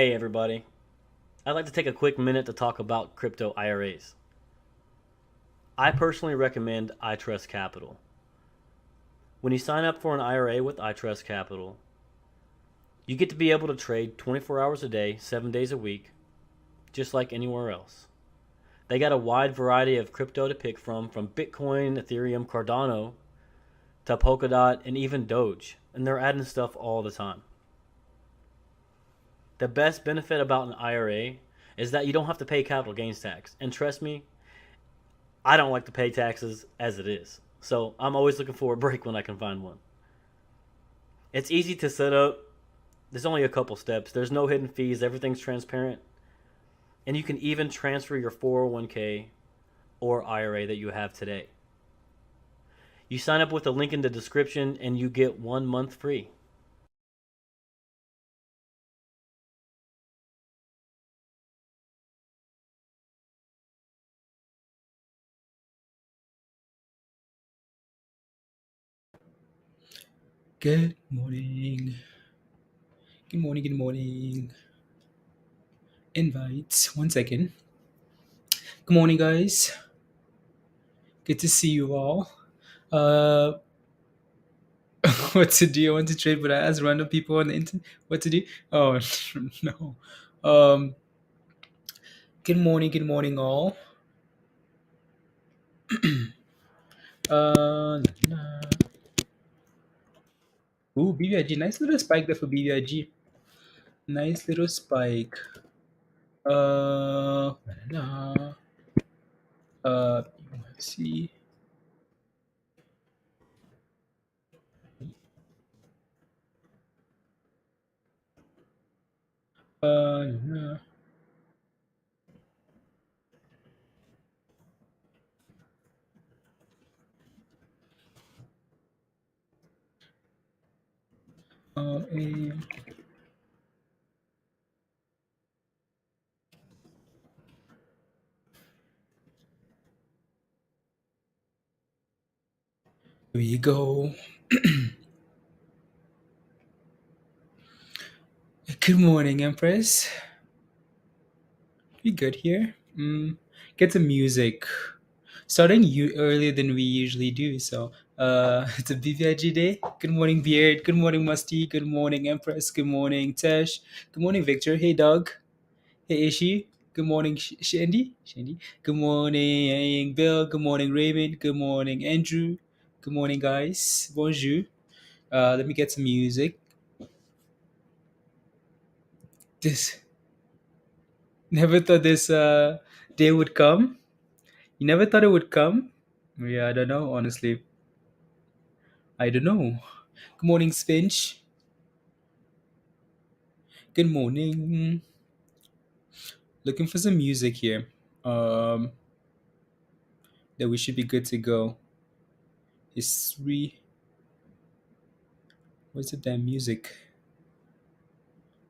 Hey everybody. I'd like to take a quick minute to talk about crypto IRAs. I personally recommend iTrustCapital. When you sign up for an IRA with iTrustCapital, you get to be able to trade 24 hours a day, 7 days a week, just like anywhere else. They got a wide variety of crypto to pick from Bitcoin, Ethereum, Cardano, to Polkadot, and even Doge, and they're adding stuff all the time. The best benefit about an IRA is that you don't have to pay capital gains tax. And trust me, I don't like to pay taxes as it is. So I'm always looking for a break when I can find one. It's easy to set up. There's only a couple steps. There's no hidden fees. Everything's transparent. And you can even transfer your 401k or IRA that you have today. You sign up with the link in the description and you get 1 month free. Good morning. Good morning. Good morning. Invites. 1 second. Good morning, guys. Good to see you all. What to do? I want to trade, but I ask random people on the internet what to do. Oh no. Good morning. Good morning, all. Nah. Ooh, BBIG. Nice little spike there for BBIG. Nice little spike. Nah. Let's see. Nah. Eh. Here we go. Good morning, Empress. We good here? Get some music. Starting earlier than we usually do. So, it's a BVIG day. Good morning, Beard. Good morning, Musty. Good morning, Empress. Good morning, Tesh. Good morning, Victor. Hey, Doug. Hey, Ishi. Good morning, Shandy. Shandy. Good morning, Bill. Good morning, Raymond. Good morning, Andrew. Good morning, guys. Bonjour. Let me get some music. This never thought this day would come. You never thought it would come? Yeah, I don't know, honestly. I don't know. Good morning, Spinch. Good morning. Looking for some music here. Um, that we should be good to go. History. Where's the damn music?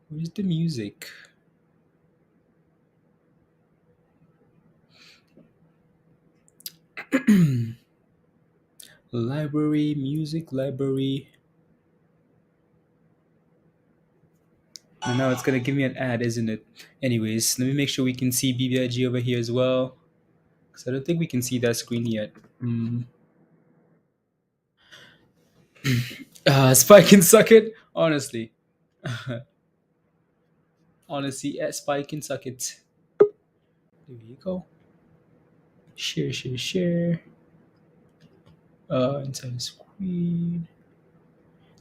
Where's the music? Library, music library. And now it's gonna give me an ad, isn't it? Anyways, let me make sure we can see BBIG over here as well. Because I don't think we can see that screen yet. Spike and suck it. Honestly. Honestly, Spike and suck it. There you go. Share, share, share. Inside the screen.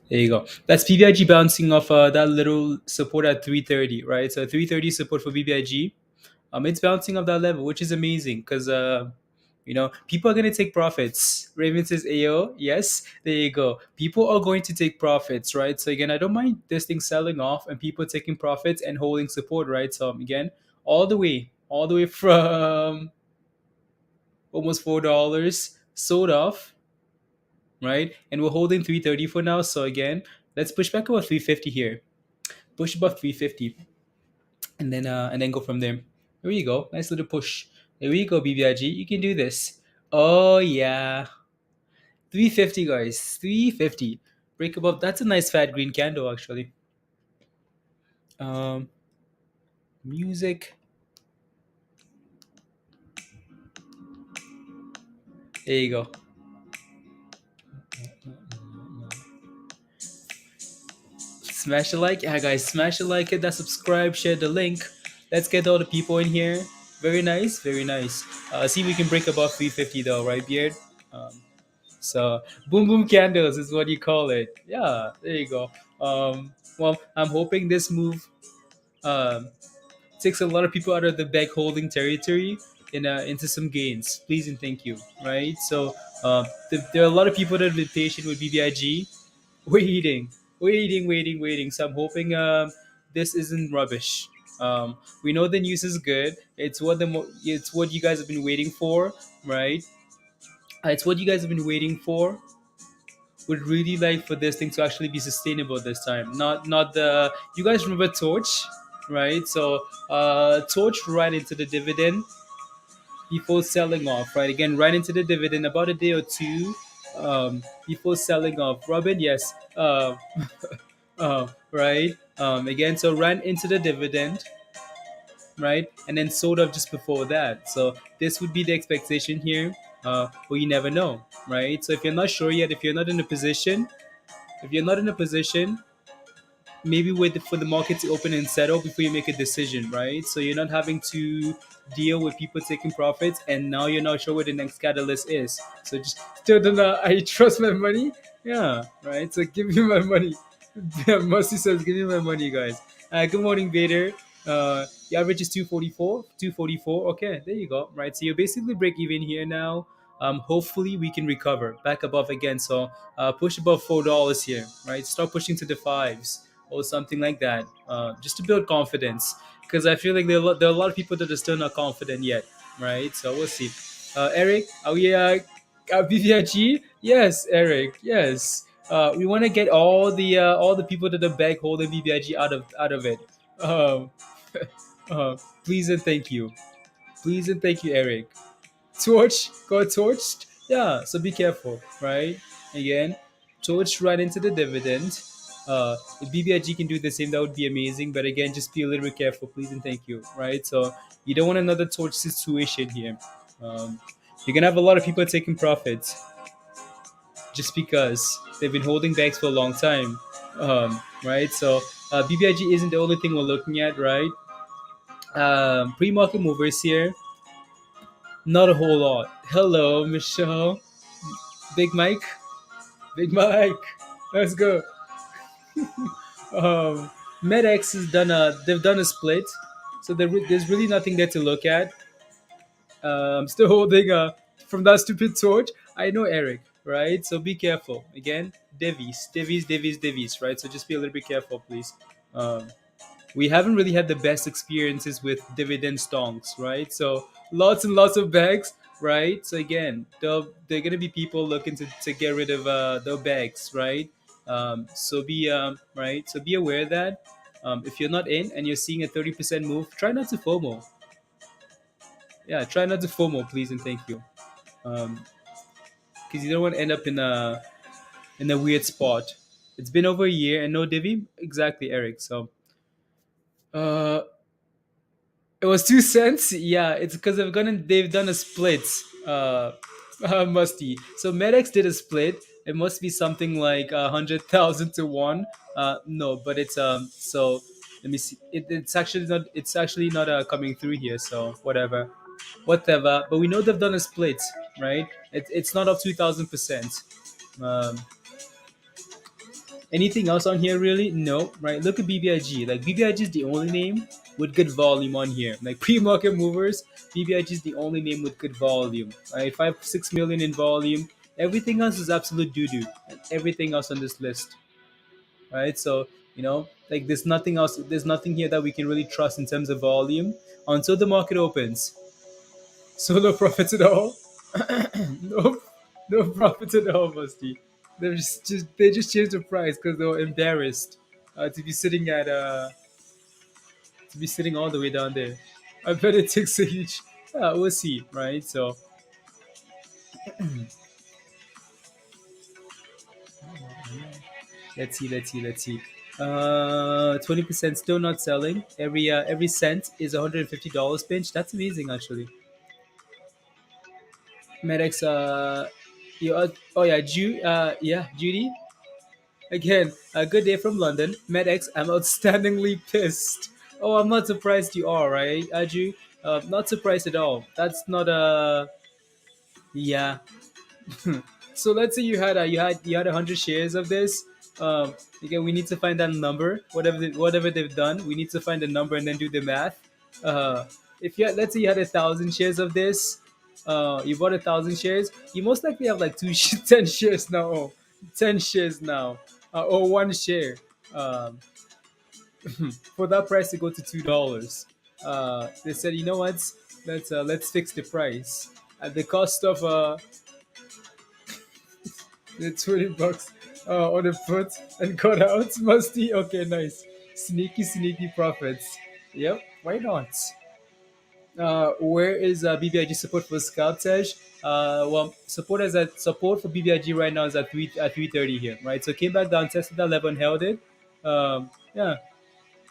There you go. That's BBIG bouncing off that little support at 330, right? So 330 support for BBIG. It's bouncing off that level, which is amazing because people are gonna take profits. Raven says AO. Yes, there you go. People are going to take profits, right? So again, I don't mind this thing selling off and people taking profits and holding support, right? So again, all the way from almost $4 sold off, right? And we're holding 330 for now. So again, let's push back about 350 here. Push above 350, and then go from there. There you go. Nice little push. There we go, BBIG. You can do this. Oh yeah, 350, guys. 350. Break above. That's a nice fat green candle, actually. Um, music. There you go. Smash a like. Yeah, guys, smash a like, hit that subscribe, share the link. Let's get all the people in here. Very nice, very nice. See if we can break above 350 though, right, Beard? Um, so, boom boom candles is what you call it. Yeah, there you go. Well, I'm hoping this move um, takes a lot of people out of the bag holding territory into some gains. Please and thank you, right? So, there are a lot of people that have been patient with BBIG, waiting, waiting. So I'm hoping this isn't rubbish. We know the news is good. It's what you guys have been waiting for, right? It's what you guys have been waiting for. Would really like for this thing to actually be sustainable this time. Not the you guys remember Torch, right? So Torch right into the dividend before selling off, right? Again, right into the dividend about a day or two before selling off. Robin, yes. Right. Again, so ran into the dividend, right, and then sold off just before that. So this would be the expectation here. But you never know, right? So if you're not sure yet, if you're not in a position, if you're not in a position, maybe wait for the market to open and settle before you make a decision, right? So you're not having to deal with people taking profits, and now you're not sure what the next catalyst is. So just still don't know. I trust my money. Yeah, right. So give me my money. Mercy says, "Give me my money, guys." Good morning, Vader. The average is 244. 244. Okay, there you go. Right. So you're basically break even here now. Hopefully we can recover back above again. So push above $4 here. Right. Start pushing to the fives or something like that, just to build confidence. Because I feel like there are a lot of people that are still not confident yet, right? So we'll see. Eric, are we BVIG? Yes, Eric. Yes. We want to get all the people that are back holding BBIG out of it. Um, please and thank you. Please and thank you, Eric. Torch got torched. Yeah, so be careful, right? Again, torch right into the dividend. If BBIG can do the same, that would be amazing. But again, just be a little bit careful, please and thank you, right? So you don't want another torch situation here. Um, you're gonna have a lot of people taking profits just because they've been holding bags for a long time, right? So BBIG isn't the only thing we're looking at, right? Pre-market movers here, not a whole lot. Hello, Michelle. Big Mike. Big Mike. Let's go. Um, METX has done they've done a split, so there's really nothing there to look at. I'm still holding from that stupid torch. I know Eric, right? So be careful. Again, Devis, right? So just be a little bit careful, please. Um, we haven't really had the best experiences with dividend stonks, right? So lots and lots of bags, right? So again, there are gonna be people looking to get rid of their bags, right? So be right. So be aware that if you're not in and you're seeing a 30% move, try not to FOMO. Yeah, try not to FOMO, please and thank you. Because you don't want to end up in a weird spot. It's been over a year and no divvy. Exactly, Eric. So uh, it was 2 cents. Yeah, it's because they've done a split. Uh, Musty. So Medex did a split. It must be something like 100,000 to one. No, but it's So let me see. It's actually not coming through here. So whatever. But we know they've done a split, right? It's not up 2,000%. Um, Anything else on here really? No, right? Look at BBIG. Like BBIG is the only name with good volume on here. Like pre-market movers, BBIG is the only name with good volume. Right? 5-6 million in volume. Everything else is absolute doo doo. Everything else on this list, right? So like there's nothing else. There's nothing here that we can really trust in terms of volume until the market opens. So no profits at all. no, no profits at all, Musty. They just changed the price because they were embarrassed to be sitting all the way down there. I bet it takes a huge. We'll see, right? So let's see. 20% still not selling. Every cent is $150 pinch. That's amazing, actually. METX, oh yeah, yeah, Judy. Again, a good day from London. METX, I'm outstandingly pissed. Oh, I'm not surprised you are, right, Aju? Not surprised at all. That's not a yeah. So let's say you had 100 shares of this. Again, we need to find that number. Whatever they've done, we need to find the number and then do the math. Uh, if you had, let's say you had 1,000 shares of this, you bought 1,000 shares. You most likely have like 10 shares now. Oh, 10 shares now, or one share. Um, for that price to go to $2, they said, you know what? Let's fix the price at the cost of the $20 on a put and cut out. Musty. Okay, nice. Sneaky profits. Yep, why not? Where is BBIG support for scalp Tej? Well, support for BBIG right now is at 330 here, right? So came back down, tested that level and held it. Yeah,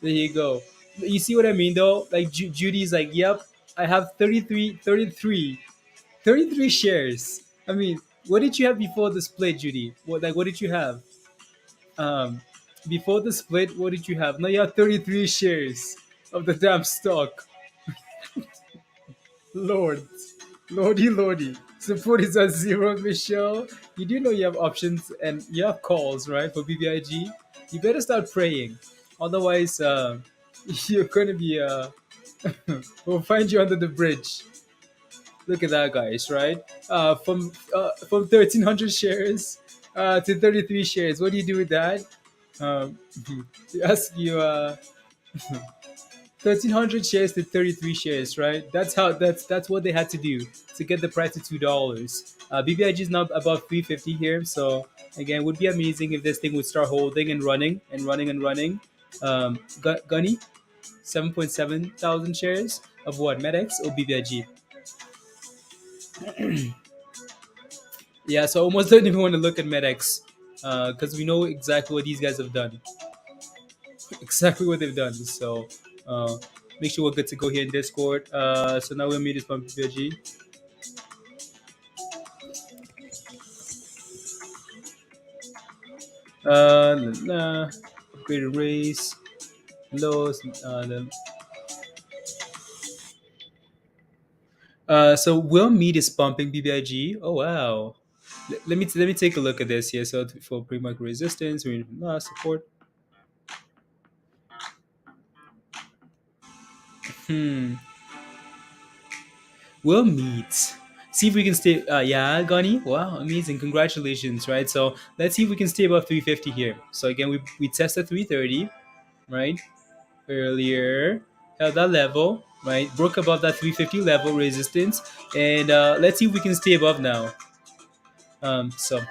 there you go. You see what I mean though? Like Judy's like, yep, I have 33 shares. I mean, what did you have before the split, Judy? What did you have? Um, Before the split, what did you have? Now you have 33 shares of the damn stock. Lord, lordy. Support is at zero, Michelle. You do know you have options and you have calls, right, for BBIG? You better start praying. Otherwise, you're going to be, we'll find you under the bridge. Look at that, guys, right? From 1,300 shares to 33 shares. What do you do with that? Um, to ask you 1,300 shares to 33 shares, right? That's what they had to do to get the price to $2. BBIG is now above 350 here, so again, would be amazing if this thing would start holding and running and running and running. Gunny, 7.7 thousand shares of what? METX or BBIG? Yeah, so I almost don't even want to look at METX because we know exactly what these guys have done. Exactly what they've done. So uh, make sure we're good to go here in Discord. So now we'll meet this from PPG. Upgraded race, lows. So Will Meet is pumping BBIG. Oh wow. Let me take a look at this here. So for pre-market resistance, we're in support. Hmm. We'll meet. See if we can stay. Yeah, Gani. Wow, amazing! Congratulations, right? So let's see if we can stay above 350 here. So again, we tested 330, right? Earlier, held that level, right? Broke above that 350 level resistance, and let's see if we can stay above now. So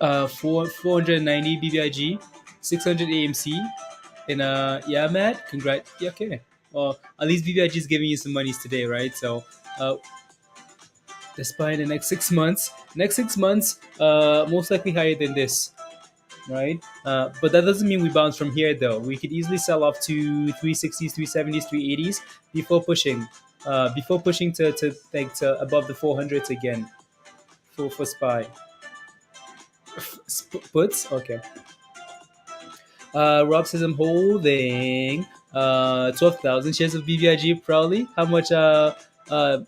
490 BBIG, 600 AMC, and yeah, Matt. Congrats. Yeah, okay. Well, at least BBIG is giving you some monies today, right? So uh, despite the next 6 months. Next 6 months, most likely higher than this, right? But that doesn't mean we bounce from here, though. We could easily sell off to 360s, 370s, 380s before pushing to above the 400s again for SPY. Puts? Okay. Rob says I'm holding 12,000 shares of BBIG proudly. Uh,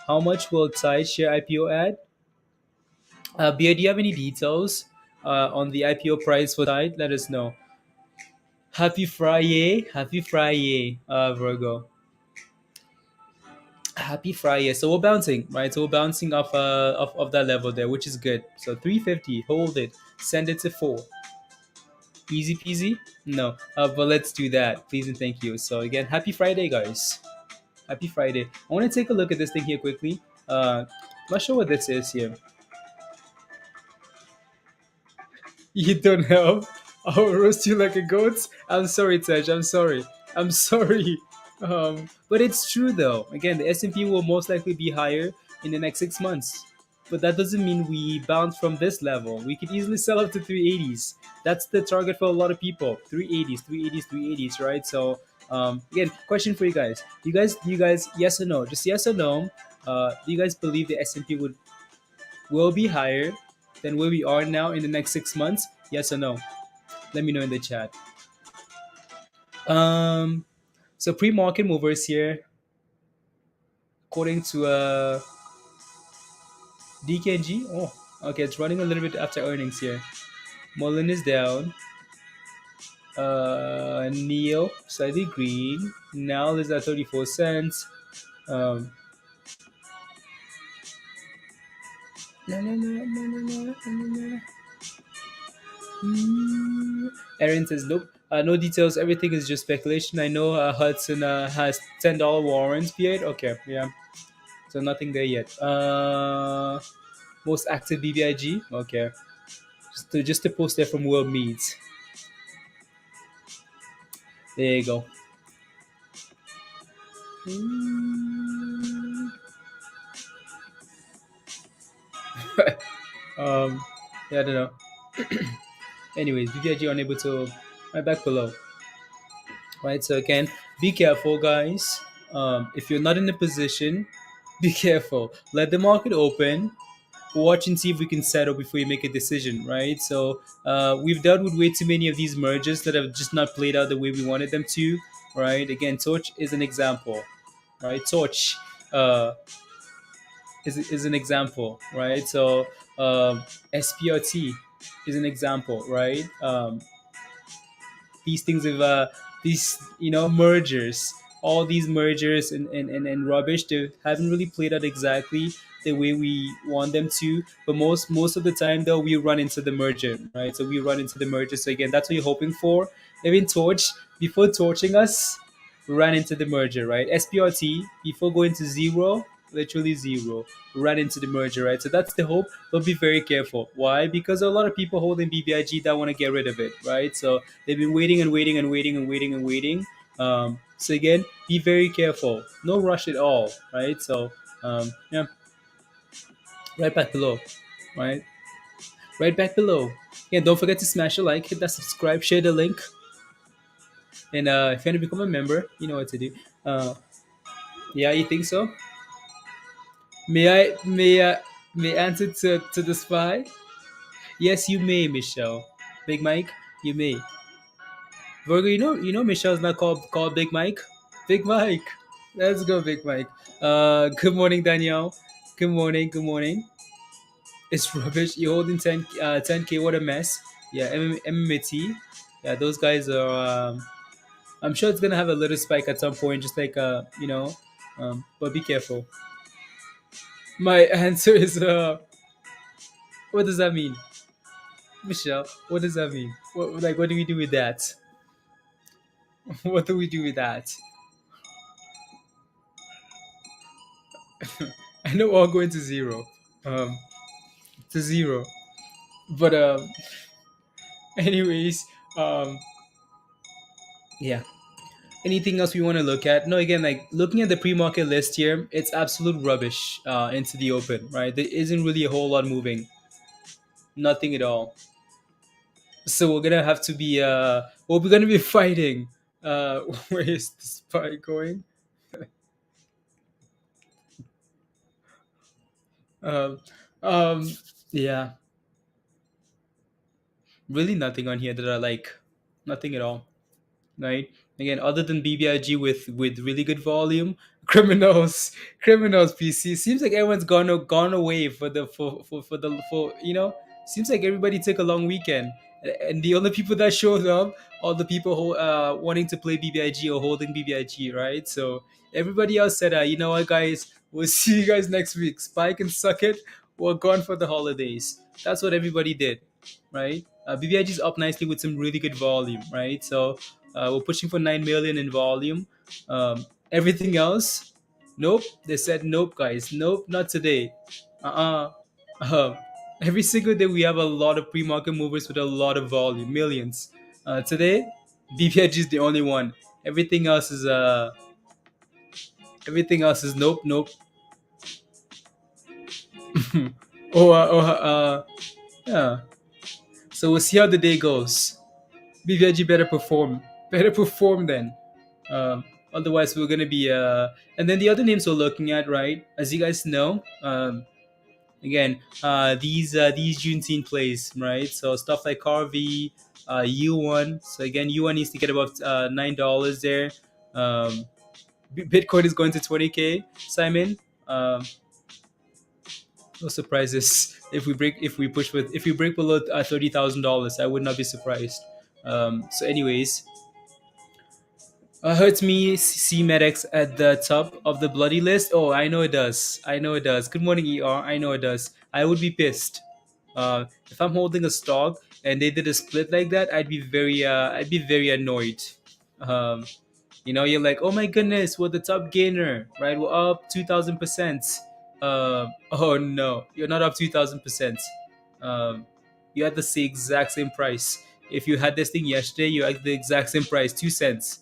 how much will Tide share IPO add? Bia, do you have any details on the IPO price for Tide? Let us know. Happy Friday, Virgo. Happy Friday. So we're bouncing, right? So we're bouncing off that level there, which is good. So 350, hold it, send it to 4. Easy peasy? No, but let's do that, please and thank you. So again, happy Friday, guys. Happy Friday. I want to take a look at this thing here quickly. Not sure what this is here. You don't help. I'll roast you like a goat. I'm sorry, Tej. I'm sorry. I'm sorry. But it's true though. Again, the S&P will most likely be higher in the next 6 months. but that doesn't mean we bounce from this level. We could easily sell up to 380s. That's the target for a lot of people. 380s, 380s, 380s, right? So again, question for you guys. Do you guys yes or no? Just yes or no. Do you guys believe the S&P will be higher than where we are now in the next 6 months? Yes or no? Let me know in the chat. Um so pre-market movers here, according to DKG. Oh, okay, it's running a little bit after earnings here. Mullen is down. Neo slightly green. Now is at 34 cents. Um, na, na, na, na, na, na, na, na. Aaron says nope. No details. Everything is just speculation. I know Hudson has $10 warrants. P8. Okay, yeah. So nothing there yet. Most active BBIG. Okay. Just to post there from World Meets. There you go. um, yeah, I don't know. Anyways, BBIG unable to. Right back below. Right. So again, be careful, guys. If you're not in a position, be careful. Let the market open. Watch and see if we can settle before you make a decision. Right. So we've dealt with way too many of these mergers that have just not played out the way we wanted them to. Right. Again, Torch is an example. Right. Torch. Is an example, right? So SPRT is an example, right? These things of these mergers, all these mergers and rubbish, they haven't really played out exactly the way we want them to. But most of the time, though, we run into the merger, right? So we run into the merger. So again, that's what you're hoping for. Even Torch, before torching us, ran into the merger, right? SPRT, before going to zero, literally zero, ran into the merger, right? So that's the hope, but be very careful. Why? Because a lot of people holding BBIG that want to get rid of it, right? So they've been waiting and waiting and waiting and waiting and waiting. So again, be very careful. No rush at all, right? So yeah, right back below, right? Right back below. Yeah, don't forget to smash a like, hit that subscribe, share the link, and if you want to become a member, you know what to do. Yeah, you think so? May I answer to the spy? Yes, you may, Michelle. Big Mike, you may. Virgo, you know Michelle's not called Big Mike. Big Mike. Let's go, Big Mike. Good morning, Danielle. Good morning, good morning. It's rubbish. You're holding 10K, what a mess. Yeah, MMT. Yeah, those guys are I'm sure it's gonna have a little spike at some point, just like but be careful. My answer is what does that mean? Michelle, what does that mean? What do we do with that? What do we do with that? I know we're all going to zero. Um, to zero. But anyways, um, yeah. Anything else we want to look at? No, again, like looking at the pre-market list here, it's absolute rubbish into the open, right? There isn't really a whole lot moving. Nothing at all. So we're gonna have to be we're gonna be fighting. Where is the spy going? Um, um, yeah, really nothing on here that I like. Nothing at all, right? Again, other than BBIG with really good volume, criminals PC. Seems like everyone's gone away for Seems like everybody took a long weekend, and the only people that showed up are the people who wanting to play BBIG or holding BBIG, right? So everybody else said, you know what, guys, we'll see you guys next week. Spike and suck it. We're gone for the holidays. That's what everybody did, right? BBIG is up nicely with some really good volume, right? So we're pushing for 9 million in volume. Everything else, nope. They said nope, guys. Nope, not today. Uh-uh. Um, every single day we have a lot of pre-market movers with a lot of volume, millions. Today, BBIG is the only one. Everything else is nope, nope. Yeah. So we'll see how the day goes. BBIG better perform. Better perform then. Otherwise, we're gonna be. And then the other names we're looking at, right? As you guys know, again, these Juneteenth plays, right? So stuff like CARV, UONE. So again, UONE needs to get about $9 there. Um, Bitcoin is going to 20K. Simon, um, no surprises if we break below $30,000. I would not be surprised. So, anyways, hurts me see METX at the top of the bloody list. Oh, I know it does. I know it does. Good morning, ER. I know it does. I would be pissed. If I'm holding a stock and they did a split like that, I'd be very annoyed. Um, you're like, oh my goodness, we're the top gainer, right? We're up 2,000%. Oh no, you're not up 2,000%. Um, you had the exact same price. If you had this thing yesterday, you had the exact same price, 2 cents,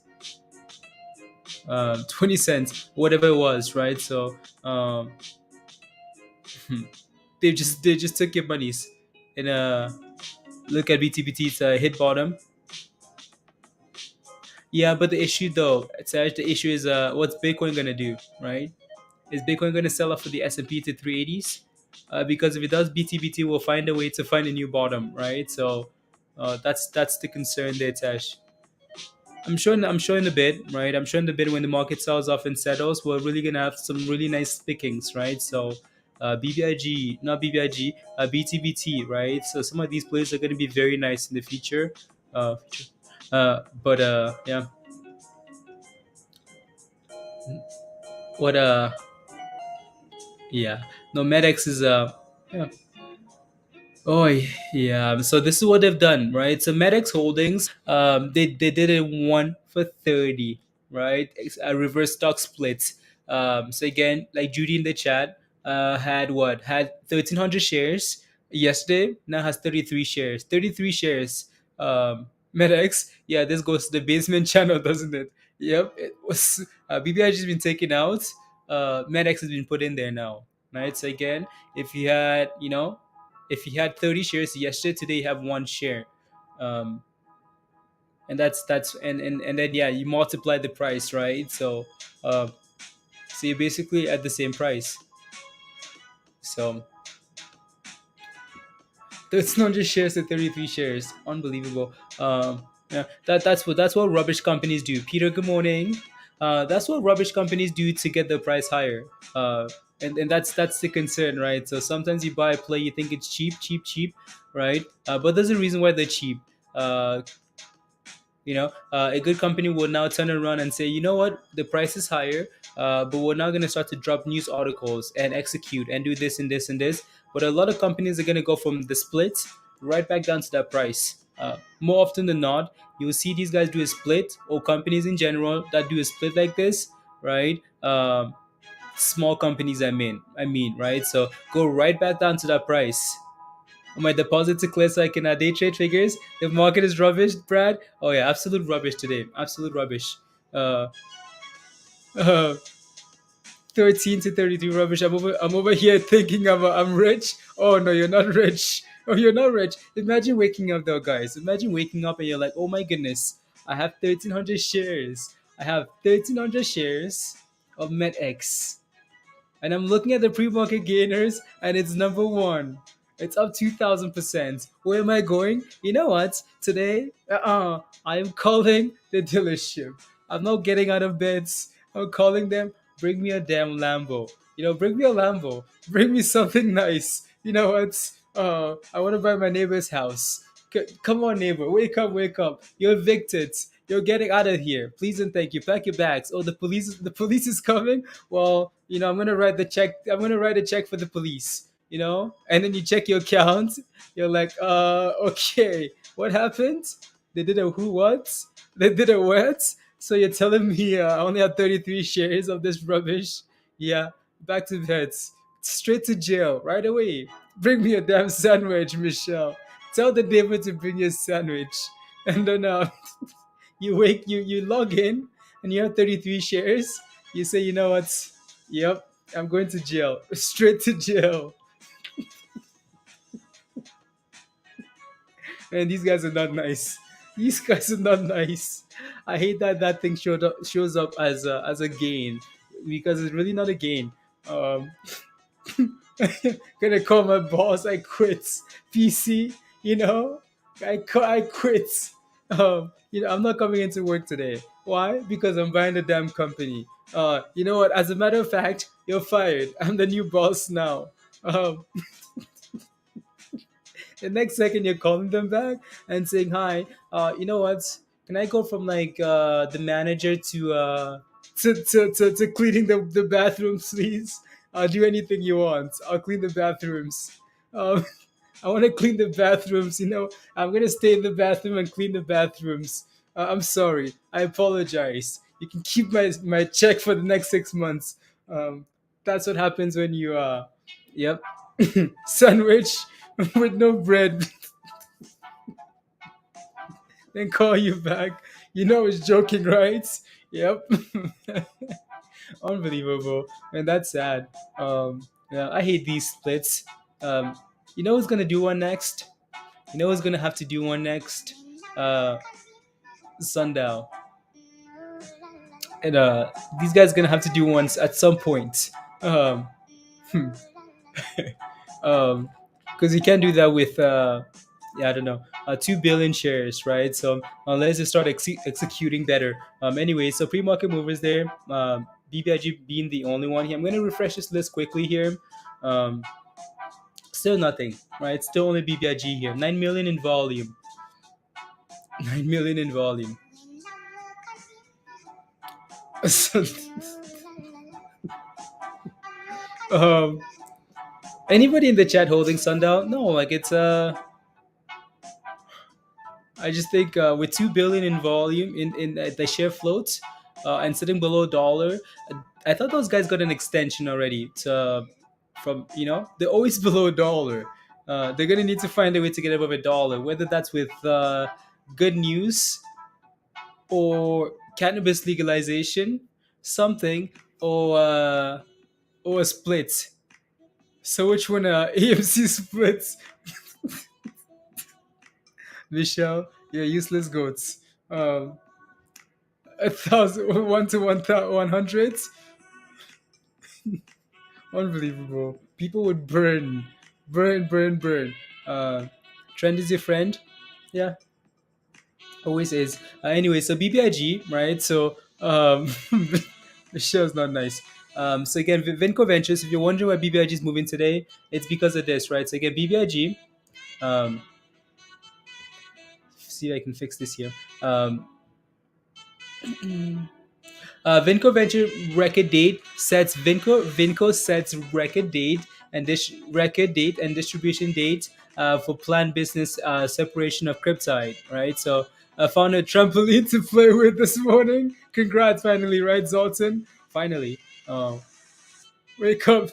20 cents, whatever it was, right? So they just took your monies. And look at BTBT, it's hit bottom. Yeah, but the issue though, Serge, the issue is what's Bitcoin gonna do, right? Is Bitcoin gonna sell off for the S&P to 380s? Because if it does, BTBT will find a way to find a new bottom, right? So that's the concern there, Tash. I'm sure in a bit, right? I'm sure in a bit when the market sells off and settles, we're really gonna have some really nice pickings, right? So BBIG, not BBIG, BTBT, right? So some of these plays are gonna be very nice in the future. But yeah, what yeah, no, METX is yeah. Oh yeah. So this is what they've done, right? So METX Holdings, they did it 1 for 30, right? It's a reverse stock split. So again, like Judy in the chat, had 1,300 shares yesterday. Now has 33 shares. 33 shares. METX. Yeah, this goes to the basement channel, doesn't it? Yep. It was BBIG has been taken out. METX has been put in there now, right? So again, if you had, if you had 30 shares yesterday, today you have 1 share. um, and and then yeah, you multiply the price, right? Uh, so you're basically at the same price. So 1,300 shares to 33 shares, unbelievable. Yeah, that's what rubbish companies do. Peter, good morning. That's what rubbish companies do to get the price higher. And that's the concern, right? So sometimes you buy a play, you think it's cheap, cheap, cheap, right? But there's a reason why they're cheap. Uh, a good company will now turn around and say, you know what, the price is higher, but we're now going to start to drop news articles and execute and do this and this and this. But a lot of companies are going to go from the split right back down to that price. More often than not, you will see these guys do a split, or companies in general that do a split like this, right? Small companies, I mean, right? So go right back down to that price. My deposit to clear so I can day trade figures. The market is rubbish, Brad. Oh yeah, absolute rubbish today. Absolute rubbish. Uh, uh 13 to 32 rubbish. I'm over here thinking I'm rich. Oh no, you're not rich. Oh, you're not rich. Imagine waking up though, guys. Imagine waking up and you're like, oh my goodness, I have 1,300 shares. I have 1,300 shares of METX. And I'm looking at the pre-market gainers, and it's number one. It's up 2,000%. Where am I going? You know what? Today, I'm calling the dealership. I'm not getting out of bed. I'm calling them. Bring me a damn Lambo. Bring me a Lambo. Bring me something nice. You know what? I want to buy my neighbor's house. Come on, neighbor. Wake up, wake up. You're evicted. You're getting out of here. Please and thank you. Pack your bags. Oh, the police is coming. Well, I'm gonna write the check. I'm gonna write a check for the police. And then you check your account. You're like, okay, what happened? They did a who what? They did a what? So you're telling me I only have 33 shares of this rubbish? Yeah, back to bed. Straight to jail right away. Bring me a damn sandwich, Michelle. Tell the neighbor to bring you a sandwich. And then you log in and you have 33 shares. You say, you know what? Yep, I'm going to jail. Straight to jail. And these guys are not nice. These guys are not nice. I hate that that thing shows up as a gain, because it's really not a gain. Um, gonna call my boss. I quit. PC. You know, I quit. I'm not coming into work today. Why? Because I'm buying the damn company. You know what? As a matter of fact, you're fired. I'm the new boss now. Um, the next second you're calling them back and saying hi. You know what? Can I go from like the manager to cleaning the bathrooms, please? I'll do anything you want. I'll clean the bathrooms. Um, I want to clean the bathrooms. I'm gonna stay in the bathroom and clean the bathrooms. I'm sorry. I apologize. You can keep my check for the next 6 months. Um, that's what happens when you yep, sandwich with no bread. Then call you back. It's joking, right? Yep. Unbelievable, and that's sad. Yeah, I hate these splits. Um, who's gonna do one next? Who's gonna have to do one next? Uh, Sundown. And these guys gonna have to do ones at some point. Um, hmm. Because you can't do that with yeah, I don't know, 2 billion shares, right? So unless they start executing better. Anyway, so pre-market movers there. BBIG being the only one here. I'm gonna refresh this list quickly here. Um, Still nothing, right? Still only BBIG here. 9 million in volume. 9 million in volume. So, um, anybody in the chat holding Sundown? No, like it's I just think with 2 billion in volume in the share float and sitting below a dollar, I thought those guys got an extension already to from they're always below a dollar. They're gonna need to find a way to get above a dollar, whether that's with good news or cannabis legalization, something, or a split. So which one? AMC splits. Michelle, yeah, useless goats. Um, 1,000, 1 to 100. Unbelievable. People would burn. Uh, Trend is your friend. Yeah, always is. Anyway, so BBIG, right? So Michelle's not nice. So again, Vinco Ventures. If you're wondering why BBIG is moving today, it's because of this, right? So again, BBIG. Um, see if I can fix this here. Vinco Venture record date sets Vinco sets record date and this record date and distribution date for planned business separation of Cryptyde. Right, so I found a trampoline to play with this morning. Congrats, finally, right, Zoltan? Finally, uh, wake up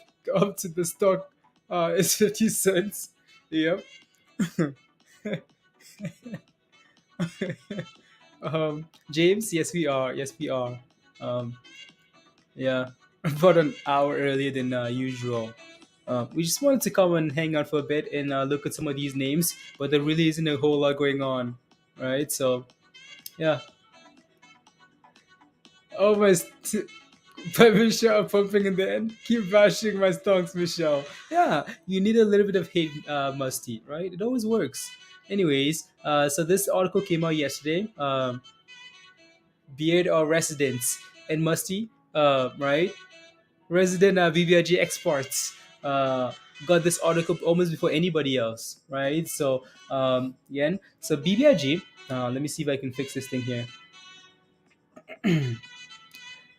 to the stock. It's 50 cents. Yep. James, yes we are. Yes we are. Um, Yeah, about an hour earlier than usual. We just wanted to come and hang out for a bit and look at some of these names, but there really isn't a whole lot going on, right? So, yeah. Oh, by Michelle pumping in the end. Keep bashing my stocks, Michelle. Yeah, you need a little bit of hate, Musty, right? It always works. Anyways, so this article came out yesterday. Beard or residents and Musty, right? Resident BBIG exports got this article almost before anybody else, right? So, Yen. So BBIG. Let me see if I can fix this thing here.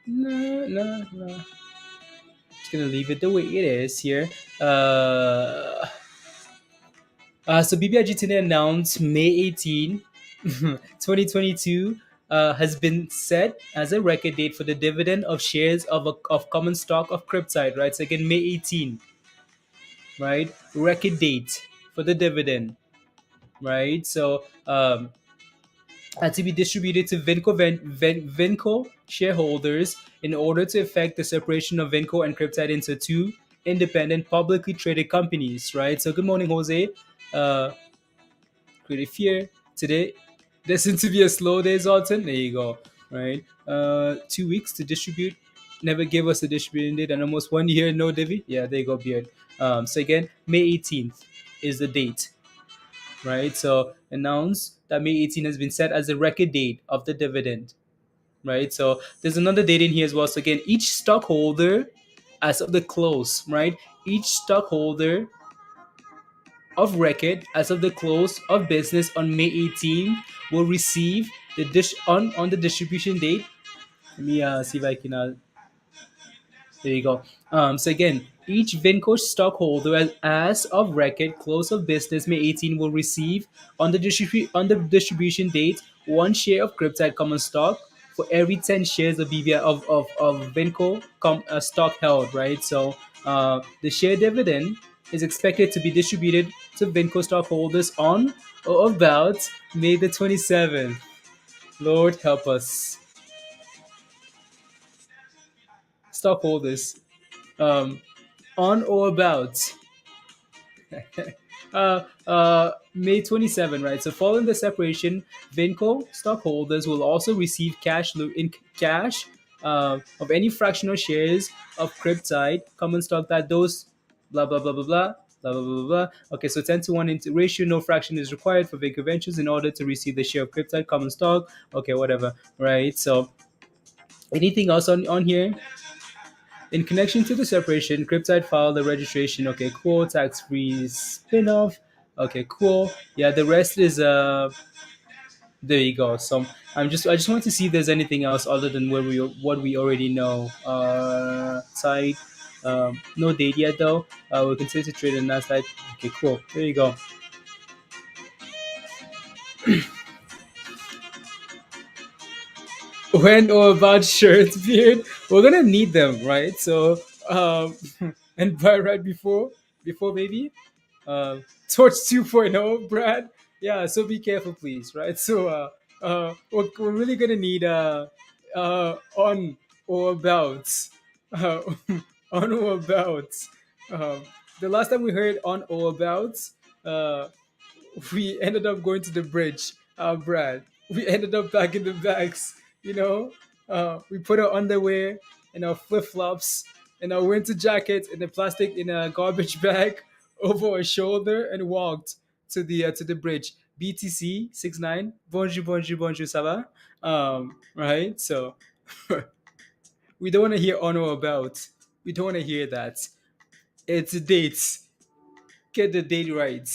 No, no, no. Just gonna leave it the way it is here. So BBIG today announced May 18, 2022 has been set as a record date for the dividend of shares of common stock of Cryptyde, right? So again, May 18, right? Record date for the dividend, right? So had to be distributed to Vinco shareholders in order to effect the separation of Vinco and Cryptyde into two independent publicly traded companies, right? So good morning, Jose. Uh, created fear. Today, there seems to be a slow day, Zoltan. There you go. Right. 2 weeks to distribute. Never gave us a distribution date, and almost 1 year no divvy. Yeah, there you go, beard. So again, May 18th is the date, right? So announce that May 18th has been set as the record date of the dividend, right? So there's another date in here as well. So again, each stockholder, as of the close, right? Each stockholder of record as of the close of business on May 18th will receive the on the distribution date. Let me see if I can there you go. So again, each Vinco stockholder as of record close of business May 18 will receive on the distribution date 1 share of Cryptyde common stock for every 10 shares of BBI of Vinco stock held, right? So the share dividend is expected to be distributed to Vinco stockholders on or about May the 27th. Lord help us. Stockholders. Um, on or about May 27, right? So following the separation, Vinco stockholders will also receive in cash of any fractional shares of Cryptyde common stock that those blah blah blah blah blah. Blah, blah, blah, blah. Okay, so 10 to 1 into ratio, no fraction is required for Vinco Ventures in order to receive the share of Cryptyde common stock. Okay, whatever, right? So, anything else on here? In connection to the separation, Cryptyde filed the registration. Okay, cool. Tax-free spin-off. Okay, cool. Yeah, the rest is there you go. So I just want to see if there's anything else other than what we already know. Side, no date yet though. We'll continue to trade in that side. Okay, cool. There you go. When or about shirts, beard, we're gonna need them, right? So and by right before maybe Torch 2.0, Brad. Yeah, so be careful, please, right? So we're really gonna need on or about uh, on or about um, the last time we heard on or about uh, we ended up going to the bridge, Brad. We ended up back in the bags, you know. We put our underwear and our flip flops and our winter jacket in a plastic in a garbage bag over our shoulder and walked to the bridge. BTC 69. Bonjour, bonjour, bonjour, ça va? Right? So we don't want to hear on or about. We don't want to hear that. It's dates. Get the date right.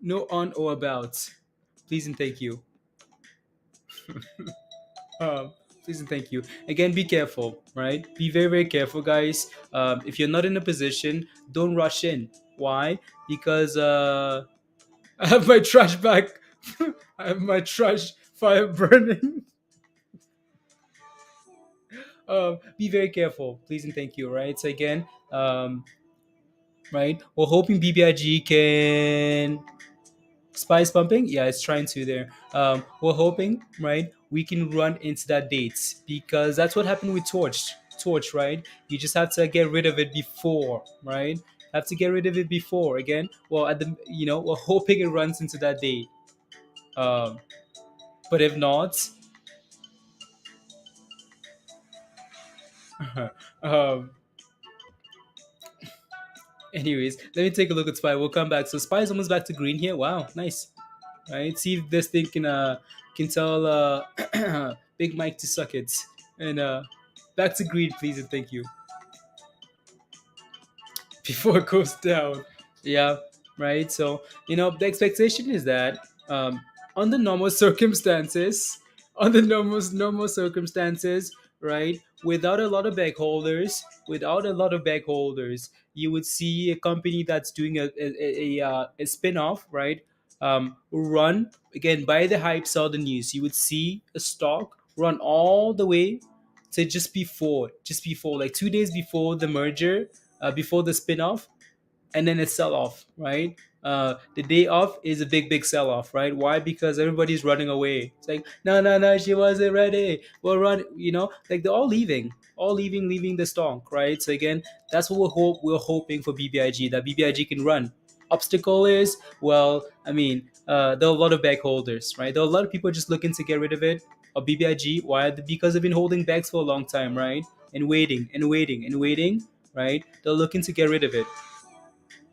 No on or about. Please and thank you. Um, Please and thank you. Again, be careful, right? Be very, very careful, guys. If you're not in a position, don't rush in. Why? Because I have my trash bag. I have my trash fire burning. Be very careful, please and thank you, right? So again, right? We're hoping BBIG can spice pumping. Yeah, it's trying to there. We're hoping, right, we can run into that dates because that's what happened with Torch, right? You just have to get rid of it before, right? Have to get rid of it before again. Well, at the we're hoping it runs into that date. Um, but if not, um, anyways, let me take a look at Spy. We'll come back. So Spy is almost back to green here. Wow, nice. Right, see if this thing can tell Big Mike to suck it. And back to green, please and thank you. Before it goes down. Yeah, right. So the expectation is that under normal circumstances, under normal circumstances, right, without a lot of bag holders, you would see a company that's doing a spin-off, right? Run again by the hype, sell the news. You would see a stock run all the way to just before, like 2 days before the merger, before the spin-off, and then a sell-off, right? The day off is a big sell-off, right? Why? Because everybody's running away. It's like, no, she wasn't ready. We'll run, like they're all leaving the stock, right? So again, that's what we're hoping for BBIG, that BBIG can run. Obstacle is, well, I mean, there are a lot of bag holders, right? There are a lot of people just looking to get rid of it, of BBIG. Why? Because they've been holding bags for a long time, right? And waiting and waiting and waiting, right? They're looking to get rid of it.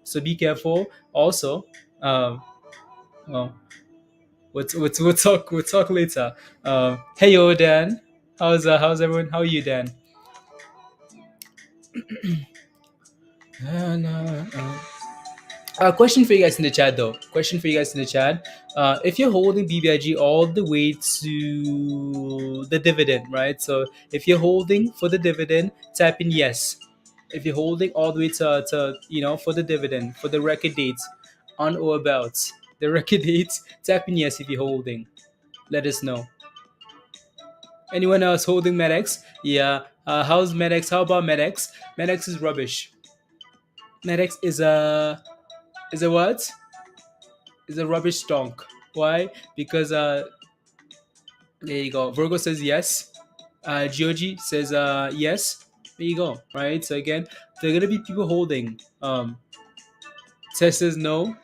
So be careful. Also, um, well, we'll talk later. Hey yo, Dan. How's everyone? How are you, Dan? Question for you guys in the chat though. Question for you guys in the chat. If you're holding BBIG all the way to the dividend, right? So if you're holding for the dividend, type in yes. If you're holding all the way to for the dividend, for the record date, on or about the record date, type in yes if you're holding. Let us know. Anyone else holding METX? Yeah. How's METX? How about METX? METX is rubbish. METX is a what? Is a rubbish stonk. Why? Because there you go. Virgo says yes. Georgie says yes. There you go. Right. So again, there are gonna be people holding. Tess says no.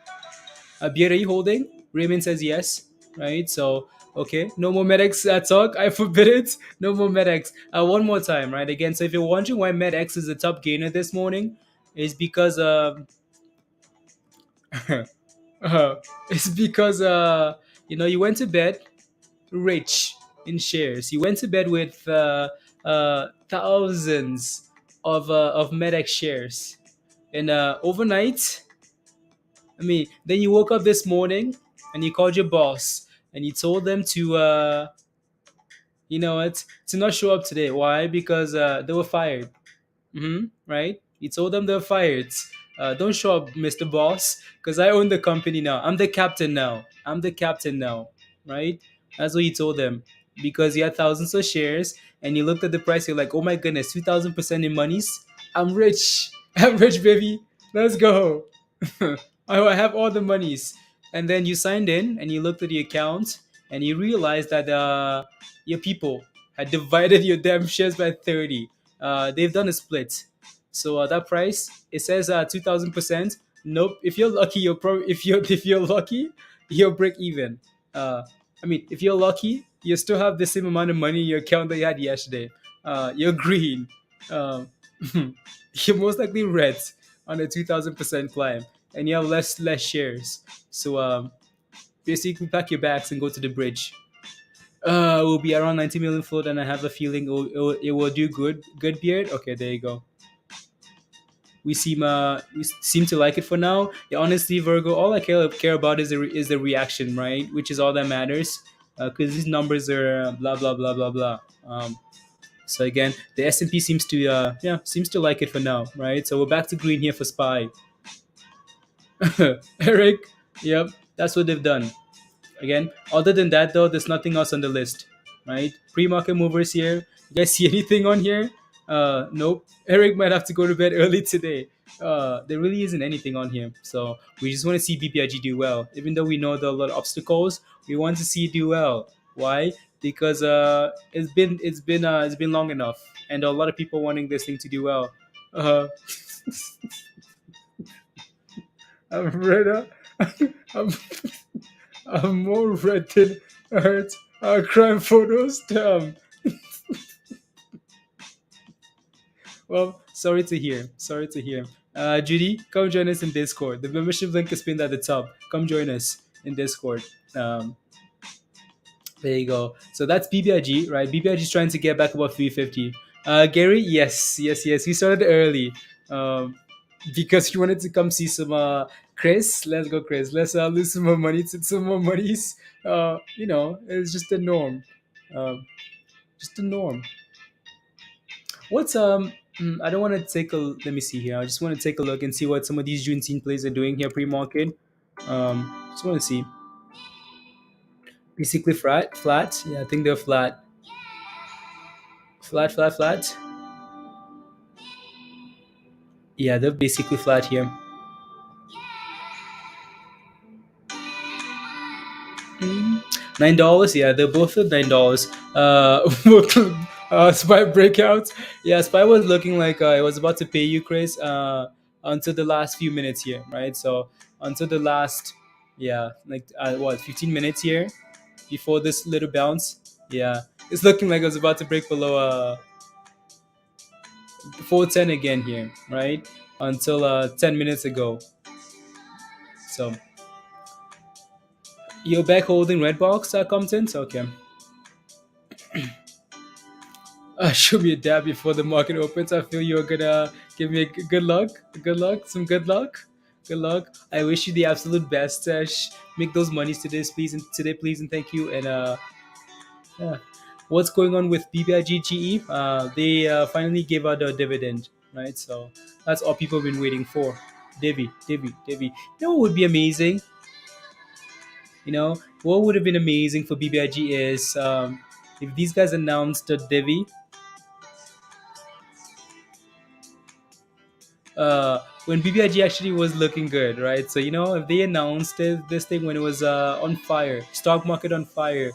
Beer, are you holding? Raymond says yes. Right. So okay, no more METX talk. I forbid it. No more METX. One more time. Right. Again. So if you're wondering why METX is the top gainer this morning, is because it's because you went to bed rich in shares. You went to bed with thousands of METX shares, and overnight, then you woke up this morning and you called your boss and you told them to to not show up today. Why? Because they were fired. Right? You told them they're fired. Don't show up, Mr. Boss, because I own the company now. I'm the captain now. Right? That's what you told them. Because you had thousands of shares and you looked at the price, you're like, oh my goodness, 2,000% in monies? I'm rich. I'm rich, baby. Let's go. I have all the monies. And then you signed in and you looked at the account and you realized that your people had divided your damn shares by 30. They've done a split. So that price, it says 2,000%. Nope. If you're lucky, if you're lucky, you'll break even. If you're lucky, you still have the same amount of money in your account that you had yesterday. You're green. Um, you're most likely red on a 2,000% climb, and you have less shares. So basically, pack your bags and go to the bridge. Will be around 90 million float, and I have a feeling it will do good. Good beard. Okay, there you go. We seem to like it for now. Yeah, honestly, Virgo, all I care about is the reaction, right? Which is all that matters. Because these numbers are blah blah blah blah blah. So again, the S&P seems to like it for now, right? So we're back to green here for SPY. Eric, yep, that's what they've done. Again, other than that though, there's nothing else on the list, right? Pre-market movers here. You guys see anything on here? Nope. Eric might have to go to bed early today. There really isn't anything on here. So we just want to see BBIG do well. Even though we know there are a lot of obstacles, we want to see it do well. Why? Because it's been long enough, and a lot of people wanting this thing to do well. Uh, I'm red. I'm, I'm more red than hurt. Crime photos. Damn. Well, sorry to hear. Sorry to hear. Judy, come join us in Discord. The membership link is pinned at the top. Come join us in Discord. There you go. So that's BBIG, right? BBIG is trying to get back above 350. Gary, yes. We started early because he wanted to come see some Chris. Let's go, Chris. Let's lose some more money to some more monies. It's just the norm. Um, just the norm. What's I don't want to take a. Let me see here. I just want to take a look and see what some of these Juneteenth plays are doing here pre-market. Just want to see. Basically flat. Yeah, I think they're flat. Flat. Yeah, they're basically flat here. $9. Yeah, they're both at $9. Spy breakout. Yeah, Spy was looking like it was about to pay you, Chris. Until the last few minutes here, right? So until the last, Yeah, like what, 15 minutes here before this little bounce. Yeah, it's looking like it was about to break below 410 again here, right? Until 10 minutes ago. So you're back holding red box, Compton? Okay. Show me a dab before the market opens. I feel you're gonna give me a good luck. Good luck. Some good luck. Good luck. I wish you the absolute best. Make those monies today, please, and today, please, and thank you. And yeah. What's going on with BBIG? They finally gave out a dividend, right? So that's all people have been waiting for. Divvy. You know what would be amazing? You know what would have been amazing for BBIG is if these guys announced a divvy when BBIG actually was looking good, right? So if they announced this thing when it was on fire, stock market on fire,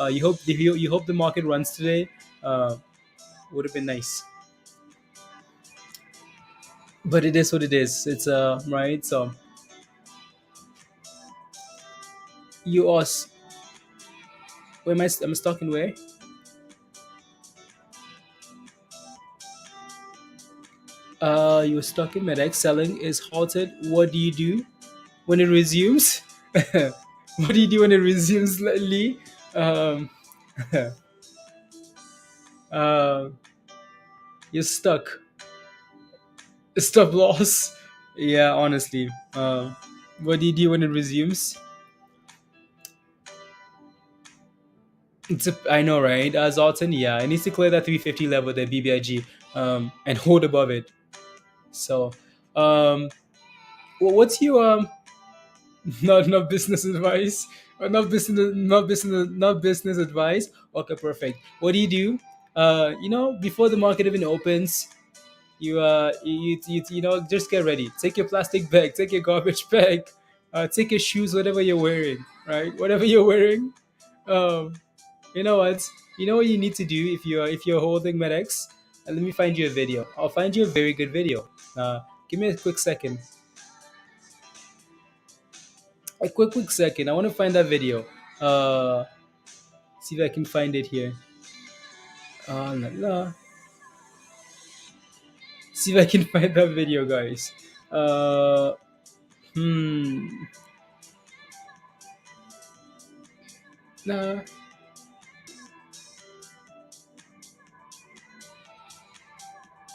you hope the market runs today. Would have been nice, but it is what it is. It's right. So you us, where am I? I'm stuck in where? You're stuck in METX. Selling is halted. What do you do when it resumes? What do you do when it resumes, Lee? Um, uh, you're stuck. Stop loss. Yeah, honestly. What do you do when it resumes? I know, right? Zoltan, yeah, it needs to clear that 350 level, the BBIG, and hold above it. So, what's your not business advice, or not business advice? Okay, perfect. What do you do? Before the market even opens, you just get ready. Take your plastic bag, take your garbage bag, take your shoes, whatever you're wearing, right? Whatever you're wearing. Um, you know what? You know what you need to do if you're holding METX. Let me find you a video. I'll find you a very good video. Give me a quick second. A quick second. I want to find that video. Uh, See if I can find it here. La, la. See if I can find that video, guys. Uh, hmm. Nah.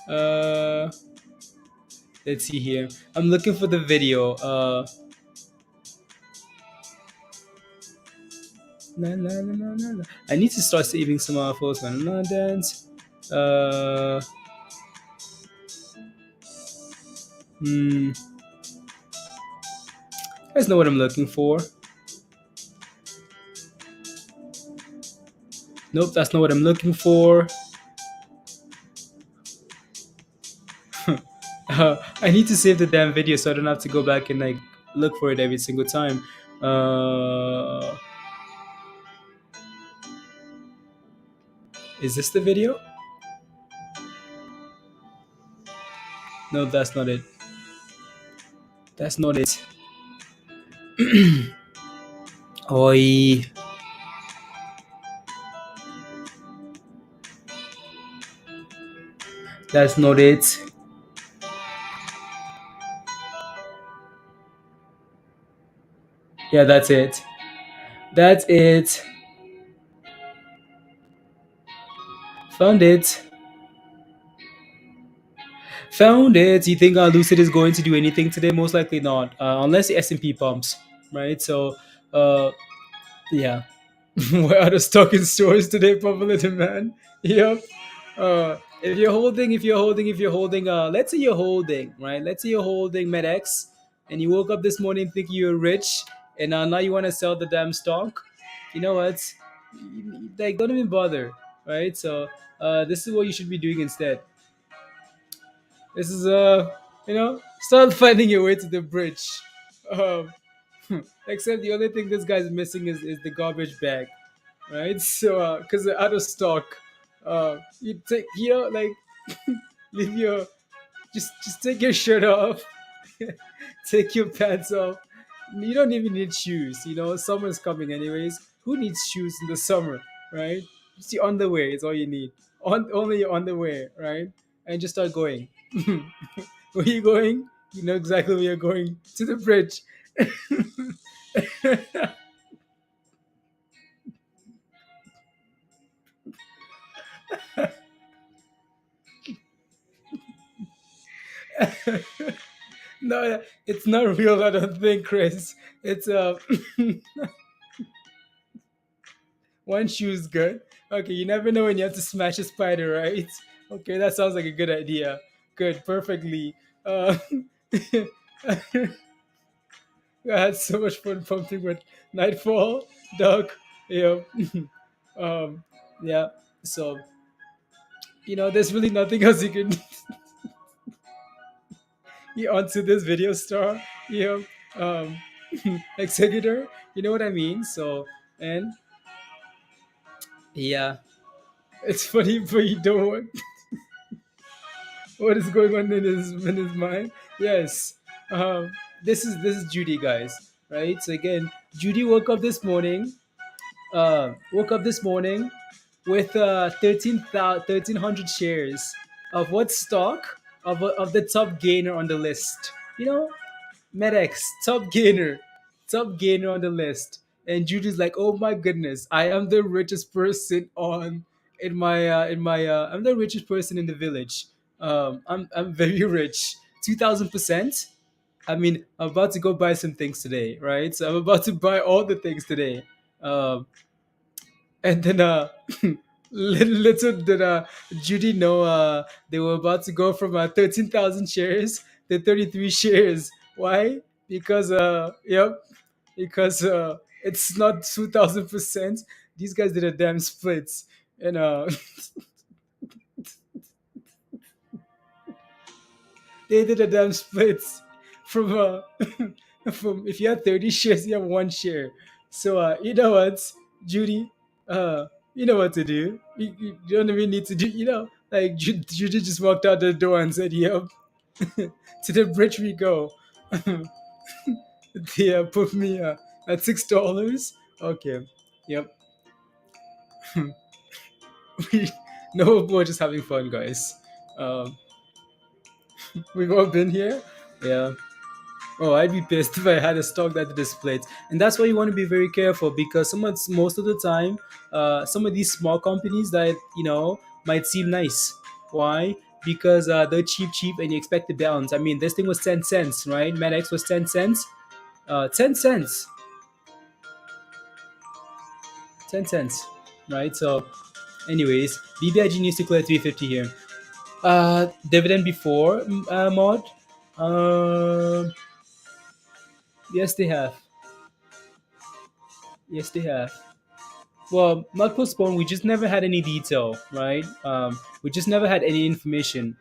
Uh, let's see here. I'm looking for the video. I need to start saving some photos. Dance. Uh, hmm. You guys know what I'm looking for. Nope, that's not what I'm looking for. I need to save the damn video so I don't have to go back and like look for it every single time. Is this the video? No, that's not it. That's not it. Oi. That's not it. Yeah, that's it. That's it. Found it. Found it. You think Lucid is going to do anything today? Most likely not, unless the S&P pumps, right? So, yeah, we're out of stock in stores today. Popular demand. Yep. If you're holding, let's say you're holding, right? Let's say you're holding METX, and you woke up this morning thinking you're rich, and now you want to sell the damn stock. You know what? Like, don't even bother, right? So, this is what you should be doing instead. This is start finding your way to the bridge. Um, except the only thing this guy's missing is the garbage bag, right? So because they're out of stock, you take like leave your just take your shirt off, take your pants off, You don't even need shoes. Summer's coming anyways. Who needs shoes in the summer, right? Just your underwear is all you need. Only your underwear, right? And just start going. Where you going? You know exactly where you're going. To the bridge. No, it's not real. I don't think, Chris. It's one shoe's good. Okay, you never know when you have to smash a spider, right? Okay, that sounds like a good idea. Good, perfectly. Uh, I had so much fun pumping with Nightfall, Doug. Yeah, um, yeah. So there's really nothing else you can onto this video star. Yeah, um, executor. You know what I mean? So and yeah, it's funny, but you don't want what is going on in his mind. Yes, um, this is Judy, guys. Right. So again, Judy woke up this morning with 1,300 shares of what stock of the top gainer on the list. METX, top gainer on the list. And Judy's like, oh my goodness, I am the richest person on I'm the richest person in the village. I'm very rich, 2,000%. I mean, I'm about to go buy some things today, right? So I'm about to buy all the things today. Um, and then little did Judy know they were about to go from 13,000 shares to 33 shares. Why? Because it's not 2,000%. These guys did a damn split, and they did a damn split from from if you had 30 shares, you have one share. So you know what, Judy, you know what to do. You don't even need to do. Like Judy just walked out the door and said, "Yep, to the bridge we go." They put me at $6. Okay, yep. we No, we're just having fun, guys. Um, we've all been here. Yeah. Oh, I'd be pissed if I had a stock that displayed. And that's why you want to be very careful, because most of the time, some of these small companies that might seem nice. Why? Because they're cheap, and you expect to bounce. I mean, this thing was 10 cents, right? METX was 10 cents. 10 cents, 10 cents, right? So, anyways, BBIG needs to clear 350 here. Dividend before mod. Um, yes, they have. Yes, they have. Well, not postponed. We just never had any detail, right? We just never had any information.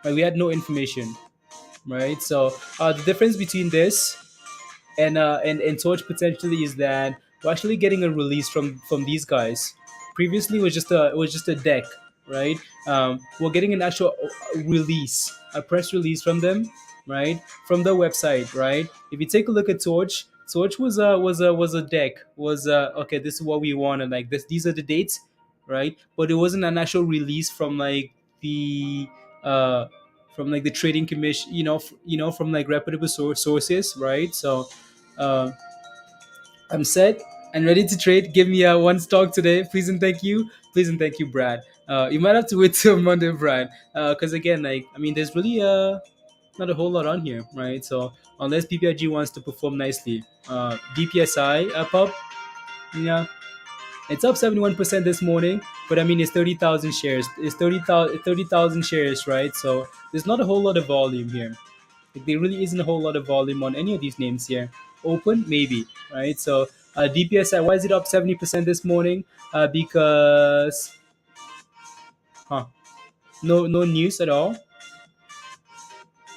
Right? We had no information, right? So the difference between this and Torch potentially is that we're actually getting a release from these guys. Previously, it was just a deck, right? We're getting an actual release, a press release from them, right? From the website, right? If you take a look at Torch, Torch was a deck. Was okay. This is what we want, and like this. These are the dates, right? But it wasn't an actual release from like the uh the trading commission, from like reputable sources, right? So uh, I'm set and ready to trade. Give me one stock today, please and thank you. Please and thank you, Brad. You might have to wait till Monday, Brad, because again, like I mean, there's really not a whole lot on here, right? So unless PPIG wants to perform nicely, DPSI up, yeah, it's up 71% this morning, but I mean, it's 30,000 shares. It's 30,000 shares, right? So there's not a whole lot of volume here. Like, there really isn't a whole lot of volume on any of these names here. Open, maybe, right? So DPSI, why is it up 70% this morning? Because, no news at all.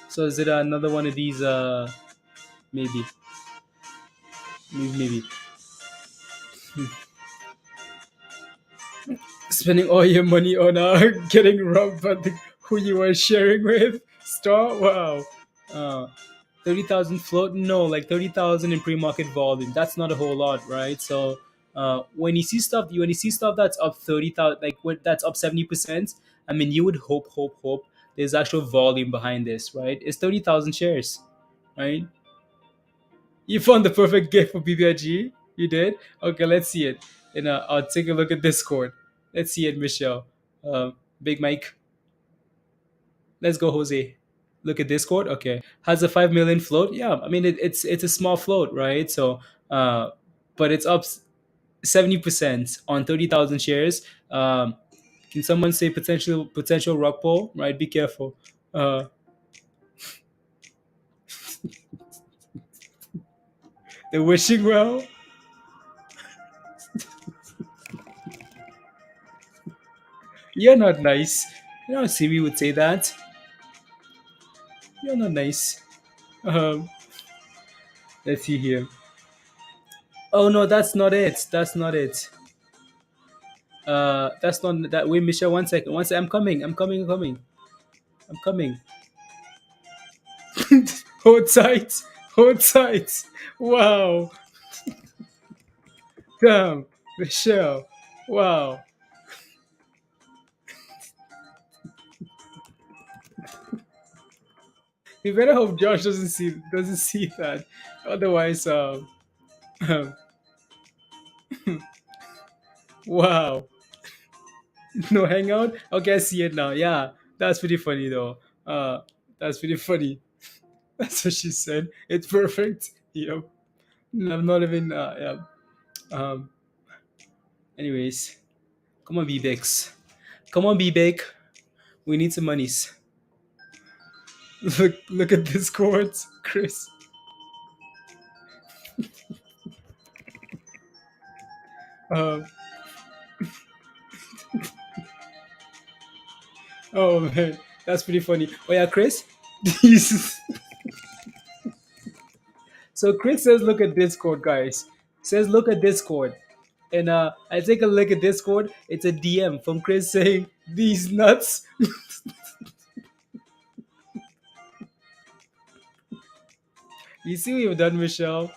So is it another one of these? Maybe, maybe. Spending all your money on getting robbed by who you were sharing with. Star, wow. Uh, 30,000 float? No, like 30,000 in pre-market volume. That's not a whole lot, right? So when you see stuff that's up 30,000, like that's up 70%, I mean, you would hope there's actual volume behind this, right? It's 30,000 shares, right? You found the perfect gift for BBIG? You did? Okay, let's see it. And I'll take a look at Discord. Let's see it, Michelle. Big Mike. Let's go, Jose. Look at Discord. Okay, has a 5 million float. Yeah, I mean it's a small float, right? So, uh, but it's up 70% on 30,000 shares. Can someone say potential rock pull? Right, be careful. Uh, they're wishing well. You're not nice. You know, Siri would say that. You're not nice. Um, let's see here. Oh no, that's not it. That's not it. That's not that. Wait, Michelle, one second. One second. I'm coming. I'm coming. I'm coming. I'm coming. Hold tight. Hold tight. Wow. Damn. Michelle. Wow. You better hope Josh doesn't see that. Otherwise, wow. No hangout. Okay, I see it now. Yeah, that's pretty funny though. That's pretty funny. That's what she said. It's perfect. Yep. I'm not even. Yeah. Um. Anyways, come on, BBIX. Come on, BBIG. We need some monies. Look at this chords, Chris. Um. Oh man, that's pretty funny. Oh yeah, Chris. Jesus. So Chris says, "Look at Discord, guys." Says, "Look at Discord," and I take a look at Discord. It's a DM from Chris saying, "These nuts." You see what you've done, Michelle?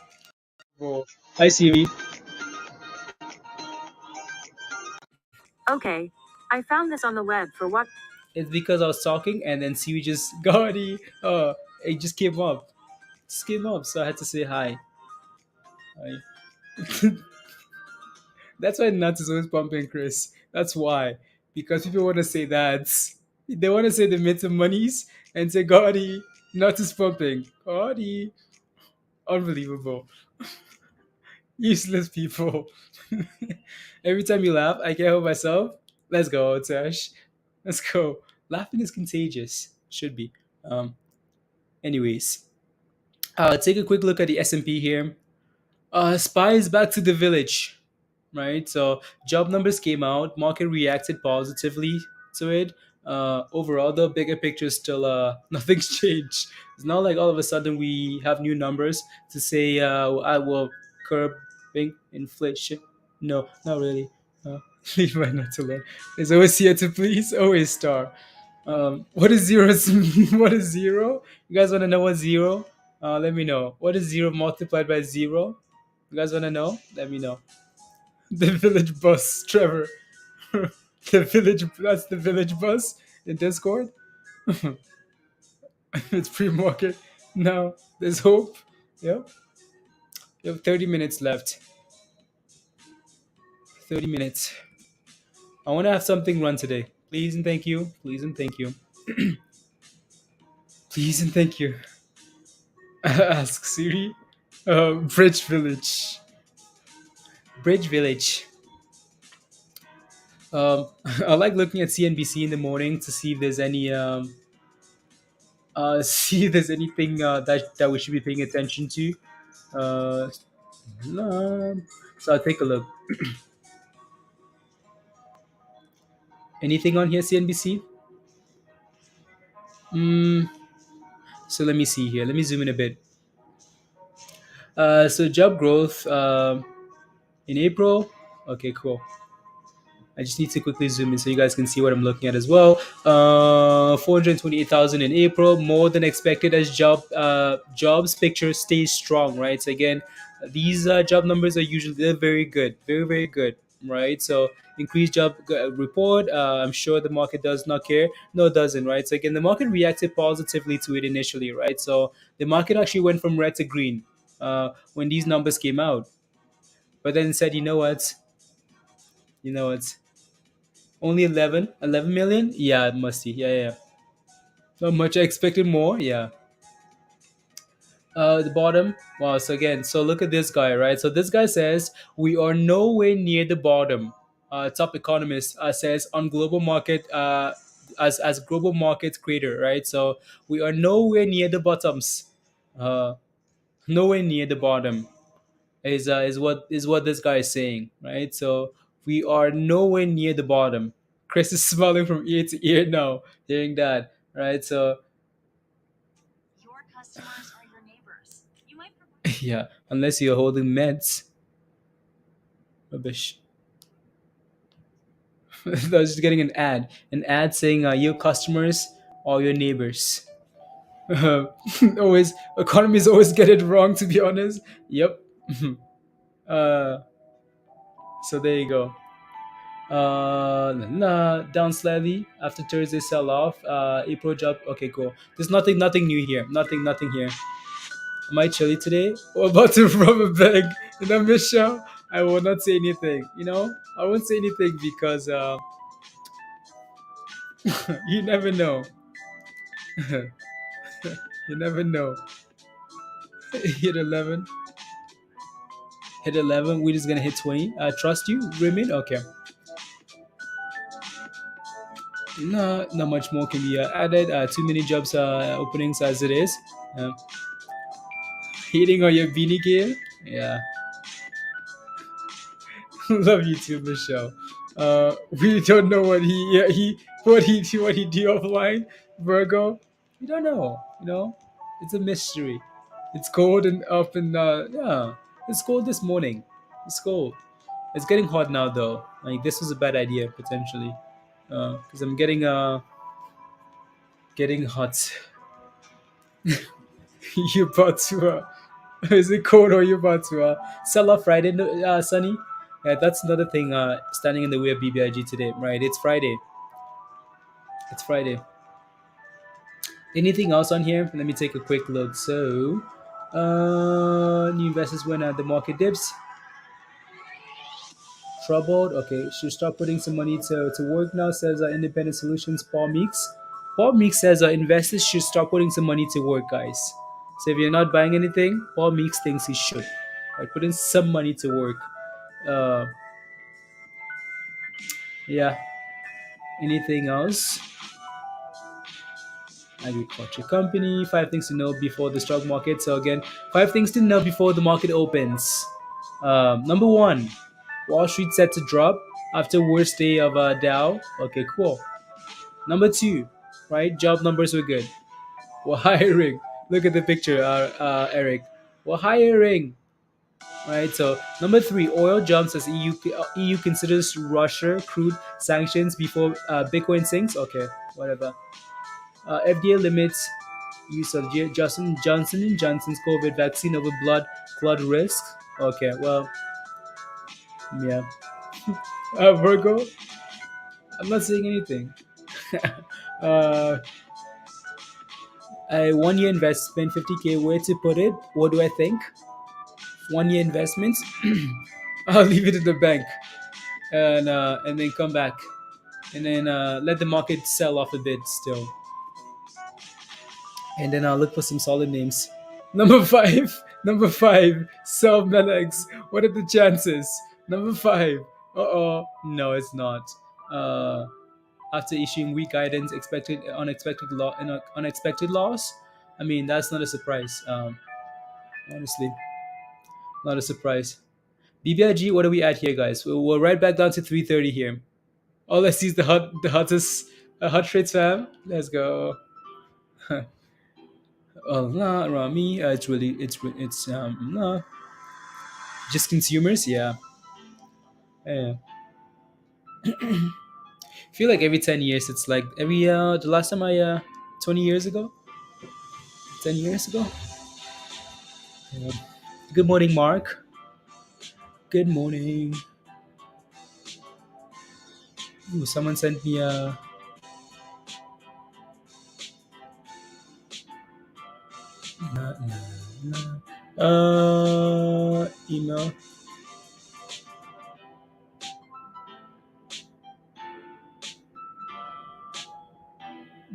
Oh. Hi, Siri. Okay. I found this on the web for what? It's because I was talking, and then Siri just Gotti. It just came up. Just came up, so I had to say hi. Hi. That's why nuts is always pumping, Chris. That's why. Because people want to say that. They want to say they made some monies and say, Gotti, nuts is pumping. Gotti. Unbelievable. Useless people. Every time you laugh, I can't help myself. Let's go, Tash. Let's go. Laughing is contagious. Should be. Um. Anyways, take a quick look at the S&P here. Spies back to the village, right? So job numbers came out, market reacted positively to it. Overall, the bigger picture is still nothing's changed. It's not like all of a sudden we have new numbers to say I will curbing inflation. No, not really. Uh, leave my nuts alone. There's always here to please, always star. What is zero? What is zero? You guys want to know what zero? Let me know. What is zero multiplied by zero? You guys want to know? Let me know. The village bus, Trevor. The village. That's the village bus in Discord. It's pre-market. Now there's hope. Yep. You have 30 minutes left. 30 minutes. I want to have something run today. Please and thank you. Please and thank you. Please and thank you. Ask Siri. Bridge Village. Bridge Village. I like looking at CNBC in the morning to see if there's any see if there's anything that we should be paying attention to. Uh, no. So I'll take a look. Anything on here, CNBC? Mm, so let me see here. Let me zoom in a bit. So job growth in April. Okay, cool. I just need to quickly zoom in so you guys can see what I'm looking at as well. 428,000 in April, more than expected as jobs picture stays strong, right? So again, these job numbers are usually they're very good, very good, right? So increased job report. I'm sure the market does not care. No, it doesn't, right? So again, the market reacted positively to it initially, right? So the market actually went from red to green when these numbers came out, but then said, you know what? Only 11 million? Yeah, it must be. Yeah. Not much. I expected more. Yeah. The bottom. Wow. So again, so look at this guy, right? So this guy says we are nowhere near the bottom. Top economist says on global market, as global market creator, right? So we are nowhere near the bottoms. Uh, nowhere near the bottom is what this guy is saying, right? So we are nowhere near the bottom. Chris is smiling from ear to ear now, hearing that, right? So Your customers are your neighbors. You might yeah, unless you're holding meds, rubbish. I was just getting an ad saying your customers are your neighbors. Always economies always get it wrong. To be honest, yep. uh, so there you go. Down slightly after Thursday sell off. April job. Okay, cool. There's nothing new here. Nothing here. Am I chilly today? Or about to rob a bank in a mission? I will not say anything. I won't say anything because you never know. You never know. Hit 11. Hit 11. We're just gonna hit 20. Trust you, Raymond. Okay. No, not much more can be added. Too many jobs openings as it is. Hitting on your beanie gear. Yeah. Love you too, Michelle. We don't know what he do offline, Virgo. We don't know. It's a mystery. It's cold and up and yeah, it's cold this morning. It's cold. It's getting hot now though. Like this was a bad idea potentially, because I'm getting hot. You about to is it cold or you about to sell off Friday, Sunny? Yeah, that's another thing standing in the way of BBIG today, right? It's Friday. It's Friday. Anything else on here? Let me take a quick look. So, new investors when the market dips. Troubled. Okay, should start putting some money to work now, says Independent Solutions, Paul Meeks. Paul Meeks says investors should start putting some money to work, guys. So if you're not buying anything, Paul Meeks thinks he should. Like putting some money to work. Uh, yeah. Anything else? Agriculture company. 5 things to know before the stock market. So again, 5 things to know before the market opens. Number one, Wall Street set to drop after worst day of Dow. Okay, cool. Number two, right? Job numbers were good. We're hiring. Look at the picture, Eric. We're hiring. Right. So number three, oil jumps as EU considers Russia crude sanctions before Bitcoin sinks. Okay, whatever. FDA limits use of Johnson and Johnson's COVID vaccine over blood clot risk. Okay, well, yeah. Virgo, I'm not saying anything. uh, a 1 year investment, 50K. Where to put it? What do I think? 1 year investments. I'll leave it in the bank, and then come back, and then let the market sell off a bit still, and then I'll look for some solid names. Number five. Number five. Sell METX. What are the chances? Number five. No, it's not. After issuing weak guidance, unexpected loss. I mean, that's not a surprise. Honestly, not a surprise. BBIG. What are we at here, guys? We're right back down to 330 here. All I see is the hottest hot trades, fam. Let's go. Oh, nah, around me, it's nah, just consumers, yeah. Yeah. I feel like every 10 years, it's like every the last time I 20 years ago, 10 years ago. Yeah. Good morning, Mark. Good morning. Ooh, someone sent me a nah, nah, email.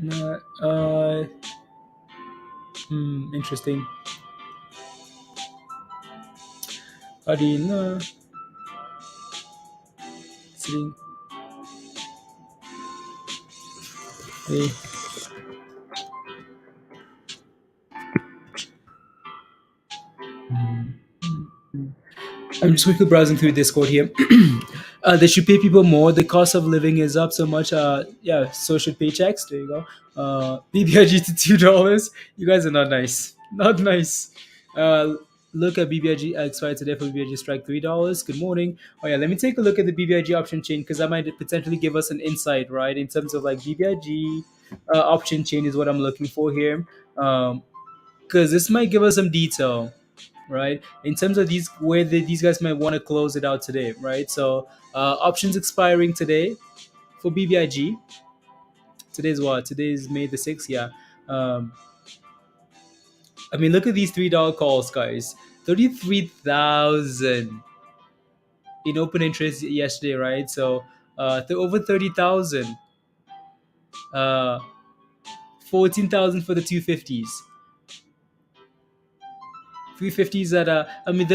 Nah, interesting. Adina sitting. Hey. I'm just quickly browsing through Discord here. They should pay people more. The cost of living is up so much. Yeah, so should paychecks. There you go. BBIG to $2. You guys are not nice. Not nice. Uh, look at BBIG XY today for BBIG strike $3. Good morning. Oh yeah, let me take a look at the BBIG option chain because that might potentially give us an insight, right? In terms of like BBIG option chain is what I'm looking for here. Because this might give us some detail, right? In terms of these where these guys might want to close it out today, right? So options expiring today for BBIG. Today's what? Today is May the 6th. Yeah. Um, I mean, look at these $3 calls, guys. 33,000 in open interest yesterday, right? So over 30,000. 14,000 for the 250s. 350s at I mean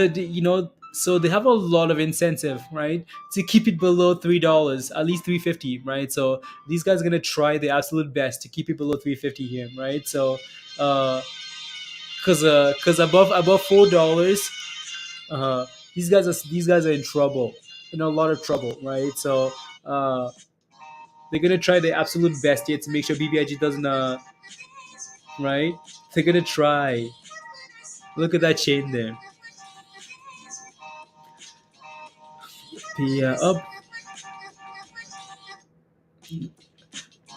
so they have a lot of incentive, right, to keep it below $3, at least 350, right? So these guys are going to try the absolute best to keep it below 350 here, right? So because above $4, these guys are in trouble, in a lot of trouble, right? So they're going to try the absolute best here to make sure BBIG doesn't right, they're going to try. Look at that chain there. The up.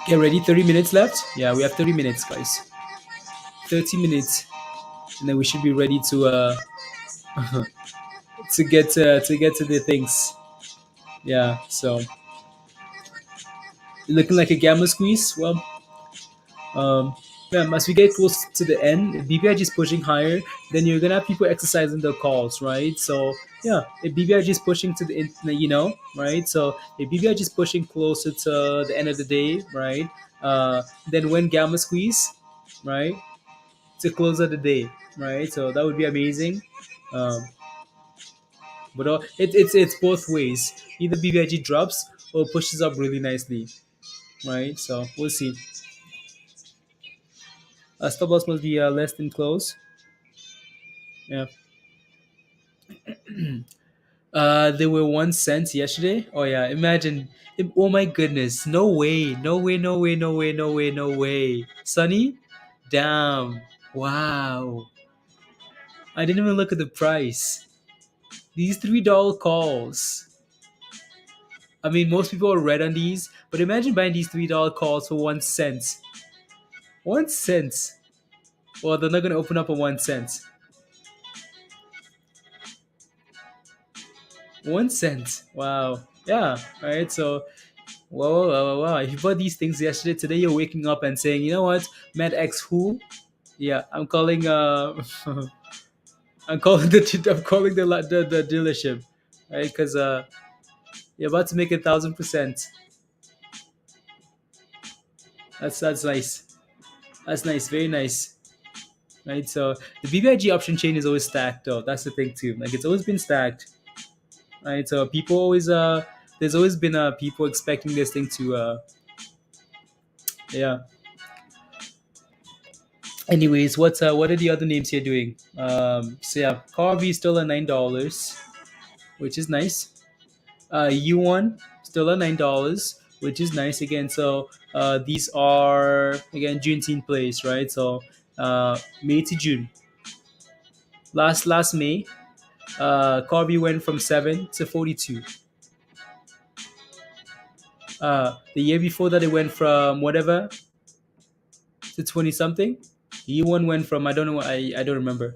Get ready. 30 minutes left. Yeah, we have 30 minutes, guys. 30 minutes, and then we should be ready to get to the things. Yeah. So looking like a gamma squeeze. Well, um, yeah, as we get close to the end, if BBIG is pushing higher, then you're gonna have people exercising their calls, right? So yeah, if BBIG is pushing to right? So if BBIG is pushing closer to the end of the day, right? Then when gamma squeeze, right, to close out the day, right? So that would be amazing. Um, but it's both ways. Either BBIG drops or pushes up really nicely, right? So we'll see. Stop loss must be less than close. Yeah. They were 1 cent yesterday. Oh yeah, imagine. Oh my goodness. No way. No way. No way. No way. No way. No way. Sunny? Damn. Wow. I didn't even look at the price. These $3 calls. I mean, most people are red on these, but imagine buying these $3 calls for 1 cent. 1 cent. Well, they're not gonna open up at 1 cent. 1 cent. Wow. Yeah. All right. So, wow. If you bought these things yesterday, today you're waking up and saying, you know what, METX who? Yeah, I'm calling. I'm calling the dealership, right? Because you're about to make 1,000%. That's nice. That's nice. Very nice. Right? So the BBIG option chain is always stacked though. That's the thing too. Like it's always been stacked. Right? So people always there's always been people expecting this thing to yeah. Anyways, what are the other names here doing? So yeah, CARV is still at $9, which is nice. UONE still at $9, which is nice again. So these are again Juneteenth plays, right? So May to June. Last May, CARV went from 7 to 42. The year before that, it went from whatever to 20 something. UONE went from, I don't know, I don't remember.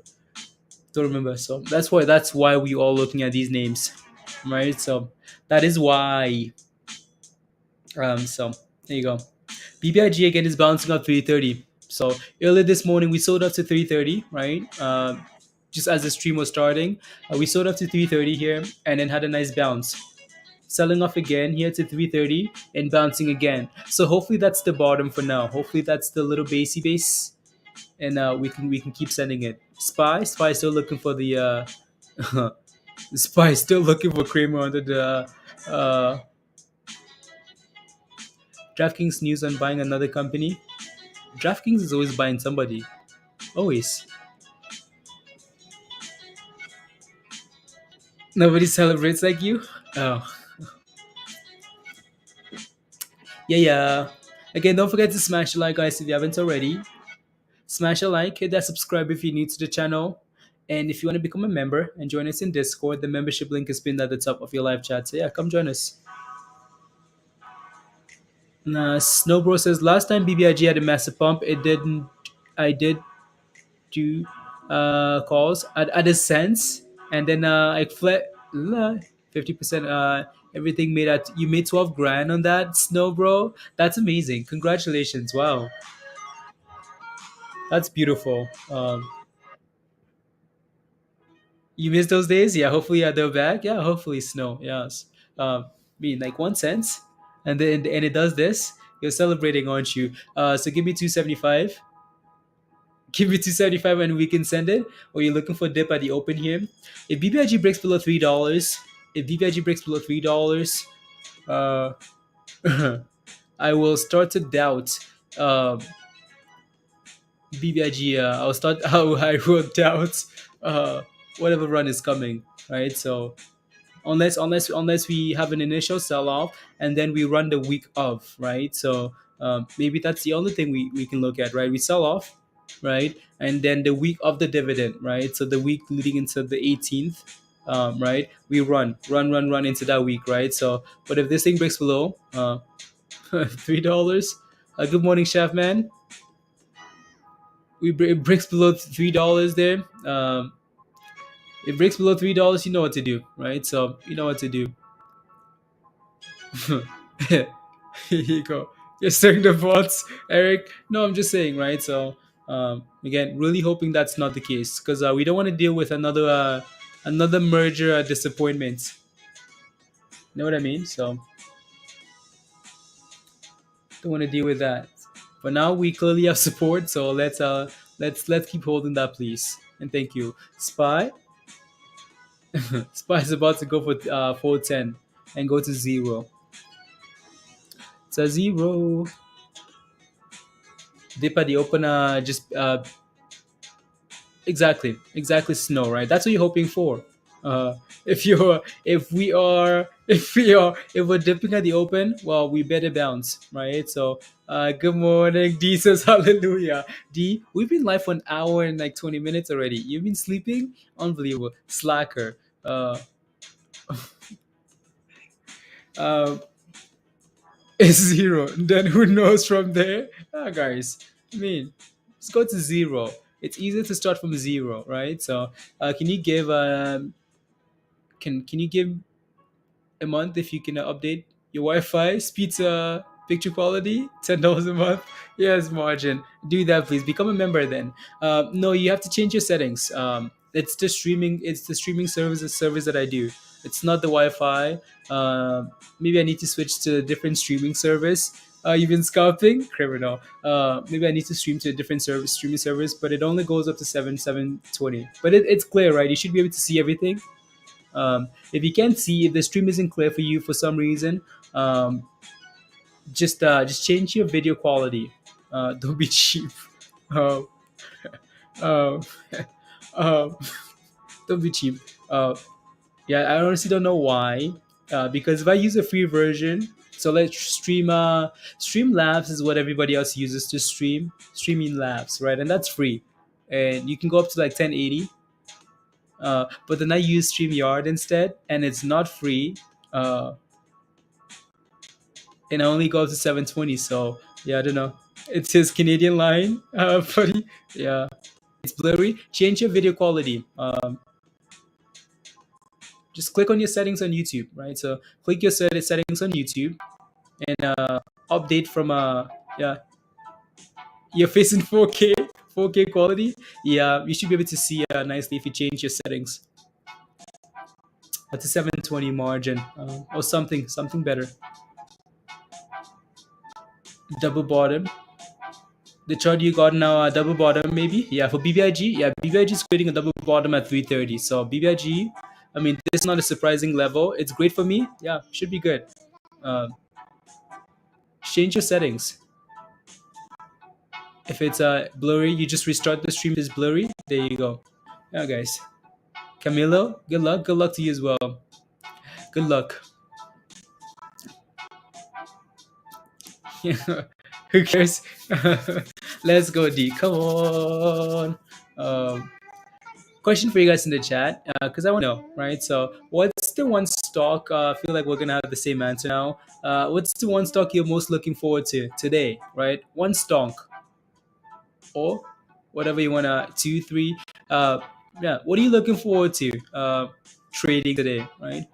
Don't remember. So that's why we all looking at these names, right? So that is why. So there you go. BBIG again is bouncing up 330. So earlier this morning we sold up to 330, right? Just as the stream was starting, we sold up to 330 here and then had a nice bounce. Selling off again here to 330 and bouncing again. So hopefully that's the bottom for now. Hopefully that's the little basey base, and we can keep sending it. Spy still looking for the Spy still looking for Kramer under the uh, DraftKings news on buying another company. DraftKings is always buying somebody. Always. Nobody celebrates like you. Oh, yeah. Again, don't forget to smash the like, guys, if you haven't already. Smash a like, hit that subscribe if you're new to the channel. And if you want to become a member and join us in Discord, the membership link is pinned at the top of your live chat. So yeah, come join us. Snowbro says last time BBIG had a massive pump, it didn't. I did do calls at a cents, and then I fled 50%. Everything made at you made 12 grand on that, Snowbro. That's amazing. Congratulations! Wow, that's beautiful. You miss those days? Yeah, hopefully they're back. Yeah, hopefully snow. Yes. I mean like 1 cent, and it does this. You're celebrating, aren't you? So give me 275. Give me 275 and we can send it. Or you're looking for a dip at the open here. If BBIG breaks below $3, if BBIG breaks below $3, uh, I will start to doubt uh, BBIG. I'll start. I will doubt whatever run is coming. Right. So unless we have an initial sell off and then we run the week of, right? So maybe that's the only thing we can look at, right? We sell off, right? And then the week of the dividend, right? So the week leading into the 18th, right? We run into that week, right? So but if this thing breaks below $3, good morning, chef man. It breaks below $3 there. It breaks below $3, you know what to do, right? So you know what to do. Here you go. You're stirring the pots, Eric. No, I'm just saying, right? So, again, really hoping that's not the case because we don't want to deal with another merger disappointment. You know what I mean? So, don't want to deal with that. But now we clearly have support, so let's keep holding that, please, and thank you. Spy, Spy is about to go for 410 and go to zero. It's a zero. Dip at the opener, just exactly snow, right? That's what you're hoping for. If we're dipping at the open, well, we better bounce, right? So good morning, D says hallelujah. D, we've been live for an hour and like 20 minutes already. You've been sleeping? Unbelievable. Slacker. Uh, is zero. Then who knows from there? Guys, I mean, let's go to zero. It's easier to start from zero, right? So, can you give can you give a month if you can update your Wi-Fi speeds, picture quality, $10 a month? Yes, margin. Do that, please. Become a member then. No, you have to change your settings. It's the streaming. It's the streaming service that I do. It's not the Wi-Fi. Maybe I need to switch to a different streaming service. You've been scalping, criminal. Maybe I need to stream to a different streaming service, but it only goes up to 720. But it's clear, right? You should be able to see everything. If you can't see, if the stream isn't clear for you for some reason, just change your video quality. Don't be cheap. Uh, uh, uh, don't be cheap. Yeah, I honestly don't know why. Because if I use a free version, so let's stream. Streamlabs is what everybody else uses to streaming labs, right? And that's free, and you can go up to like 1080. But then I use StreamYard instead, and it's not free. Uh, and I only go up to 720. So yeah, I don't know. It's his Canadian line, buddy. Yeah, it's blurry. Change your video quality. Just click on your settings on YouTube, right? So click your settings on YouTube and update from yeah, you're facing 4K quality. Yeah, you should be able to see nicely if you change your settings at a 720 margin or something better. Double bottom. The chart you got now, double bottom maybe. Yeah, for BBIG, yeah, BBIG is creating a double bottom at 330. So BBIG, I mean, this is not a surprising level. It's great for me. Yeah, should be good. Um, change your settings. If it's blurry, you just restart the stream. It's blurry. There you go. Yeah, guys. Camilo, good luck. Good luck to you as well. Good luck. Who cares? Let's go, D. Come on. Question for you guys in the chat, because I want to know, right? So, what's the one stock? I feel like we're gonna have the same answer now. What's the one stock you're most looking forward to today, right? One stock, or whatever you wanna. Two, three. Yeah. What are you looking forward to trading today, right?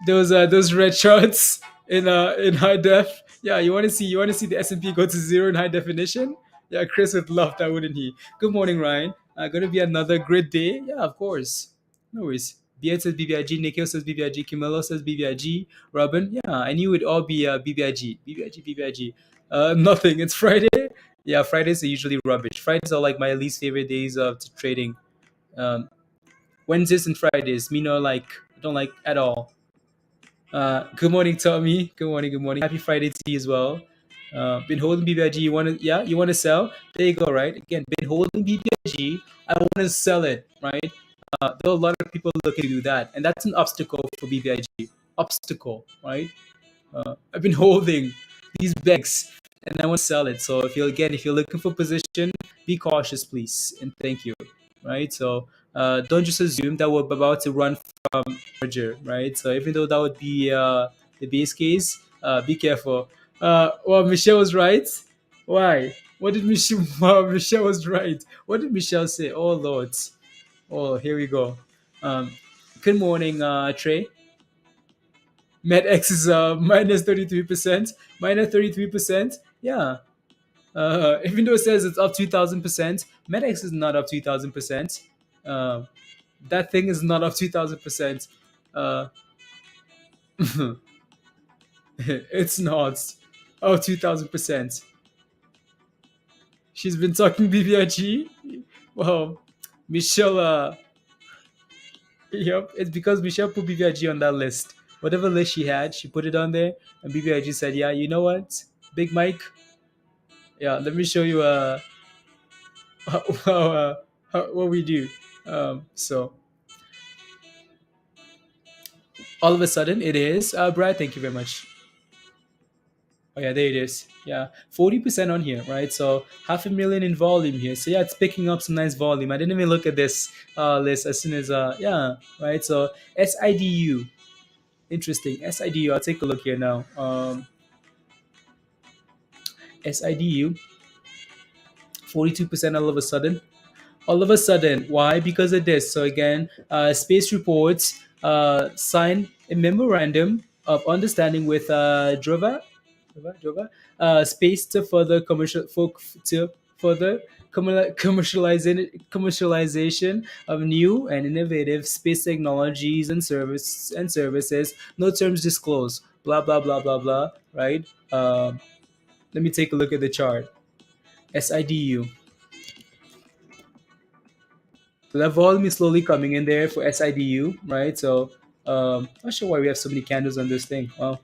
Those red charts in high def. Yeah, you want to see the S&P go to zero in high definition. Yeah, Chris would love that, wouldn't he? Good morning, Ryan. Gonna be another great day. Yeah, of course. No worries. BI says BBIG, Nikhil says BBIG, Camilo says BBIG, Robin. Yeah, I knew it'd all be BBIG, BBIG, BBIG. Nothing. It's Friday. Yeah, Fridays are usually rubbish. Fridays are like my least favorite days of trading. Um, Wednesdays and Fridays, me no like, I don't like at all. Good morning, Tommy. Good morning. Good morning. Happy Friday to you as well. Been holding BBIG. You want to sell? There you go. Right. Again, been holding BBIG. I want to sell it. Right. There are a lot of people looking to do that, and that's an obstacle for BBIG. Obstacle. Right. I've been holding these bags, and I want to sell it. So if you're looking for position, be cautious, please, and thank you. Right. So don't just assume that we're about to run from merger, right? So even though that would be the base case, be careful. Well, Michelle was right. Why? What did Michelle? Wow, Michelle was right. What did Michelle say? Oh Lord. Oh, here we go. Um, good morning, Trey. METX is minus 33%. Minus 33%. Yeah. Even though it says it's up 2,000%, METX is not up 2,000%. That thing is not up 2,000%. Uh, it's not. Oh, 2,000%. She's been talking BBIG. Wow. Michelle, yep, it's because Michelle put BBIG on that list. Whatever list she had, she put it on there. And BBIG said, yeah, you know what? Big Mike, yeah, let me show you how, what we do. So all of a sudden it is. Brad, thank you very much. Oh yeah, there it is. Yeah, 40% on here, right? So 500,000 in volume here. So yeah, it's picking up some nice volume. I didn't even look at this list as soon as yeah, right. So SIDU, interesting. SIDU. I'll take a look here now. SIDU, 42% all of a sudden. All of a sudden, why? Because of this. So again, Space Reports signed a memorandum of understanding with Space to further commercialization of new and innovative space technologies and services. No terms disclosed. Blah blah blah blah blah. Right. Let me take a look at the chart. SIDU. So that volume is slowly coming in there for SIDU, right? So not sure why we have so many candles on this thing. Well,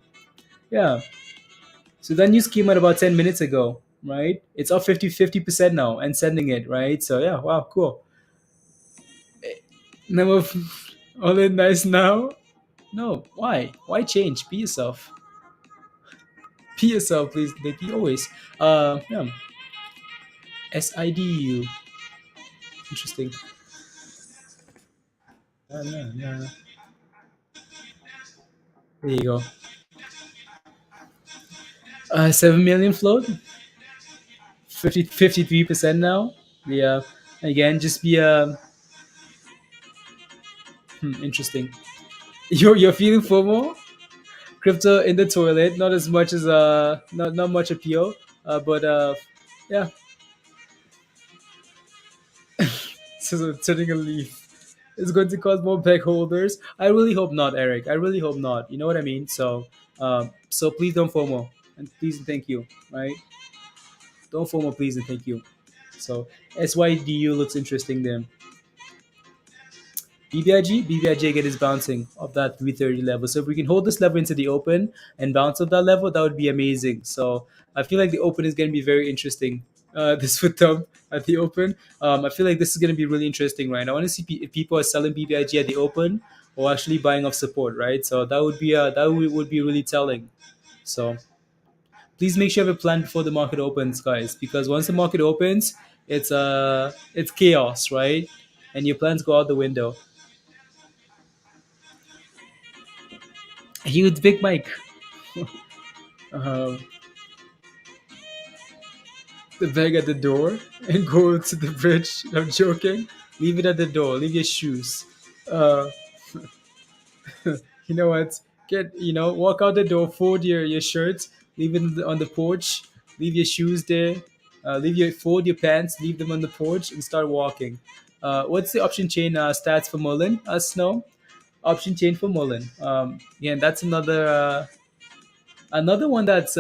yeah. So that news came out about 10 minutes ago, right? It's up 50% now and sending it, right? So yeah, wow, cool. Number all in nice now. No, why? Why change? Be yourself. Be yourself, please, Nikki. Always. Yeah. SIDU. Interesting. Yeah. There you go. 7 million float, 53% now. Yeah, again, just be interesting. You're feeling FOMO? Crypto in the toilet, not as much as not much appeal, but yeah, so turning a leaf. It's going to cause more peg holders. I really hope not, Eric. I really hope not. You know what I mean? So please don't FOMO, and please and thank you. Right? Don't FOMO, please and thank you. So SYDU looks interesting then. BBIG again is bouncing off that 330 level. So if we can hold this level into the open and bounce off that level, that would be amazing. So I feel like the open is going to be very interesting. This foot thumb at the open. I feel like this is going to be really interesting, right? I want to see if people are selling BBIG at the open or actually buying off support, right? So that would be would be really telling. So please make sure you have a plan before the market opens, guys, because once the market opens, it's chaos, right? And your plans go out the window. Huge big Mike. Um, the bag at the door and go to the bridge. I'm joking. Leave it at the door. Leave your shoes. Uh, you know what? Walk out the door, fold your shirts, leave it on the porch, leave your shoes there, fold your pants, leave them on the porch, and start walking. What's the option chain stats for muln? Snow option chain for muln. Yeah, that's another one that's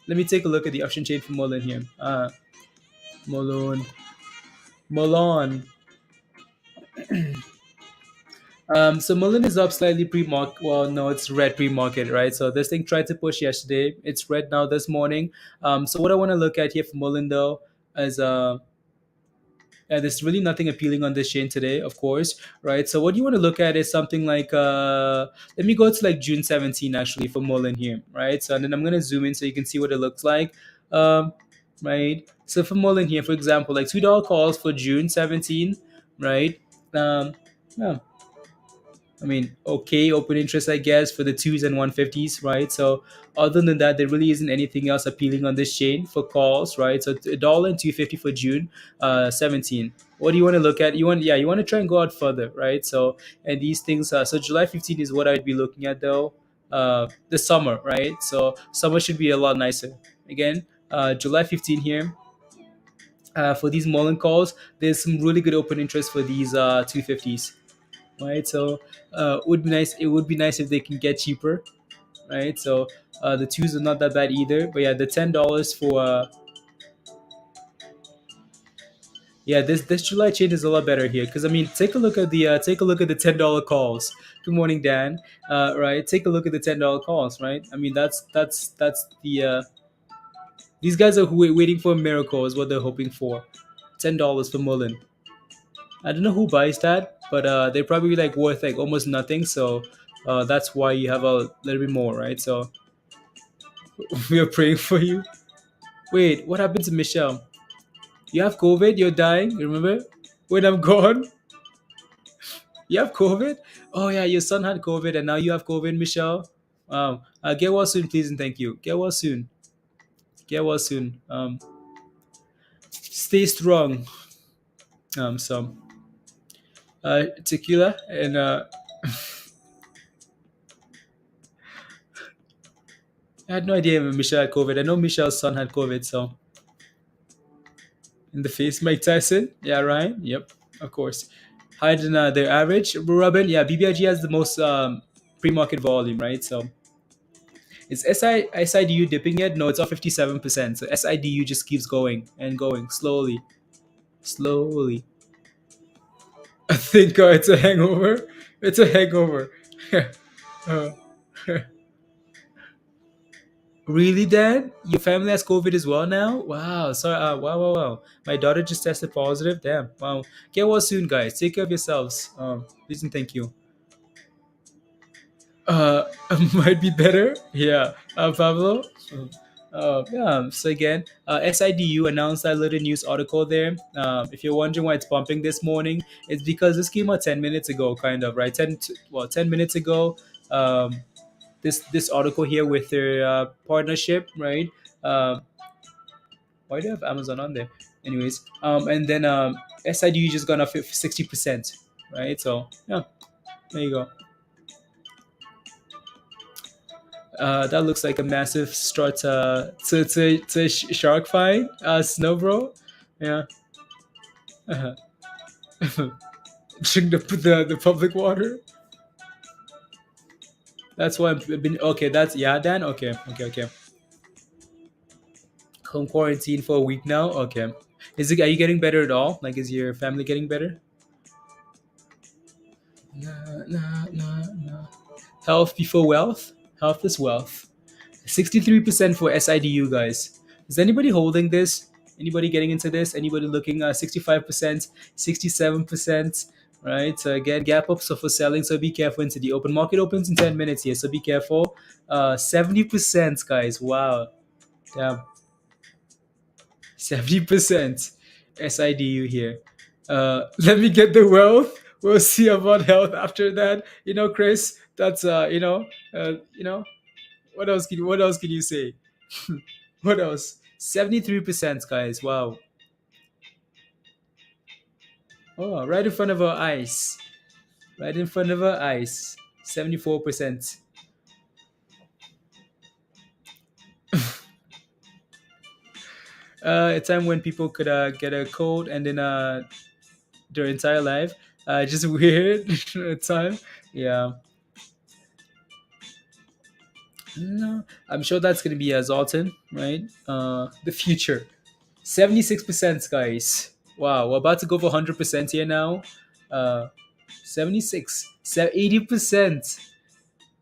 let me take a look at the option chain for muln here. Muln, Mulon. So muln is up slightly pre-market. Well, no, it's red pre-market, right? So this thing tried to push yesterday. It's red now this morning. So what I want to look at here for muln though is there's really nothing appealing on this chain today, of course, right? So what you want to look at is something like let me go to like June 17 actually for muln here, right? So and then I'm gonna zoom in so you can see what it looks like, um, right? So for muln here, for example, like $2 calls for June 17, right? Yeah, I mean, okay, open interest, I guess, for the twos and 150s, right? So, other than that, there really isn't anything else appealing on this chain for calls, right? So, $1 and 250 for June 17. What do you want to look at? You want to try and go out further, right? So, and these things, so July 15 is what I'd be looking at though. The summer, right? So, summer should be a lot nicer. Again, July 15 here. For these mullen calls, there's some really good open interest for these 250s, right? So would be nice. It would be nice if they can get cheaper, right? So the twos are not that bad either. But yeah, the $10 for yeah, this July chain is a lot better here because I mean, take a look at the $10 calls. Good morning, Dan. Right, take a look at the $10 calls. Right, I mean that's the these guys are waiting for a miracle is what they're hoping for. $10 for mullen. I don't know who buys that, but they're probably like worth like almost nothing. So that's why you have a little bit more, right? So we are praying for you. Wait, what happened to Michelle? You have COVID. You're dying. Remember when I'm gone? You have COVID. Oh yeah, your son had COVID, and now you have COVID, Michelle. Get well soon, please, and thank you. Get well soon. Get well soon. Stay strong. So tequila and I had no idea when Michelle had COVID. I know Michelle's son had COVID, so in the face, Mike Tyson. Yeah, Ryan. Yep, of course. Higher than their average. Robin. Yeah, BBIG has the most pre-market volume, right? So is SIDU dipping yet? No, it's off 57%. So SIDU just keeps going and going slowly, slowly. I think it's a hangover. It's a hangover. uh, Really, Dad? Your family has COVID as well now? Wow. Sorry. Wow. My daughter just tested positive. Damn. Wow. Get well soon, guys. Take care of yourselves. Please and thank you. Uh, might be better. Yeah. Pablo. Yeah. So again, SIDU announced that little news article there. If you're wondering why it's pumping this morning, it's because this came out 10 minutes ago, kind of right. 10 minutes ago. this article here with their partnership, right? Why do I have Amazon on there? Anyways, and then SIDU just gone up 60%, right? So yeah, there you go. That looks like a massive start to shark fight. Snow bro, yeah. Drink the public water. That's why I've been okay. That's yeah, Dan. Okay. Home quarantine for a week now. Okay, is it? Are you getting better at all? Like, is your family getting better? No. Health before wealth. Health is wealth. 63% for SIDU, guys. Is anybody holding this? Anybody getting into this? Anybody looking 65%, 67%? Right. So again, gap up so for selling. So be careful into the open market opens in 10 minutes here. So be careful. 70%, guys. Wow. Damn. 70% SIDU here. Let me get the wealth. We'll see about health after that. Chris, that's what else can you say? What else? 73%, guys. Wow. Oh, right in front of our eyes. Right in front of our eyes. 74%. A time when people could get a cold and then their entire life. Just weird time. Yeah. No, I'm sure that's gonna be Zoltan, right? The future. 76%, guys. Wow, we're about to go for 100% here now. 76, 80%,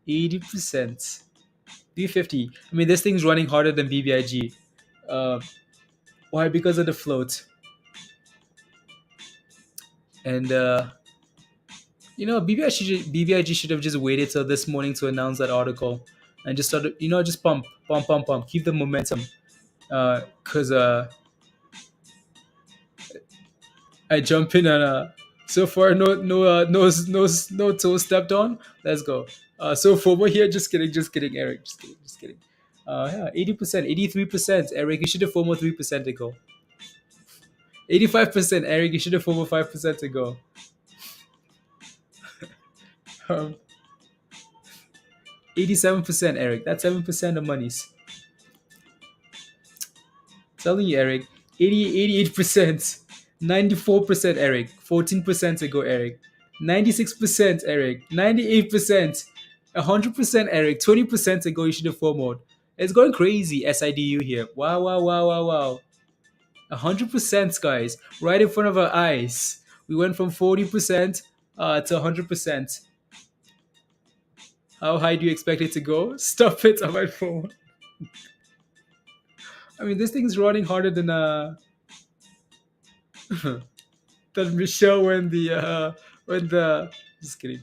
80%. B50. I mean, this thing's running harder than BBIG. Why? Because of the float. And BBIG should have just waited till this morning to announce that article, and just started, just pump, keep the momentum. Cause I jump in and so far no toe stepped on. Let's go. So FOMO here. Just kidding, Eric. Just kidding. Yeah, 80%, 83%. Eric, you should have FOMO 3% ago. 85%, Eric, you should have FOMO 5% ago. 87%, Eric. That's 7% of monies. Telling you, Eric. 88%. 94%, Eric. 14% ago, Eric. 96%, Eric. 98%. 100%, Eric. 20% ago, you should have FOMO'd. It's going crazy, SIDU here. Wow. 100%, guys. Right in front of our eyes. We went from 40% to 100%. How high do you expect it to go? Stop it on my phone. I mean, this thing's running harder than than Michelle when the just kidding.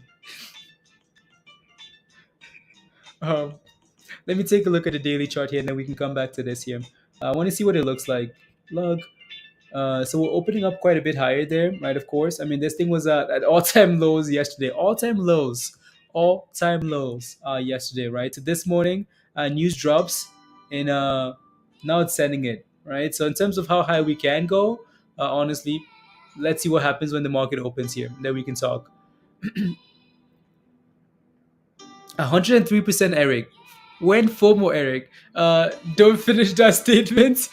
Let me take a look at the daily chart here, and then we can come back to this here. I want to see what it looks like. Log. So we're opening up quite a bit higher there, right? Of course. I mean, this thing was at all-time lows yesterday. All-time lows yesterday, right? So this morning, news drops, and now it's sending it, right? So in terms of how high we can go, honestly, let's see what happens when the market opens here. Then we can talk. 103%, Eric. When FOMO, Eric. Don't finish that statement,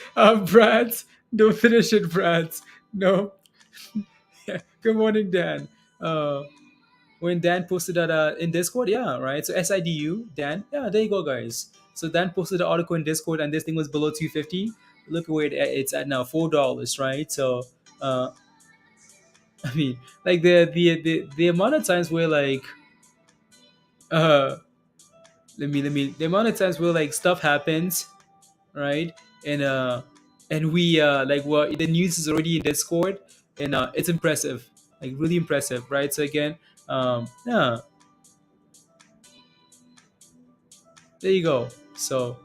Brad. Don't finish it, Brad. No. Good morning, Dan. When Dan posted that in Discord, yeah, right. So SIDU, Dan, yeah, there you go, guys. So Dan posted the article in Discord, and this thing was below 250. Look where it's at now, $4, right? So, I mean, like the amount of times where like, the amount of times where like stuff happens, right? And we like well, the news is already in Discord, and it's impressive, like really impressive, right? So again, yeah, there you go. So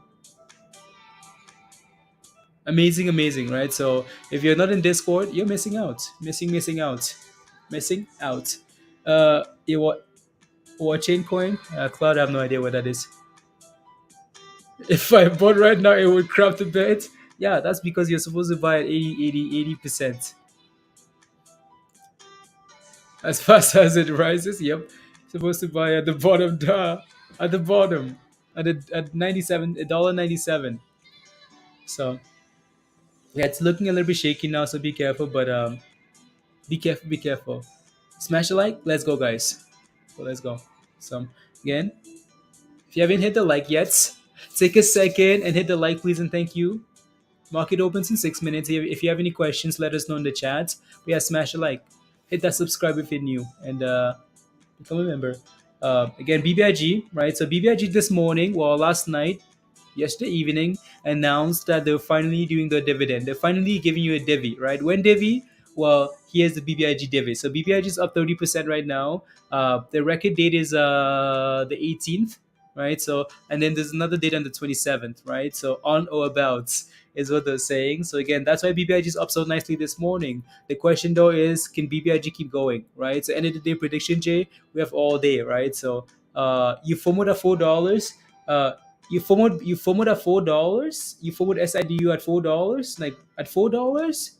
amazing, right? So if you're not in Discord, you're missing out. Missing out. What chain coin? Cloud, I have no idea what that is. If I bought right now, it would crap a bit. Yeah, that's because you're supposed to buy at 80%. As fast as it rises, yep. Supposed to buy at the bottom, duh. At the bottom. At 97, $1.97. So yeah, it's looking a little bit shaky now, so be careful, but be careful, be careful. Smash a like, let's go guys. So let's go. So again, if you haven't hit the like yet, take a second and hit the like please and thank you. Market opens in 6 minutes. If you have any questions, let us know in the chat. But yeah, smash a like. Hit that subscribe if you're new. And become a member. Again, BBIG, right? So BBIG this morning, well, last night, yesterday evening, announced that they're finally doing the dividend. They're finally giving you a divvy, right? When divvy? Well, here's the BBIG divvy. So BBIG is up 30% right now. The record date is the 18th, right? So, and then there's another date on the 27th, right? So on or about is what they're saying. So again, that's why BBIG is up so nicely this morning. The question though is, can BBIG keep going, right? So end of the day prediction, Jay, we have all day, right? So you FOMOed at $4. You FOMOed at $4. You FOMOed SIDU at $4, like at $4.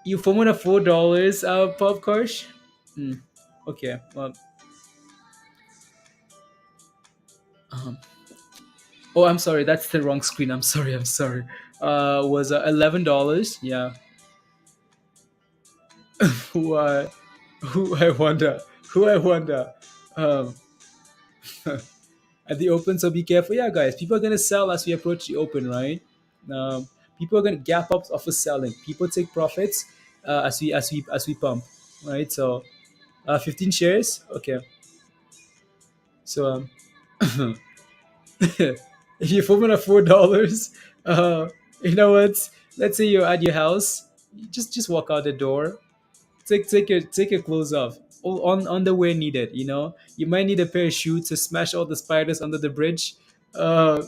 You FOMOed at $4, Popkarsh. Okay, well, um, oh, I'm sorry, that's the wrong screen. I'm sorry, I'm sorry. Was $11. Yeah. who I who I wonder. Who I wonder. Um, at the open, so be careful. Yeah, guys, people are gonna sell as we approach the open, right? People are gonna gap up off of selling. People take profits as we pump, right? So 15 shares, okay. So if you FOMO at $4, you know what? Let's say you're at your house, you just walk out the door, take your clothes off on underwear needed, you might need a pair of shoes to smash all the spiders under the bridge, uh,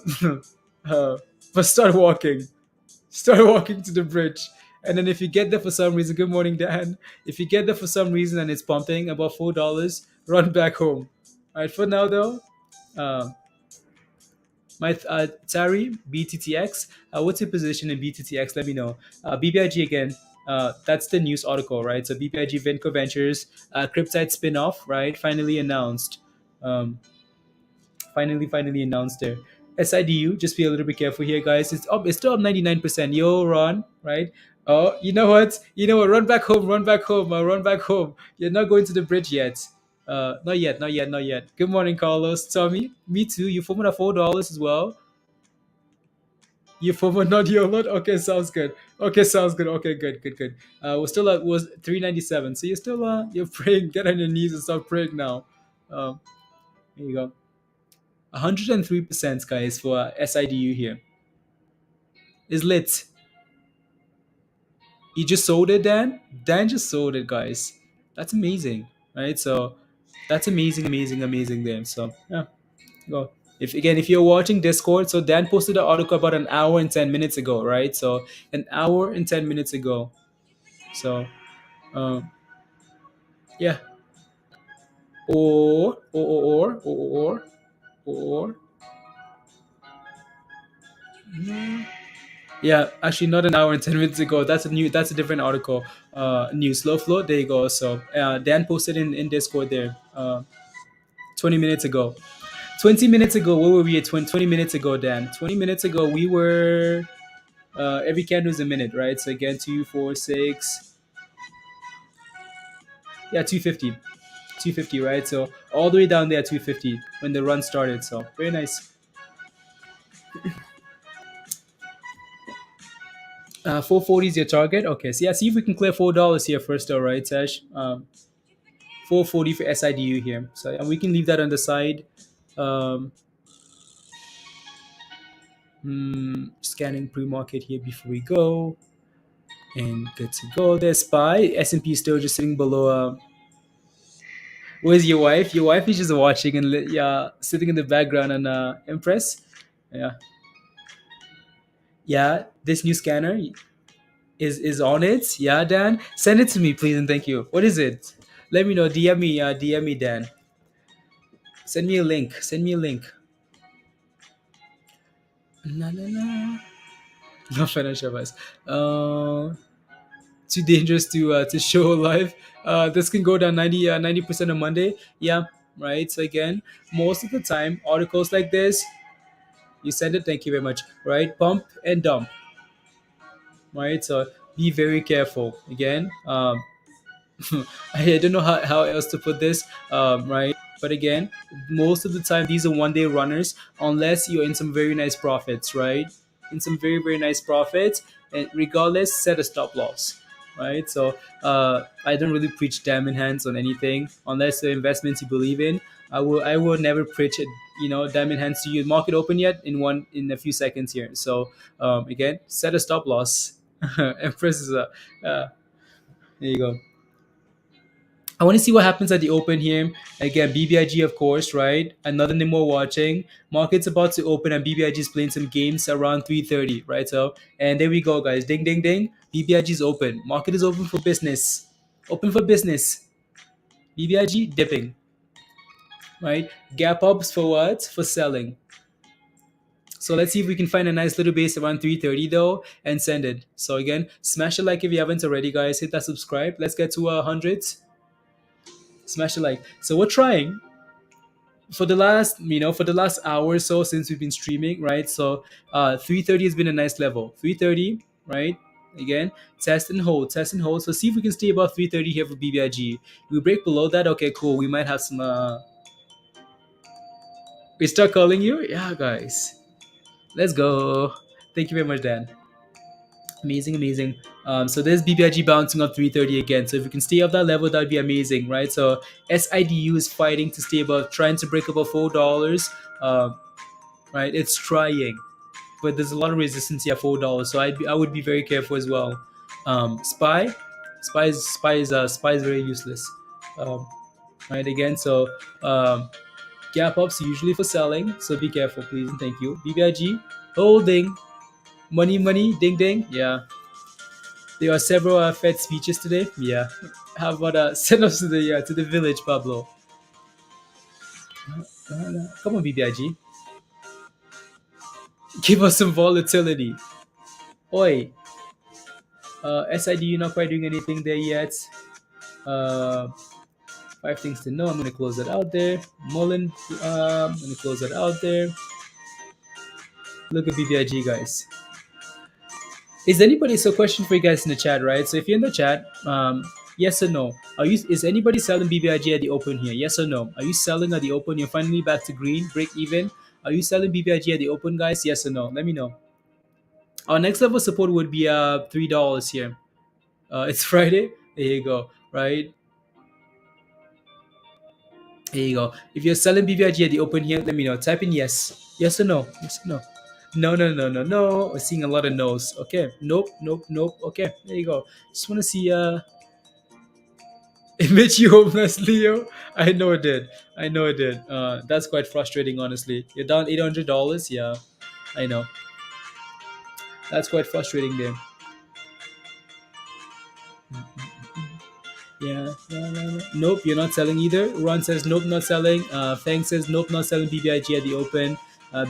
but start walking to the bridge. And then if you get there for some reason, good morning Dan, if you get there for some reason and it's pumping about $4, run back home. All right, for now though, uh, my Tari BTTX. What's your position in BTTX? Let me know. BBIG again. That's the news article, right? So BBIG Vinco Ventures, Cryptyde spin-off, right? Finally announced. Um, finally announced there. SIDU. Just be a little bit careful here, guys. It's up. It's still up 99%. Yo, Ron, right? Oh, you know what? You know what? Run back home. Run back home. Run back home. You're not going to the bridge yet. Not yet. Not yet. Not yet. Good morning, Carlos. Tommy. Me too. You FOMO at $4 as well. You FOMO not your lot. Okay, sounds good. Okay, sounds good. Okay, good. We're still at was 397. So you're still you're praying. Get on your knees and start praying now. There you go. 103%, guys, for SIDU here. Is lit. You just sold it, Dan? Dan just sold it, guys. That's amazing, right? So that's amazing there. So yeah, go. If you're watching Discord, so Dan posted an article about an hour and 10 minutes ago, right? So an hour and 10 minutes ago. So yeah. Or yeah, actually not an hour and 10 minutes ago. That's a different article. New slow flow. There you go. So Dan posted in Discord there 20 minutes ago. 20 minutes ago, where were we at 20 minutes ago, Dan? 20 minutes ago, we were every candle is a minute, right? So again, 2, 4, 6. Yeah, 250. 250, right? So all the way down there at 250 when the run started. So very nice. 440 is your target. Okay, so yeah, see if we can clear $4 here first, all right, Sash. 440 for SIDU here. So and we can leave that on the side. Scanning pre-market here before we go. And good to go. There's SPY. S&P is still just sitting below. Where's your wife? Your wife is just watching and yeah, sitting in the background and Impress. Yeah. Yeah, this new scanner is on it. Yeah, Dan. Send it to me, please, and thank you. What is it? Let me know. DM me, Dan. Send me a link. Na, na, na. No financial advice. Too dangerous to show live. This can go down 90% on Monday. Yeah, right. So again, most of the time, articles like this, you send it. Thank you very much. Right, pump and dump. Right. So be very careful. Again, I don't know how else to put this, right? But again, most of the time, these are 1 day runners, unless you're in some very nice profits, right? In some very, very nice profits, and regardless, set a stop loss, right? So I don't really preach diamond hands on anything unless the investments you believe in. I will never preach it. Diamond hands to you. Market open yet? In a few seconds here. So again, set a stop loss. Empress is a. There you go. I want to see what happens at the open here. Again, BBIG, of course, right? Another name we're watching. Market's about to open, and BBIG is playing some games around 3:30, right? So, and there we go, guys. Ding, ding, ding. BBIG is open. Market is open for business. Open for business. BBIG dipping, right? Gap ups for what? For selling. So let's see if we can find a nice little base around 3:30 though, and send it. So again, smash a like if you haven't already, guys. Hit that subscribe. Let's get to hundreds. Smash a like. So we're trying for the last hour or so since we've been streaming, right? So 3:30 has been a nice level. 3:30, right? Again, test and hold. So see if we can stay above 3:30 here for BBIG. We break below that, okay, cool. We might have some. We start calling you, yeah, guys. Let's go. Thank you very much, Dan. Amazing, amazing. So there's BBIG bouncing up 3:30 again. So if we can stay up that level, that'd be amazing, right? So SIDU is fighting to stay above, trying to break above $4. Right? It's trying, but there's a lot of resistance here, $4. So I would be very careful as well. Spy is very useless. Um, right again. So gap ups usually for selling. So be careful, please, and thank you. BBIG holding money, money, ding, ding. Yeah, there are several Fed speeches today. Yeah. How about send us to the village, Pablo? Come on, BBIG, give us some volatility. Oi, SID, you're not quite doing anything there yet. Uh, five things to know. I'm gonna close that out there. Mullen, I'm gonna close that out there. Look at BBIG, guys. Is anybody so question for you guys in the chat, right? So if you're in the chat, yes or no? Is anybody selling BBIG at the open here? Yes or no? Are you selling at the open? You're finally back to green, break even. Are you selling BBIG at the open, guys? Yes or no? Let me know. Our next level support would be $3 here. It's Friday. There you go. Right. There you go. If you're selling BBIG at the open here, let me know. Type in yes. Yes or no? Yes or no? No, no, no, no, no. We're seeing a lot of no's. Okay. Nope, nope, nope. Okay. There you go. Just want to see it made you homeless, Leo. I know it did. I know it did. That's quite frustrating, honestly. You're down $800. Yeah, I know. That's quite frustrating there. Yeah, yeah, yeah, yeah. Nope, you're not selling either. Ron says nope, not selling. Fang says nope, not selling BBIG at the open.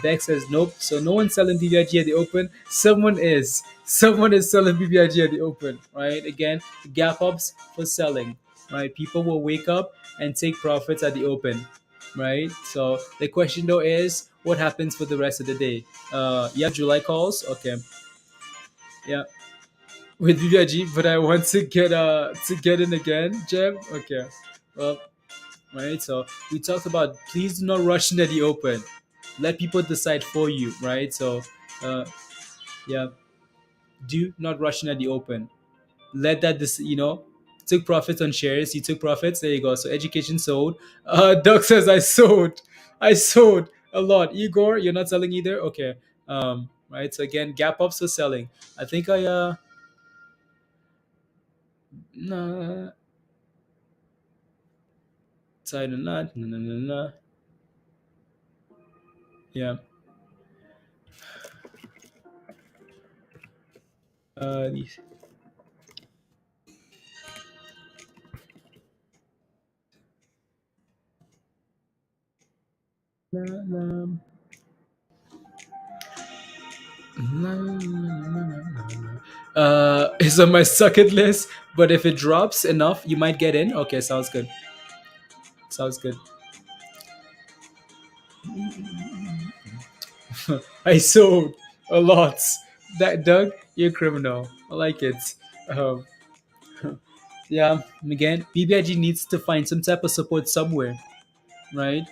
Beck says nope. So no one's selling BBIG at the open. Someone is. Someone is selling BBIG at the open, right? Again, gap ups for selling, right? People will wake up and take profits at the open, right? So the question though is, what happens for the rest of the day? You have July calls, okay? Yeah, with BBIG, but I want to get in again, Jeb. Okay, well, right. So we talked about please do not rush into the open. Let people decide for you, right? So, uh, yeah, do not rush into the open. Let that took profits on shares. You took profits. There you go. So education sold. Doug says I sold a lot. Igor, you're not selling either. Okay. Right. So again, gap ups for selling. I think nah, side or not. No, no, no, no. Yeah. These. It's on my suck it list, but if it drops enough, you might get in. Okay, sounds good. Sounds good. I sold a lot. That Doug, you're a criminal. I like it. Um, yeah, again, BBIG needs to find some type of support somewhere, right?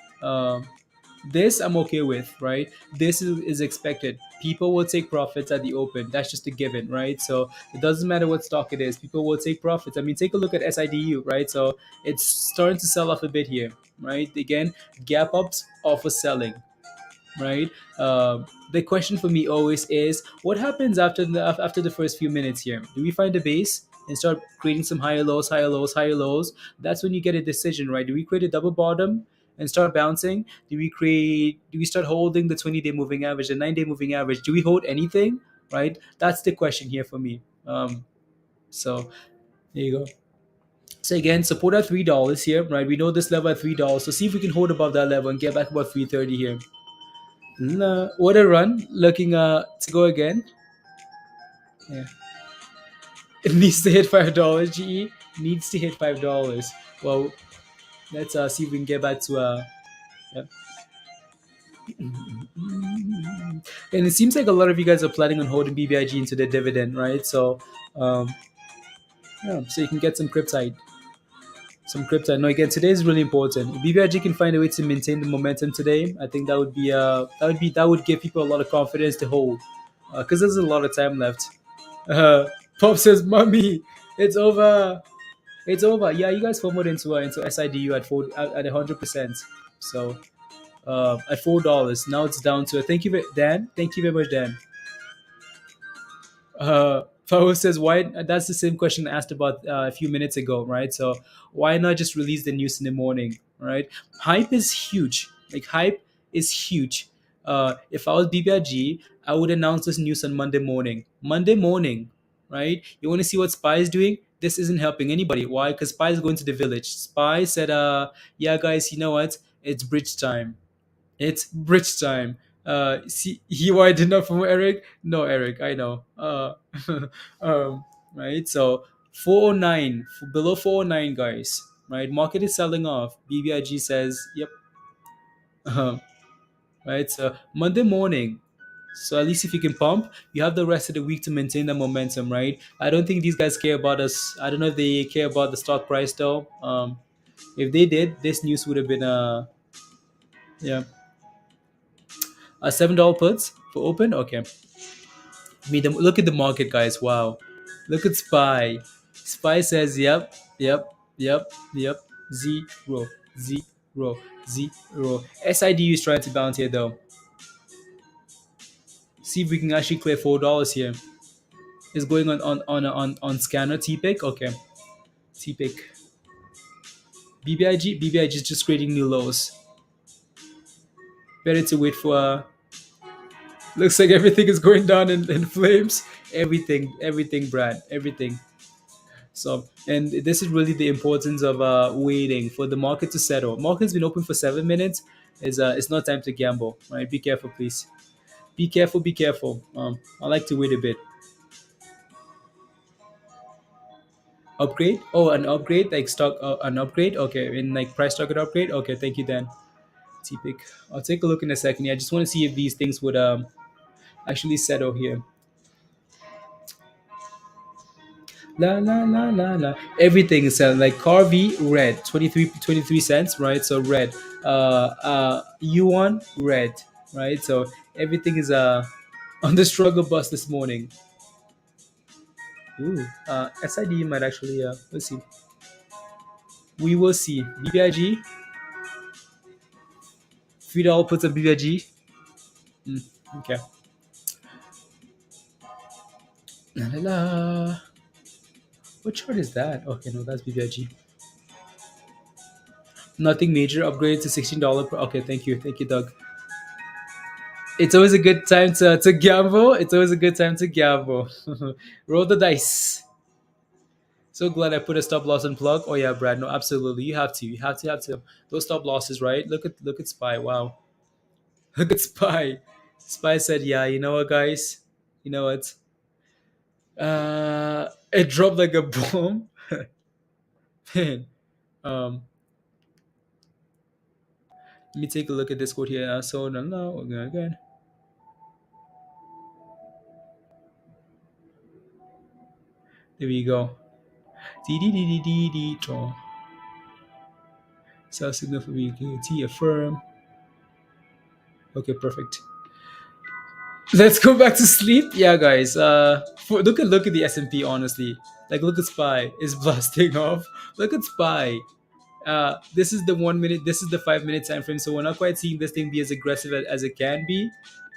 This I'm okay with, right? This is expected. People will take profits at the open. That's just a given, right? So it doesn't matter what stock it is. People will take profits. I mean, take a look at SIDU, right? So it's starting to sell off a bit here, right? Again, gap ups offer selling, right? The question for me always is, what happens after the first few minutes here? Do we find a base and start creating some higher lows, higher lows, higher lows? That's when you get a decision, right? Do we create a double bottom and start bouncing? Do we start holding the 20-day moving average, the 9-day moving average? Do we hold anything, right? That's the question here for me. So there you go. So again, support at $3 here, right? We know this level at $3. So see if we can hold above that level and get back about 330 here. What a run! Looking to go again. Yeah, it needs to hit $5. GE needs to hit $5. Well, let's see if we can get back to yeah. And it seems like a lot of you guys are planning on holding BBIG into the dividend, right? So, um, yeah, so you can get some Cryptyde. Some Cryptyde. No, again, today is really important. If BBIG can find a way to maintain the momentum today, I think that would give people a lot of confidence to hold, because there's a lot of time left. Pop says, "Mommy, it's over. It's over." Yeah, you guys formed into SIDU at 100%. So at $4 now it's down to. Thank you, Dan. Thank you very much, Dan. Fao says, "Why?" That's the same question I asked about a few minutes ago, right? So why not just release the news in the morning, right? Hype is huge. Like hype is huge. If I was BBIG, I would announce this news on Monday morning. Monday morning, right? You want to see what Spy is doing? This isn't helping anybody. Why? Because Spy is going to the village. Spy said, yeah, guys, you know what? It's bridge time. It's bridge time. See, why did not from Eric? No, Eric, I know. Right. So 409, below 409, guys. Right. Market is selling off. BBIG says, yep. Right. So Monday morning. So at least if you can pump, you have the rest of the week to maintain the momentum, right? I don't think these guys care about us. I don't know if they care about the stock price though. If they did, this news would have been yeah, a $7 puts for open. Okay. I mean, look at the market, guys. Wow. Look at Spy. Spy says, yep, yep, yep, yep. Zero, zero, zero. SIDU is trying to bounce here, though. See if we can actually clear $4 here. It's going on scanner TPIC. Okay, TPIC. BBIG is just creating new lows. Better to wait for. Looks like everything is going down in flames. Everything, Brad. Everything. So, and this is really the importance of waiting for the market to settle. Market's been open for 7 minutes. It's not time to gamble, right? Be careful, please. Be careful. Be careful. I like to wait a bit. Upgrade? Oh, an upgrade, like stock, an upgrade. Okay, in like price target upgrade. Okay, thank you, Dan. TPIC. I'll take a look in a second. Yeah, I just want to see if these things would actually settle here. La la la la la. Everything is selling like CARV red, 23 cents, right? So red. UONE red, right? So everything is on the struggle bus this morning. Ooh, SID might actually let's see. We will see. BBIG, $3 puts on BBIG. Okay. La la la. What chart is that? Okay, no, that's BBIG. Nothing major. Upgrade to $16 per. Okay, thank you, Doug. It's always a good time to gamble. It's always a good time to gamble. Roll the dice. So glad I put a stop loss and plug. Oh yeah, Brad. No, absolutely. You have to. You have to. Have to. Those stop losses, right? Look at Spy. Wow. Look at Spy. Spy said, "Yeah, you know what, guys? You know what? It dropped like a bomb. Man, let me take a look at this quote here. So no, no, again. There we go. D. Sell signal for T affirm. Okay, perfect. Let's go back to sleep. Yeah, guys. Look at the S&P. Honestly, like look at SPY is blasting off. Look at SPY. This is the 1 minute. This is the 5 minute time frame. So we're not quite seeing this thing be as aggressive as it can be.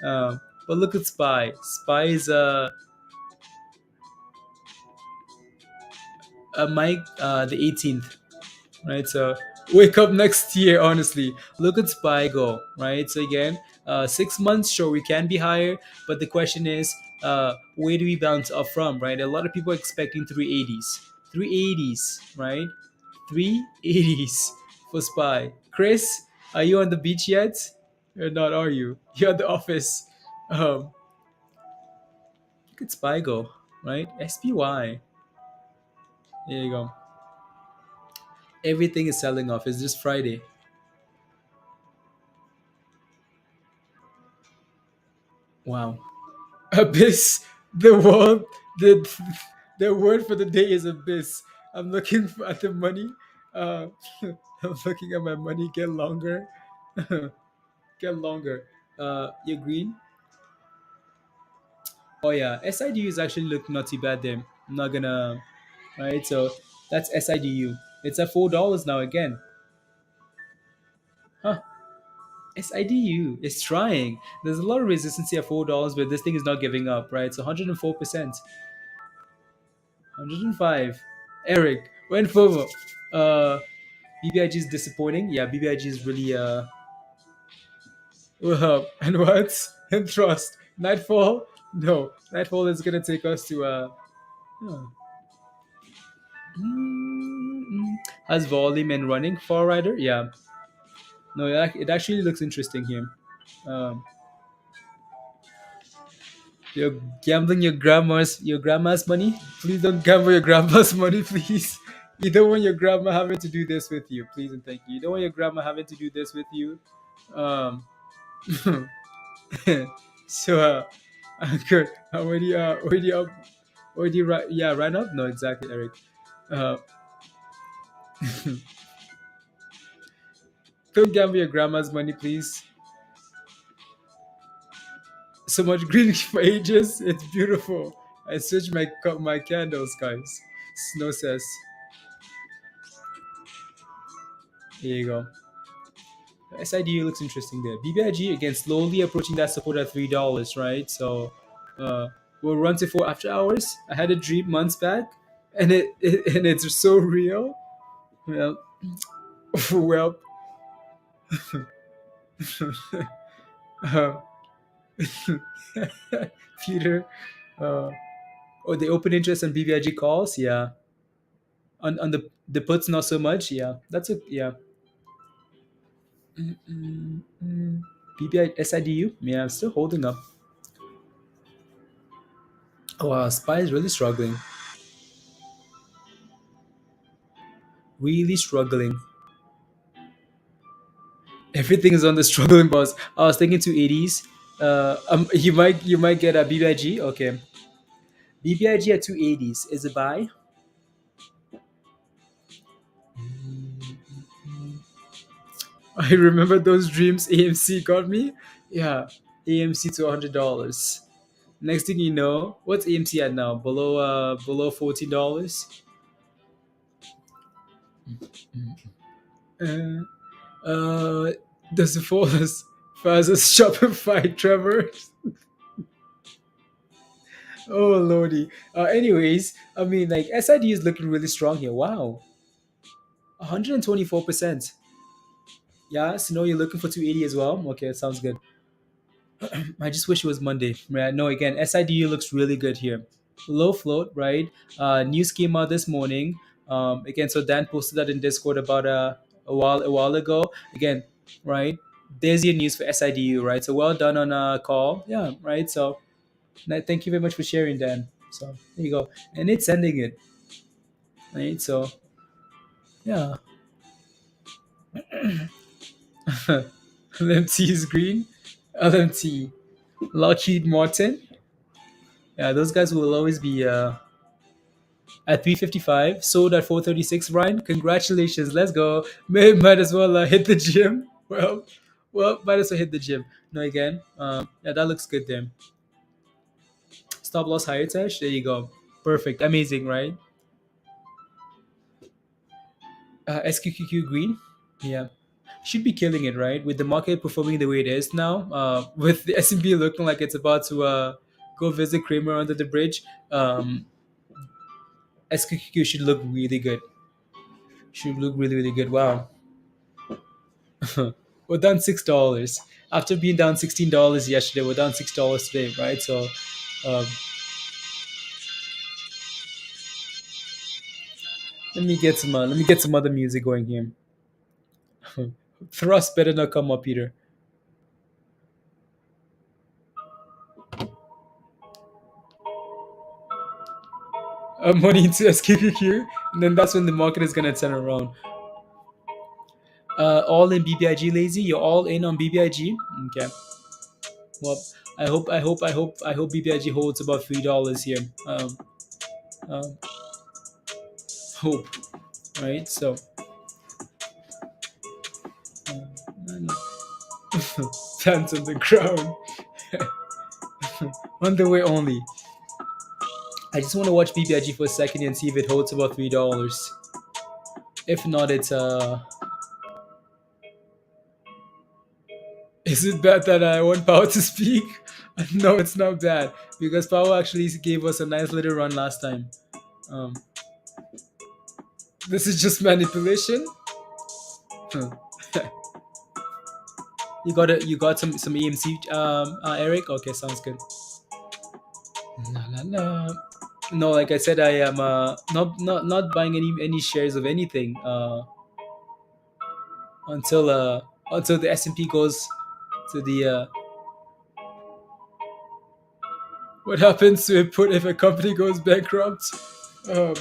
But look at SPY. SPY is Mike the 18th, right? So wake up next year. Honestly, look at SPY go, right? So again, 6 months, sure, we can be higher, but the question is, where do we bounce off from, right? A lot of people are expecting 380s, right? 380s for SPY. Chris, are you on the beach yet? Or not? Are you? You're at the office. Look at SPY go, right? SPY. There you go. Everything is selling off. It's just Friday. Wow. Abyss. The word. The the word for the day is abyss. I'm looking at the money. Uh, I'm looking at my money get longer. Get longer. You're green. Oh yeah, SIDU is actually looking not too bad there. I'm not gonna. Right. So that's SIDU. It's at $4 now again. Huh. SIDU is trying. There's a lot of resistance here at $4, but this thing is not giving up, right? So 104%. 105. Eric, went FOMO. BBIG is disappointing. Yeah, BBIG is really and what? And trust. Nightfall? No. Nightfall is gonna take us to oh. Has volume and running Far Rider? Yeah. No, it actually looks interesting here. Um, you're gambling your grandma's money. Please don't gamble your grandma's money, please. You don't want your grandma having to do this with you, please and thank you. You don't want your grandma having to do this with you. Um, so good. Already up, already right. Yeah, right up. No, exactly, Eric. Uh, don't gamble your grandma's money, please. So much green for ages. It's beautiful. I switched my candles, guys. Snow says. Here you go. SIDU looks interesting there. BBIG again slowly approaching that support at $3, right? So we'll run to 4 after hours. I had a dream months back, and it's so real. Well, well, uh, Peter. The open interest on BBIG calls, yeah. On the puts, not so much, yeah. That's a yeah. BBI SIDU, yeah, still holding up. Oh, wow, SPY is really struggling. Really struggling. Everything is on the struggling bus. I was thinking 280s. You might get a BBIG. Okay, BBIG at 280s is a buy. I remember those dreams AMC got me. Yeah, AMC to $100. Next thing you know, what's AMC at now? Below $14. Uh, uh, does it fall as fast as Shopify, Trevor? Oh lordy. Anyways, I mean, like SID is looking really strong here. Wow, 124%. Yeah, so no, you're looking for 280 as well. Okay, that sounds good. I just wish it was Monday. Yeah, no, again, SIDU looks really good here. Low float, right? News came out this morning. Again, so Dan posted that in Discord about a while ago. Again, right? There's your news for SIDU, right? So well done on a call. Yeah, right. So Thank you very much for sharing, Dan. So there you go, and it's sending it. Right. So yeah, LMT is green. LMT, Lockheed Martin. Yeah, those guys will always be at 355. Sold at 436. Ryan, congratulations. Let's go. Might as well hit the gym. Well, might as well hit the gym. No, again. Yeah, that looks good there. Stop loss higher touch. There you go. Perfect. Amazing, right? SQQQ green. Yeah. Should be killing it, right? With the market performing the way it is now, with the S&P looking like it's about to go visit Kramer under the bridge, SQQQ should look really good. Should look really, really good. Wow. We're down $6 after being down $16 yesterday. We're down $6 today, right? So, um, let me get some other music going here. Thrust better not come up, Peter. Money into SQQQ, and then that's when the market is gonna turn around. All in BBIG, lazy. You're all in on BBIG. Okay. Well, I hope BBIG holds about $3 here. Um, hope, right? So, dance on the ground. On the way only. I just want to watch BBIG for a second and see if it holds about $3. If not, it's Is it bad that I want Power to speak? No, it's not bad because Power actually gave us a nice little run last time. Um, this is just manipulation. Huh. You got some EMC, Eric. Okay, sounds good. La, la, la. No, like I said, I am not buying any shares of anything until the S&P goes to the what happens to if a company goes bankrupt. Um,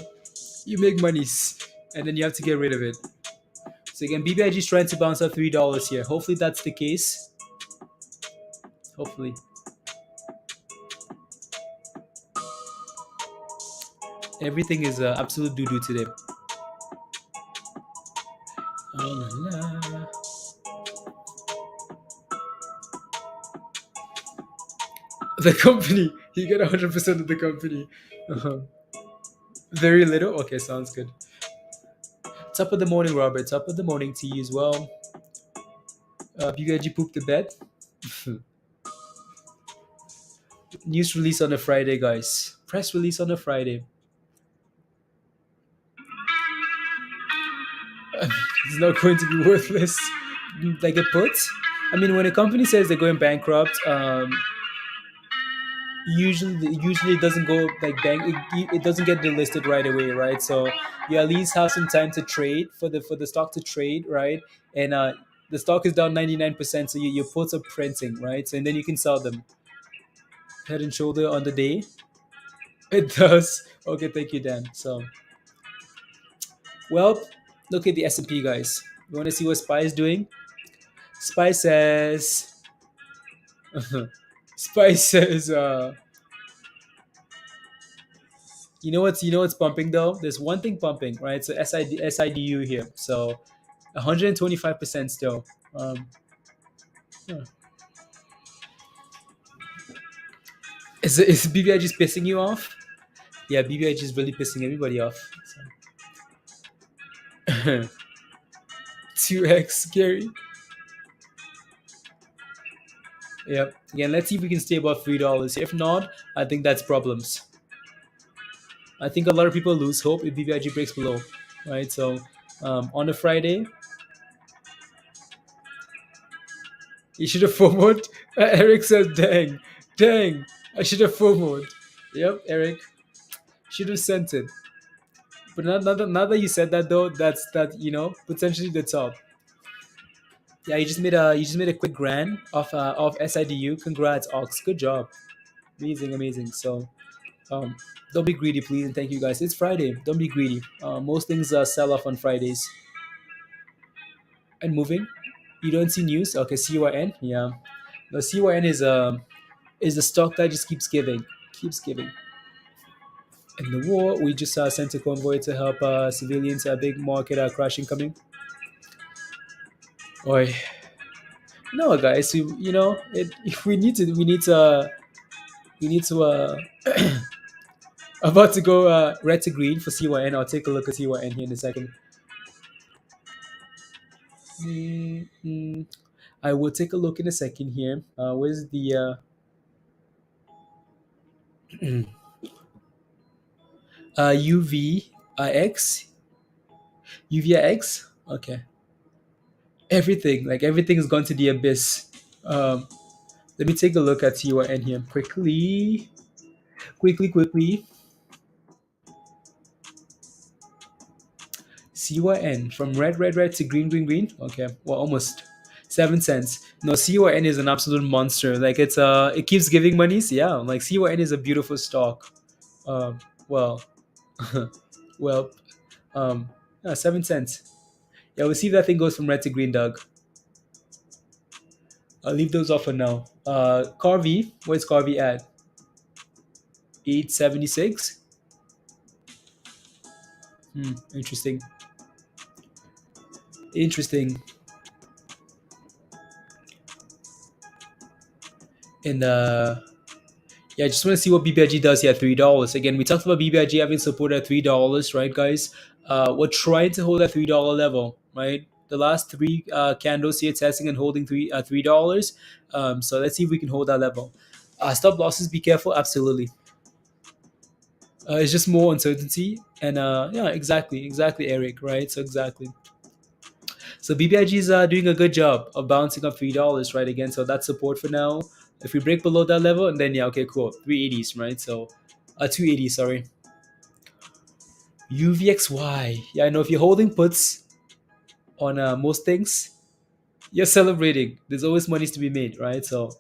you make monies and then you have to get rid of it. So again, BBIG is trying to bounce up $3 here. Hopefully that's the case. Hopefully. Everything is absolute doo-doo today. Oh, la, la. The company. You get 100% of the company. Very little? Okay, sounds good. Top of the morning, Robert. Top of the morning to you as well. BBIG pooped the bed. News release on a Friday, guys. Press release on a Friday. It's not going to be worthless like a put. I mean, when a company says they're going bankrupt, usually it doesn't go like bank. It doesn't get delisted right away, right? So you at least have some time to trade for the stock to trade, right? And the stock is down 99%, so your puts are printing, right? So and then you can sell them. Head and shoulder on the day. It does. Okay, thank you, Dan. So, well, look at the S&P, guys. You want to see what SPY is doing? SPY says, SPY says, you know what's pumping though? There's one thing pumping, right? So SIDU here. So 125% still. Yeah. Is BBIG just pissing you off? Yeah, BBIG is really pissing everybody off. So. 2x scary. Yep. Again, let's see if we can stay above $3. If not, I think that's problems. I think a lot of people lose hope if BBIG breaks below, right? So on a Friday, you should have FOMO'd. Eric says, dang, I should have FOMO'd. Yep, Eric, should have sent it. But now that you said that though, that's potentially the top. Yeah, you just made a quick grand off SIDU. Congrats, Ox. Good job. amazing. So don't be greedy, please, and thank you guys. It's Friday. Don't be greedy. Most things sell off on Fridays. And moving, you don't see news. Okay, CYN. Yeah, no, CYN is a stock that just keeps giving. In the war, we just sent a convoy to help civilians. A big market crashing coming. Oi, no, guys. If we need to. About to go red to green for CYN. I'll take a look at CYN here in a second. I will take a look in a second here. Where's the UVIX? UVIX? Okay. Everything has gone to the abyss. Let me take a look at CYN here quickly. CYN from red to green. Okay, well, almost 7 cents. No, CYN is an absolute monster. It keeps giving monies. Yeah, like CYN is a beautiful stock. Well, well, 7 cents. Yeah, we'll see if that thing goes from red to green, Doug. I'll leave those off for now. CARV, where's CARV at? 876. Interesting. And yeah, I just want to see what BBIG does here at $3. Again, we talked about BBIG having support at $3, right, guys? We're trying to hold that $3 level, right? The last three candles here testing and holding $3. So let's see if we can hold that level. Stop losses, be careful. Absolutely. It's just more uncertainty, and yeah, exactly, Eric, right? So exactly. So BBIG is doing a good job of bouncing up $3, right? Again, so that's support for now. If we break below that level, and then yeah, okay, cool, 380s, right? So 280, sorry. UVXY. Yeah, I know if you're holding puts on most things, you're celebrating. There's always monies to be made, right? So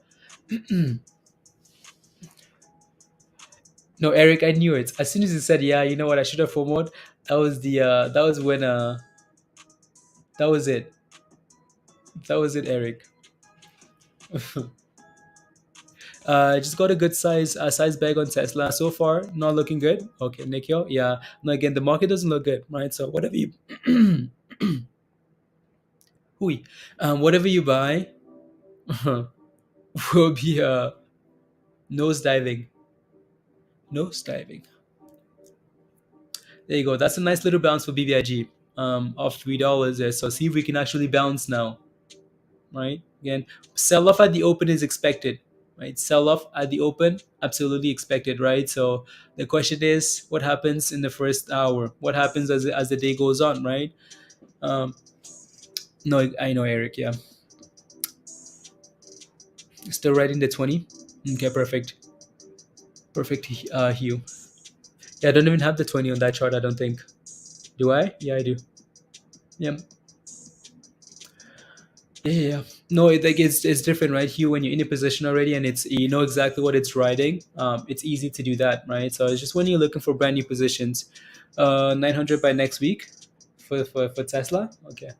no, Eric, I knew it. As soon as you said, yeah, you know what, I should have FOMO'd. That was when that was it. That was it, Eric. Just got a good size bag on Tesla so far. Not looking good. Okay, Nikhil. Yeah. No, again, the market doesn't look good, right? So whatever you, whatever you buy, will be nose diving. There you go. That's a nice little bounce for BBIG of $3 there. So see if we can actually bounce now, right? Again, sell off at the open is expected, right? Sell off at the open, absolutely expected, right? So the question is, what happens in the first hour? What happens as the day goes on, right? No, I know, Eric. Yeah, still writing the 20. Okay, perfect. Hue. Yeah, I don't even have the 20 on that chart. I don't think. Do I? Yeah, I do. Yeah. Yeah. No, it's different, right? Hue, when you're in a position already and it's you know exactly what it's riding, it's easy to do that, right? So it's just when you're looking for brand new positions, 900 by next week for Tesla. Okay.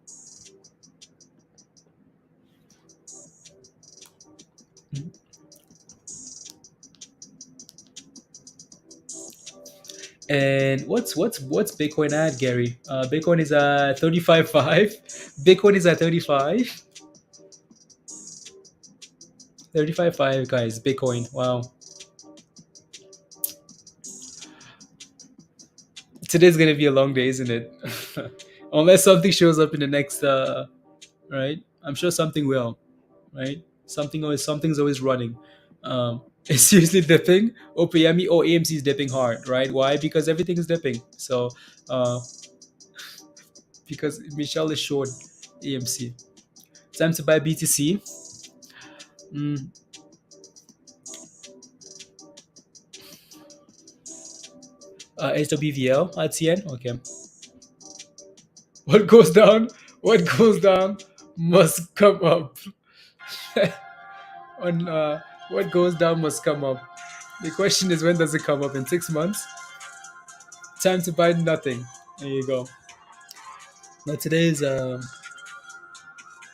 And what's Bitcoin at, Gary? Bitcoin is at 35.5. Bitcoin is at 35. 35.5, guys. Bitcoin. Wow. Today's gonna be a long day, isn't it? Unless something shows up in the next right? I'm sure something will, right? Something's always running. It's seriously dipping. OPME or AMC is dipping hard, right? Why? Because everything is dipping. So because Michelle is short AMC. Time to buy BTC. HWVL at CN. Okay. What goes down must come up. On what goes down must come up. The question is, when does it come up? In 6 months? Time to buy nothing. There you go. Now today's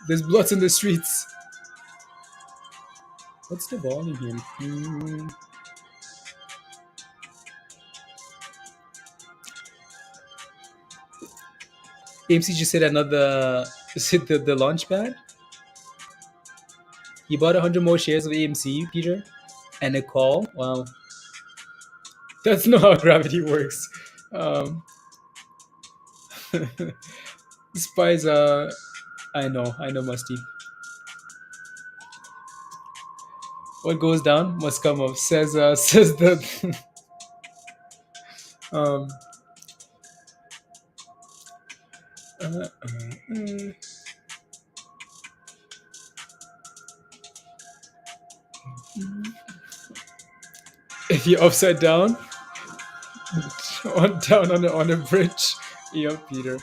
there's blood in the streets. What's the volume here? AMC just said another. Is it the launch pad? You bought 100 more shares of AMC, Peter, and a call. Wow, that's not how gravity works. Spies. I know, Musty. What goes down must come up. Says the. um. uh, uh. If you're upside down, down on a bridge, yeah, Peter.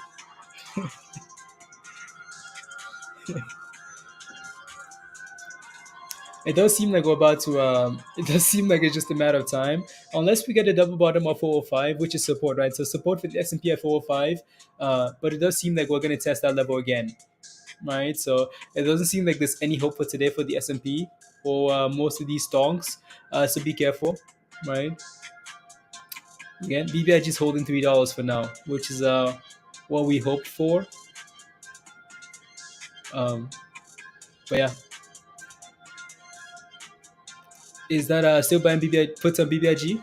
It does seem like we're about to. It does seem like it's just a matter of time, unless we get a double bottom of 405, which is support, right? So support for the S&P at 405, but it does seem like we're going to test that level again, right? So it doesn't seem like there's any hope for today for the S&P or most of these stonks. So be careful, right? Again, BBIG is holding $3 for now, which is what we hoped for. But yeah. Is that still buying BBI puts on BBIG?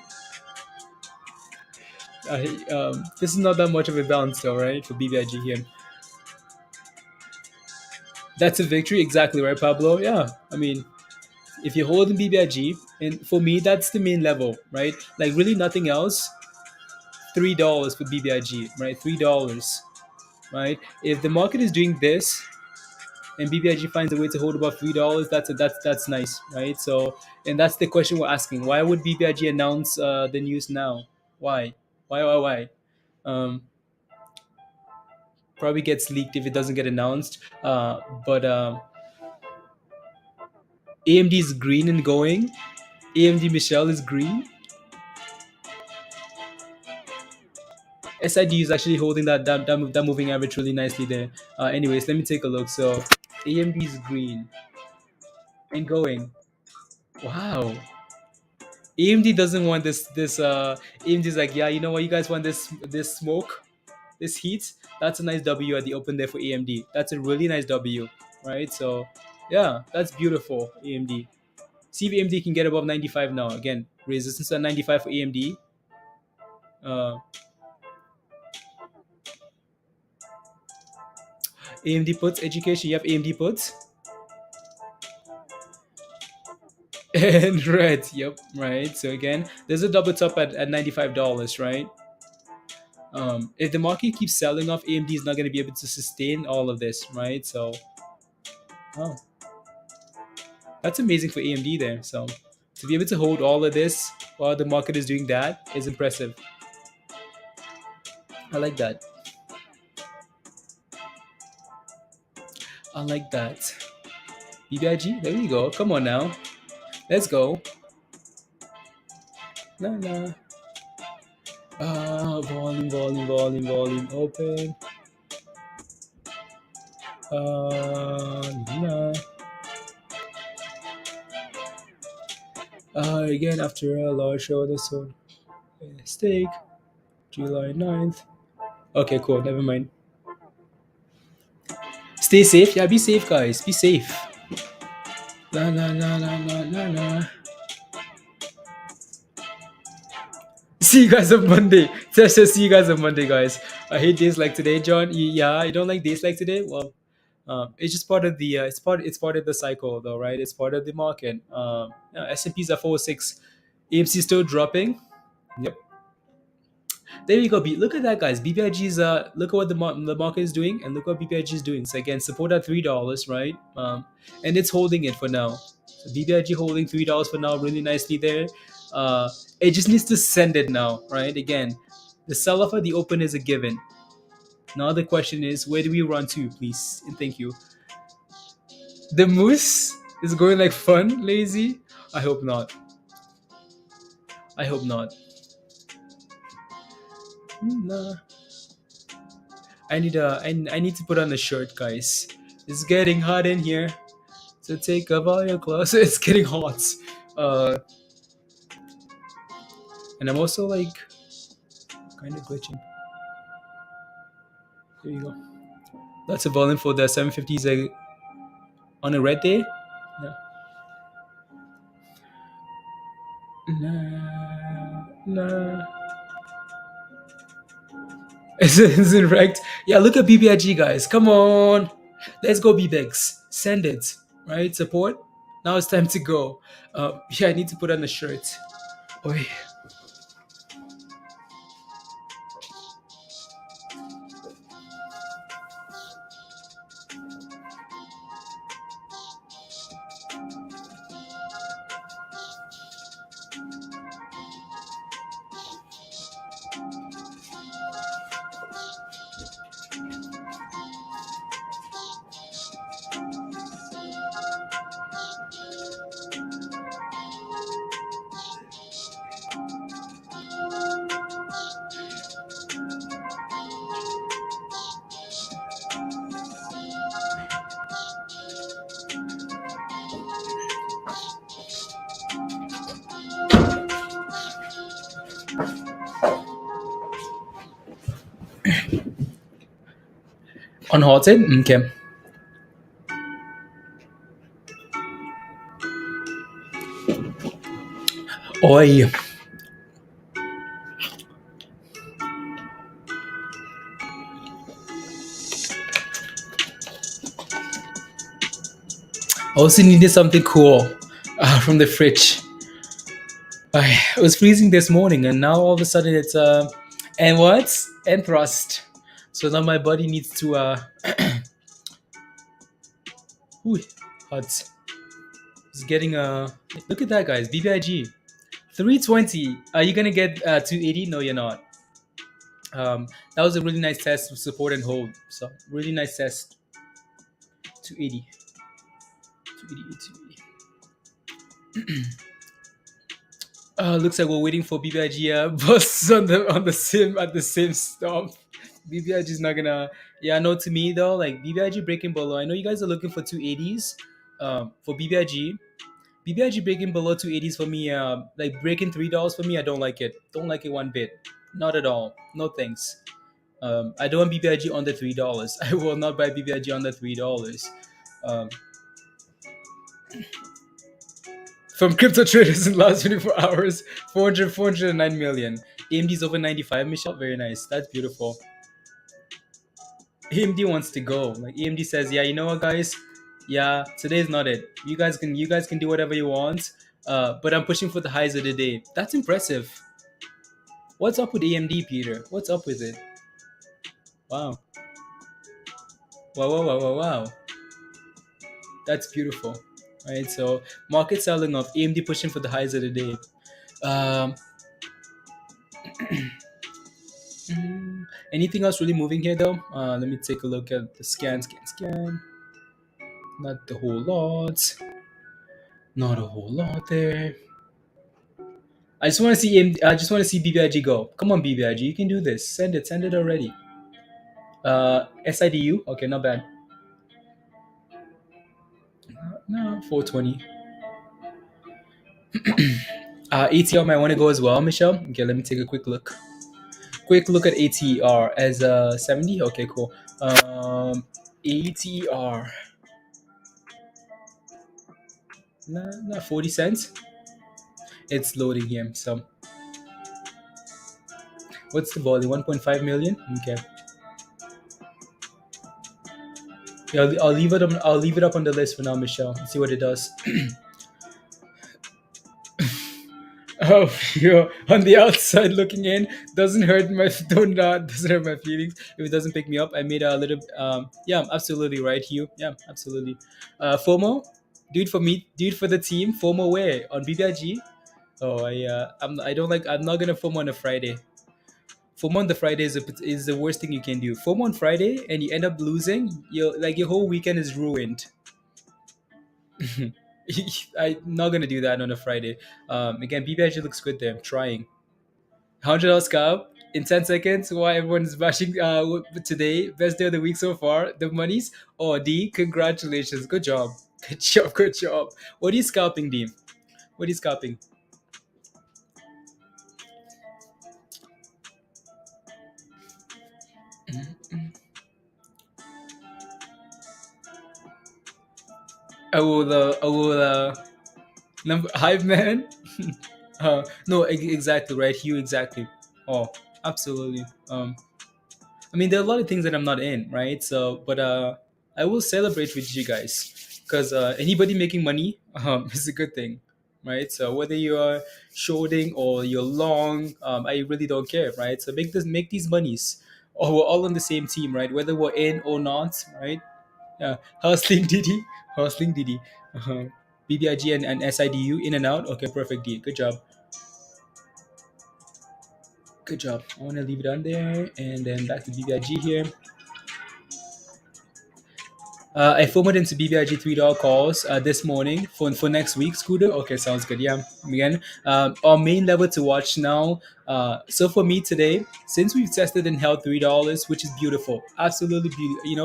This is not that much of a bounce though, right? For BBIG here. That's a victory, exactly right, Pablo? Yeah. I mean, if you're holding BBIG, and for me, that's the main level, right? Like really nothing else. $3 for BBIG, right? $3, right? If the market is doing this, and BBIG finds a way to hold about $3, that's nice, right? So, and that's the question we're asking: why would BBIG announce the news now? Why? Why? Probably gets leaked if it doesn't get announced. But AMD is green and going. AMD Michelle is green. SIDU is actually holding that moving average really nicely there. Anyways, let me take a look. So AMD is green and going. Wow. AMD doesn't want this. AMD is like, yeah, you know what? You guys want this smoke, this heat? That's a nice W at the open there for AMD. That's a really nice W, right? So, yeah, that's beautiful. AMD. See if AMD can get above 95 now. Again, resistance at 95 for AMD. AMD puts education. You have AMD puts. And red, yep, right. So again, there's a double top at $95, right? If the market keeps selling off, AMD is not going to be able to sustain all of this, right? So, oh, that's amazing for AMD there. So, to be able to hold all of this while the market is doing that is impressive. I like that. I like that. BBIG, there you go. Come on now. Let's go. Nah. Volume. Open. Nah. Again, after a large order, so mistake. July 9th. Okay, cool. Never mind. Stay safe. Yeah, be safe, guys. Be safe. La. See you guys on Monday. Just see you guys on Monday, guys. I hate days like today, John. Yeah, you don't like days like today? Well, it's just part of the it's part of the cycle, though, right? It's part of the market. S&P's at 406. AMC still dropping. Yep. There you go. Look at that, guys. BBIG's look at what the market is doing, and look what BBIG is doing. So again, support at $3, right? And it's holding it for now. So BBIG holding $3 for now, really nicely there. It just needs to send it now, right? Again, the sell-off at the open is a given. Now the question is, where do we run to, please? And thank you. The moose is going like fun, lazy. I hope not. I hope not. Nah. I need to put on a shirt, guys. It's getting hot in here. So take off all your clothes. It's getting hot. Uh, and I'm also like kind of glitching. There you go. That's a volume for the 750s on a red day. Yeah. Nah, nah. Isn't wrecked? Yeah, look at BBIG, guys. Come on. Let's go, BBIGs. Send it. Right? Support. Now it's time to go. Yeah, I need to put on a shirt. Oi. Unhalted? Okay. Oi. I also needed something cool from the fridge. It was freezing this morning, and now all of a sudden it's and what? And thrust. So now my body needs to ooh, hot. It's getting look at that, guys. BBIG 320. Are you gonna get 280? No, you're not. That was a really nice test of support and hold. So really nice test. 280. 280. Looks like we're waiting for BBIG bust on the same stomp. BBIG is not gonna. Yeah, no. To me though, like BBIG breaking below. I know you guys are looking for 280s. For BBIG, BBIG breaking below 280s for me. Like breaking $3 for me. I don't like it. Don't like it one bit. Not at all. No thanks. I don't want BBIG under $3. I will not buy BBIG under $3. From crypto traders in the last 24 hours, 409 million. AMD's over 95, Michelle. Very nice. That's beautiful. AMD wants to go. Like AMD says, yeah, you know what, guys? Yeah, today's not it. You guys can do whatever you want. But I'm pushing for the highs of the day. That's impressive. What's up with AMD, Peter? What's up with it? Wow. Wow. That's beautiful. Right, so market selling off, AMD pushing for the highs of the day. Anything else really moving here though? Let me take a look at the scan. Not the whole lot. Not a whole lot there. I just want to see BBIG go. Come on, BBIG, you can do this. Send it already. SIDU, okay, not bad. No, 420. ATR might want to go as well, Michelle. Okay, let me take a quick look. Quick look at ATR as 70. Okay, cool. ATR. Not 40 cents. It's loading here. So, what's the volume? 1.5 million. Okay. Yeah, I'll leave it. I'll leave it up on the list for now, Michelle. Let's see what it does. Oh, you're on the outside looking in. Doesn't hurt my doesn't hurt my feelings if it doesn't pick me up. I made a little. Yeah, absolutely right, Hugh. Yeah, absolutely. FOMO, do it for me. Do it for the team. FOMO where on BBIG? Oh, I'm not gonna FOMO on a Friday. FOMO on the Friday is the worst thing you can do. FOMO on Friday and you end up losing. Your whole weekend is ruined. I'm not gonna do that on a Friday. Again, BBIG looks good there. I'm trying. $100 scalp in 10 seconds. Why everyone's bashing today? Best day of the week so far. The money's. Oh, D, congratulations. Good job. Good job. Good job. What are you scalping, D? What are you scalping? I will, number, Hive Man? No, exactly, right? Hugh, exactly. Oh, absolutely. I mean, there are a lot of things that I'm not in, right? So, but I will celebrate with you guys because anybody making money is a good thing, right? So whether you're shorting or you're long, I really don't care, right? So make these monies, or we're all on the same team, right? Whether we're in or not, right? Yeah, hustling Didi, hustling Didi, BBIG and SIDU in and out. Okay, perfect, D. Good job. Good job. I want to leave it on there and then back to BBIG here. I forwarded into BBIG $3 calls this morning for next week, Scooter. Okay, sounds good. Yeah, again, our main level to watch now. So for me today, since we've tested and held $3, which is beautiful, absolutely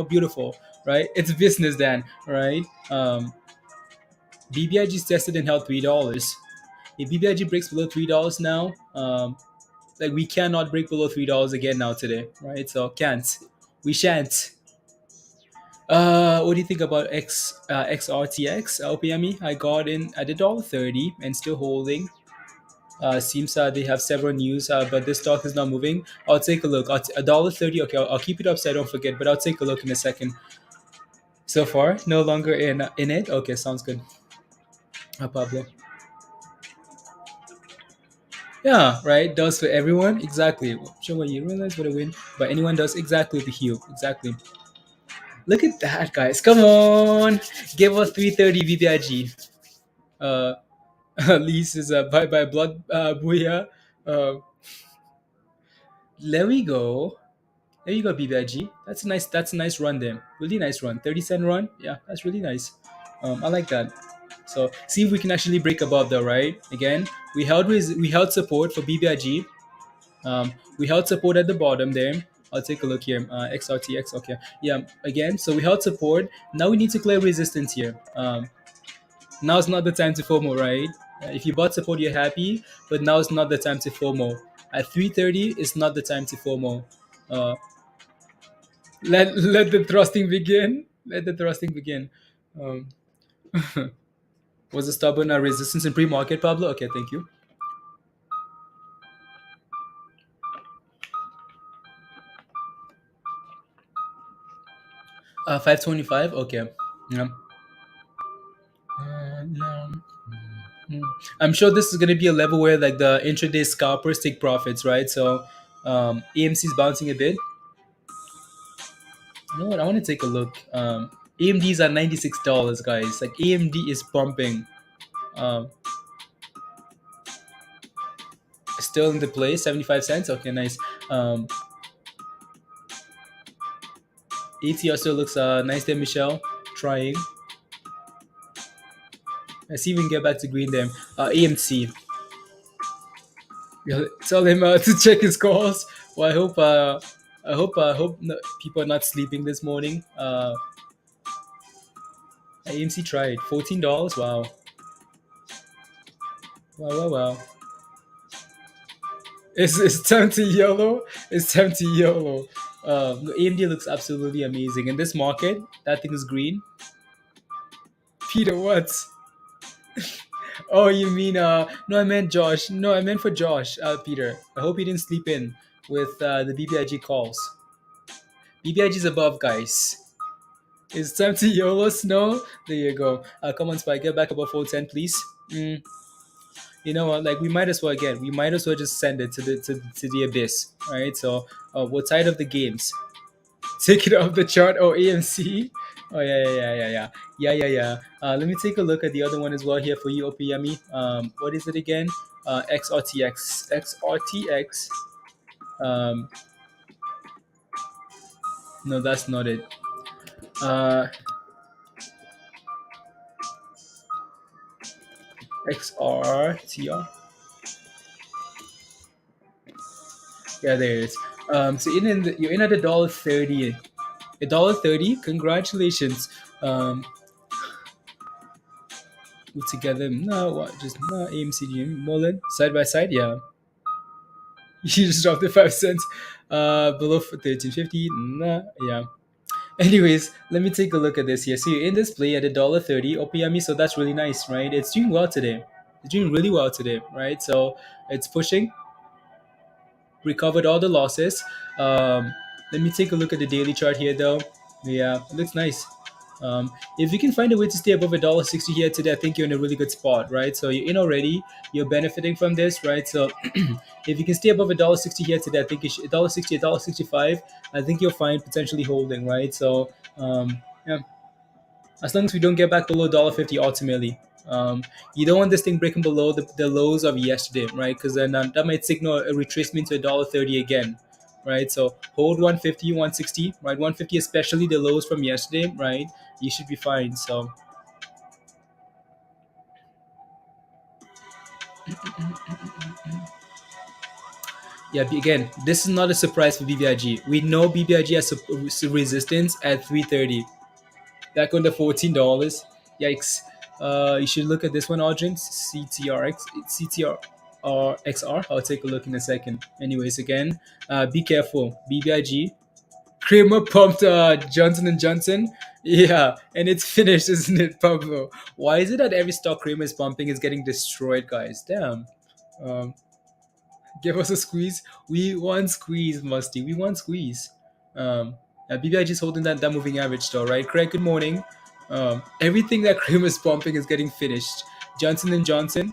beautiful, right? It's business then, right? BBIG's tested and held $3. If BBIG breaks below $3 now, like we cannot break below $3 again now today, right? So can't, we shan't. What do you think about XRTX LPME? I got in at $1.30 and still holding. Seems they have several news, but this stock is not moving. I'll take a look. $1.30. Okay, I'll keep it up so I don't forget. But I'll take a look in a second. So far, no longer in it. Okay, sounds good. Pablo. Yeah, right. Does for everyone exactly. Sure, what you realize what a win, but anyone does exactly the heel. Exactly. Look at that, guys. Come on, give us 330 VBIG. Lease is bye bye blood booyah. Uh, there we go. There you go, BBIG. That's a nice. That's a nice run there. Really nice run. 30-cent run. Yeah, that's really nice. I like that. So see if we can actually break above there. Right. Again, we held support for BBIG. We held support at the bottom there. I'll take a look here. XRTX. Okay. Yeah. Again, so we held support. Now we need to clear resistance here. Now's not the time to FOMO, right? If you bought support, you're happy, but now's not the time to FOMO. At 3:30, it's not the time to FOMO. Uh, let the thrusting begin. Let the thrusting begin. Um, was a stubborn resistance in pre-market, Pablo? Okay, thank you. Uh, 525. Okay. Yeah. Yeah. Mm. I'm sure this is going to be a level where like the intraday scalpers take profits, right? So AMC is bouncing a bit. You know what? I want to take a look. AMD's at $96, guys. Like AMD is pumping. Um, still in the play, 75 cents. Okay, nice. ATR still looks nice there, Michelle. Trying. Let's see if we can get back to green there. AMC. Yeah, tell him to check his calls. Well, I hope people are not sleeping this morning. AMC tried $14. Wow, wow, wow, wow. It's time to YOLO. It's time to YOLO. AMD looks absolutely amazing in this market. That thing is green. Peter, what? Oh, you mean no, I meant Josh. No, I meant for Josh. Peter. I hope he didn't sleep in with the BBIG calls. BBIG is above, guys. It's time to YOLO Snow. There you go. Come on, Spike. Get back above 410, please. You know what? Like we might as well we might as well just send it to the abyss, right? So we're tired of the games. Take it off the chart. Oh, AMC. Oh yeah. Let me take a look at the other one as well here for you, OPME. What is it again? XRTX. XRTX. Um, no, that's not it. Uh, XRTR. Yeah, there it is. So you're in at $1.30. $1.30. Congratulations. Put together. No, what? Just no AMCG muln side by side. Yeah, you just dropped it 5 cents. Below 13.50. Nah, yeah. Anyways, let me take a look at this here. So you're in this play at $1.30 OPME, so that's really nice, right? It's doing well today. It's doing really well today, right? So it's pushing, recovered all the losses. Um, Let me take a look at the daily chart here, though. Yeah, it looks nice. If you can find a way to stay above $1.60 here today, I think you're in a really good spot, right? So you're in already, you're benefiting from this, right? So if you can stay above $1.60 here today, I think you should $1.60, $1.65. I think you'll find potentially holding, right? So yeah, as long as we don't get back below $1.50 ultimately. You don't want this thing breaking below the lows of yesterday, right? Because then that might signal a retracement to $1.30 again, right? So hold 150, 160, right? 150, especially the lows from yesterday, right? You should be fine. So yeah, again, this is not a surprise for BBIG. We know BBIG has resistance at 330. Back on the $14. Yikes. You should look at this one, Audrey. CTRXR. I'll take a look in a second. Anyways, again, be careful. BBIG. Kramer pumped Johnson and Johnson. Yeah, and it's finished, isn't it, Pablo? Why is it that every stock Kramer is pumping is getting destroyed, guys? Damn. Um, Give us a squeeze. We want squeeze, Musty. We want squeeze. BBIG is holding that moving average though, right? Craig, good morning. Everything that Kramer is pumping is getting finished. Johnson and Johnson,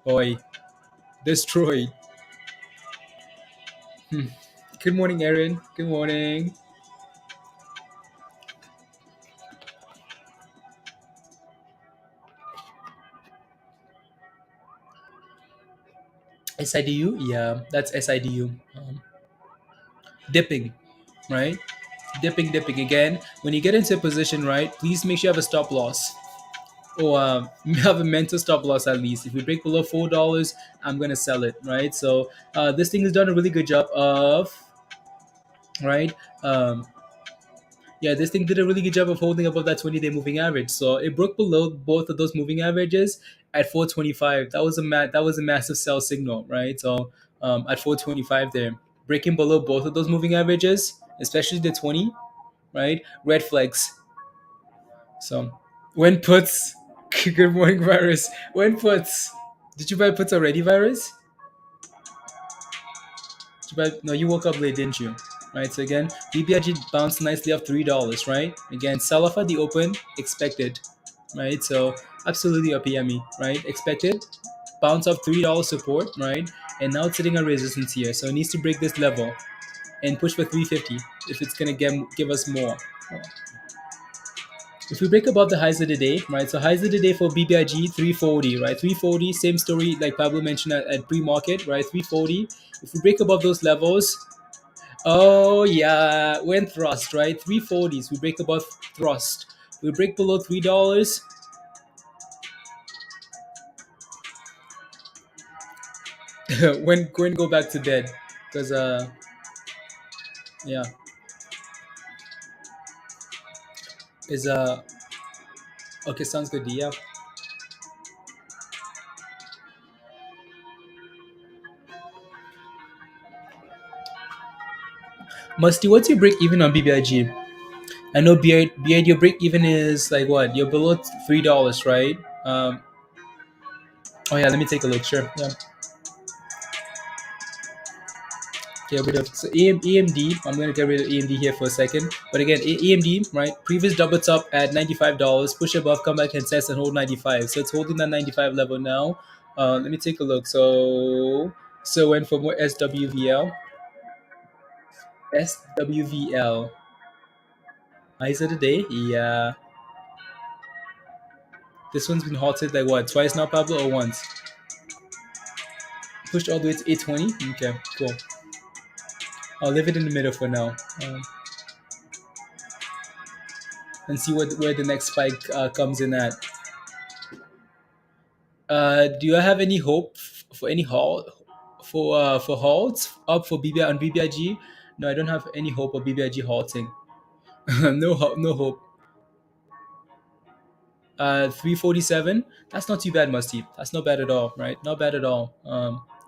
boy, destroyed. Good morning, Aaron. Good morning. SIDU, yeah, that's SIDU. Dipping, right? Dipping again. When you get into a position, right, please make sure you have a stop loss. Or have a mental stop loss at least. If we break below $4, I'm gonna sell it, right? So this thing has done a really good job of, right? Yeah, this thing did a really good job of holding above that 20-day moving average. So it broke below both of those moving averages at 425. That was a massive sell signal, right? So at 425 there, breaking below both of those moving averages, especially the 20, right? Red flags. So when puts, good morning, virus. When puts, did you buy puts already, virus? Did you buy, no, you woke up late, didn't you? Right. So again, BBIG bounced nicely off $3, right? Again, sell off at the open, expected, right? So absolutely a PME, right? Expected, bounce off $3 support, right? And now it's sitting on resistance here, so it needs to break this level and push for 350 if it's gonna give us more. If we break above the highs of the day, right? So highs of the day for BBIG 340, right? 340, same story like Pablo mentioned at pre-market, right? 340. If we break above those levels, oh yeah, when thrust, right? 340s. We break above thrust. We break below $3. When go back to bed, because yeah, is okay, sounds good. Yeah. Musty, what's your break even on BBIG? I know BID your break even is like what? You're below $3, right? Oh yeah, let me take a look. Sure. Yeah. Get rid of so AMD. I'm gonna get rid of AMD here for a second. But again, AMD, right? Previous double top at $95. Push above, come back and test and hold 95. So it's holding that 95 level now. Let me take a look. So went for more SWVL. SWVL. Highs of the day. Yeah. This one's been halted like what? Twice now, Pablo, or once? Pushed all the way to 820. Okay, cool. I'll leave it in the middle for now. And see where the next spike comes in at. Do you have any hope for any halt for halts up for BBI on BBIG? No, I don't have any hope of BBIG halting. No hope. No hope. 347. That's not too bad, Musty. That's not bad at all, right? Not bad at all.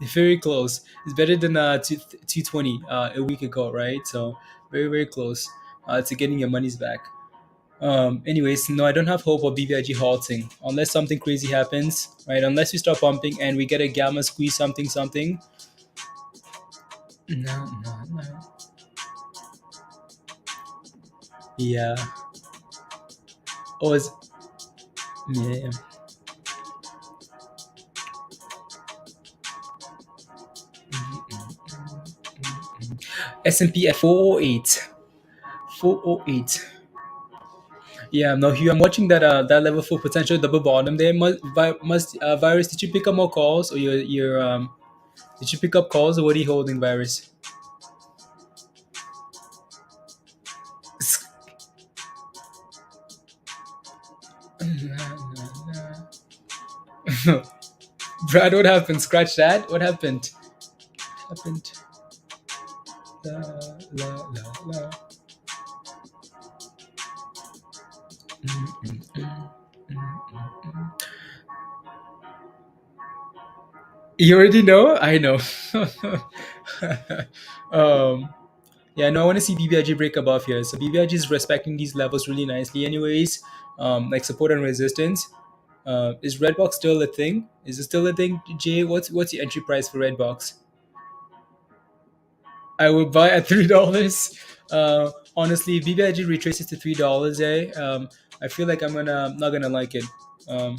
Very close. It's better than 220 a week ago, right? So very very close to getting your monies back. Anyways, no, I don't have hope of BBIG halting unless something crazy happens, right? Unless we start pumping and we get a gamma squeeze something something. No, no, no. Yeah. Oh, it's, yeah. S&P at 408. 408. Yeah, no, Hugh, I'm watching that level for potential double bottom there. Virus, did you pick up more calls or your did you pick up calls or what are you holding, Virus? Brad, what happened? Scratch that. What happened? Happened. La, la, la, la. You already know? I know. um, yeah, no, I want to see BBIG break above here. So BBIG is respecting these levels really nicely, anyways. Like support and resistance. Is Redbox still a thing? Is it still a thing, Jay? What's your entry price for Redbox? I would buy at $3. Honestly, if BBIG retraces to $3, I feel like not gonna like it. Um,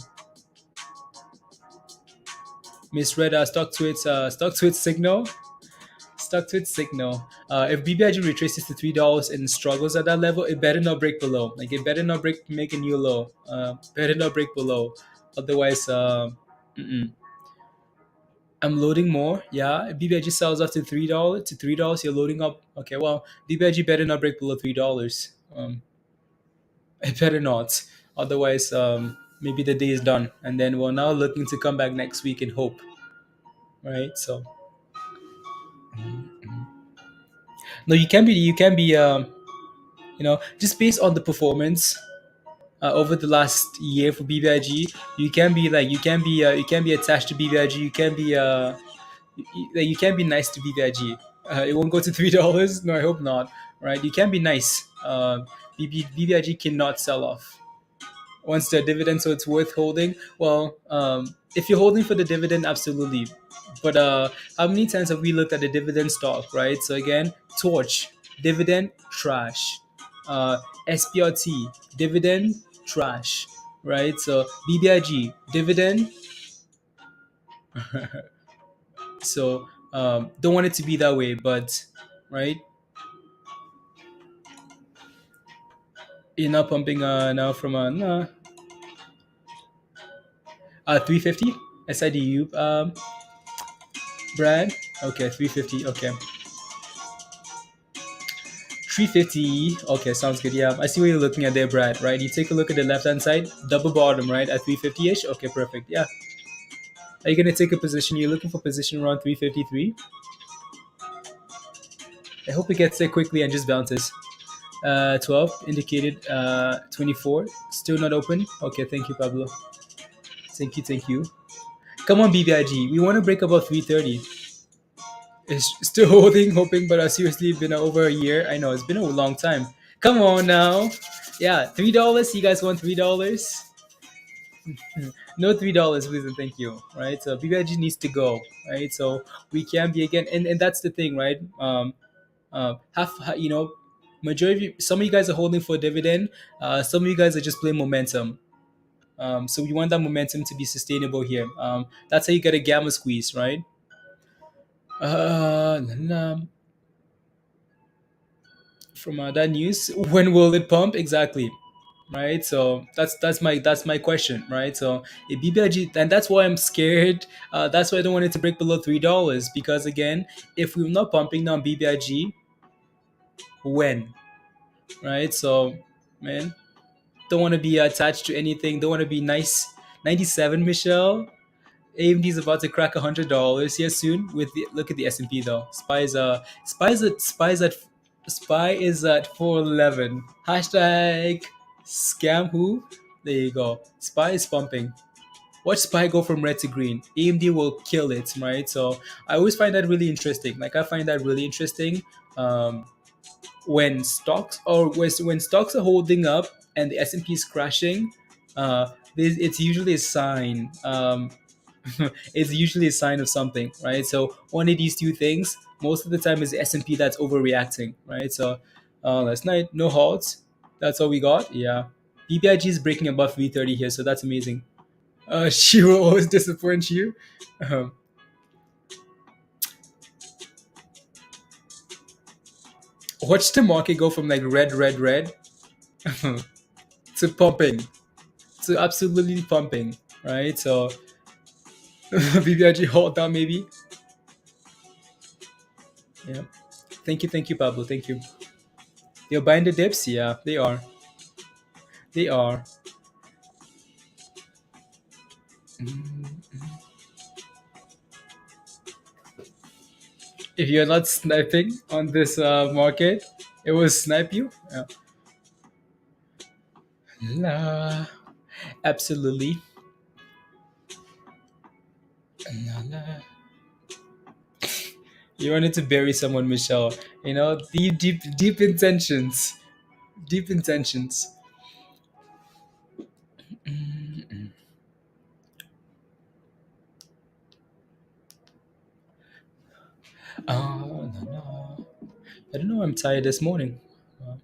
Misread stock to its signal. Stuck to its signal. If BBIG retraces to $3 and struggles at that level, it better not break below. Like it better not make a new low. Better not break below. Otherwise, mm-mm. I'm loading more. Yeah, if BBIG sells up to $3, you're loading up. Okay, well, BBIG better not break below $3. It better not. Otherwise, maybe the day is done, and then we're now looking to come back next week in hope. Right. So no, you can be just based on the performance over the last year for BBIG, you can be attached to BBIG. You can be you can be nice to BBIG. It won't go to $3. No, I hope not. Right? You can be nice. BBIG cannot sell off once the dividend, so it's worth holding. Well, if you're holding for the dividend, absolutely. But how many times have we looked at the dividend stock, right? So again, Torch, dividend, trash. Uh, SPRT, dividend, trash, right? So BBIG, dividend. So don't want it to be that way, but right, you're not pumping now from a 350 SIDU brand. Okay, 350. Okay, 350. Okay, sounds good. Yeah, I see what you're looking at there, Brad. Right, you take a look at the left hand side, double bottom, right at 350 ish. Okay, perfect. Yeah, are you gonna take a position? You're looking for position around 353. I hope it gets there quickly and just bounces. 12 indicated 24 still not open. Okay, thank you, Pablo. Thank you. Come on, BBIG, we want to break above 330. It's still holding, hoping, but seriously, been over a year. I know it's been a long time. Come on now. Yeah, $3. You guys want $3? No $3, please and thank you. Right, so BBIG needs to go. Right, so we can be again, and that's the thing, right? Half, majority, some of you guys are holding for a dividend. Some of you guys are just playing momentum. So we want that momentum to be sustainable here. That's how you get a gamma squeeze, right? From that news, when will it pump exactly? Right. So that's my question. Right. So if BBIG, and that's why I'm scared. That's why I don't want it to break below $3 because again, if we're not pumping down BBIG, when? Right. So, man, don't want to be attached to anything. Don't want to be nice. 97, Michelle. AMD is about to crack $100 here soon. Look at the S&P though. SPY is at 411. Hashtag scam who? There you go. SPY is pumping. Watch SPY go from red to green. AMD will kill it, right? So I always find that really interesting. Like I find that really interesting. Um, when stocks are holding up and the S&P is crashing, it's usually a sign. It's usually a sign of something, right? So one of these two things, most of the time, is the S&P that's overreacting, right? So last night, no halts. That's all we got. Yeah, BBIG is breaking above 330 here, so that's amazing. She will always disappoint you. Um, watch the market go from like red to pumping, to absolutely pumping, right? So BBIG hold down maybe. Yeah. Thank you, Pablo. Thank you. They're buying the dips. Yeah, they are. They are. If you're not sniping on this market, it will snipe you. Yeah. La. Absolutely. La, la. You wanted to bury someone, Michelle. You know, deep intentions. Deep intentions. Oh, no, no. I don't know why I'm tired this morning. I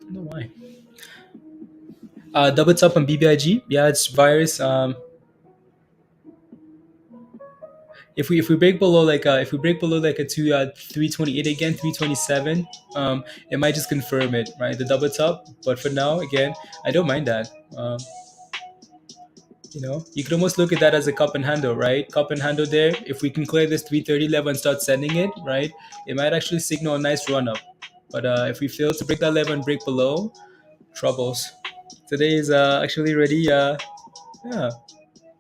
don't know why. Double top on BBIG. Yeah, it's virus. If we break below like a 328 again, 327, it might just confirm it, right? The double top. But for now, again, I don't mind that. You can almost look at that as a cup and handle, right? Cup and handle there. If we can clear this 330 level and start sending it, right, it might actually signal a nice run up. But if we fail to break that level and break below, troubles. Today is actually ready. Yeah.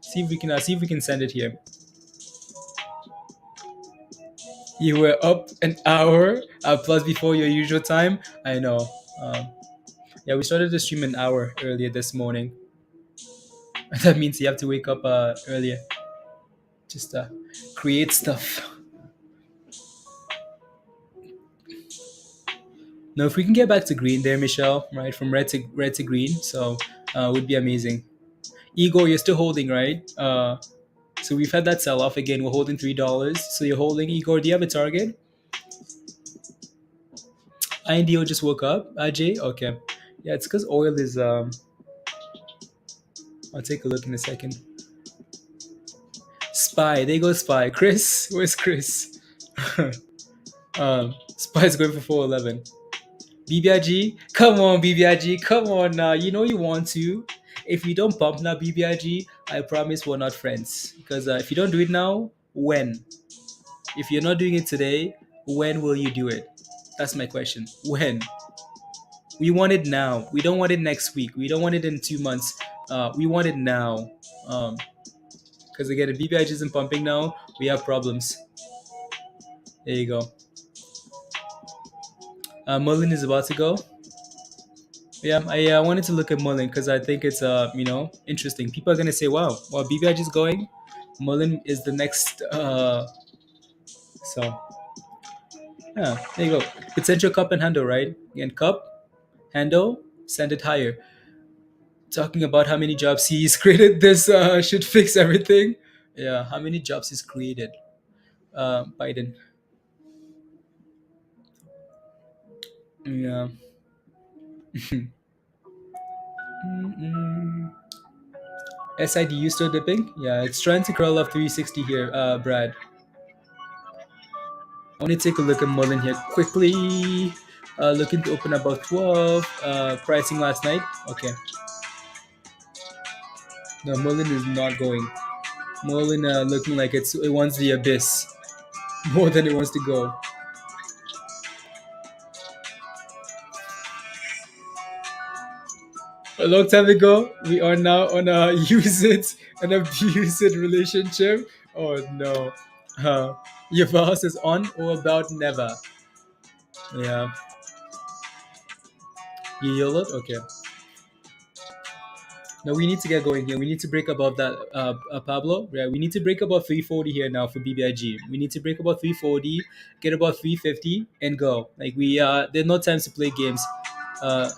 See if we can send it here. You were up an hour plus before your usual time. I know. Yeah, we started the stream an hour earlier this morning. That means you have to wake up earlier. Just create stuff. Now, if we can get back to green there, Michelle, right, from red to green, so would be amazing. Igor, you're still holding, right? So we've had that sell off again. We're holding $3. So you're holding, Igor. Do you have a target? INDO just woke up. Ajay, okay. Yeah, it's because oil is. I'll take a look in a second. Spy, there goes Spy. Chris, where's Chris? Spy's going for 411. BBIG, come on, BBIG, come on now. You know you want to. If you don't pump now, BBIG, I promise we're not friends. Because if you don't do it now, when? If you're not doing it today, when will you do it? That's my question. When? We want it now. We don't want it next week. We don't want it in 2 months. We want it now. Because again, if BBIG isn't pumping now, we have problems. There you go. Mullen is about to go. Yeah, I wanted to look at Mullen because I think it's interesting. People are gonna say, "Wow, BBIG is going. Mullen is the next." So yeah, there you go. Potential cup and handle, right? Again, cup, handle, send it higher. Talking about how many jobs he's created, this should fix everything. Yeah, how many jobs he's created? Biden. Yeah. SIDU still dipping? Yeah, it's trying to curl off 360 here, Brad. I want to take a look at Mullen here quickly. Looking to open about 12. Pricing last night. Okay. No, Mullen is not going. Mullen looking like it wants the abyss more than it wants to go. A long time ago, we are now on a use it and abuse it relationship. Oh no. Your boss is on or about never. Yeah. You yell it? Okay. No, we need to get going here. We need to break above that, Pablo. Yeah, we need to break above 340 here now for BBIG. We need to break above 340, get above 350, and go. Like there's no time to play games. Uh,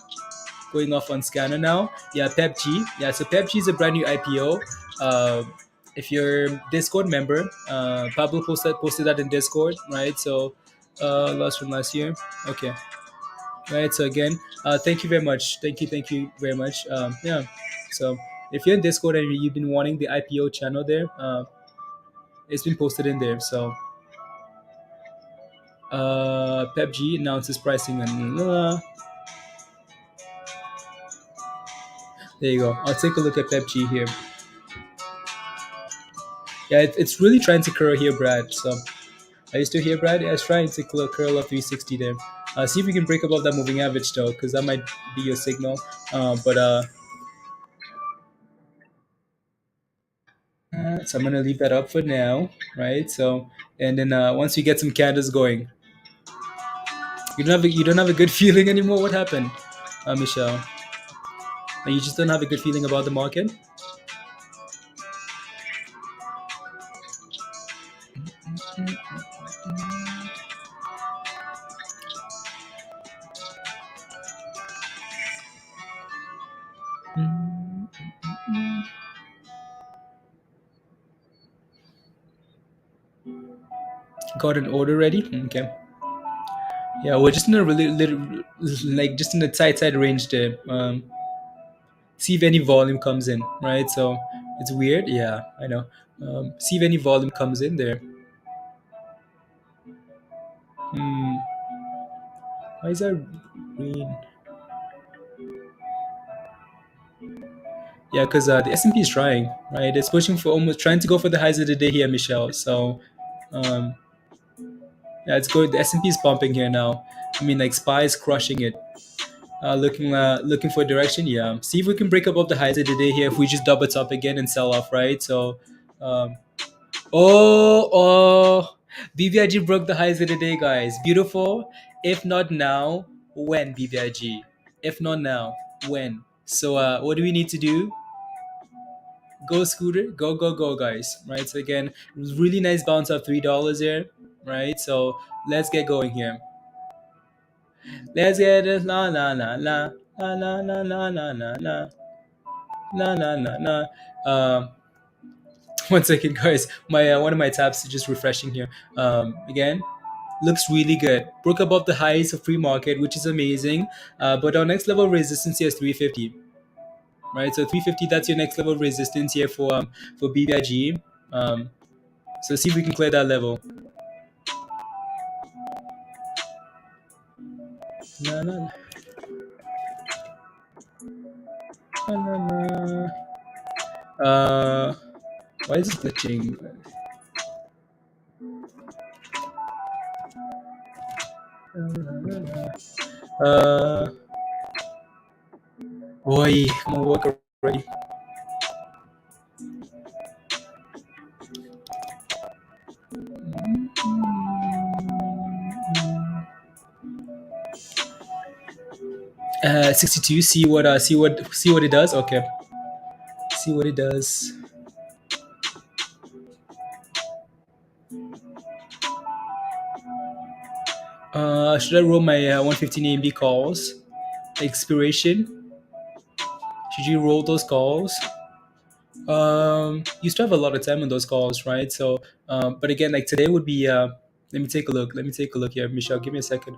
Going off on scanner now. Yeah, PepG. Yeah, so PepG is a brand new IPO. If you're Discord member, Pablo posted that in Discord, right? So, lost from last year. Okay, right. So again, thank you very much. Thank you very much. Yeah. So if you're in Discord and you've been wanting the IPO channel there, it's been posted in there. So, PepG announces pricing and there you go. I'll take a look at PepG here. Yeah, it's really trying to curl here, Brad. So, are you still here, Brad? Yeah, it's trying to curl up 360 there. See if we can break above that moving average, though, because that might be your signal. So I'm going to leave that up for now, right? So, and then once we get some candles going, you don't have a good feeling anymore? What happened, Michelle? You just don't have a good feeling about the market? Got an order ready? Okay. Yeah, we're just in a really little, like just in a tight range there. See if any volume comes in, right? So it's weird. Yeah, I know. See if any volume comes in there. Why is that green? Yeah, because the S&P is trying, right? It's pushing for almost trying to go for the highs of the day here, Michelle. So, yeah, it's good. The S&P is pumping here now. I mean, like SPY is crushing it. Looking for direction. Yeah. See if we can break above the highs of the day here. If we just double top again and sell off, right? So, BBIG broke the highs of the day, guys. Beautiful. If not now, when, BBIG? If not now, when? So, what do we need to do? Go Scooter, go, guys. Right. So again, it was really nice bounce of $3 here. Right. So let's get going here. Let's get it. La la la la la la la la la la la la la la la. One second, guys. My one of my tabs is just refreshing here. Again, looks really good. Broke above the highs of pre-market, which is amazing. But our next level of resistance here is 350. Right, so 350. That's your next level of resistance here for BBIG. So see if we can clear that level. Na, na, na, na. Why is it glitching? Boy, come on, work already. Uh, 62. See what it does. Okay. See what it does. Should I roll my 115 AMD calls? Expiration. Should you roll those calls? You still have a lot of time on those calls, right? So, but again, like today would be. Let me take a look. Here, Michelle. Give me a second.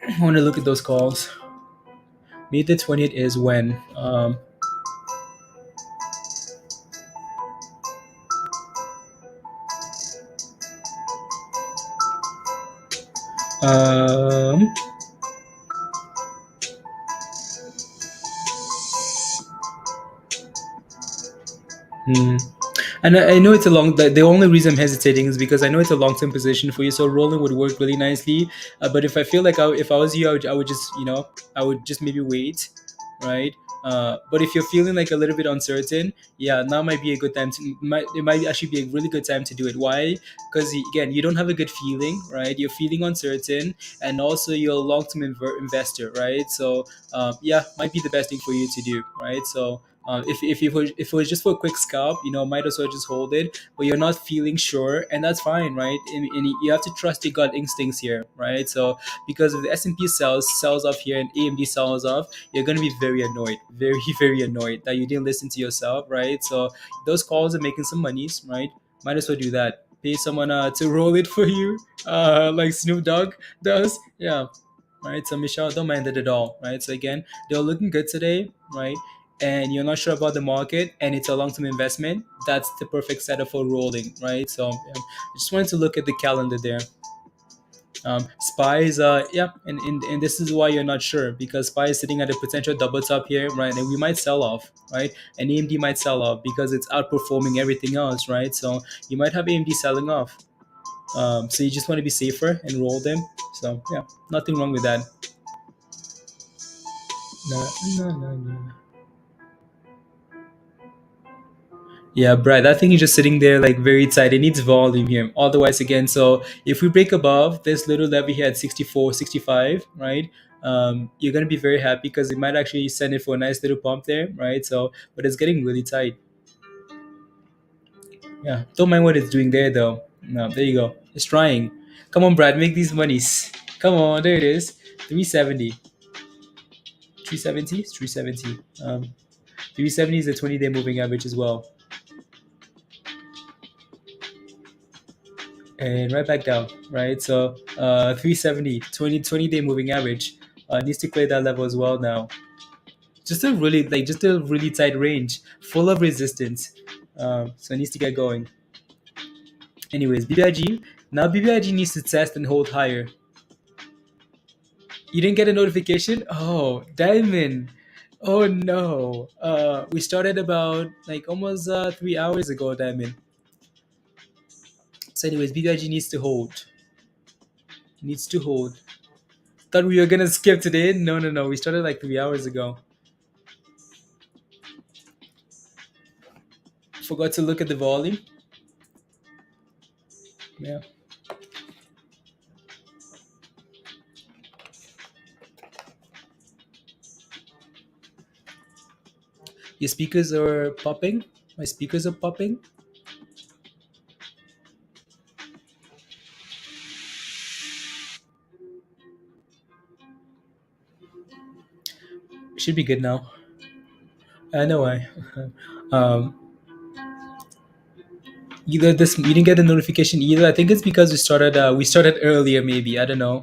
I want to look at those calls. May the 20th is when. And I know it's a long. The only reason I'm hesitating is because I know it's a long-term position for you. So rolling would work really nicely. But if I feel like if I was you, I would just I would just maybe wait. right? But if you're feeling like a little bit uncertain, yeah, now might be a good time to it might actually be a really good time to do it. Why? Because again, you don't have a good feeling, right? You're feeling uncertain, and also you're a long-term investor, right? So yeah, might be the best thing for you to do, right? So if it was just for a quick scalp, might as well just hold it, but you're not feeling sure, and that's fine, right? And you have to trust your gut instincts here, right? So because if the S&P sells off here and AMD sells off, you're going to be very annoyed, very very annoyed that you didn't listen to yourself, right? So those calls are making some monies, right? Might as well do that. Pay someone to roll it for you, like Snoop Dogg does. Yeah, right? So Michelle, don't mind it at all, right? So again, they're looking good today, right? And you're not sure about the market and it's a long-term investment, that's the perfect setup for rolling, right? So I just wanted to look at the calendar there. Spy is yeah, and this is why you're not sure, because Spy is sitting at a potential double top here, right? And we might sell off, right? And AMD might sell off because it's outperforming everything else, right? So you might have AMD selling off. So you just want to be safer and roll them. So yeah, nothing wrong with that. No, no, no, no. Yeah, Brad, that thing is just sitting there like very tight. It needs volume here. Otherwise, again, so if we break above this little level here at 64, 65, right? You're going to be very happy because it might actually send it for a nice little pump there, right? So, but it's getting really tight. Yeah, don't mind what it's doing there though. No, there you go. It's trying. Come on, Brad, make these monies. Come on, there it is. 370. 370? 370. 370 is the 20-day moving average as well. And right back down, right? So 370, 20-day moving average needs to clear that level as well now. Just a really tight range, full of resistance. So it needs to get going. Anyways, BBIG. Now BBIG needs to test and hold higher. You didn't get a notification? Oh, Diamond. Oh no. We started about like almost 3 hours ago, Diamond. So anyways, BBIG needs to hold. Needs to hold. Thought we were gonna skip today. No, no, no. We started like 3 hours ago. Forgot to look at the volume. Yeah. Your speakers are popping. My speakers are popping. Should be good now. I know why. um, either this you didn't get the notification either. I think it's because we started earlier. Maybe I don't know.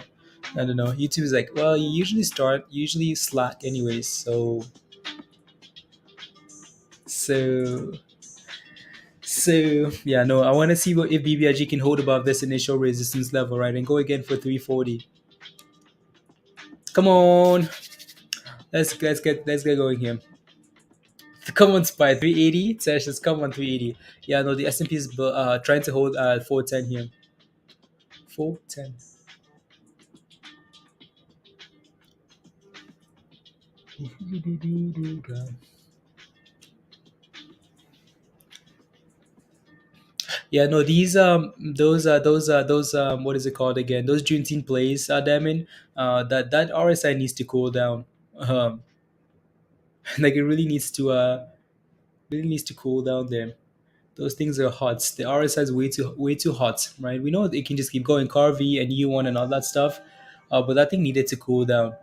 I don't know. YouTube is like, well, you usually Slack anyways. So so yeah, no. I want to see if BBIG can hold above this initial resistance level, right, and go again for 340. Come on, let's get going here. Come on, Spy 380 sessions. Come on, 380. Yeah, no, the S&P is trying to hold 410 here. 410. Yeah, no, these those what is it called again? Those Juneteenth plays, Damon. That RSI needs to cool down. Um, like it really needs to cool down there. Those things are hot. The RSI is way too hot, right? We know it can just keep going, CARV and UONE and all that stuff, but that thing needed to cool down,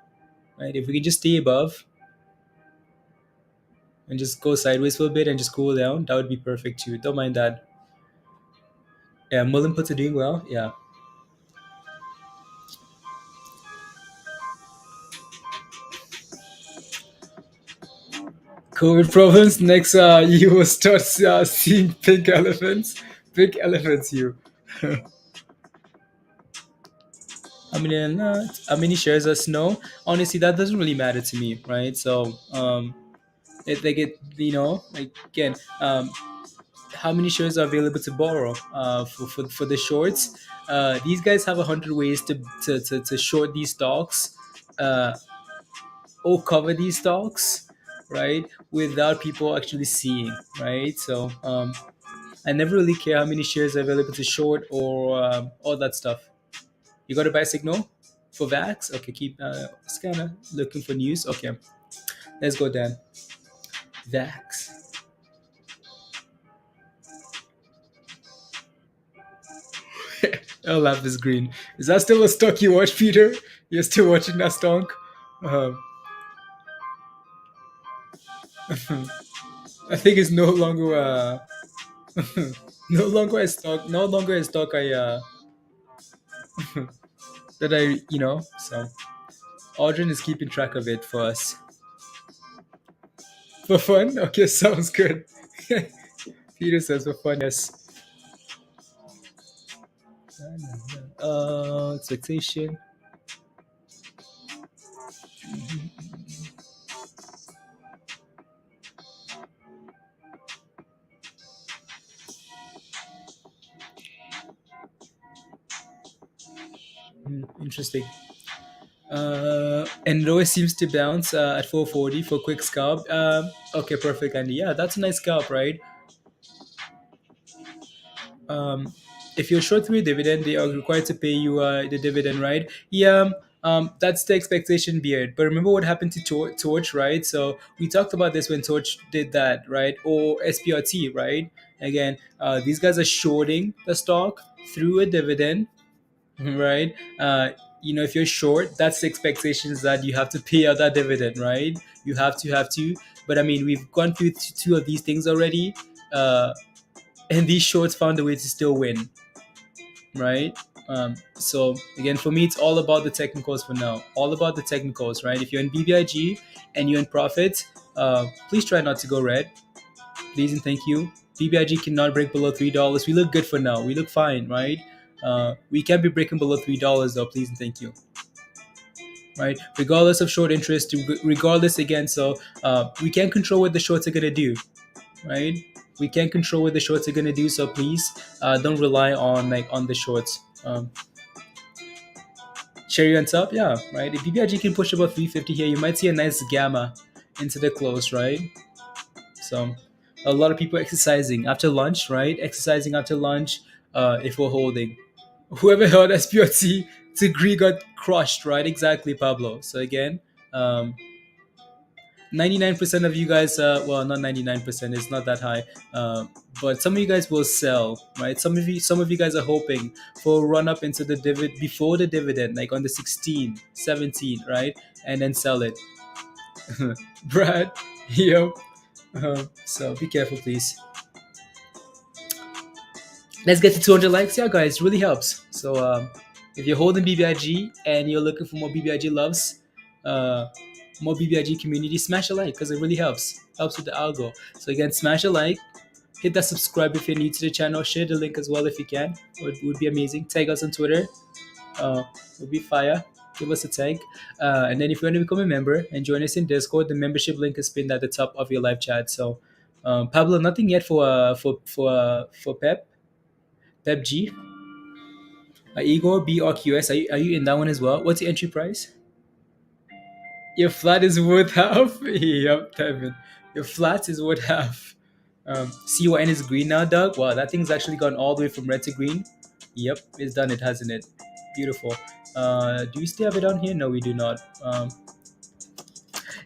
right? If we can just stay above and just go sideways for a bit and just cool down, that would be perfect too. Don't mind that. Yeah, muln puts are doing well. Yeah. COVID problems. Next, you will start seeing pink elephants. Big elephants, you. How many shares are snow? Honestly, that doesn't really matter to me, right? So, like again, how many shares are available to borrow for the shorts? These guys have 100 ways to short these stocks. Uh, cover these stocks, right, without people actually seeing, right? So I never really care how many shares are available to short or all that stuff. You got to buy signal for VAX? Okay, keep scanner looking for news. Okay, let's go then. VAX. I'll laugh is green. Is that still a stock you watch, Peter? You're still watching that stock? Um, I think it's no longer no longer a stock. No longer a stock. That I So Audrey is keeping track of it for us. For fun? Okay, sounds good. Peter says for fun, yes. Expectation. Interesting. And Rose seems to bounce at 440 for quick scalp. Okay, perfect, Andy. Yeah, that's a nice scalp, right? If you're short through dividend, they are required to pay you the dividend, right? Yeah. That's the expectation beard. But remember what happened to Torch, right? So we talked about this when Torch did that, right? Or SPRT, right? Again, these guys are shorting the stock through a dividend, right? If you're short, that's the expectations that you have to pay out that dividend, right? You have to. But I mean, we've gone through two of these things already, and these shorts found a way to still win, right? So again, for me, it's all about the technicals for now. All about the technicals, right? If you're in BBIG and you're in profit, please try not to go red. Please and thank you. BBIG cannot break below $3. We look good for now. We look fine, right? We can't be breaking below $3 though. Please and thank you. Right, regardless of short interest, regardless again. So we can't control what the shorts are gonna do, right? We can't control what the shorts are gonna do. So please don't rely on the shorts. Cherry on top, yeah, right. If BBIG can push above 350 here, you might see a nice gamma into the close, right? So a lot of people exercising after lunch, right? Exercising after lunch. If we're holding, whoever held SPRT to agree got crushed, right? Exactly, Pablo. So again, 99% of you guys, well, not 99%, it's not that high, but some of you guys will sell, right? Some of you guys are hoping for a run up into the dividend before the dividend, like on the 16, 17, right? And then sell it. Brad, yep. So be careful, please. Let's get to 200 likes. Yeah, guys, really helps. So if you're holding BBIG and you're looking for more BBIG loves, more BBIG community, smash a like because it really helps with the algo. So again, smash a like, hit that subscribe if you're new to the channel, share the link as well if you can. It would be amazing. Tag us on Twitter. Would be fire. Give us a tag, and then if you want to become a member and join us in Discord, the membership link is pinned at the top of your live chat. So Pablo, nothing yet for Pep G. Igor BRQS, are you in that one as well? What's your entry price? Your flat is worth half. Yep, Kevin. Your flat is worth half. CON is green now, Doug. Wow, that thing's actually gone all the way from red to green. Yep, it's done it, hasn't it? Beautiful. Do we still have it on here? No, we do not.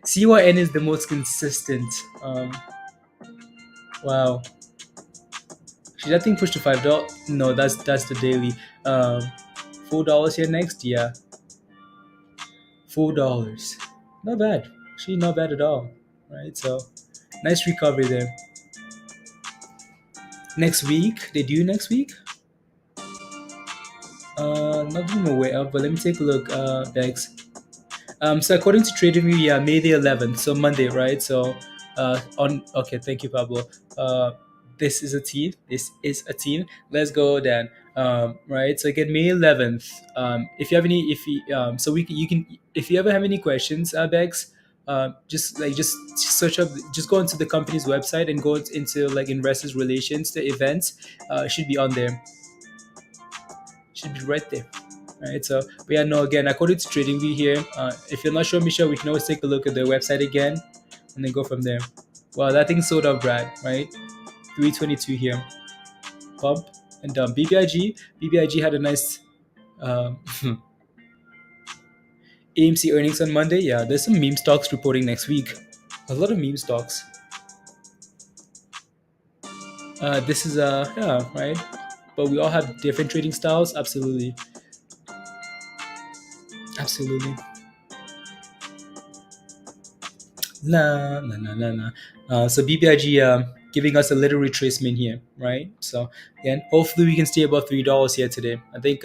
CYN is the most consistent. Wow. Should that thing push to $5? No, that's the daily. $4 here next? Yeah. $4. Not bad. Actually, not bad at all. Right? So, nice recovery there. Next week? They do next week? Not even aware of, but let me take a look. Bex. So according to TradingView, yeah, May the 11th, so Monday, right? So okay, thank you, Pablo. This is a team. Let's go then. Right. So again, May 11th. If you have any, if you ever have any questions, Bex, just search up, just go into the company's website and go into like investors relations, the events, should be on there. Should be right there. right? So, but yeah, no, again, according to TradingView here, if you're not sure, Michelle, we can always take a look at their website again and then go from there. Well, that thing sold up, Brad, right? 322 here, pump and dump. BBIG had a nice um, AMC earnings on Monday. Yeah, there's some meme stocks reporting next week. A lot of meme stocks. This is yeah, right. But we all have different trading styles. Absolutely, absolutely. La la la la la. So BBIG giving us a little retracement here, right? So again, hopefully we can stay above $3 here today. I think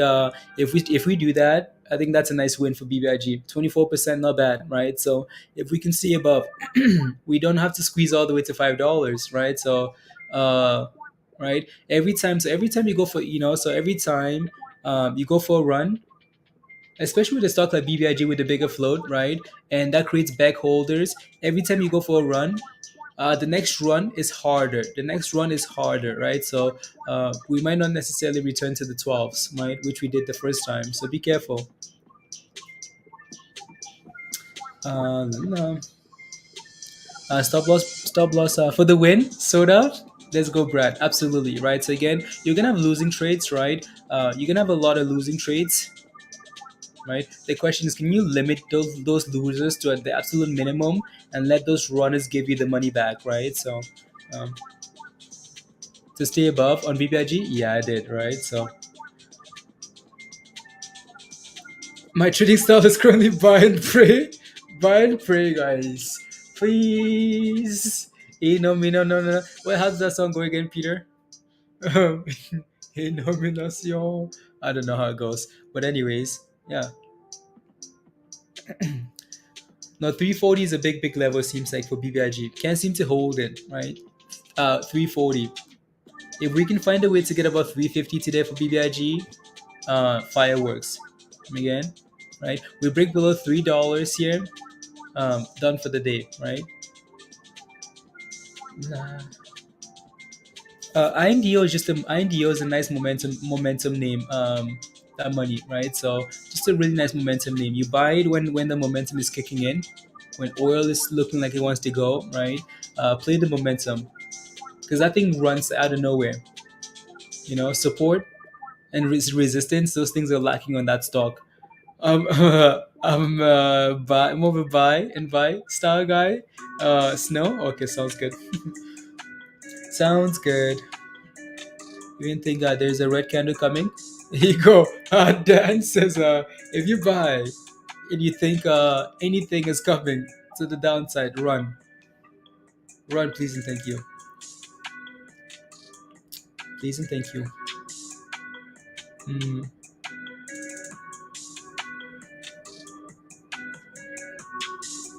if we do that, I think that's a nice win for BBIG. 24%, not bad, right? So if we can stay above, we don't have to squeeze all the way to $5, right? So right, every time you go for every time you go for a run, especially with a stock like BBIG with a bigger float, right? And that creates back holders. Every time you go for a run, the next run is harder. The next run is harder, right? So we might not necessarily return to the 12s, right? Which we did the first time. So be careful. No. Stop loss for the win. Soda. Let's go, Brad. Absolutely, right? So again, you're gonna have losing trades, right? You're gonna have a lot of losing trades, right? The question is, can you limit those losers to the absolute minimum and let those runners give you the money back, right? So to stay above on BBIG, yeah, I did, right? So my trading style is currently buy and pray, guys. Please. No, no, no, no. Well, how's that song go again, Peter? Nomination. I don't know how it goes, but anyways, yeah. Now 340 is a big level, seems like, for BBIG. Can't seem to hold it, right? 340. If we can find a way to get about 350 today for BBIG, fireworks. Again, right? We break below $3 here. Done for the day, right? INDO is a nice momentum name. That money, right? So just a really nice momentum name. You buy it when the momentum is kicking in, when oil is looking like it wants to go, right? Play the momentum, because that thing runs out of nowhere. Support and resistance; those things are lacking on that stock. I'm more of a buy style guy. Snow. Okay, sounds good. Sounds good. You didn't think there's a red candle coming? Here you go. Dan says, if you buy and you think anything is coming to the downside, run. Run, please and thank you. Please and thank you.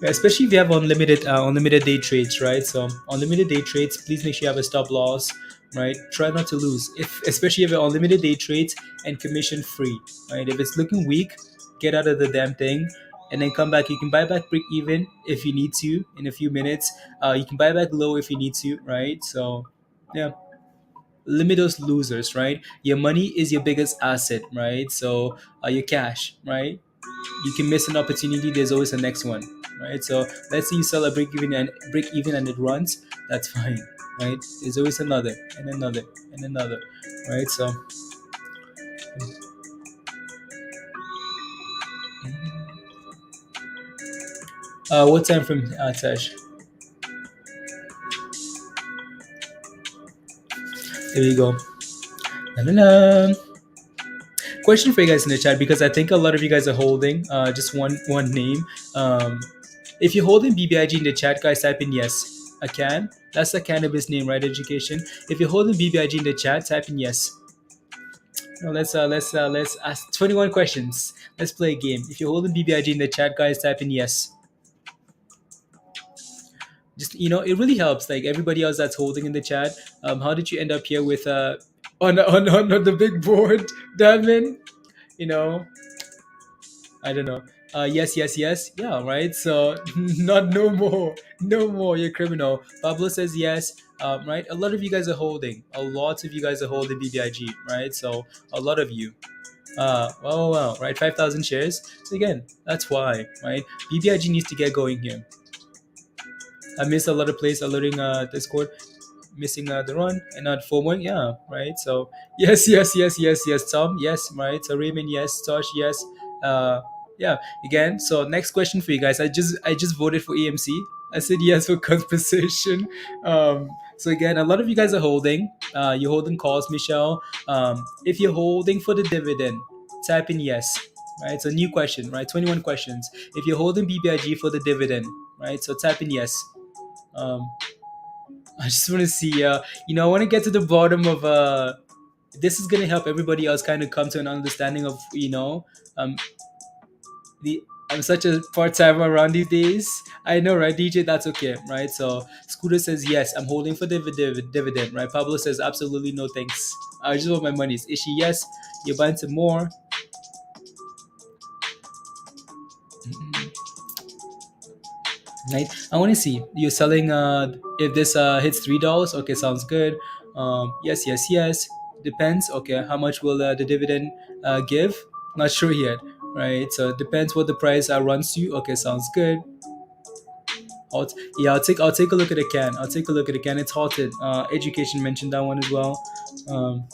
Especially if you have unlimited day trades, right? So unlimited day trades, please make sure you have a stop loss, right? Try not to lose. Especially if you have unlimited day trades and commission free, right? If it's looking weak, get out of the damn thing and then come back. You can buy back break even if you need to in a few minutes. You can buy back low if you need to, right? So yeah, limit those losers, right? Your money is your biggest asset, right? So your cash, right? You can miss an opportunity, there's always the next one, right? So let's say you sell a break even and it runs, that's fine, right? There's always another and another and another, right? So what time from Tash? There you go. La-la-la. Question for you guys in the chat, because I think a lot of you guys are holding just one name. If you're holding BBIG in the chat, guys, type in yes. I can. That's the cannabis name, right? Education. If you're holding BBIG in the chat, type in yes. Now let's ask 21 questions. Let's play a game. If you're holding BBIG in the chat, guys, type in yes. Just it really helps. Like everybody else that's holding in the chat. How did you end up here with on the big board, Damon? I don't know. Yes. Yeah, right. So no more. You're criminal. Pablo says yes. Right. A lot of you guys are holding. A lot of you guys are holding BBIG. Right. So a lot of you. Wow, right? 5,000 shares. So again, that's why, right? BBIG needs to get going here. I missed a lot of plays alerting Discord, missing the run and not FOMO. Yeah, right. So yes, Tom. Yes, right. So Raymond, yes. Tosh, yes. Uh, yeah. Again. So next question for you guys. I just voted for EMC. I said yes for compensation. So again, a lot of you guys are holding. You're holding calls, Michelle. If you're holding for the dividend, type in yes. Right. So new question. Right. 21 questions. If you're holding BBIG for the dividend, right. So type in yes. Um, I just want to see, I want to get to the bottom of. This is gonna help everybody else kind of come to an understanding of, um, the. I'm such a part timer around these days. I know, right, DJ? That's okay, right? So Scooter says yes. I'm holding for dividend, right? Pablo says absolutely no thanks. I just want my monies. Ishi, yes. You're buying some more. Right, I want to see you're selling if this hits $3. Okay, sounds good. Yes, depends. Okay, how much will the dividend give? Not sure yet, right? So it depends what the price runs to. Okay, sounds good. I'll take a look at the can. I'll take a look at the can. It's halted. Education mentioned that one as well. um,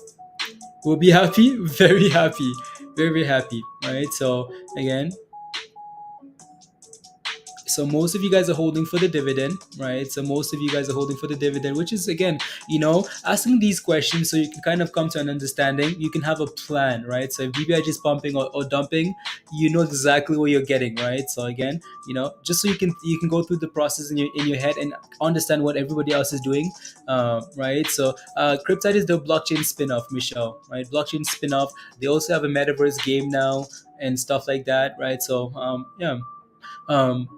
we'll be happy. Very happy. Very happy, right? So again, so most of you guys are holding for the dividend, right? So most of you guys are holding for the dividend, which is again, asking these questions so you can kind of come to an understanding. You can have a plan, right? So if BBIG is pumping or dumping, you know exactly what you're getting, right? So again, just so you can go through the process in your head and understand what everybody else is doing, right? So Cryptyde is the blockchain spin-off, Michelle, right? Blockchain spin-off. They also have a metaverse game now and stuff like that, right? So yeah. Um,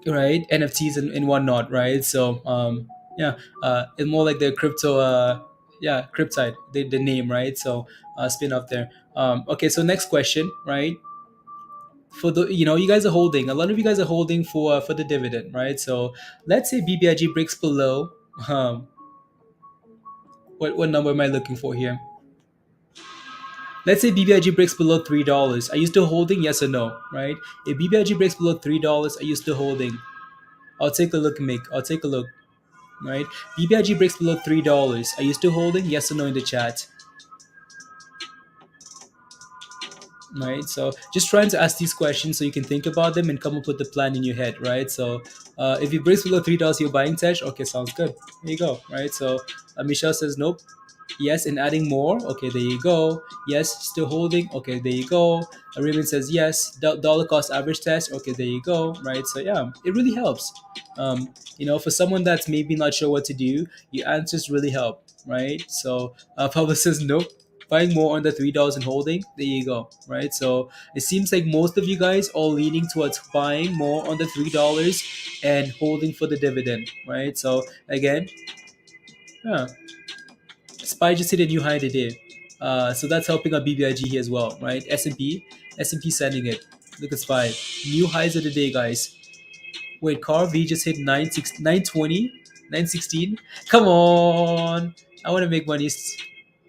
right, NFTs and whatnot, right? So yeah, it's more like the crypto Cryptyde, the name, right? So spin off there. Okay, so next question, right? For the, you guys are holding, a lot of you guys are holding for the dividend, right? So let's say BBIG breaks below, what number am I looking for here? Let's say BBIG breaks below $3. Are you still holding? Yes or no? Right? If BBIG breaks below $3, are you still holding? I'll take a look, Mick. I'll take a look. Right? BBIG breaks below $3. Are you still holding? Yes or no in the chat. Right? So just trying to ask these questions so you can think about them and come up with the plan in your head, right? So if it breaks below $3, you're buying Tesh. Okay, sounds good. There you go, right? So Michelle says nope. Yes, and adding more. Okay, there you go. Yes, still holding. Okay, there you go. Raymond says yes. Dollar cost average test. Okay, there you go. Right. So yeah, it really helps. For someone that's maybe not sure what to do, your answers really help. Right. So Pablo says nope. Buying more on the $3 and holding. There you go. Right. So it seems like most of you guys are leaning towards buying more on the $3 and holding for the dividend. Right. So again, yeah. SPY just hit a new high today. So that's helping our BBIG here as well, right? S&P sending it. Look at SPY. New highs of the day, guys. Wait, CARV just hit 920, 916. Come on. I want to make money.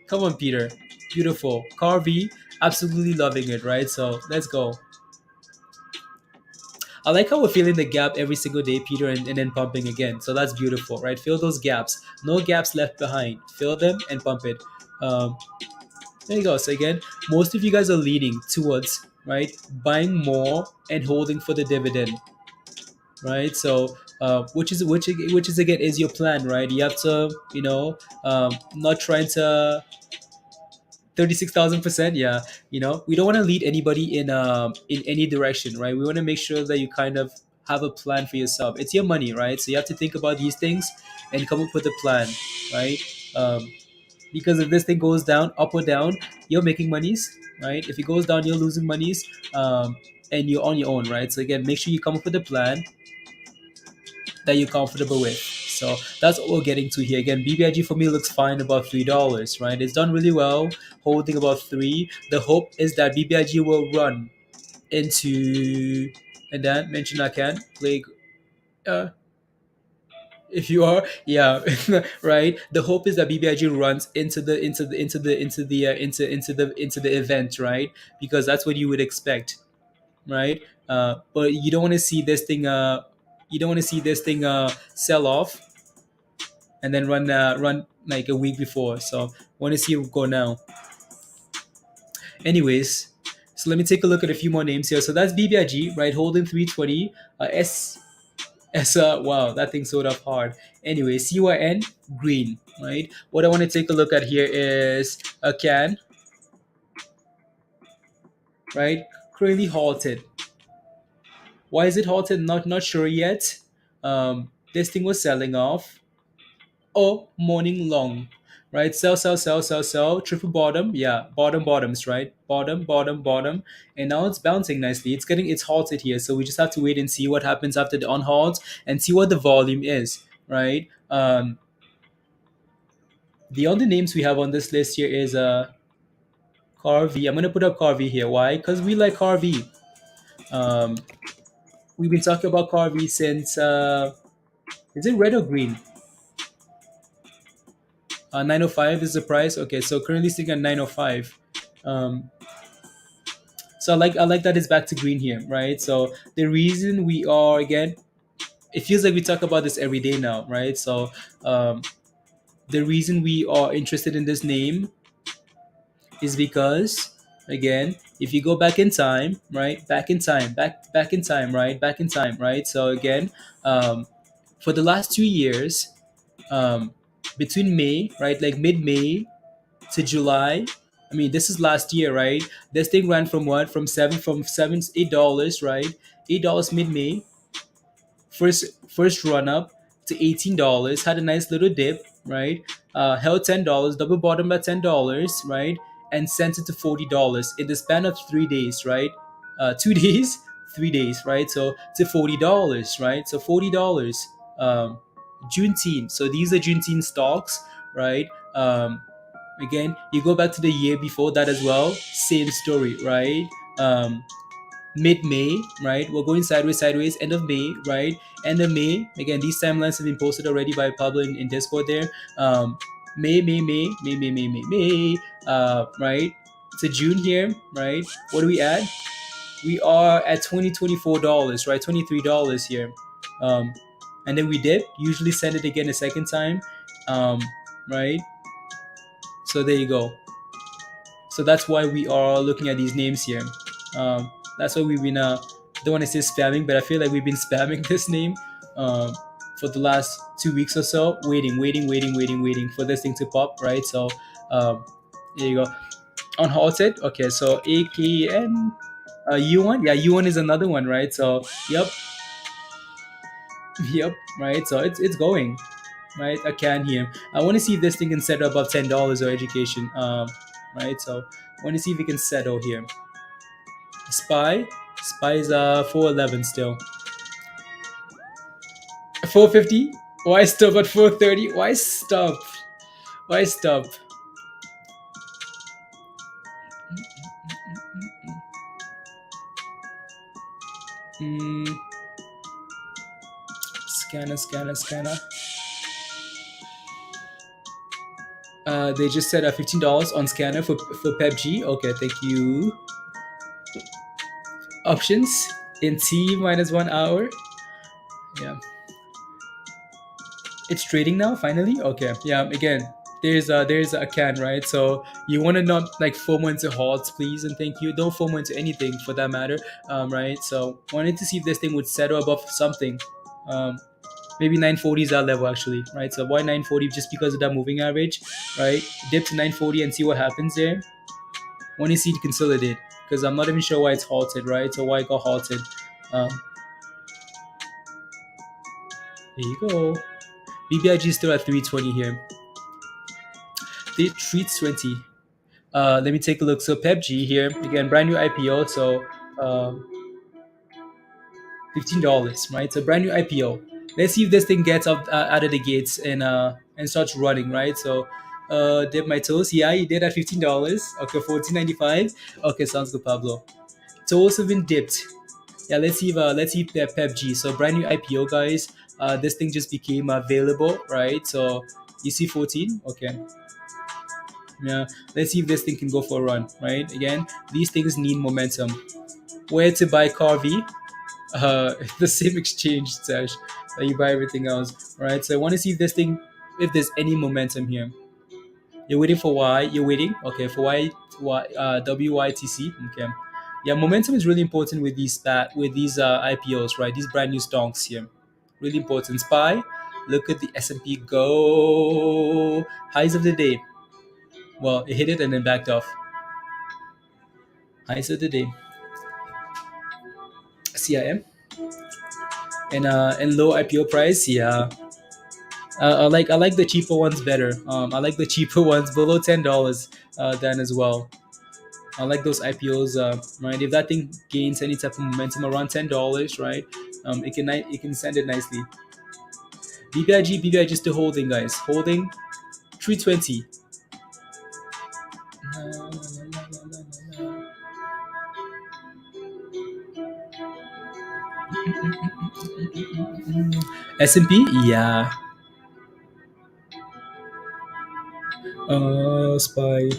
Come on, Peter. Beautiful. CARV, absolutely loving it, right? So let's go. I like how we're filling the gap every single day, Peter, and then pumping again. So that's beautiful, right? Fill those gaps. No gaps left behind. Fill them and pump it. Um, There you go. So again, most of you guys are leaning towards, right, buying more and holding for the dividend, right? So which is again is your plan, right? You have to, not trying to 36,000%. Yeah, we don't want to lead anybody in any direction, right? We want to make sure that you kind of have a plan for yourself. It's your money, right? So you have to think about these things and come up with a plan, right? Um, because if this thing goes down, up or down, you're making monies, right? If it goes down, you're losing monies, and you're on your own, right? So again, make sure you come up with a plan that you're comfortable with. So that's what we're getting to here. Again, BBIG for me looks fine above $3, right? It's done really well, holding above three. The hope is that BBIG will run into, and then mention I can play. Uh, If you are, yeah, right. The hope is that BBIG runs into the event, right? Because that's what you would expect, right? But you don't want to see this thing. You don't want to see this thing sell off and then run like a week before. So want to see it go now. Anyways, so let me take a look at a few more names here. So that's BBIG, right? Holding 320. Wow, that thing sold up hard. Anyway, CYN green, right? What I want to take a look at here is a can, right? Currently halted. Why is it halted? Not sure yet. This thing was selling off. Oh, morning long, right? Sell, sell, sell, sell, sell. Triple bottom, yeah. Bottoms, right? Bottom, and now it's bouncing nicely. It's halted here, so we just have to wait and see what happens after the unhalt and see what the volume is, right? The other names we have on this list here is CARV. I'm gonna put up CARV here. Why? Because we like CARV. Um, we've been talking about CARV since is it red or green? 905 is the price. Okay, so currently sitting at 905. Um, so I like that it's back to green here, right? So the reason we are again, it feels like we talk about this every day now, right? So the reason we are interested in this name is because again, if you go back in time, right, back in time, right, back in time, right. So again, for the last 2 years, um, between May, right, like mid May to July. I mean, this is last year, right? This thing ran from what? From $8, right? $8 mid May. First run up to $18. Had a nice little dip, right? Held $10, double bottom at $10, right? And sent it to $40 in the span of 3 days, right? 2 days, 3 days, right? So to $40, right? So $40. Juneteenth. So these are Juneteenth stocks, right? Again, you go back to the year before that as well, same story, right? Mid-May, right? We're going sideways, end of May, right? End of May. Again, these timelines have been posted already by Pablo in Discord there. May, right? To June here, right? What do we add? We are at $24, right? $23 here. And then we dip, usually send it again a second time, right? So there you go. So that's why we are looking at these names here. That's why we've been, don't want to say spamming, but I feel like we've been spamming this name for the last 2 weeks or so, waiting for this thing to pop, right? So there you go. Unhalted. Okay, so AKN, UONE. Yeah, UONE is another one, right? So, yep, right? So it's going. Right, I can here. I want to see if this thing can settle above $10 or education. Right, so I want to see if we can settle here. Spy is 411 still. 450. Why stop at 430? Why stop? Scanner. They just said $15 on scanner for PEBG. Okay, thank you. Options in T minus 1 hour. Yeah. It's trading now, finally? Okay. Yeah, again, there's a can, right? So you want to not like FOMO into halts, please, and thank you. Don't FOMO into anything for that matter, right? So wanted to see if this thing would settle above something. Maybe 940 is that level actually, right? So why 940? Just because of that moving average, right? Dip to 940 and see what happens there. Want to see it consolidate because I'm not even sure why it's halted, right? So why it got halted. There you go. BBIG is still at 320 here. 320. Let me take a look. So PEBG here again, brand new IPO. So $15, right? So brand new IPO. Let's see if this thing gets up out of the gates and starts running, right? So dip my toes. Yeah, you did at $15. Okay, $14.95. Okay, sounds good, Pablo. Toes have been dipped. Yeah, let's see PEPG. So brand new IPO, guys. This thing just became available, right? So you see 14, okay. Yeah, let's see if this thing can go for a run, right? Again, these things need momentum. Where to buy CARV? The same exchange, Sash, that you buy everything else, right? So I want to see if this thing, if there's any momentum here. You're waiting for Y. You're waiting, okay, for WYTC. Okay, yeah, momentum is really important with these IPOs, right? These brand new stocks here, really important. Spy, look at the S&P go highs of the day. Well, it hit it and then backed off. Highs of the day. CIM and low IPO price. Yeah, I like the cheaper ones better. I like the cheaper ones below $10 than as well. I like those IPOs, right? If that thing gains any type of momentum around $10, right, it can send it nicely. BBIG still holding, guys, holding 320. S&P, yeah. Spy.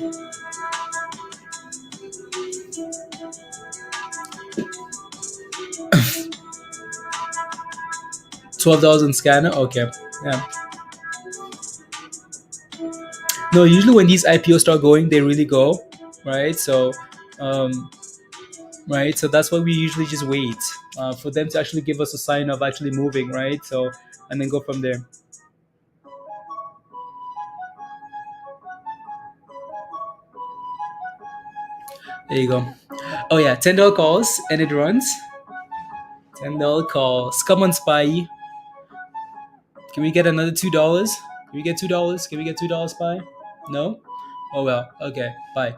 12,000 scanner. Okay, yeah. No, usually when these IPOs start going, they really go, right? So, um, right. So that's why we usually just wait for them to actually give us a sign of actually moving, right? So, and then go from there. There you go. Oh yeah, $10 calls and it runs. $10 calls. Come on, Spy. Can we get another $2? Can we get $2? Can we get $2, Spy? No. Oh well. Okay. Bye.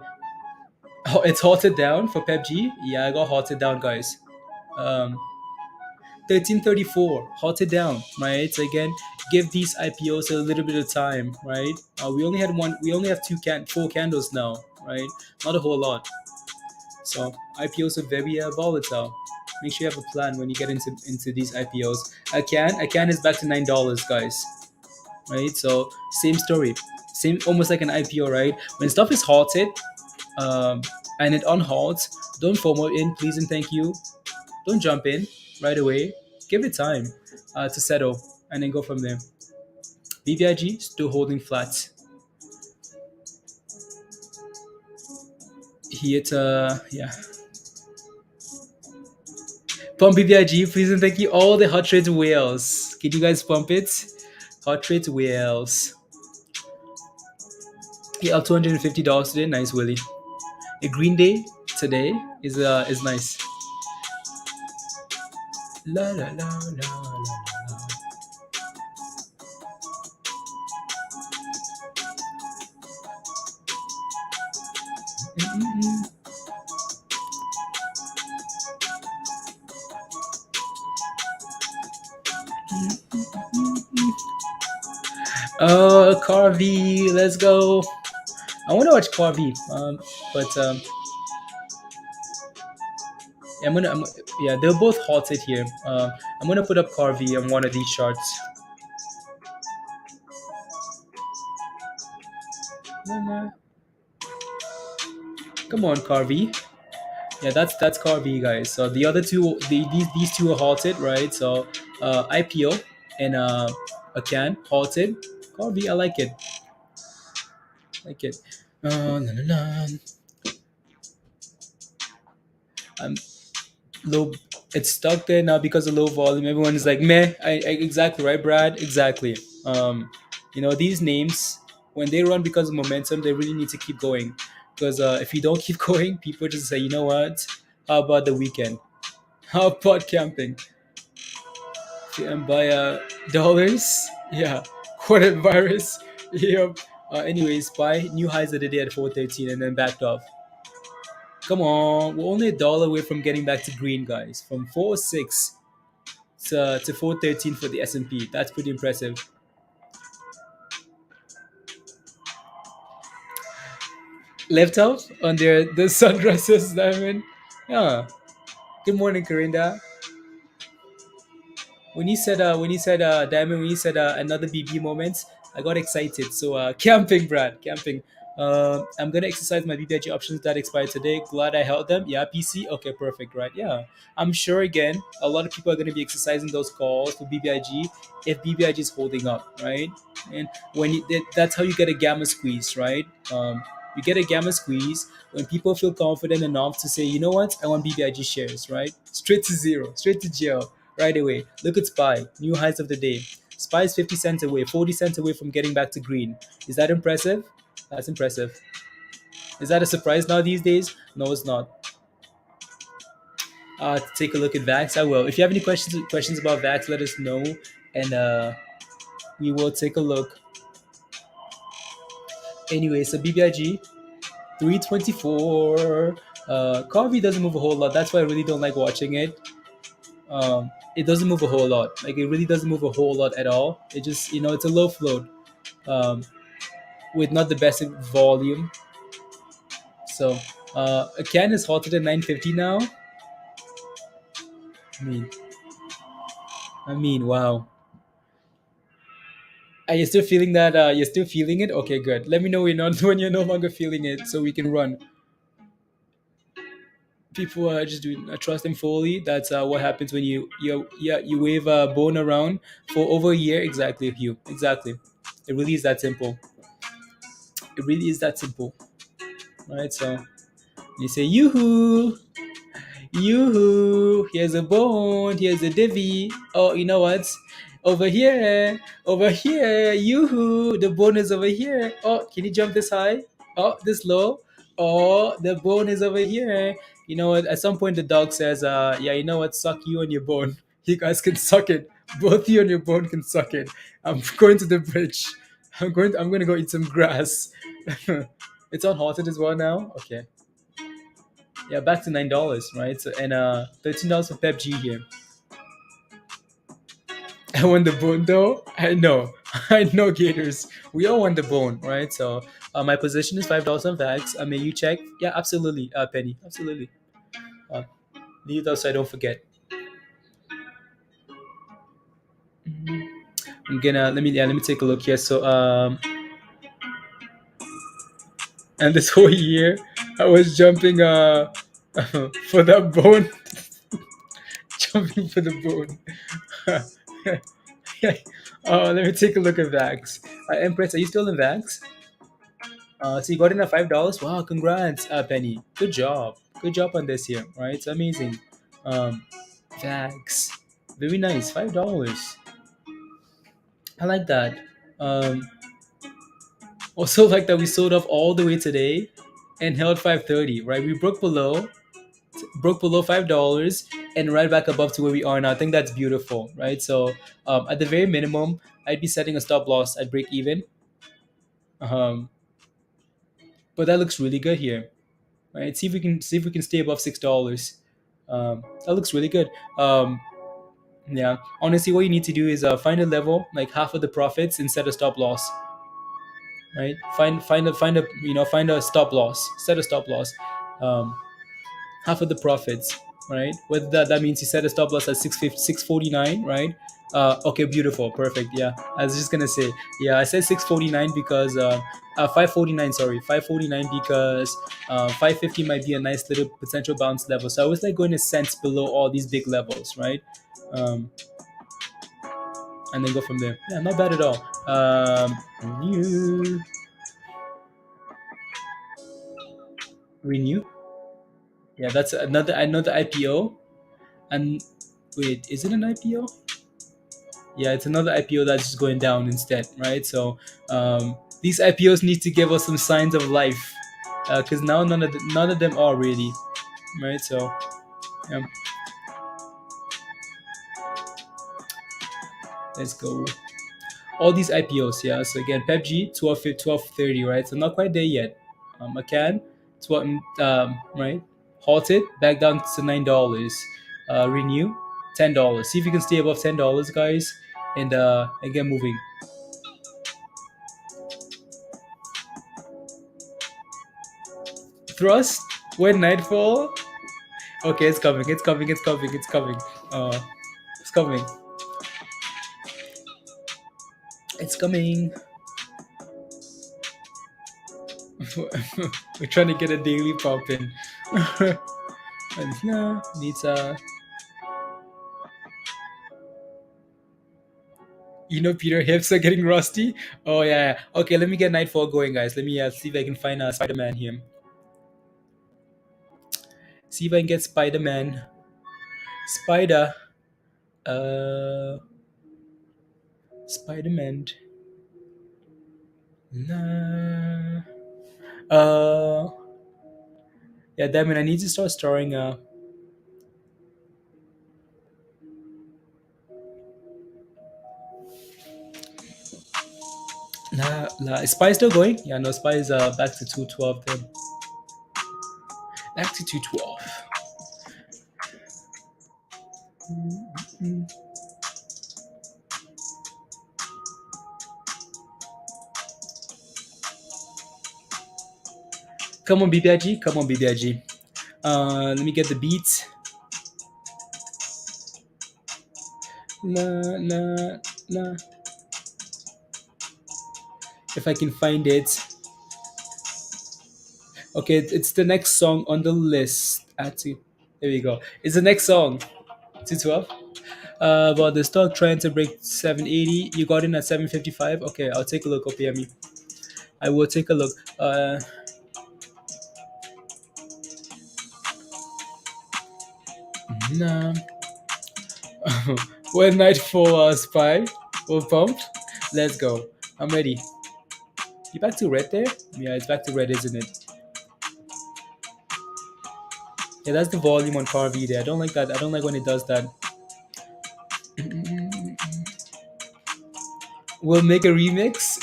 Oh, it's halted down for PEPG. Yeah, I got halted down, guys. 1334 halted down, right? So again, give these IPOs a little bit of time, right? We only had one. We only have four candles now, right? Not a whole lot. So IPOs are very volatile. Make sure you have a plan when you get into these IPOs. A can is back to $9, guys. Right? So same story, same almost like an IPO, right? When stuff is halted, and it unhalts, don't FOMO in, please and thank you. Don't jump in right away. Give it time to settle, and then go from there. BBIG still holding flat. Hit yeah. Pump BBIG, please and thank you. All the hot trades whales. Can you guys pump it? Hot trades whales. Yeah, up $250 today. Nice, Willie. A green day today is nice. La la la la la la. Oh, CARV, let's go. I want to watch CARV, but yeah, they're both halted here. I'm gonna put up CARV on one of these charts. Come on, CARV. Yeah, that's CARV, guys. So the other two, these two are halted, right? So IPO and a can halted. CARV, I like it. Like it. Na, na, na. I'm low. It's stuck there now because of low volume. Everyone is like, meh. Exactly right, Brad. Exactly. These names when they run because of momentum, they really need to keep going. Because if you don't keep going, people just say, you know what? How about the weekend? How about camping? And buy dollars. Yeah. What virus? Yep. Anyways, buy new highs of the day at 413 and then backed off. Come on, we're only $1 away from getting back to green, guys. From 406 to 413 for the S&P. That's pretty impressive. Left out on the sundresses, Diamond. Yeah. Good morning, Corinda. When you said Diamond, when you said another BB moment, I got excited. So camping, Brad, camping. I'm gonna exercise my BBIG options that expired today. Glad I held them. Yeah, PC. Okay, perfect. Right. Yeah, I'm sure. Again, a lot of people are gonna be exercising those calls for BBIG if BBIG is holding up, right? And when that's how you get a gamma squeeze, right? You get a gamma squeeze when people feel confident enough to say, you know what, I want BBIG shares, right? Straight to zero, straight to jail right away. Look at SPY, new highs of the day. SPY is 50 cents away, 40 cents away from getting back to green. Is that impressive? That's impressive. Is that a surprise now these days? No, it's not. Take a look at VAX. I will. If you have any questions about VAX, let us know, and we will take a look. Anyway, so BBIG 324. CARV doesn't move a whole lot. That's why I really don't like watching it. It doesn't move a whole lot. Like it really doesn't move a whole lot at all. It just it's a low float with not the best volume. So a can is halted at 950 now. I mean, wow. Are you still feeling that? You're still feeling it? Okay, good. Let me know when you're no longer feeling it, so we can run. People are just doing trust them fully. That's what happens when you wave a bone around for over a year. Exactly, Hugh. Exactly. It really is that simple. It really is that simple, right? So you say yoo-hoo, yoo-hoo. Here's a bone. Here's a divvy. Oh, you know what? Over here, yoo-hoo. The bone is over here. Oh, can you jump this high? Oh, this low. Oh, the bone is over here. You know what? At some point, the dog says, yeah, you know what? Suck you on your bone. You guys can suck it. Both you and your bone can suck it. I'm going to the bridge. I'm going to go eat some grass. It's on halted as well now. Okay. Yeah, back to $9, right? So and $13 for PepG here. I won the bone though. I know, I know, Gators. We all won the bone, right? So my position is $5 on VAX. May you check? Yeah, absolutely, Penny, absolutely. Leave those so I don't forget. I'm gonna let me take a look here. So and this whole year I was jumping for that bone, jumping for the bone. Let me take a look at VAX. Empress, are you still in VAX? So you got in at $5. Wow, congrats, Penny. Good job on this here. Right, it's amazing. VAX, very nice. $5. I like that. Um, also like that we sold off all the way today and held 530. Right, we broke below $5 and right back above to where we are now. I think that's beautiful, right? So at the very minimum, I'd be setting a stop loss at break even. Um, but that looks really good here, right? See if we can stay above $6. That looks really good. Yeah, honestly, what you need to do is find a level like half of the profits and set a stop loss. Right? Find a stop loss. Set a stop loss. Um, Half of the profits, right? Whether that means you set a stop loss at 649, right? Okay, beautiful, perfect. Yeah, I was just gonna say, yeah, I said 649 because 549, sorry, 549 because 550 might be a nice little potential bounce level. So I was like going a cent below all these big levels, right? And then go from there. Yeah, not bad at all. Renew. Yeah, that's another IPO. And wait, is it an IPO? Yeah, it's another IPO that's just going down instead, right? So these IPOs need to give us some signs of life, because now none of them are really, right? So yeah. Let's go. All these IPOs, yeah. So again, PepG 12.30, right? So not quite there yet. McCann 12, right? Halted back down to $9. Renew $10. See if you can stay above $10, guys, and again moving. Thrust when nightfall. Okay, it's coming. It's coming. It's coming. It's coming. It's coming. It's coming. We're trying to get a daily pump in. And needs a. Peter, hips are getting rusty. Oh yeah. Okay, let me get Nightfall going, guys. Let me see if I can find Spider-Man here. See if I can get Spider-Man. Spider. Spider-Man. Nah. Yeah, damn it. I need to start storing. Is Spy still going? Yeah, no, Spy is back to 212 then. Back to 212. Come on, BBIG. Come on, BBIG. Let me get the beats. Nah. If I can find it. Okay, it's the next song on the list. There we go. It's the next song. 212. About the stock trying to break 780. You got in at 755. Okay, I'll take a look. OPME. I will take a look. Nah. When Nightfall Spy will pump. Let's go. I'm ready. You back to red there? Yeah, it's back to red, isn't it? Yeah, that's the volume on CARV there. I don't like that. I don't like when it does that. We'll make a remix.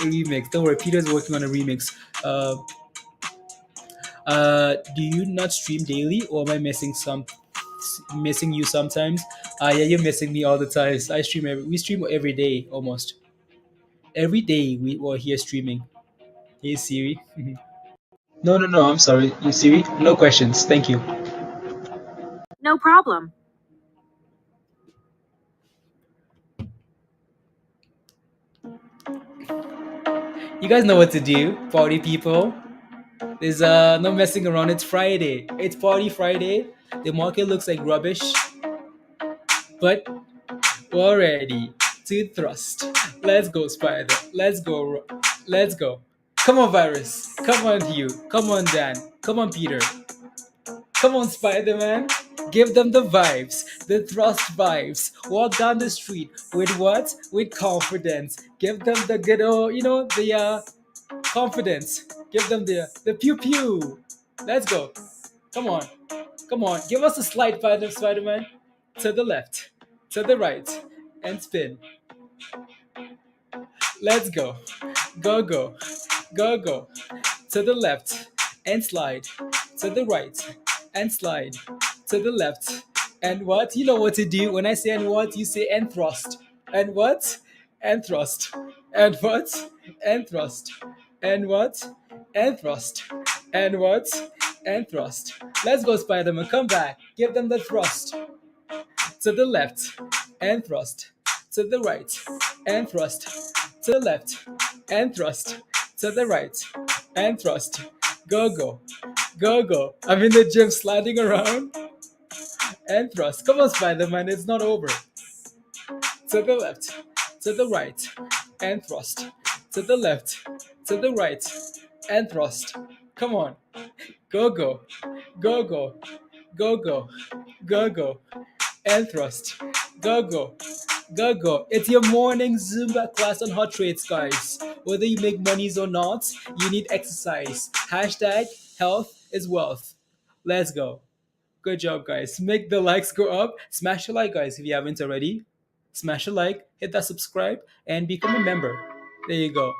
Don't worry, Peter's working on a remix. Do you not stream daily, or am I missing you sometimes? Yeah, you're missing me all the time. We stream every day almost. Every day we're here streaming. Hey Siri. No, I'm sorry. You Siri? No questions. Thank you. No problem. You guys know what to do, party people. There's no messing around. It's Friday. It's Party Friday. The market looks like rubbish, but we're ready to thrust. Let's go, Spider. Let's go. Let's go. Come on, Virus. Come on, Hugh. Come on, Dan. Come on, Peter. Come on, Spider-Man. Give them the vibes, the thrust vibes. Walk down the street with what? With confidence. Give them the good old, the confidence. Give them the pew pew. Let's go. Come on. Give us a slide, Spider-Man. To the left, to the right, and spin. Let's go. Go. To the left and slide. To the right and slide. To the left. And what? You know what to do. When I say and what, you say and thrust. And what? And thrust. And what? And thrust. And what? And thrust. And what? And thrust. Let's go, Spider-Man. Come back. Give them the thrust. To the left and thrust. To the right and thrust. To the left and thrust. To the right and thrust. Go. I'm in the gym sliding around and thrust. Come on, Spider-Man, it's not over. To the left, to the right, and thrust. To the left, to the right, and thrust. Come on. Go. And thrust. Go. It's your morning Zumba class on hot trades, guys. Whether you make monies or not, you need exercise. Hashtag health is wealth. Let's go. Good job, guys. Make the likes go up. Smash a like, guys, if you haven't already. Smash a like, hit that subscribe, and become a member. There you go.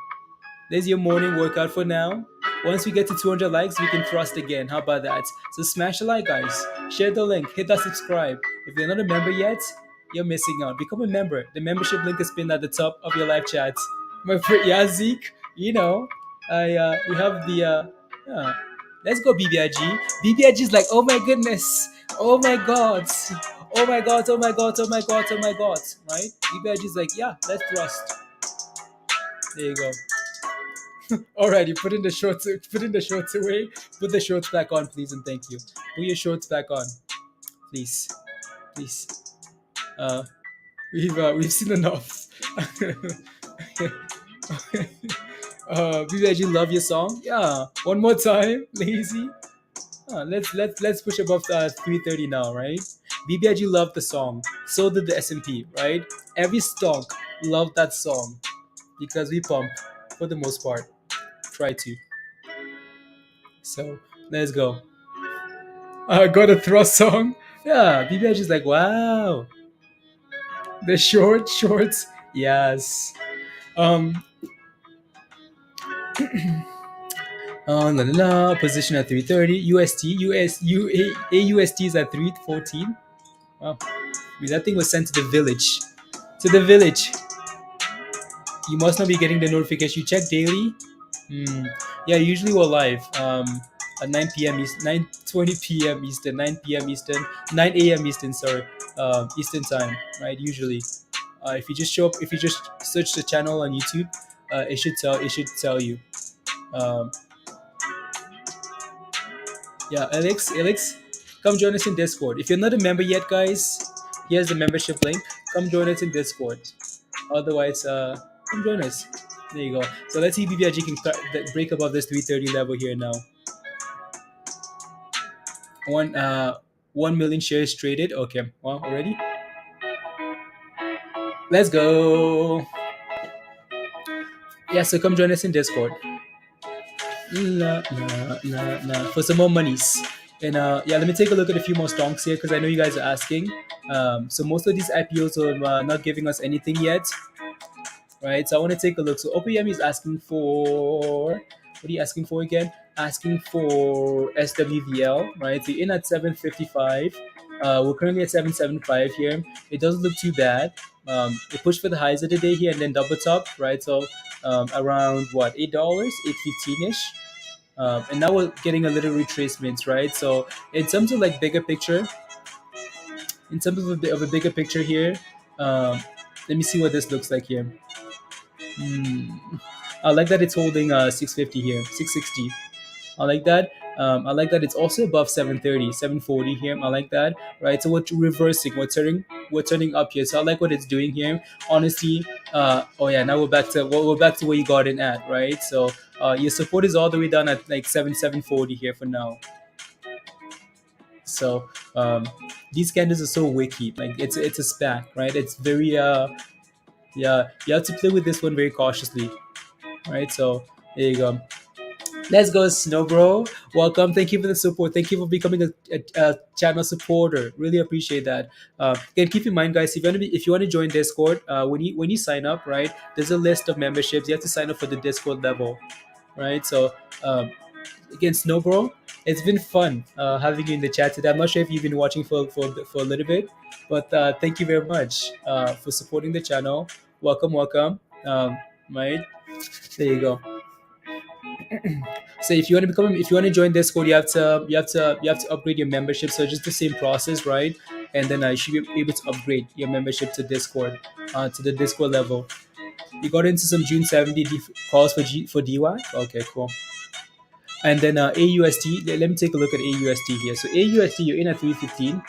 There's your morning workout for now. Once we get to 200 likes, we can thrust again. How about that? So smash a like, guys. Share the link. Hit that subscribe. If you're not a member yet, you're missing out. Become a member. The membership link is pinned at the top of your live chat. My friend, yeah, Zeke, we have the, Let's go, BBIG. BBIG is like, oh my goodness. Oh my god. Oh my god. Oh my god. Oh my god. Oh my god. Right? BBIG is like, yeah, let's thrust. There you go. Alrighty, put in the shorts. Put in the shorts away. Put the shorts back on, please, and thank you. Put your shorts back on, please, please. We've seen enough. BBIG, love your song. Yeah, one more time, lazy. Let's push above 330 now, right? BBIG loved the song. So did the S&P, right? Every stock loved that song because we pump for the most part. Try to. So let's go. I got a thrust song. Yeah, BBIG is like, wow. The shorts. Yes. La, la, la, position at 330. AUST is at 314. Wow. I mean, that thing was sent to the village. To the village. You must not be getting the notification. You check daily. Yeah, usually we're live. At 9 p.m. East, 9:20 p.m. Eastern, 9 p.m. Eastern, 9 a.m. Eastern. Sorry, Eastern time. Right. Usually, if you just show up, if you just search the channel on YouTube, it should tell you. Yeah, Alex, come join us in Discord. If you're not a member yet, guys, here's the membership link. Come join us in Discord. Otherwise, come join us. There you go. So let's see if BBIG can break above this 330 level here now. 1 million shares traded. Okay, well, already. Let's go. Yeah, so come join us in Discord. For some more monies. And yeah, let me take a look at a few more stocks here because I know you guys are asking. So most of these IPOs are not giving us anything yet, right? So I want to take a look. So OPM is asking for, what are you asking for again? Asking for SWVL, right? So you're in at 755. We're currently at 775 here. It doesn't look too bad. It pushed for the highs of the day here and then double top, right? So around what, $8, 8.15 ish. And now we're getting a little retracements, right? So in terms of like bigger picture, in terms of a bigger picture here, let me see what this looks like here. I like that it's holding 650 here, 660. I like that. I like that it's also above 730, 740 here. I like that, right? So we're reversing, we're turning up here. So I like what it's doing here. Honestly, oh yeah, now we're back to where you got in at, right? So your support is all the way down at like 740 here for now. So these candles are so wicky. Like it's a SPAC, right? It's very yeah. You have to play with this one very cautiously, right? So there you go. Let's go, Snow Bro. Welcome. Thank you for the support. Thank you for becoming a channel supporter. Really appreciate that. Again, keep in mind, guys, if you want to join Discord, when you sign up, right, there's a list of memberships. You have to sign up for the Discord level, right? So again, Snow Bro, it's been fun having you in the chat today. I'm not sure if you've been watching for a little bit, but thank you very much for supporting the channel. Welcome. Right, there you go. So if you want to join Discord, you have to upgrade your membership. So just the same process, right? And then you should be able to upgrade your membership to Discord, to the Discord level. You got into some June 70 calls for DY. Okay, cool. And then AUST. Let me take a look at AUST here. So AUST, you're in at 315.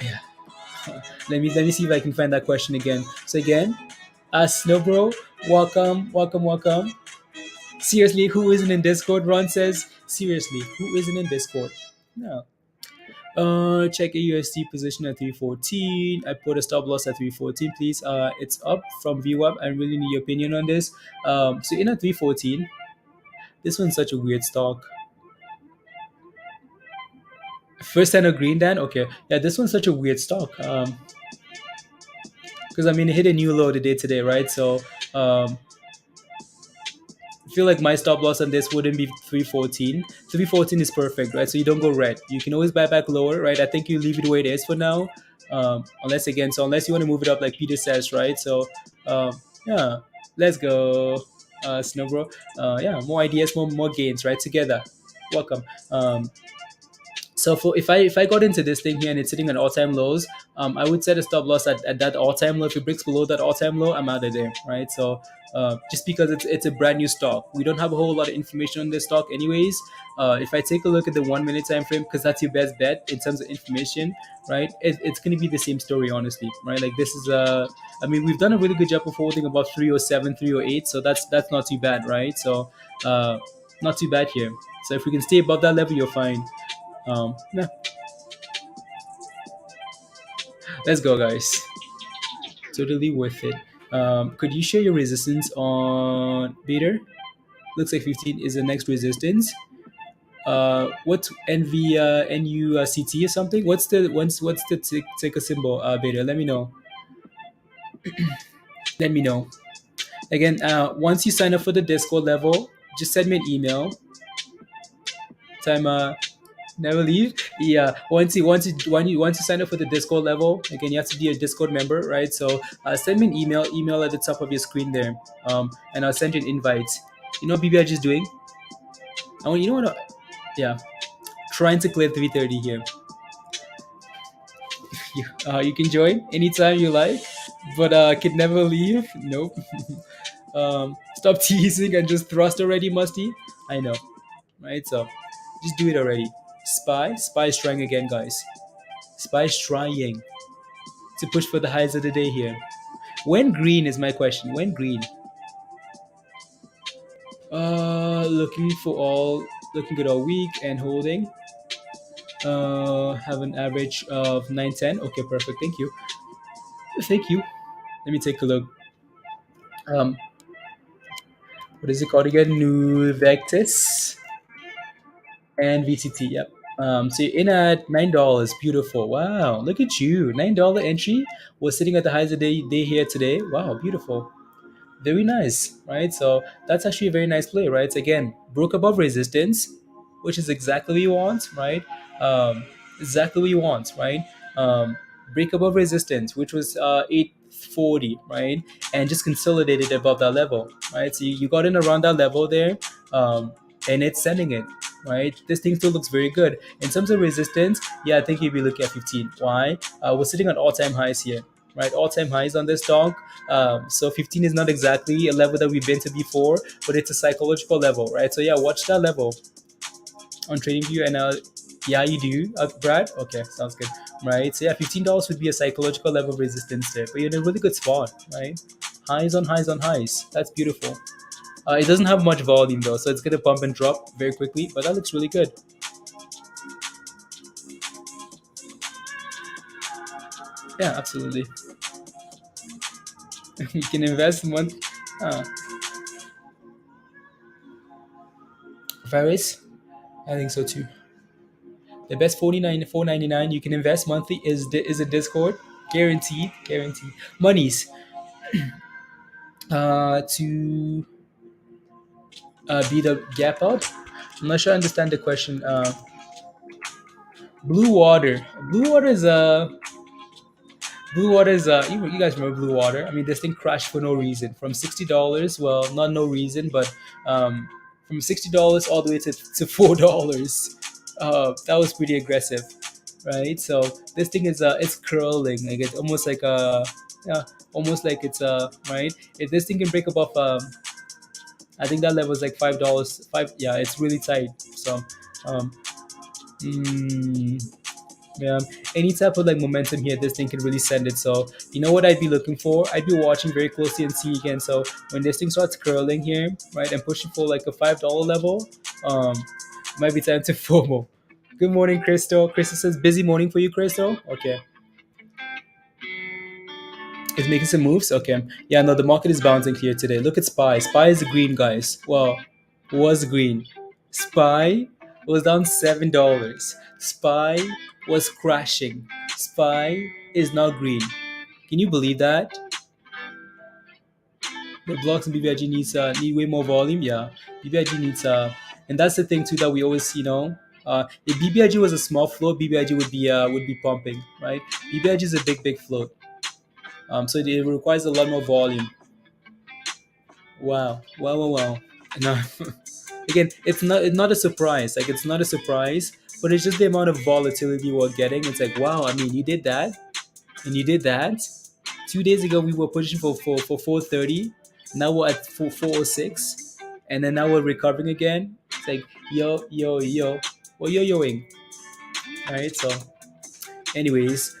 Yeah. Let me see if I can find that question again. So again, Snowbro, welcome. Seriously, who isn't in Discord? Ron says, seriously, who isn't in Discord? No. Check AUST position at 314. I put a stop loss at 314, please. It's up from VWAP. I really need your opinion on this. So in at 314, this one's such a weird stock. First time of green Dan? Okay. Yeah, this one's such a weird stock. Because I mean, it hit a new low today, right? So I feel like my stop loss on this wouldn't be 314. 314 is perfect, right? So you don't go red. You can always buy back lower, right? I think you leave it where it is for now. Unless you want to move it up like Peter says, right? So yeah, let's go. Snow Bro. Yeah, more ideas, more gains, right? Together. Welcome. So for if I got into this thing here and it's sitting at all time lows, I would set a stop loss at that all time low. If it breaks below that all time low, I'm out of there, right? So just because it's a brand new stock, we don't have a whole lot of information on this stock, anyways. If I take a look at the 1 minute time frame, because that's your best bet in terms of information, right? It's going to be the same story, honestly, right? Like this is I mean, we've done a really good job of holding about 307, 308, so that's not too bad, right? So not too bad here. So if we can stay above that level, you're fine. Yeah, let's go, guys. Totally worth it. Could you share your resistance on beta? Looks like 15 is the next resistance. What's NV NUCT or something? What's the ticker symbol? Beta. Let me know. Let me know. Again, once you sign up for the Discord level, just send me an email. Time never leave. Yeah. Once you sign up for the Discord level, again you have to be a Discord member, right? So send me an email at the top of your screen there, and I'll send you an invite. You know what BBIG is doing? You know what? Yeah, trying to clear 330 here. You can join anytime you like, but can never leave. Nope. Stop teasing and just thrust already, Musty. I know, right? So just do it already. Spy is trying again, guys. Spy is trying to push for the highs of the day here. When green is my question. When green? Looking at all week and holding. Have an average of 910. Okay, perfect. Thank you. Thank you. Let me take a look. Um, what is it called again? New Vectis and VCT. Yep. So you're in at $9. Beautiful. Wow. Look at you. $9 entry was sitting at the highs of the day here today. Wow. Beautiful. Very nice, right? So that's actually a very nice play, right? So again, broke above resistance, which is exactly what you want, right? Exactly what you want, right? Break above resistance, which was 840, right? And just consolidated above that level, right? So you got in around that level there, and it's sending it, right? This thing still looks very good. In terms of resistance, yeah, I think you'd be looking at 15. Why? We're sitting on all-time highs here, right? All-time highs on this stock. So 15 is not exactly a level that we've been to before, but it's a psychological level, right? So yeah, watch that level on TradingView, and yeah, you do, Brad. Okay, sounds good, right? So yeah, $15 would be a psychological level of resistance there, but you're in a really good spot, right? Highs on highs on highs. That's beautiful. It doesn't have much volume though, so it's gonna pump and drop very quickly, but that looks really good. Yeah, absolutely. You can invest month. Virus, I think so too. The best 499 you can invest monthly is a Discord, guaranteed. Monies to be the gap up. I'm not sure I understand the question. Blue water. Blue water is you guys remember blue water? I mean, this thing crashed for no reason from $60. Well, not no reason, but from $60 all the way to $4. That was pretty aggressive, right? So this thing is it's curling, like it's almost like yeah, almost like it's right. If this thing can break above I think that level is like $5. Yeah, it's really tight. So um, mm, yeah, any type of like momentum here, this thing can really send it. So you know what I'd be looking for? I'd be watching very closely and see again. So when this thing starts curling here, right, and pushing for like a $5 level, might be time to FOMO. Good morning, Crystal. Crystal says busy morning for you, Crystal. Okay. It's making some moves. Okay. Yeah, no, the market is bouncing here today. Look at SPY. SPY is green, guys. Well, was green. SPY was down $7. SPY was crashing. SPY is now green. Can you believe that? The blocks in BBIG need way more volume. Yeah, BBIG needs and that's the thing too that we always if BBIG was a small float, BBIG would be pumping, right? BBIG is a big float. So it requires a lot more volume. Wow. Wow. Wow. Wow. No. Again, it's not a surprise. Like it's not a surprise, but it's just the amount of volatility we're getting. It's like wow. I mean, you did that, and you did that. 2 days ago, we were pushing for 430. Now we're at 406, and then now we're recovering again. It's like yo yo yo, well yo-yoing, right? So, anyways,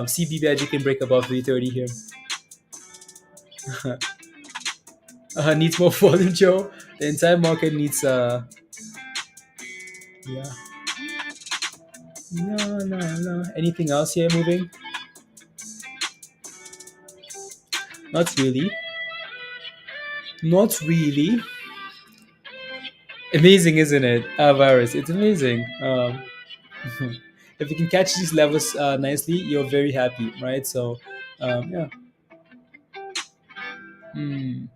see BBIG can break above 330 here. Needs more volume, Joe. The entire market needs yeah. No, no, no. Anything else here moving? Not really. Not really. Amazing, isn't it? Virus. It's amazing. If you can catch these levels nicely, you're very happy, right? So, yeah. Hmm.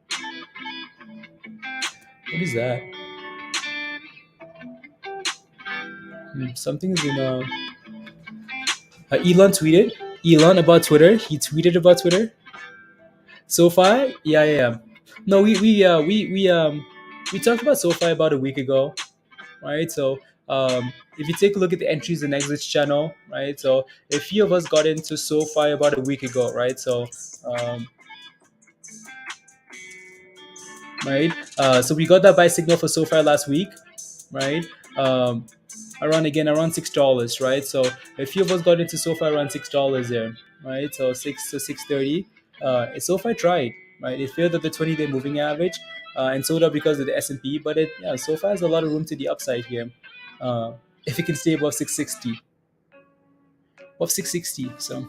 What is that? Something is in. Elon tweeted. Elon about Twitter. He tweeted about Twitter. SoFi. Yeah, yeah, yeah. No, we talked about SoFi about a week ago, right? So if you take a look at the entries and exits channel, right? So a few of us got into SoFi about a week ago, right? So um, right, so we got that buy signal for SoFi last week, right? Um, around $6, right? So a few of us got into SoFi around $6 there, right? So 6 to 6.30. SoFi tried, right? It failed at the 20-day moving average, and sold out because of the S&P. But SoFi has a lot of room to the upside here, if it can stay above 660, So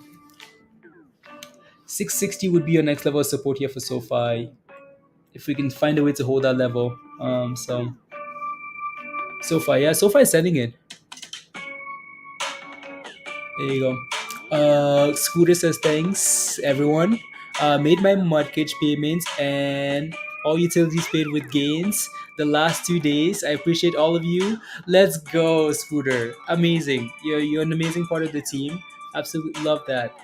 660 would be your next level of support here for SoFi, if we can find a way to hold that level. So SoFi, yeah, SoFi is sending it. There you go. Scooter says thanks everyone. Made my mortgage payments and all utilities paid with gains the last 2 days. I appreciate all of you. Let's go, Scooter. Amazing. You're an amazing part of the team. Absolutely love that.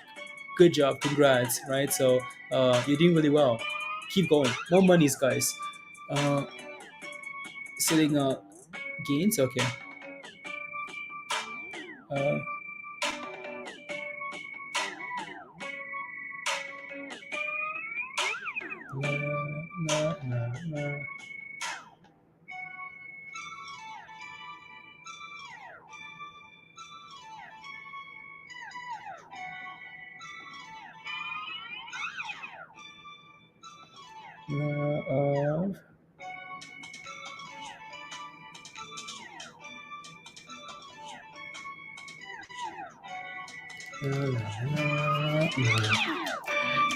Good job. Congrats. Right. So you're doing really well. Keep going. More monies, guys. Uh, Sitting gains. Okay. Uh, no.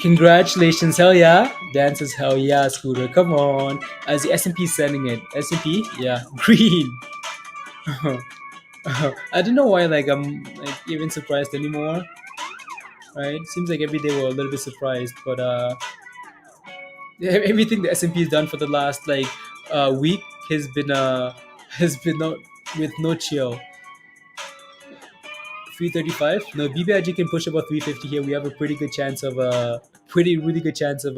Congratulations, hell yeah! Dan says hell yeah, Scooter. Come on, as the S&P is sending it. S&P, yeah, green. I don't know why I'm like even surprised anymore. Right? Seems like every day we're a little bit surprised, but everything the S&P has done for the last week has been not with no chill. 335. No, BBIG can push about 350 here. We have a pretty good chance of really good chance of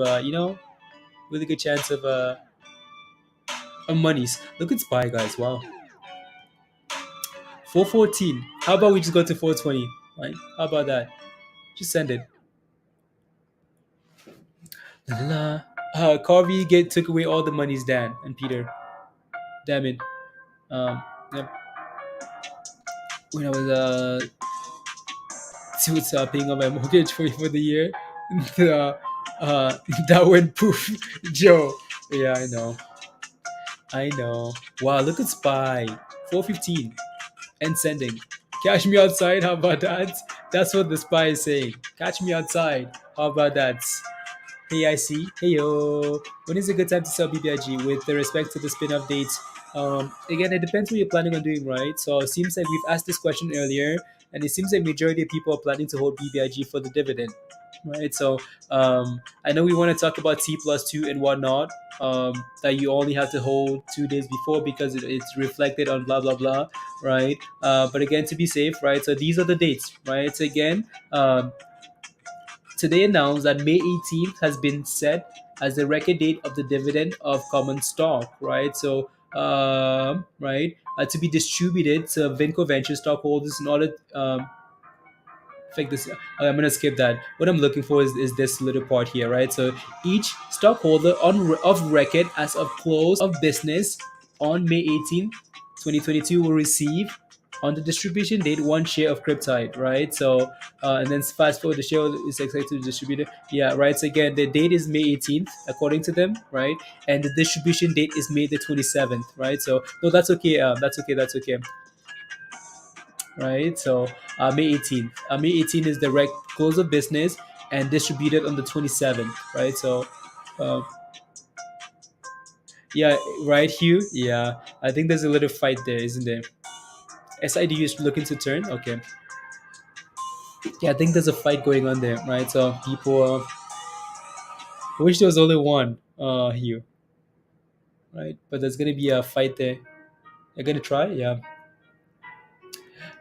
really good chance of monies. Look at SPY, guys. Wow. 414. How about we just go to 420? Right? How about that? Just send it. CARV took away all the monies, Dan and Peter. Damn it. Yep. When I was paying off my mortgage for the year, that went poof, Joe. Yeah, I know. Wow, look at SPY. 415 and sending. Catch me outside. How about that? That's what the SPY is saying. Catch me outside. How about that? Hey, I see. Hey, yo. When is a good time to sell BBIG with respect to the spin-off dates? Again, it depends what you're planning on doing, right? So it seems like we've asked this question earlier, and it seems like majority of people are planning to hold BBIG for the dividend, right? So I know we want to talk about T+2 and whatnot, that you only have to hold 2 days before because it's reflected on blah, blah, blah, right? But again, to be safe, right? So these are the dates, right? So again, today announced that May 18th has been set as the record date of the dividend of common stock, right? So, right, to be distributed to Vinco Venture stockholders in order. Fake this. I'm gonna skip that. What I'm looking for is this little part here, right? So each stockholder of record as of close of business on May 18th, 2022 will receive on the distribution date one share of Cryptyde, right? So and then fast forward, the share is expected to be distributed. Yeah, right. So again, the date is May 18th according to them, right? And the distribution date is May the 27th, right? So no, that's okay. That's okay. That's okay, right? So May 18th. May 18th is the close of business and distributed on the 27th, right? So, uh, yeah, right, Hugh? Yeah, I think there's a little fight there, isn't there? SIDU is looking to turn? Okay. Yeah, I think there's a fight going on there, right? So people, I wish there was only one, Hugh, right? But there's going to be a fight there. You're going to try? Yeah.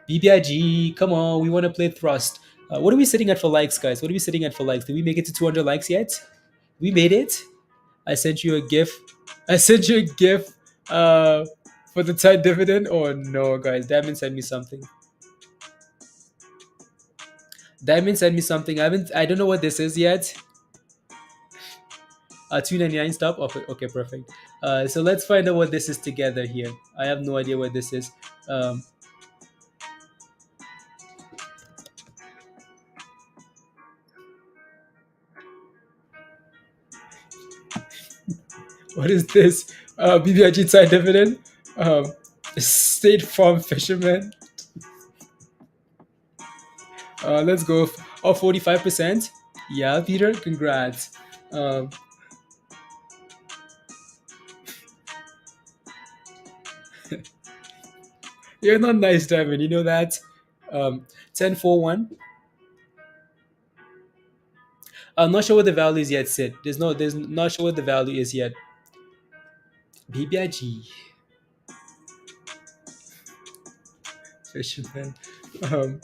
BBIG, come on, we want to play Thrust. What are we sitting at for likes, guys? What are we sitting at for likes? Did we make it to 200 likes yet? We made it. I sent you a GIF. I sent you a GIF for the Tide dividend. Oh no, guys, Diamond sent me something. Diamond sent me something. I don't know what this is yet. 299 stop. Okay, perfect. So let's find out what this is together here. I have no idea what this is. Um, what is this? BBIG Tide dividend. State Farm Fisherman. Let's go. 45%. Yeah, Peter, congrats. Um, you're not nice, Diamond. You know that. 1041. I'm not sure what the value is yet, Sid. There's not sure what the value is yet. BBIG. Fisherman. Um,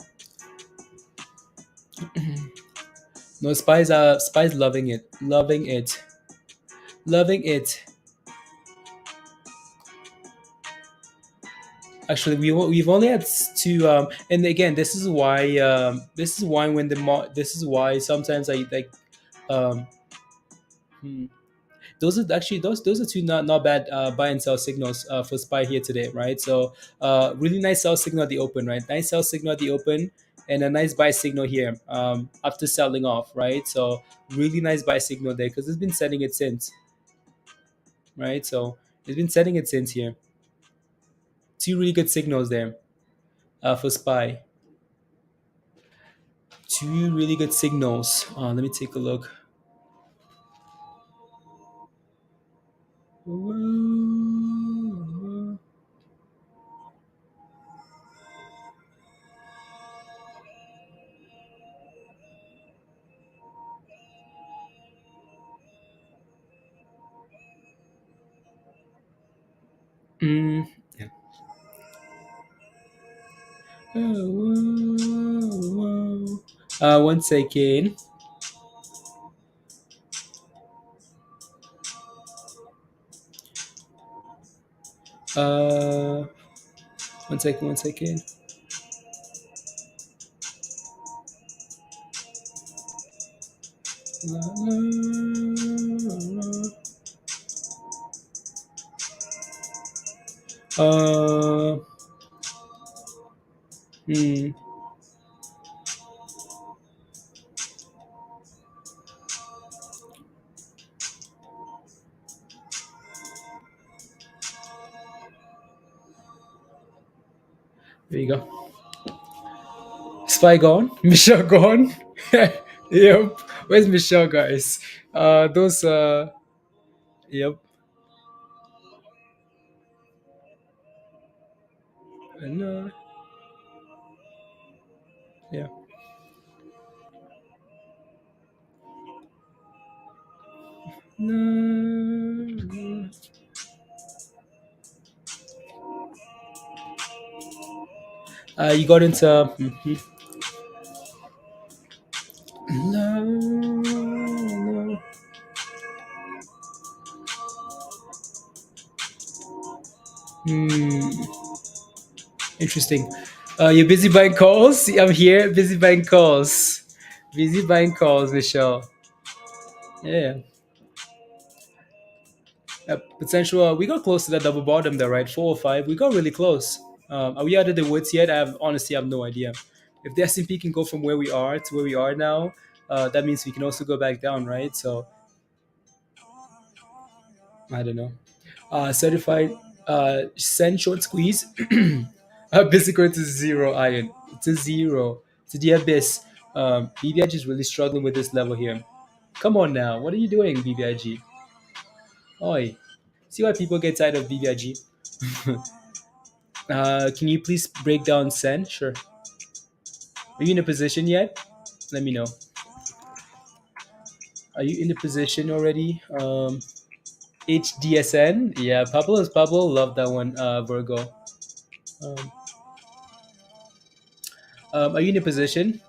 no, Spies loving it. Loving it. Loving it. Actually, we've only had two. And again, this is why. This is why sometimes I like. Um, hmm, those are actually those are two not bad buy and sell signals for SPY here today, right? So really nice sell signal at the open, right? Nice sell signal at the open, and a nice buy signal here after selling off, right? So really nice buy signal there because it's been setting it since, right? So it's been setting it since here. Two really good signals there for SPY. Two really good signals. Let me take a look. Mm. Yeah. 1 second. Uh, 1 second. 1 second. Uh, hmm. There you go. Spy gone. Michelle gone. Yep. Where's Michelle, guys? Those. Yep. No. Yeah. No. You got into. No. Hmm. Interesting. You're busy buying calls? I'm here, busy buying calls. Busy buying calls, Michelle. Yeah. Potential. We got close to that double bottom there, right? 405. We got really close. Are we out of the woods yet? I have honestly have no idea. If the S&P can go from where we are to where we are now, that means we can also go back down, right? So I don't know. Certified send short squeeze. Basically going to zero iron. To zero. To the abyss. BBIG is really struggling with this level here. Come on now. What are you doing, BBIG? Oi. See why people get tired of BBIG? Can you please break down send? Sure. Are you in a position yet? Let me know. Are you in a position already? HDSN? Yeah, Pablo is Pablo. Love that one, Virgo. Um, are you in a position?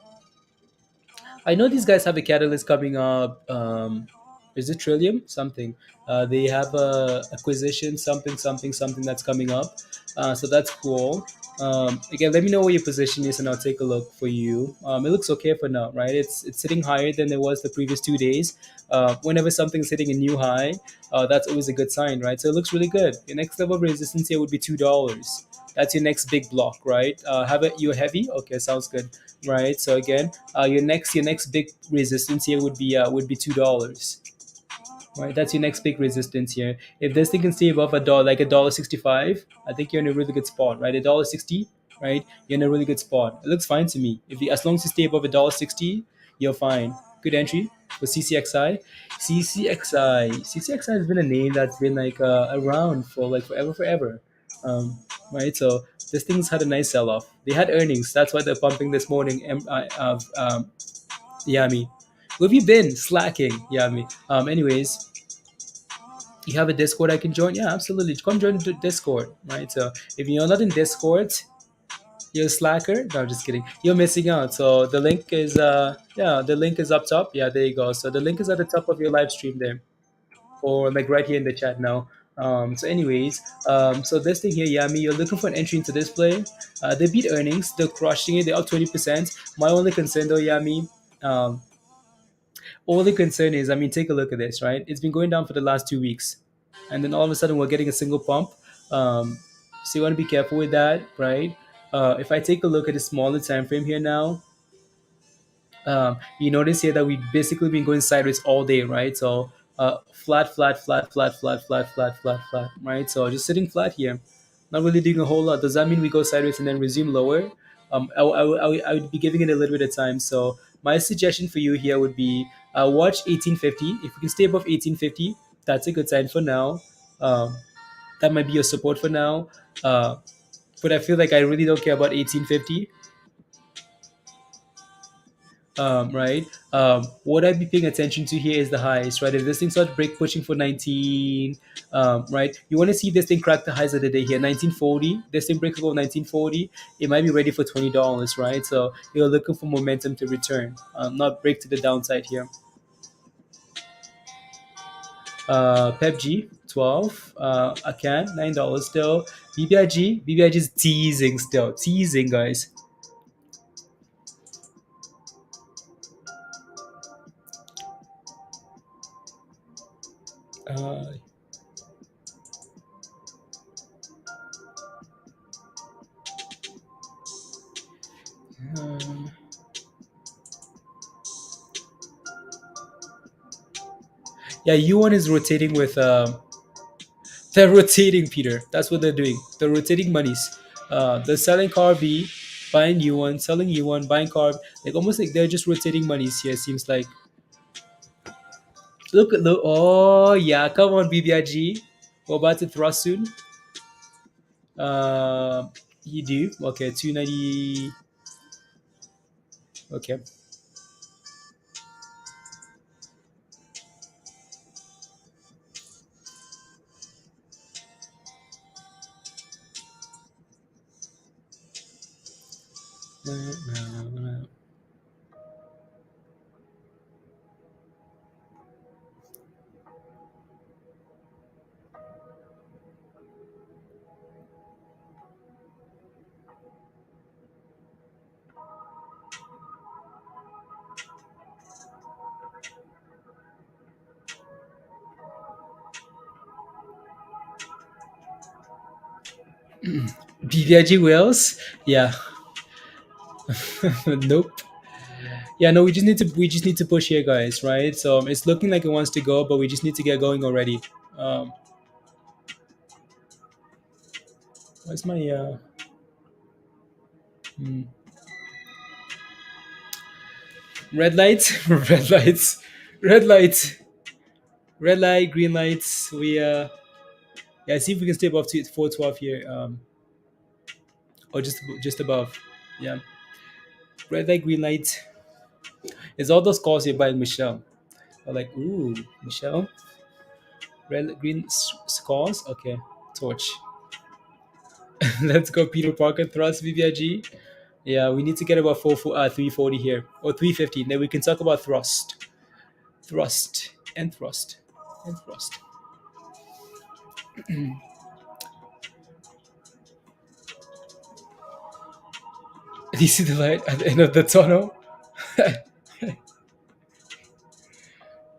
I know these guys have a catalyst coming up. Is it Trillium? Something. They have a acquisition, something that's coming up. So that's cool. Again, let me know where your position is, and I'll take a look for you. It looks okay for now, right? It's sitting higher than it was the previous 2 days. Whenever something's hitting a new high, that's always a good sign, right? So it looks really good. Your next level of resistance here would be $2. That's your next big block, right? Have it you heavy? Okay, sounds good, right? So again, your next big resistance here would be $2, right? That's your next big resistance here. If this thing can stay above a dollar, like $1.65, I think you're in a really good spot, right? $1.60, right? You're in a really good spot. It looks fine to me. As long as you stay above $1.60, you're fine. Good entry for CCXI. CCXI has been a name that's been like around for like forever. Um, right? So this thing's had a nice sell-off. They had earnings. That's why they're pumping this morning. Yami. Where have you been? Slacking. Yami. Anyways, you have a Discord I can join? Yeah, absolutely. Come join the Discord, right? So if you're not in Discord, you're a slacker. No, I'm just kidding. You're missing out. So the link is the link is up top. Yeah, there you go. So the link is at the top of your live stream there, or like right here in the chat now. So anyways, so this thing here, Yami, you're looking for an entry into this play. They beat earnings. They're crushing it. They're up 20%. My only concern though, Yami, um, all the concern is, I mean, take a look at this, right? It's been going down for the last 2 weeks, and then all of a sudden we're getting a single pump. Um, so you want to be careful with that, right? If I take a look at the smaller time frame here now, you notice here that we've basically been going sideways all day, right? So flat, right? So just sitting flat here, not really doing a whole lot. Does that mean we go sideways and then resume lower? I would be giving it a little bit of time. So my suggestion for you here would be watch 1850. If we can stay above 1850, that's a good sign for now. Um, that might be your support for now. Uh, but I feel like I really don't care about 1850. Right? What I'd be paying attention to here is the highs, right? If this thing starts break pushing for 19, right? You want to see this thing crack the highs of the day here, 1940. This thing breaks above 1940, it might be ready for $20, right? So you're looking for momentum to return, not break to the downside here. PepG 12, a can $9 still. BBIG is teasing still, teasing guys. Uh, um, yeah, UONE is rotating with they're rotating, Peter. That's what they're doing. They're rotating monies. They're selling CARV, buying UONE, selling UONE, buying CARV. Like almost like they're just rotating monies here. Seems like. Look at the. Oh yeah, come on, BBIG. We're about to thrust soon. You do okay. 290. Okay. BBIG whales? Yeah. Nope. Yeah, no, we just need to push here, guys, right? So it's looking like it wants to go, but we just need to get going already. Um, where's my hmm. Red lights, red lights, red lights, red light, green lights. We yeah, see if we can stay above 412 here, or just above. Yeah, red light, green light. It's all those calls here by Michelle. I'm like, ooh, Michelle, red, green scores. Okay, torch. Let's go, Peter Parker. Thrust BBIG. Yeah, we need to get about 340 here or 350. Then we can talk about thrust, thrust, and thrust, and thrust. Do you see the light at the end of the tunnel?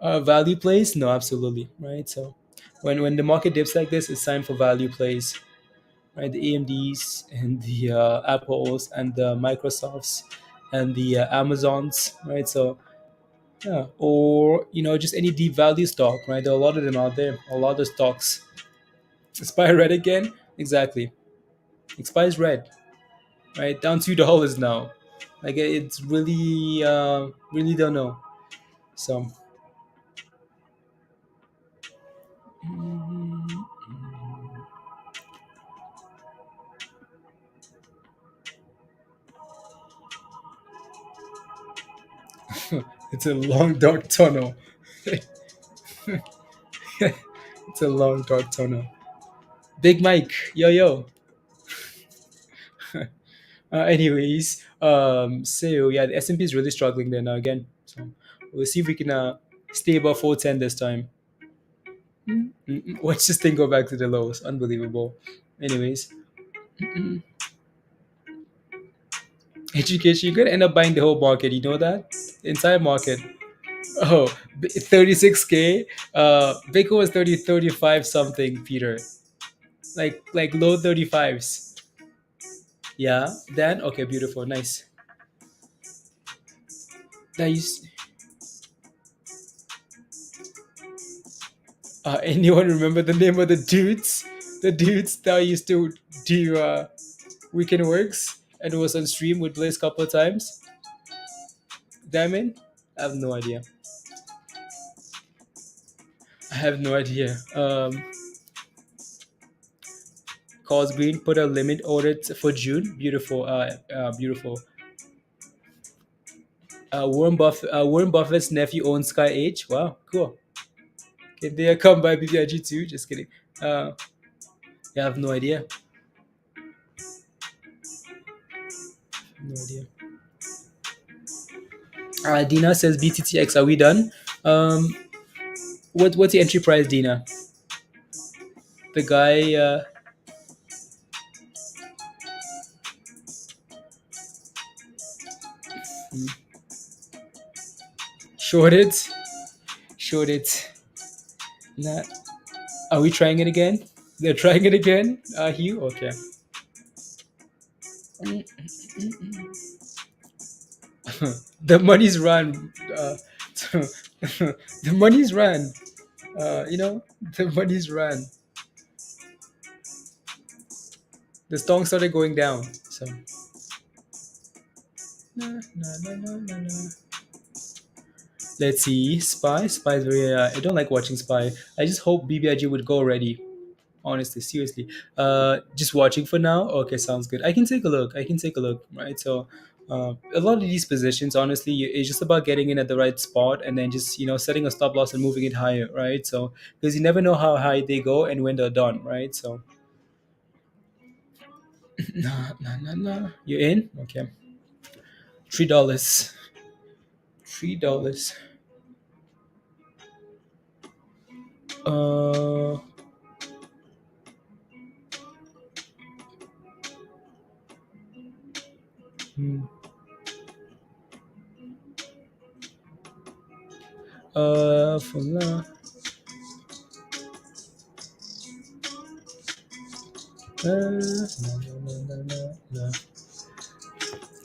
Value plays? No, absolutely, right? So when the market dips like this, it's time for value plays, right? The AMDs and the Apples and the Microsofts and the Amazons, right? So yeah, or just any deep value stock, right? There are a lot of them out there, a lot of stocks. Expire red again? Exactly. Expires red, right? Down $2 now. Like it's really, really don't know. So it's a long dark tunnel. It's a long dark tunnel. Big Mike, yo yo. Anyways, so yeah, the S&P is really struggling there now again. So we'll see if we can stay above 410 this time. Watch this thing go back to the lows. Unbelievable. Anyways, education, you're gonna end up buying the whole market. You know that? The entire market. Oh, 36K. Vinco was 35 something, Peter. Like low 35s. Yeah. Then okay, beautiful, nice. Nice. Anyone remember the name of the dudes? The dudes that used to do weekend works and was on stream with Blaze a couple of times. Diamond? I have no idea. I have no idea. Calls Green put a limit order for June. Beautiful. Beautiful. Warren Buffett's nephew owns Sky H. Wow, cool. Can they come by BBIG too? Just kidding. Yeah, I have no idea. No idea. Dina says BTTX. Are we done? Um, what's the entry price, Dina? The guy. Short it. Short it. Nah. Are we trying it again? They're trying it again. Hugh. Okay. The money's run. The money's run. The money's run. The stock started going down. So. No, no, no, no, no, no. Let's see. Spy. Spy is very. I don't like watching Spy. I just hope BBIG would go already. Honestly, seriously. Just watching for now. Okay, sounds good. I can take a look. I can take a look. Right. So, a lot of these positions, honestly, it's just about getting in at the right spot and then just setting a stop loss and moving it higher. Right. So because you never know how high they go and when they're done. Right. So. No, no, no, no. You in? Okay. $3. $3. Uh. Hmm. For now.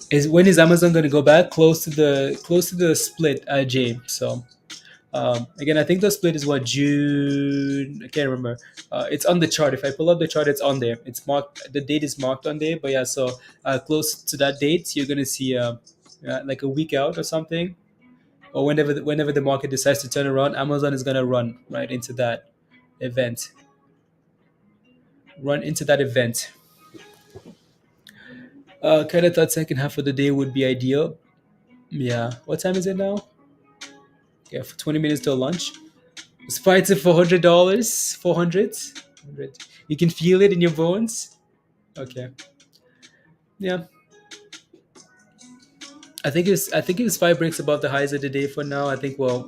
Is when is Amazon going to go back close to the split, James? So again, I think the split is what, June. I can't remember. It's on the chart. If I pull up the chart, it's on there. It's marked. The date is marked on there. But yeah, so close to that date, you're gonna see like a week out or something, or whenever the market decides to turn around, Amazon is gonna run right into that event. Run into that event. Kind of thought second half of the day would be ideal. Yeah. What time is it now? Yeah, for 20 minutes till lunch. It's fighting for $100, 400, 100. You can feel it in your bones. Okay. Yeah. I think it was 5 breaks above the highs of the day for now. I think we're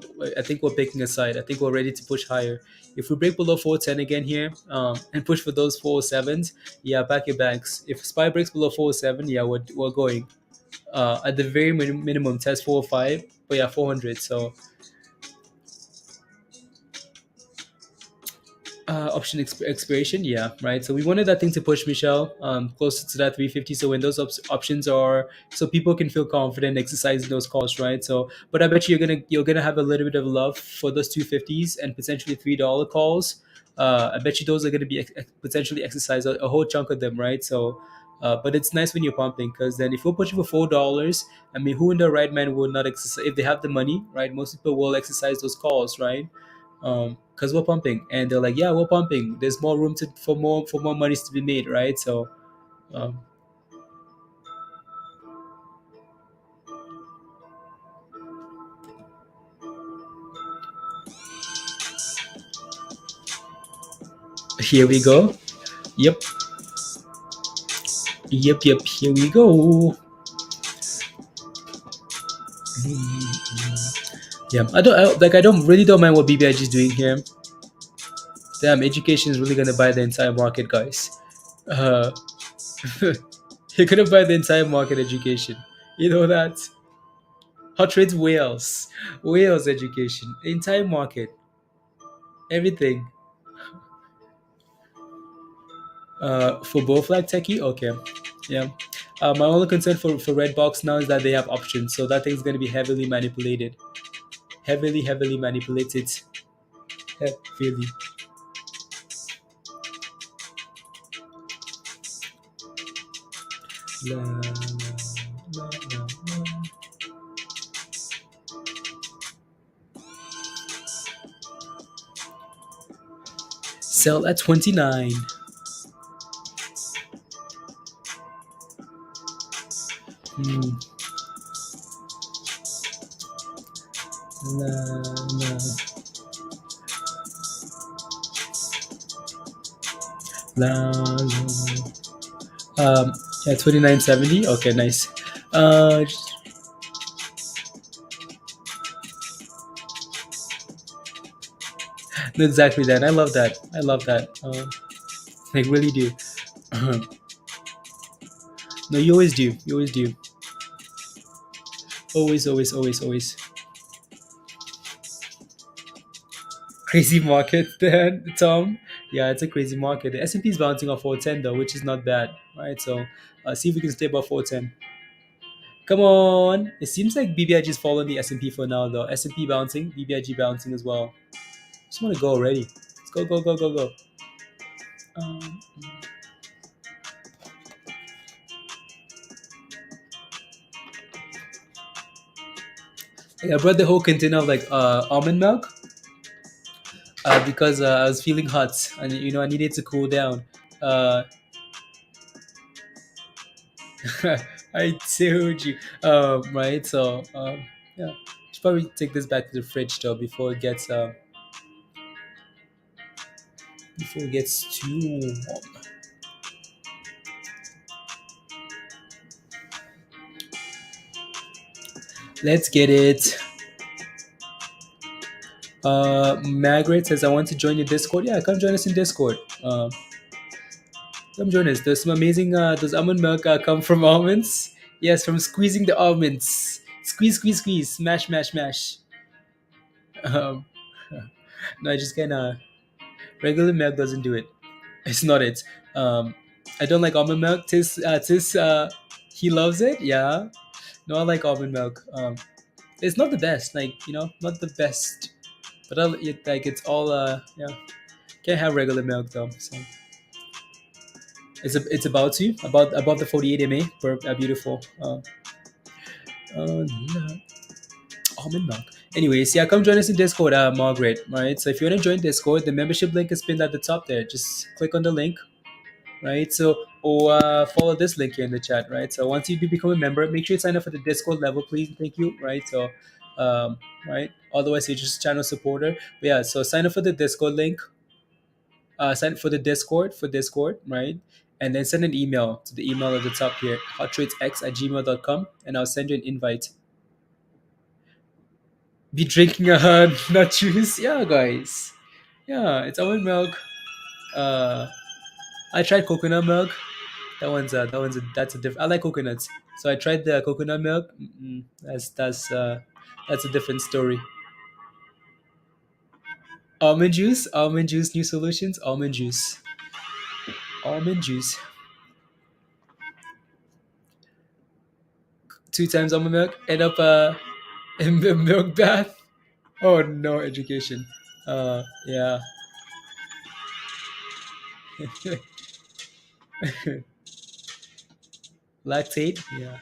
picking a side. I think we're ready to push higher. If we break below 410 again here, and push for those 407s, yeah, pack your bags. If SPY breaks below 407, yeah, we're going. At the very minimum, test 405, but yeah, 400. So option expiration, yeah, right. So we wanted that thing to push, Michelle, closer to that 350. So when those options are, so people can feel confident exercising those calls, right? So, but I bet you're gonna have a little bit of love for those 250s and potentially $3 calls. I bet you those are gonna be potentially exercised, a whole chunk of them, right? So. But it's nice when you're pumping, because then if we're pushing for $4, I mean, who in their right mind would not exercise if they have the money, right? Most people will exercise those calls, right? Because we're pumping, and they're like, yeah, we're pumping, there's more room for more monies to be made, right? So um, here we go. Yep, here we go. Yeah, I don't mind what BBIG is doing here. Damn, education is really gonna buy the entire market, guys. uh, you're gonna buy the entire market, education, you know that. Hot trades, whales education, the entire market, everything. For both like techie, okay, yeah. My only concern for Redbox now is that they have options, so that thing's gonna be heavily manipulated, heavily manipulated, heavily. La, la, la, la, la. Sell at 29. Hmm. La, la. La, la. Yeah, 29.70. Okay, nice. Uh, exactly that. I love that. I love that. I really do. No, you always do. You always do. Always. Crazy market, then, Tom. Yeah, it's a crazy market. The S&P is bouncing off 410 though, which is not bad, right? So, see if we can stay above 410. Come on. It seems like BBIG is following the S&P for now though. S&P bouncing, BBIG bouncing as well. Just want to go already. Let's go. Um, I brought the whole container of like almond milk because I was feeling hot and I needed to cool down. Uh, I told you, right? So yeah, should probably take this back to the fridge though before it gets too warm. Let's get it. Margaret says, I want to join your Discord. Yeah, come join us in Discord. Come join us. There's some amazing, does almond milk come from almonds? Yes, from squeezing the almonds. Squeeze. Mash. Um, no, I just kind of, regular milk doesn't do it. It's not it. I don't like almond milk. He loves it. Yeah. No, I like almond milk. It's not the best. Like, not the best. But like it's all yeah. Can't have regular milk though. So it's about to about above the 48 MA per beautiful uh, almond milk. Anyways, yeah, come join us in Discord, Margaret. Right. So if you want to join Discord, the membership link is pinned at the top there. Just click on the link, right? So or follow this link here in the chat, right? So once you do become a member, make sure you sign up for the Discord level, please. Thank you, right? So, right. Otherwise, you're just channel supporter. But yeah. So sign up for the Discord link. Sign up for the Discord, right? And then send an email to the email at the top here, hottradesx@gmail.com, and I'll send you an invite. Be drinking nut juice, yeah, guys. Yeah, it's almond milk. I tried coconut milk. That's a different. I like coconuts, so I tried the coconut milk. That's a different story. Almond juice, new solutions. Almond juice. 2 times almond milk. End up in the milk bath. Oh no, education. Yeah. Lactate. Yeah.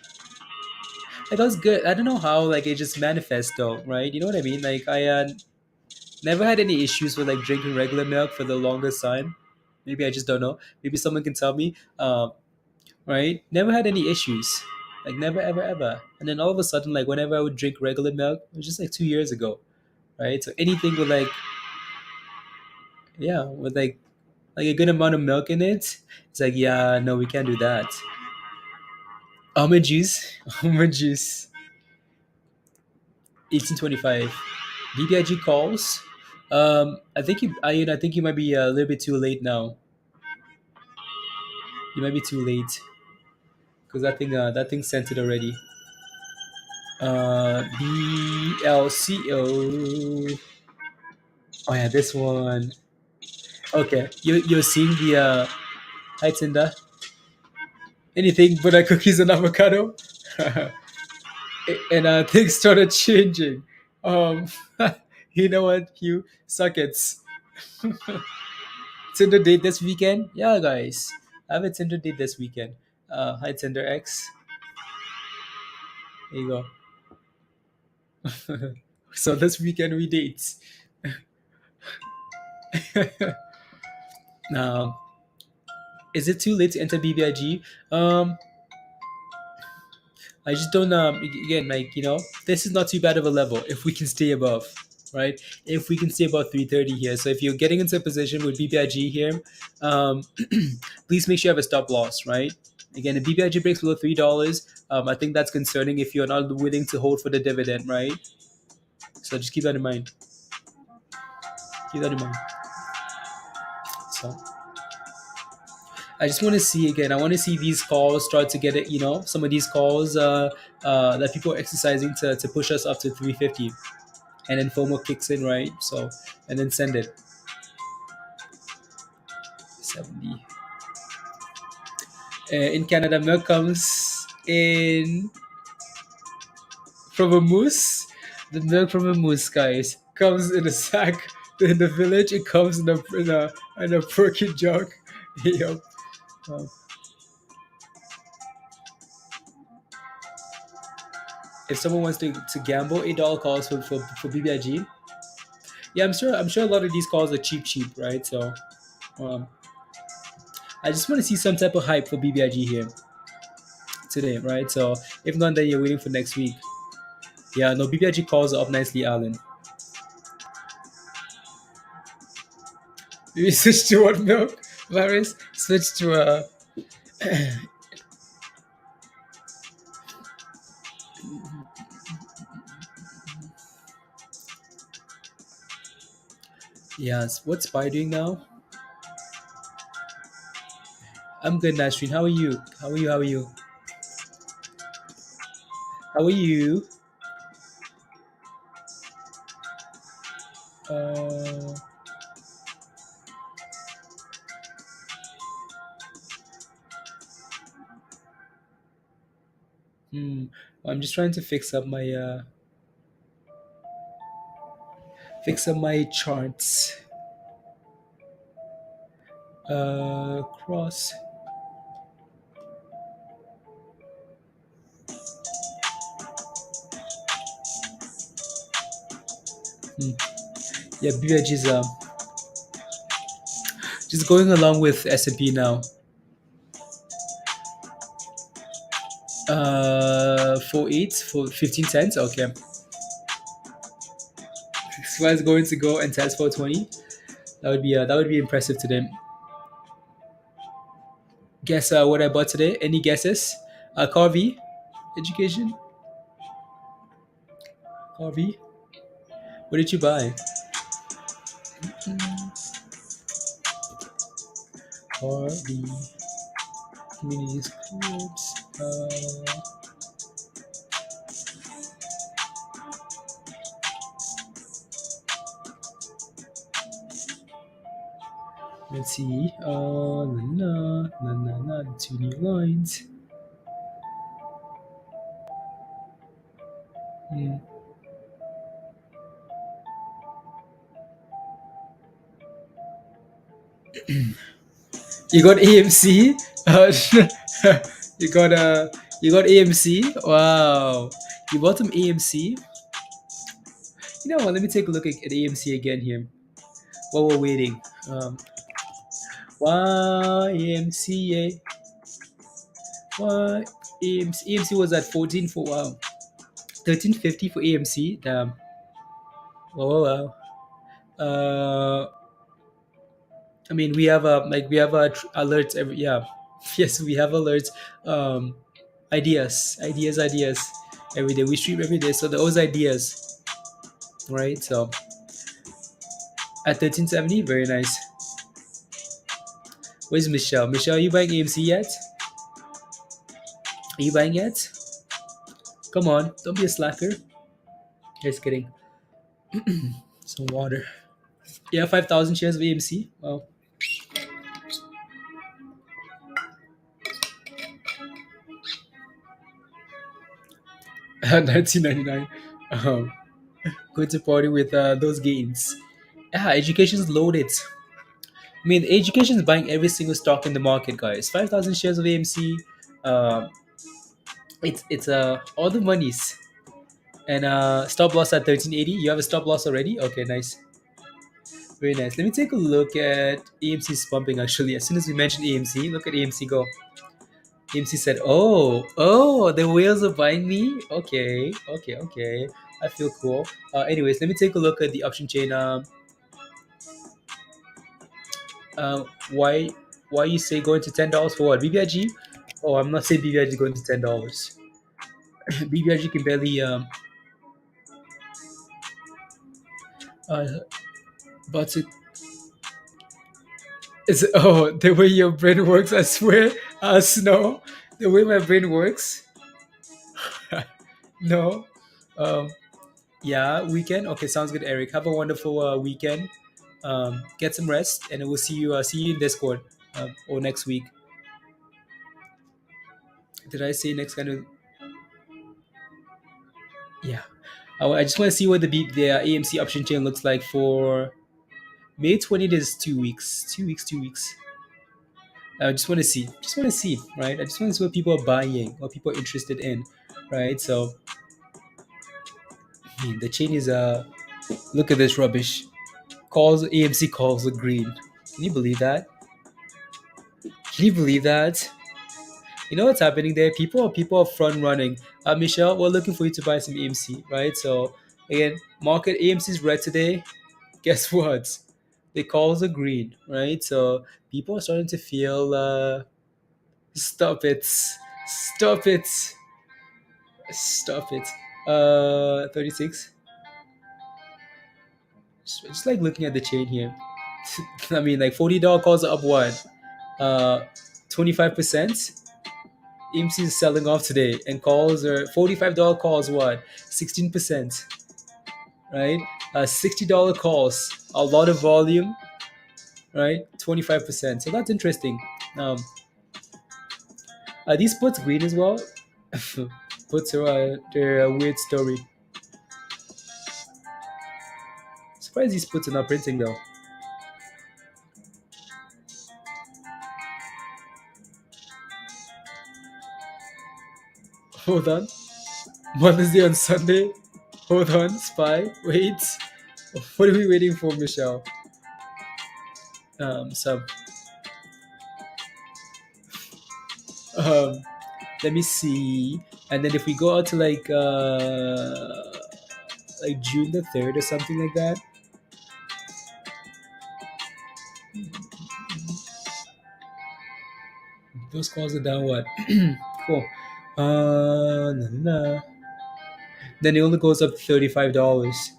Like, that was good. I don't know how like it just manifests though, right? You know what I mean? Like I never had any issues with like drinking regular milk for the longest time. Maybe I just don't know. Maybe someone can tell me. Right? Never had any issues. Like never ever ever. And then all of a sudden, like whenever I would drink regular milk, it was just like 2 years ago, right? So anything with like yeah, with like a good amount of milk in it, it's like yeah, no, we can't do that. Almond juice, almond juice. 1825. BBIG calls. I think you might be a little bit too late now. You might be too late because that thing sent it already. BLCO. Oh yeah, this one. Okay, you're seeing the heights in the anything but cookies and avocado, and things started changing. Um, you know what? You suck it. Tinder date this weekend? Yeah, guys, I have a Tinder date this weekend. Hi Tinder X. There you go. So this weekend we date. Now, is it too late to enter BBIG? I just don't. Again, like this is not too bad of a level if we can stay above, right? If we can stay above 330 here. So if you're getting into a position with BBIG here, please make sure you have a stop loss, right? Again, if BBIG breaks below $3, I think that's concerning if you're not willing to hold for the dividend, right? So just keep that in mind. Keep that in mind. So I just want to see again. I want to see these calls start to get it. Some of these calls that people are exercising to push us up to 350, and then FOMO kicks in, right? So and then send it 70. In Canada, milk comes in from a moose. The milk from a moose, guys, comes in a sack. In the village, it comes in a perky jug. Yep. Um, if someone wants to gamble, $8 calls for BBIG. Yeah, I'm sure a lot of these calls are cheap, right? So um, I just want to see some type of hype for BBIG here today, right? So if not, then you're waiting for next week. Yeah, no, BBIG calls are up nicely, Alan. Maybe switch to what milk? Virus? Switch to yes. What's Spy doing now? I'm good, Nasreen. How are you? How are you? How are you? How are you? Uh, I'm just trying to fix up my charts. Cross. Yeah, BBIG is just going along with S&P now. 4.8 for 15 cents. Okay. So is going to go and test 420. That would be impressive today. Guess what I bought today? Any guesses? CARV education. CARV. What did you buy? CARV. Communities clubs. Let's see. The two new lines. You got AMC. You got AMC. Wow. You bought some AMC. You know what? Let me take a look at AMC again here while we're waiting. YMCA. What AMC was at 14 for 1350 for AMC. Damn. Wow. I mean, we have alerts every yes, we have alerts. Ideas every day. We stream every day, so those ideas, right? So at 1370, very nice. Where's Michelle? Michelle, are you buying AMC yet? Are you buying yet? Come on, don't be a slacker. Just kidding. Some water. Yeah, 5,000 shares of AMC. Wow. $19.99. Going to party with those gains. Yeah, education's loaded. I mean, education is buying every single stock in the market, guys. 5,000 shares of AMC. Uh, it's all the monies. And stop loss at 1380. You have a stop loss already? Okay, nice. Very nice. Let me take a look at AMC's pumping actually. As soon as we mentioned AMC, look at AMC go. AMC said, oh, the whales are buying me? Okay. I feel cool. Anyways, let me take a look at the option chain. Why you say going to $10 for what? BBIG? Oh, I'm not saying BBIG is going to $10. BBIG can barely but it's the way your brain works, I swear. Snow. The way my brain works. No. Yeah, weekend. Okay, sounds good, Eric. Have a wonderful weekend. Get some rest, and we'll see you in Discord or next week. Did I say next kind of? Yeah. I just want to see what the AMC option chain looks like for May 20th. Is 2 weeks. 2 weeks. I just want to see. Right? I just want to see what people are buying, what people are interested in, right? So the chain is look at this rubbish. AMC calls are green. Can you believe that? You know what's happening there? People are front running. Michelle, we're looking for you to buy some AMC, right? So again, market AMC is red today. Guess what? The calls are green, right? So people are starting to feel. Stop it! 36. Just like looking at the chain here. I mean, like $40 calls are up what? 25%. AMC is selling off today, and calls are $45 calls. What? 16%. Right? $60 calls. A lot of volume. Right? 25%. So that's interesting. Are these puts green as well? puts they're a weird story. Surprised these puts are not printing though. Hold on. Wednesday on Sunday. Hold on, spy. Wait. What are we waiting for, Michelle? Sub. Um, let me see. And then if we go out to like June the 3rd or something like that. Those calls are down what? Cool. Nah, nah, nah. Then it only goes up to $35.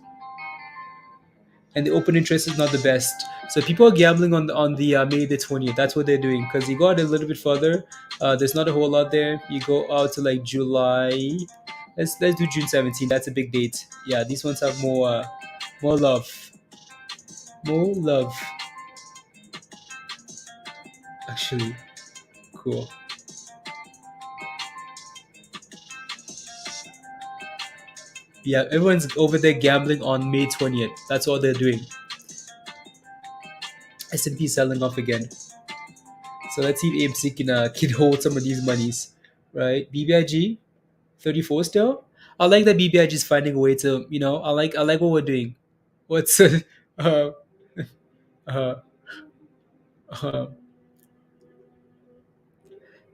And the open interest is not the best. So people are gambling on the May the 20th. That's what they're doing. Because you go out a little bit further, there's not a whole lot there. You go out to like July. Let's do June 17th. That's a big date. Yeah, these ones have more love. More love. Actually, cool. Yeah, everyone's over there gambling on May 20th. That's all they're doing. S&P selling off again. So let's see if AMC can hold some of these monies, right? BBIG 34 still. I like that BBIG is finding a way to, I like what we're doing. What's uh uh uh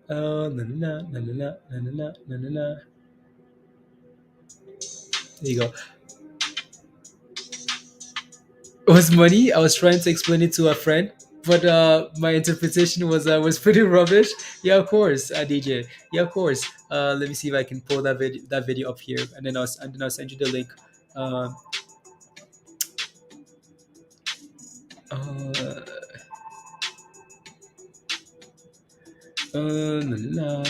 na na na na na na na na na na. There you go. It was money. I was trying to explain it to a friend, but my interpretation was pretty rubbish. Yeah, of course, DJ. Yeah, of course. Let me see if I can pull that video up here, and then I'll send you the link. Um, uh, la, la, la.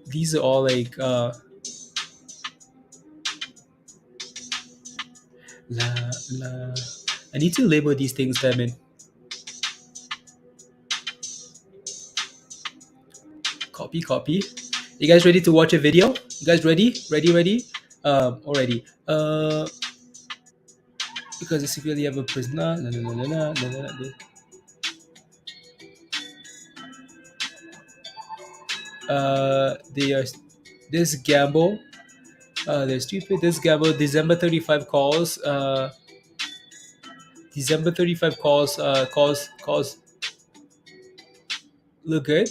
These are all like la la. I need to label these things, Diamond. Copy. You guys ready to watch a video? You guys ready? Ready? Already. Because it's really have a prisoner. They are this gamble. They're stupid. This gamble. December 35 calls. December 35 calls. Calls. Look good.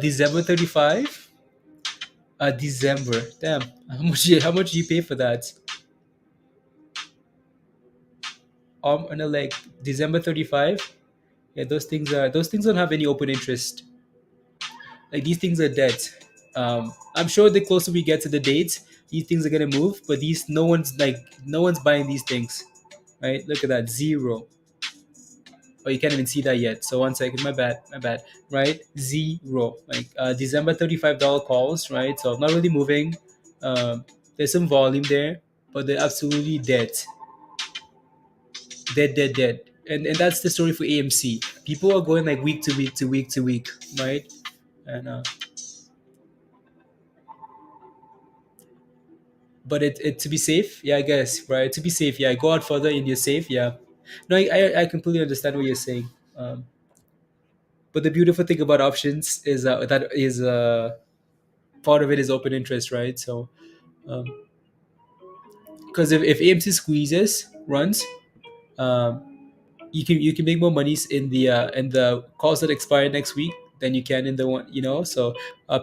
December 35. December. Damn. How much do you pay for that? On a like December 35. Yeah, those things don't have any open interest. Like these things are dead. I'm sure the closer we get to the date, these things are gonna move. But no one's buying these things, right? Look at that, zero. Oh, you can't even see that yet. So 1 second, my bad. Right, zero. Like December $35 calls, right? So not really moving. There's some volume there, but they're absolutely dead. Dead. And that's the story for AMC. People are going like week to week, right? And but it to be safe, yeah, I guess, right? To be safe, yeah, go out further and you're safe, yeah. No, I completely understand what you're saying. But the beautiful thing about options is that is part of it is open interest, right? So because if AMC squeezes runs, um, you can make more monies in the calls that expire next week than you can in the one, so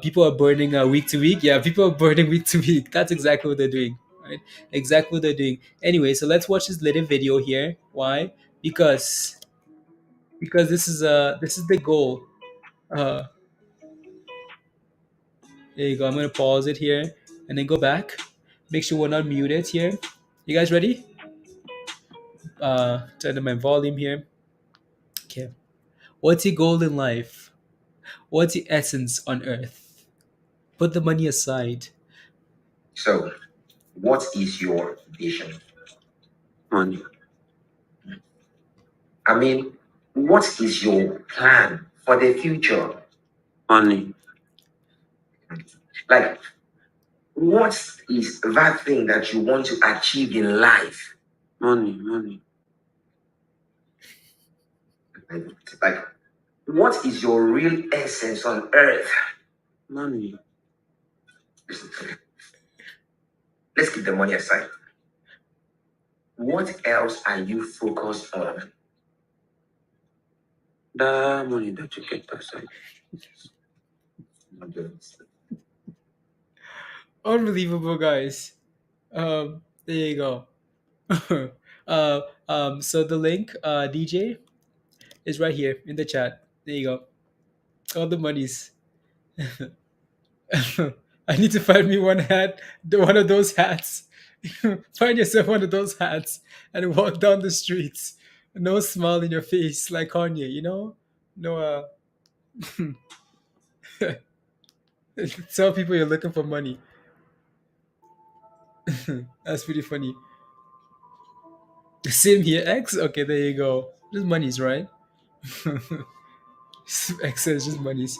people are burning week to week. Yeah, people are burning week to week. That's exactly what they're doing, right? Exactly what they're doing. Anyway, so let's watch this little video here. Why? Because this is the goal. uh there you go. I'm gonna pause it here and then go back. Make sure we're not muted here. You guys ready? Turn on my volume here. Okay. What's your goal in life? What's your essence on earth? Put the money aside. So, what is your vision? I mean, what is your plan for the future? Money. Like, what is that thing that you want to achieve in life? Money. Like, what is your real essence on earth? Money. Let's keep the money aside. What else are you focused on? The money that you get aside. Unbelievable, guys. There you go. So the link, DJ, is right here in the chat. There you go. All the monies. I need to find me one hat, one of those hats. Find yourself one of those hats and walk down the streets. No smile in your face like Kanye, you know? No, tell people you're looking for money. That's pretty funny. Same here, X? Okay, there you go. Just monies, right? X says just monies.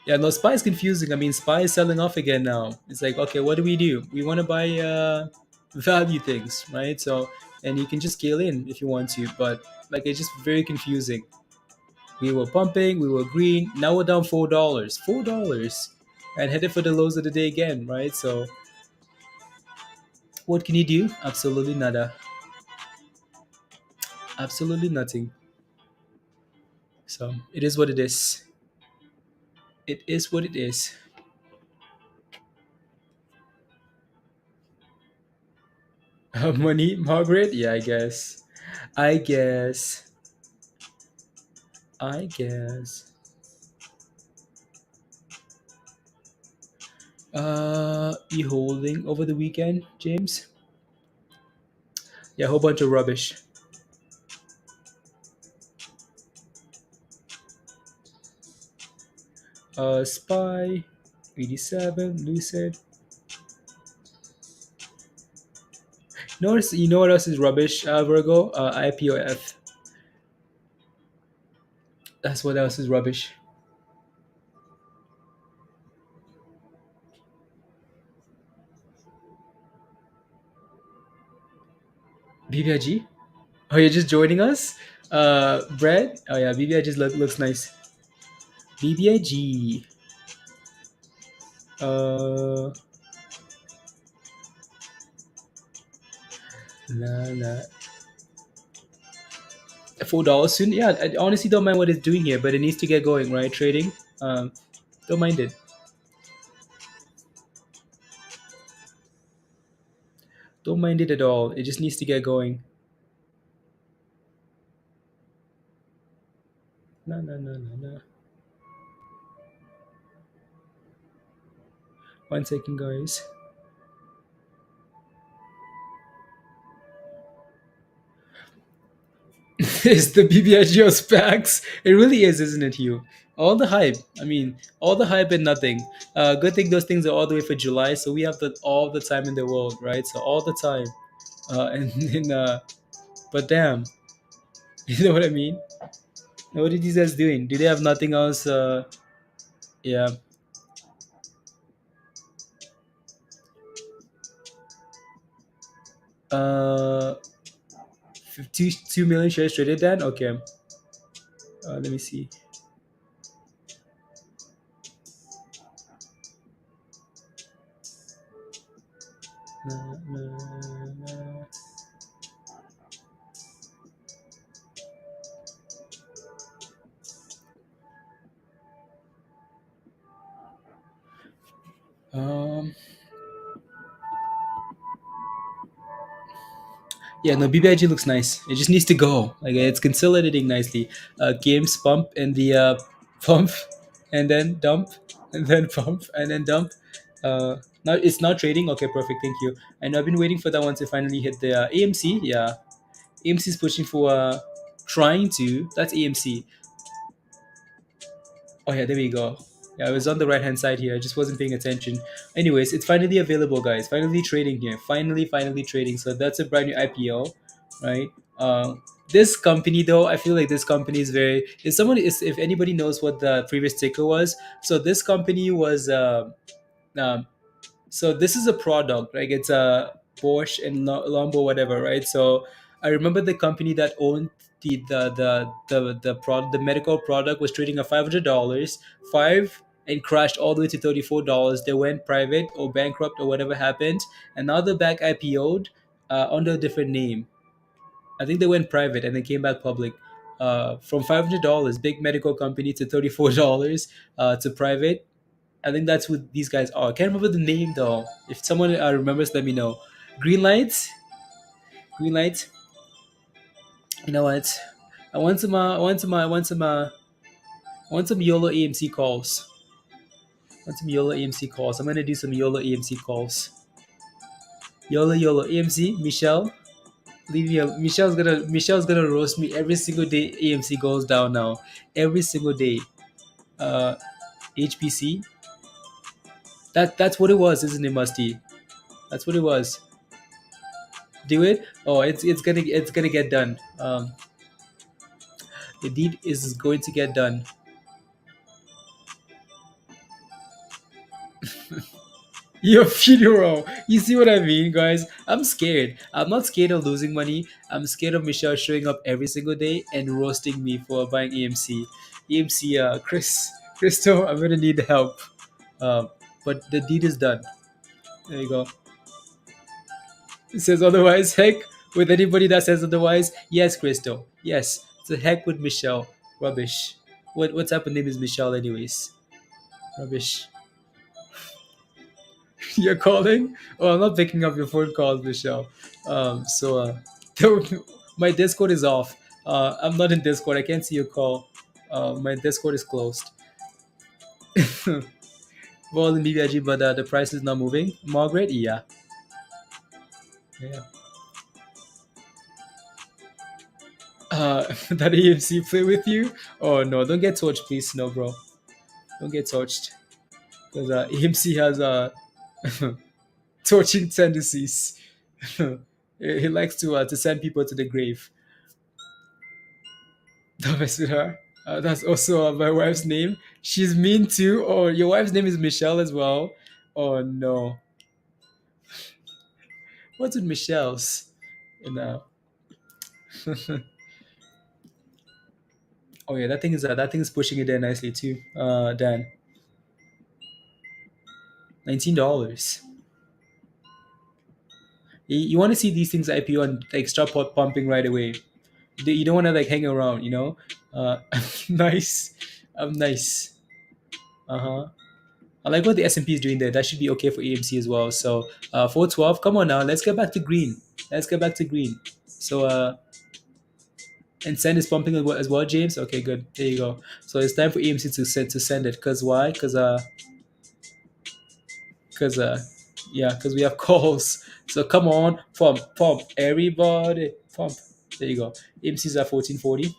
Yeah, no, SPY is confusing. I mean, SPY is selling off again now. It's like, okay, what do? We want to buy value things, right? So, and you can just scale in if you want to, but like it's just very confusing. We were pumping, we were green. Now we're down $4, and headed for the lows of the day again, right? So, what can you do? Absolutely nada. Absolutely nothing. So it is what it is. It is what it is. Money, Margaret? Yeah, I guess. I guess. I guess. You holding over the weekend, James? Yeah, a whole bunch of rubbish. Spy, 87, Lucid. Notice, you know what else is rubbish, Virgo? IPOF. That's what else is rubbish. BBIG? Oh, you're just joining us? Brad? Oh yeah, BBIG looks nice. BBIG. La. $4 soon. Yeah, I honestly don't mind what it's doing here, but it needs to get going, right? Trading. Don't mind it. Don't mind it at all. It just needs to get going. No. 1 second, guys. Is the BBIG of SPACs? It really is, isn't it, Hugh? All the hype. I mean, all the hype and nothing. Good thing those things are all the way for July, so we have all the time in the world, right? So all the time. But damn, you know what I mean? What are these guys doing? Do they have nothing else? Yeah. Uh, 52 million shares traded then? Okay. Let me see. No. Yeah, no, BBIG looks nice. It just needs to go. Like it's consolidating nicely. Games pump and the pump, and then dump, and then pump, and then dump. Now it's not trading. Okay, perfect. Thank you. And I've been waiting for that one to finally hit the AMC. Yeah, AMC is pushing for trying to. That's AMC. Oh yeah, there we go. Yeah, I was on the right hand side here. I just wasn't paying attention. Anyways, it's finally available, guys. Finally trading here. Finally trading. So that's a brand new IPO, right? Uh, this company though, I feel like this company is very. If anybody knows what the previous ticker was, so this company was. Um, so this is a product, like it's a Porsche and Lambo, whatever, right? So I remember the company that owned the medical product was trading at $500, and crashed all the way to $34. They went private or bankrupt or whatever happened, and now they're back IPO'd under a different name. I think they went private and then came back public. From $500, big medical company, to $34 to private. I think that's what these guys are. I can't remember the name though. If someone remembers, let me know. Green lights, green lights. You know what? I want some YOLO AMC calls. I want some YOLO AMC calls. I'm gonna do some YOLO AMC calls. YOLO AMC. Michelle, leave me. Michelle's gonna roast me every single day. AMC goes down now. Every single day. Uh, HPC. That's what it was, isn't it, Musty? That's what it was. Do it. Oh, it's gonna get done. The deed is going to get done. Your funeral. You see what I mean, guys? I'm scared. I'm not scared of losing money. I'm scared of Michelle showing up every single day and roasting me for buying AMC. AMC, Crystal, I'm gonna need help. Uh, but the deed is done. There you go. It says otherwise. Heck with anybody that says otherwise. Yes, Crystal. Yes. So heck with Michelle. Rubbish. What type of name is Michelle, anyways? Rubbish. You're calling? Oh, I'm not picking up your phone calls, Michelle. My Discord is off. I'm not in Discord. I can't see your call. My Discord is closed. Well, in BBIG, but the price is not moving. Margaret, yeah. Yeah. That AMC play with you? Oh no, don't get touched, please. No, bro. Don't get touched. Because AMC has torching tendencies. He likes to send people to the grave. Don't mess with her. That's also my wife's name. She's mean too. Oh, your wife's name is Michelle as well. Oh no. What's with Michelle's? You know. Oh yeah, that thing is pushing it there nicely too. Dan, $19. You want to see these things IPO and like start pumping right away. You don't want to like hang around, you know. Nice. I'm nice. Uh-huh. I like what the S&P is doing there. That should be okay for AMC as well. So 412, come on now, let's get back to green. Let's get back to green. So and send is pumping as well, James. Okay, good. There you go. So it's time for AMC to send it. Cause why? Cause yeah, cause we have calls. So come on, pump, everybody, pump. There you go. AMC's at 1440.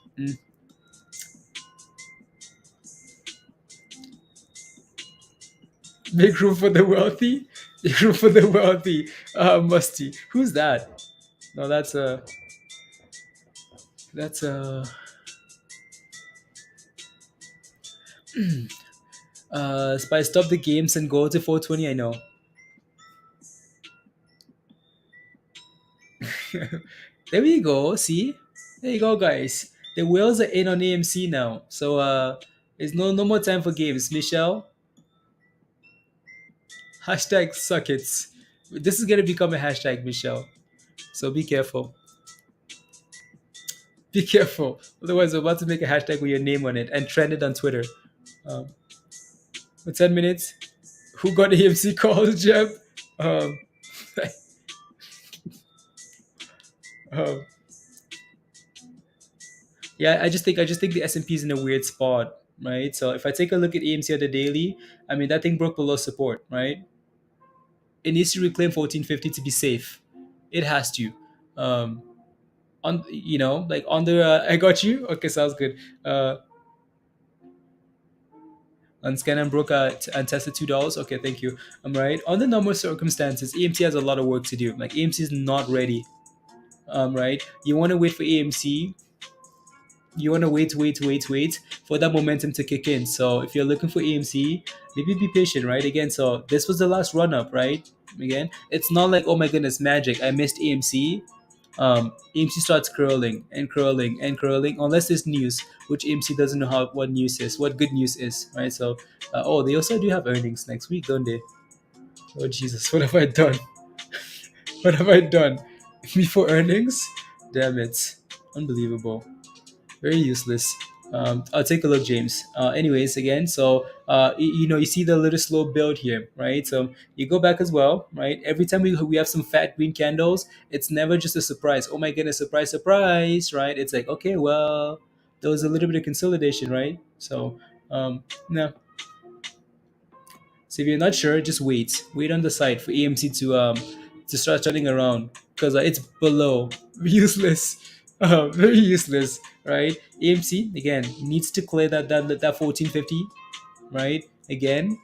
Make room for the wealthy. Make room for the wealthy. Musty. Who's that? No, that's Spy, stop the games and go to 420. I know. There we go. See, there you go, guys. The whales are in on AMC now. So there's no more time for games. Michelle. Hashtag suck it. This is gonna become a hashtag, Michelle. So be careful. Be careful. Otherwise, we're about to make a hashtag with your name on it and trend it on Twitter. For 10 minutes. Who got AMC calls, Jeb? Um, um, yeah, I just think the S&P is in a weird spot, right? So if I take a look at AMC on the daily, I mean that thing broke below support, right? It needs to reclaim 1450 to be safe. It has to. On like on the I got you. Okay, sounds good. Unscan and broke and tested $2. Okay, thank you. I'm right. On the normal circumstances, AMC has a lot of work to do. Like AMC is not ready. right? You want to wait for AMC. You want to wait for that momentum to kick in. So if you're looking for AMC, maybe be patient, right? Again, so this was the last run up, right? Again, it's not like, oh my goodness, magic, I missed AMC. AMC starts curling and curling and curling unless there's news, which AMC doesn't know what news is, what good news is, right? So, oh, they also do have earnings next week, don't they? Oh Jesus, what have I done? What have I done? Before earnings? Damn it, unbelievable. Very useless. I'll take a look, James. Anyways, again, so you see the little slow build here, right? So you go back as well, right? Every time we have some fat green candles, it's never just a surprise. Oh my goodness, surprise, surprise, right? It's like, okay, well, there was a little bit of consolidation, right? So no. So if you're not sure, just wait on the side for AMC to start turning around because it's below. Useless, very useless, right? AMC again needs to clear that 1450, right? Again,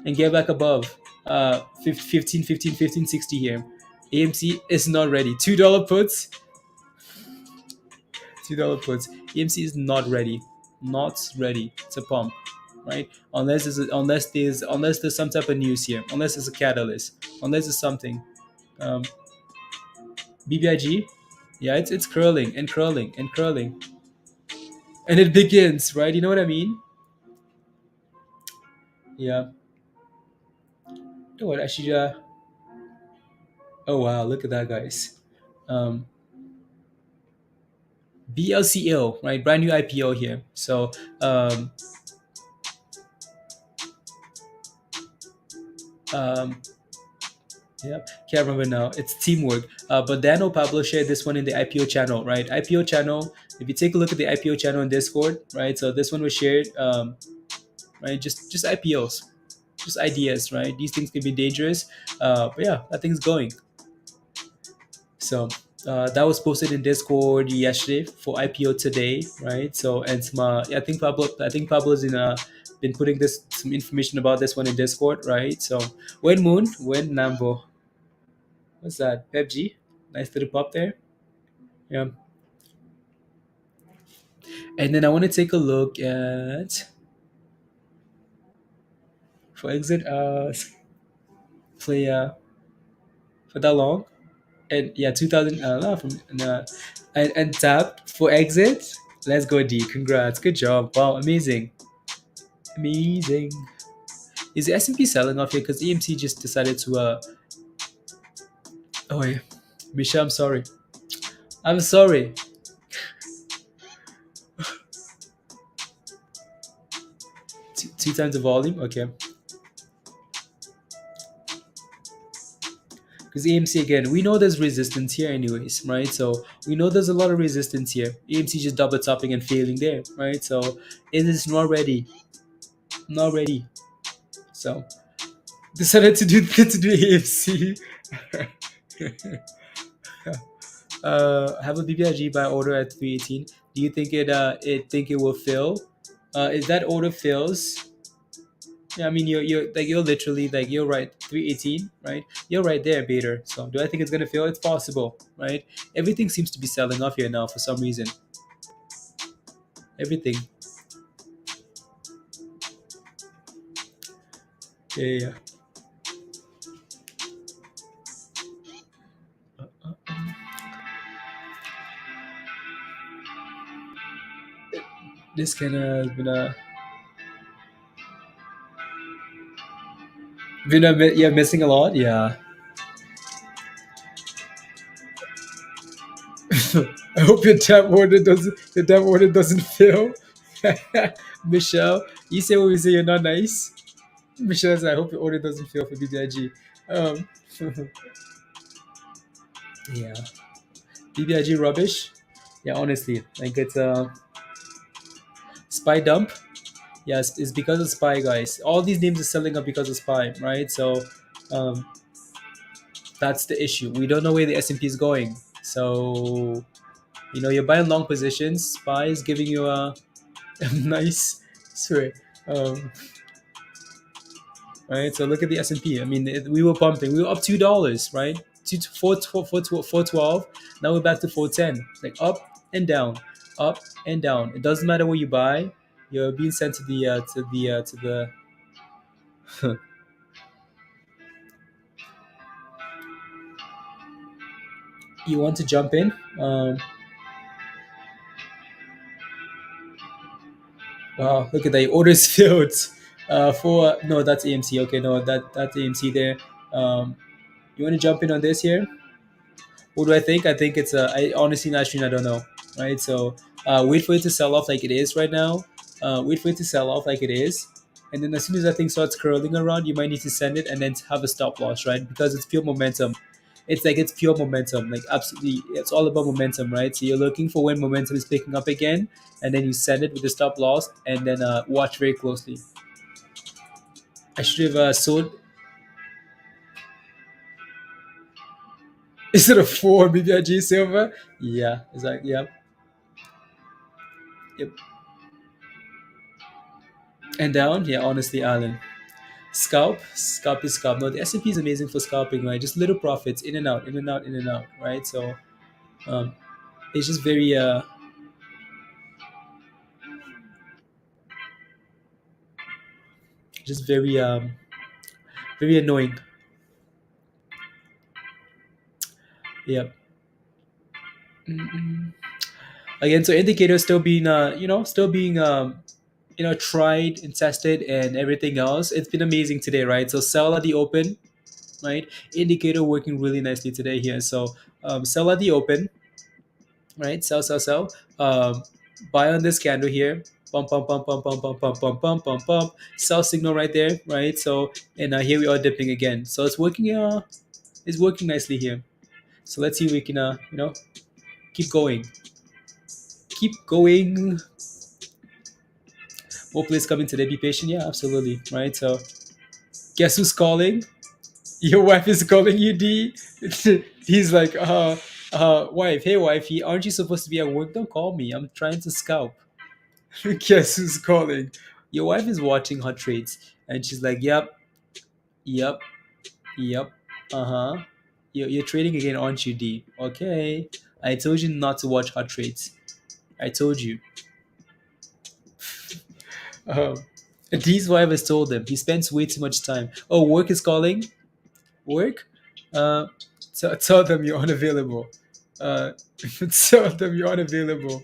and get back above 1560 here. AMC is not ready. $2 puts, $2 puts. AMC is not ready, not ready to pump, right? Unless there's some type of news here, unless there's a catalyst, unless there's something. Um, BBIG, yeah, it's curling and curling and curling, and it begins, right? You know what I mean? Yeah. You know what? Actually, oh wow, look at that, guys. Um, BLCL, right? Brand new IPO here. So um, um, yeah, can't remember now. It's teamwork. But Dano Pablo shared this one in the IPO channel, right? IPO channel. If you take a look at the IPO channel in Discord, right? So this one was shared, right? Just IPOs, just ideas, right? These things can be dangerous, but yeah, that thing's going. So that was posted in Discord yesterday for IPO today, right? So and some, I think Pablo's been putting some information about this one in Discord, right? So when Moon, when Nambo, what's that? PepG, nice little pop there, yeah. And then I want to take a look at for exit play for that long. And yeah, 2000 from and tap for exit. Let's go D. Congrats, good job. Wow, amazing, amazing. Is the S&P selling off here? Because EMC just decided to oh yeah, Misha, I'm sorry. I'm sorry. Two times the volume. Okay. Because EMC again, we know there's resistance here anyways, right? So we know there's a lot of resistance here. EMC just double topping and failing there, right? So it is not ready, not ready. So decided to do AMC. Have a BBIG buy order at 318. Do you think it will fill? If that order fills, yeah, I mean you're literally like you're right 318, right? You're right there, Bader. So do I think it's gonna fill? It's possible, right? Everything seems to be selling off here now for some reason. Everything. Yeah. This kind of been missing a lot. Yeah. I hope your damn order doesn't fail. Michelle, you say when we say you're not nice. Michelle says, I hope your order doesn't fail for BBIG. Um, yeah. BBIG rubbish. Yeah, honestly, like it's a spy dump. Yes, it's because of spy, guys. All these names are selling up because of spy, right? So um, that's the issue. We don't know where the S&P is going. So you're buying long positions. Spy is giving you a nice sorry. Right. So look at the S&P. I mean, we were pumping. We were up $2, right? 412. Now we're back to 410. Like up and down, up and down. It doesn't matter where you buy. You're being sent to the you want to jump in. Wow, look at that. Orders filled. For no, that's AMC. Okay, no, that's AMC there. You want to jump in on this here? What do I think? I think it's I honestly, Nasreen, I don't know. Right, so wait for it to sell off like it is right now. Wait for it to sell off like it is, and then as soon as that thing starts curling around, you might need to send it and then have a stop loss, right? Because it's pure momentum. It's pure momentum. Like absolutely, it's all about momentum, right? So you're looking for when momentum is picking up again, and then you send it with the stop loss, and then watch very closely. I should have sold. Is it a 4 BBIG silver? Yeah, exactly. Yep. Yep. And down, yeah, honestly, Alan. Scalp is scalp. No, the S&P is amazing for scalping, right? Just little profits, in and out, in and out, in and out, right? So um, it's just very just very annoying. Yep. Mm-mm. Again, so indicators still being still being tried and tested and everything else. It's been amazing today, right? So sell at the open, right? Indicator working really nicely today here. So sell at the open, right? Sell. Buy on this candle here. Pump, pump, pump, pump, pump, pump, pump, pump, pump, pump, pump. Sell signal right there, right? So and here we are dipping again. So it's working. It's working nicely here. So let's see if we can keep going. Keep going. More plays coming today. Be patient. Yeah, absolutely. Right. So guess who's calling? Your wife is calling you, D. He's like, wife, hey wifey, aren't you supposed to be at work? Don't call me. I'm trying to scalp. Guess who's calling? Your wife is watching Hot Trades, and she's like, yep, yep, yep, uh-huh. You're trading again, aren't you, D? Okay. I told you not to watch Hot Trades. I told you. D's wife has told him he spends way too much time. Oh, work is calling. Work. Tell them you're unavailable. Tell them you're unavailable.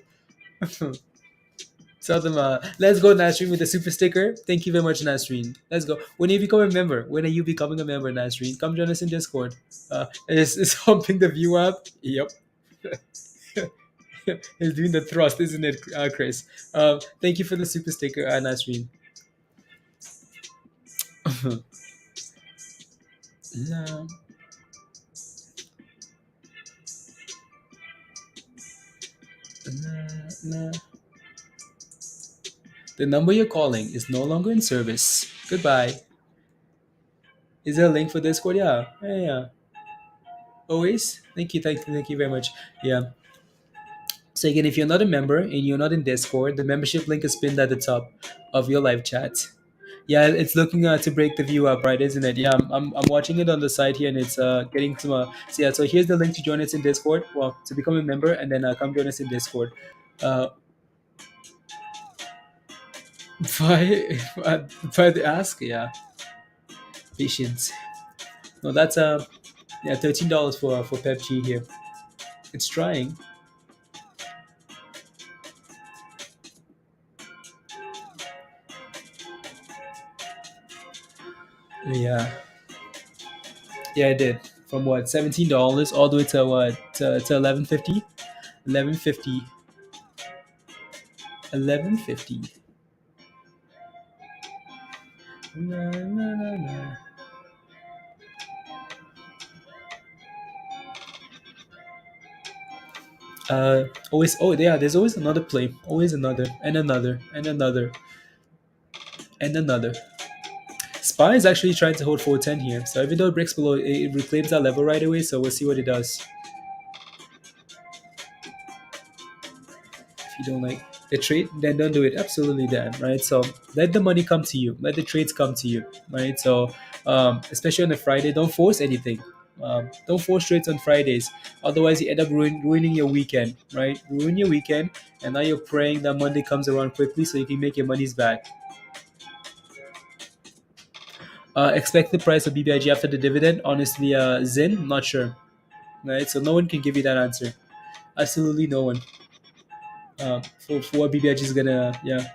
Tell them. Let's go, Nasreen, with the super sticker. Thank you very much, Nasreen. Let's go. When you become a member? When are you becoming a member, Nasreen? Come join us in Discord. Is humping the view up? Yep. He's doing the thrust, isn't it, Chris? Thank you for the super sticker, Nasreen. No. No. The number you're calling is no longer in service. Goodbye. Is there a link for Discord? Yeah. Always. Thank you very much. Yeah. So again, if you're not a member and you're not in Discord, the membership link is pinned at the top of your live chat. Yeah, it's looking to break the view up, right? Isn't it? Yeah, I'm watching it on the side here, and it's getting some. So yeah, so here's the link to join us in Discord. Well, to become a member, and then come join us in Discord. By the ask, yeah. Patience. No, that's $13 for PepG here. It's trying. Yeah, I did. From what, $17 all the way to what, to $11.50, $11.50. Na. Always. Oh yeah, there's always another play. Always another and another and another and another. SPY is actually trying to hold 410 here. So even though it breaks below, it reclaims that level right away. So we'll see what it does. If you don't like the trade, then don't do it. Absolutely, Dan. Right. So let the money come to you. Let the trades come to you. Right. So especially on a Friday, don't force anything. Don't force trades on Fridays. Otherwise, you end up ruining your weekend, right? Ruin your weekend, and now you're praying that Monday comes around quickly so you can make your monies back. Expect the price of BBIG after the dividend. Honestly, Zin, not sure. Right? So no one can give you that answer. Absolutely no one. For what BBIG is gonna, yeah.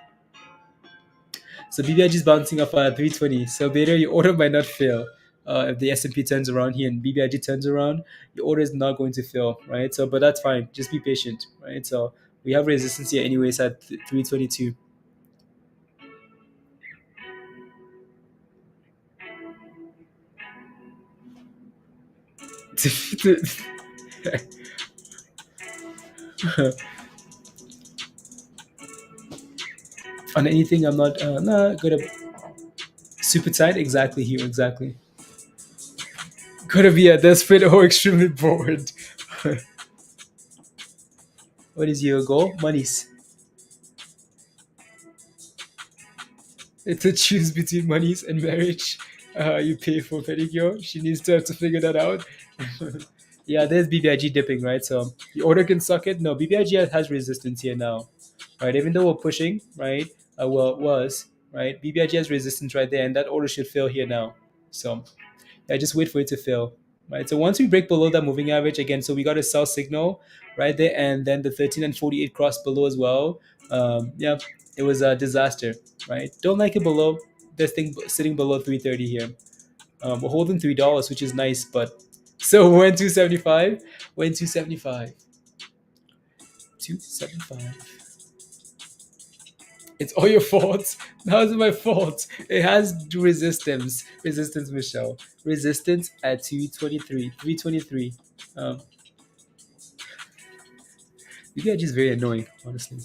So BBIG is bouncing off 320. So beta, your order might not fail. If the S&P turns around here and BBIG turns around, your order is not going to fail, right? So, but that's fine. Just be patient, right? So we have resistance here anyways at 322. On anything, I'm not gonna super tight. Exactly here, exactly. Gonna be a desperate or extremely bored. What is your goal? Monies. It's a choose between monies and marriage. You pay for pedicure. She needs to have to figure that out. Yeah, there's BBIG dipping, right? So the order can suck it. No, BBIG has resistance here now, right? Even though we're pushing, right? Well, it was, right? BBIG has resistance right there, and that order should fail here now. So yeah, just wait for it to fail, right? So once we break below that moving average again, so we got a sell signal right there, and then the 13 and 48 cross below as well. Yeah, it was a disaster, right? Don't like it below this thing sitting below 330 here. We're holding $3, which is nice, but so when 275, when 275, 275. It's all your fault. How is it my fault? It has resistance. Resistance, Michelle. Resistance at 223. 323. You guys are just very annoying, honestly.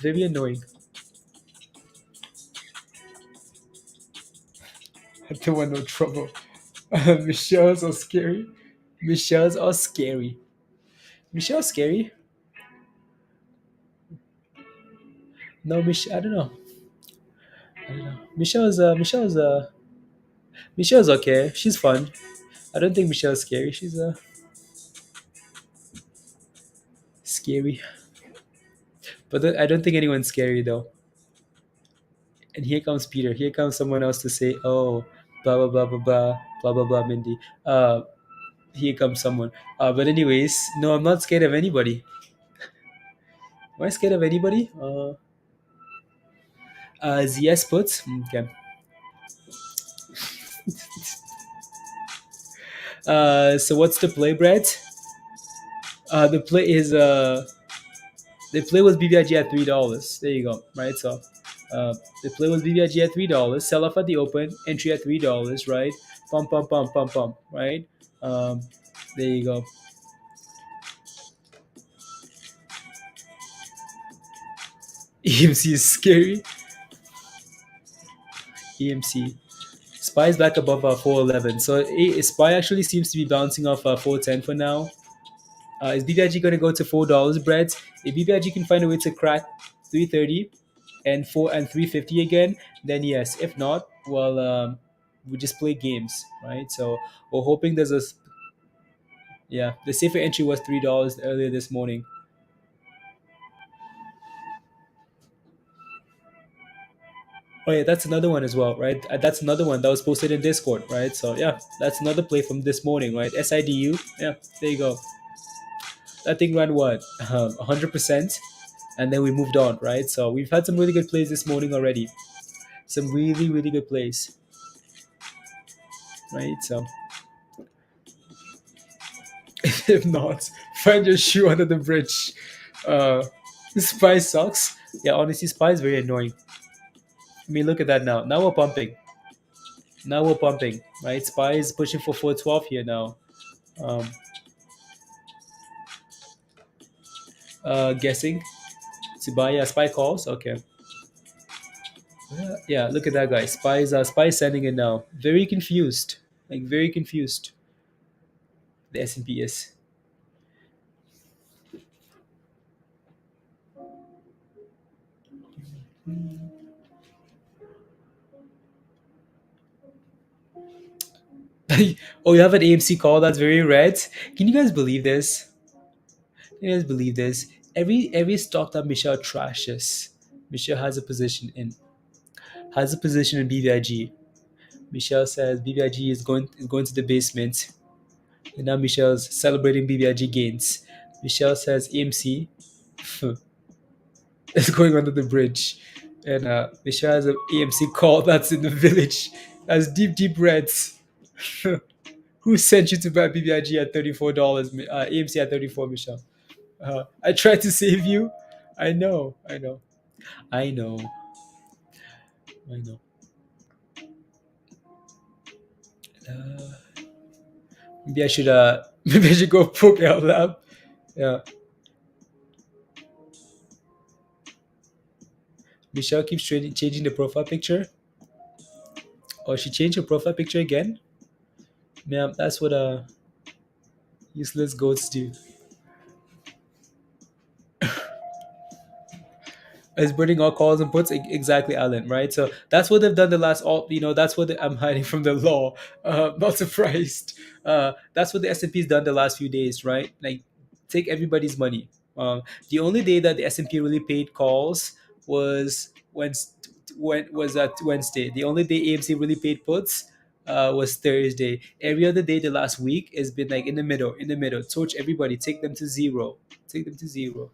Very annoying. I don't want no trouble. Michelle's are scary. Michelle's are scary. Michelle's scary? No, Michelle. I don't know. I don't know. Michelle's okay. She's fun. I don't think Michelle's scary. She's scary. But I don't think anyone's scary though. And here comes Peter. Here comes someone else to say, "Oh, blah blah blah blah blah blah blah blah." Mindy. Here comes someone. But anyways, no, I'm not scared of anybody. Am I scared of anybody? ZS puts. Okay. So what's the play, Brett? The play is the play was BBIG at $3. There you go. Right. So the play was BBIG at $3. Sell off at the open. Entry at $3. Right. Pump pump pump pump pump. Right. Um, there you go. EMC is scary. EMC. SPY is back above 411. So SPY actually seems to be bouncing off 410 for now. Is BBIG going to go to $4, Brett? If BBIG can find a way to crack 330 and 350 again, then yes. If not, well, we just play games, right? So we're hoping there's a yeah. The safer entry was $3 earlier this morning. Oh yeah, that's another one as well, right? That's another one that was posted in Discord, right? So yeah, that's another play from this morning, right? SIDU, yeah, there you go. That thing ran what, 100%, and then we moved on, right? So we've had some really good plays this morning already. Some really really good plays, right? So if not, find your shoe under the bridge. Spy sucks. Yeah, honestly, Spy is very annoying. I mean, look at that now. Now we're pumping. Now we're pumping, right? Spy is pushing for 412 here now. Um, Guessing to buy. Yeah, Spy calls. Okay. Yeah, look at that guy. Spy is sending it now. Very confused. Like very confused. The S&P is. Oh, you have an AMC call that's very red. Can you guys believe this? Can you guys believe this? Every stock that Michelle trashes, Michelle has a position in BBIG. Michelle says BBIG is going to the basement, and now Michelle's celebrating BBIG gains. Michelle says AMC is going under the bridge, and Michelle has an AMC call that's in the village. That's deep reds. Who sent you to buy BBIG at $34? AMC at 34, Michelle. I tried to save you. I know, I know, I know, I know. Uh, maybe I should maybe I should go poke out lab. Yeah. Michelle keeps changing the profile picture. Oh, she changed her profile picture again? Yeah, that's what useless goats do. Is burning all calls and puts exactly, Alan, right? So that's what they've done the last all that's what I'm hiding from the law. Not surprised. That's what the S&P's done the last few days, right? Like, take everybody's money. The only day that the S&P really paid calls was when was that Wednesday. The only day AMC really paid puts was Thursday. Every other day the last week has been like in the middle. Torch everybody, take them to zero. Take them to zero.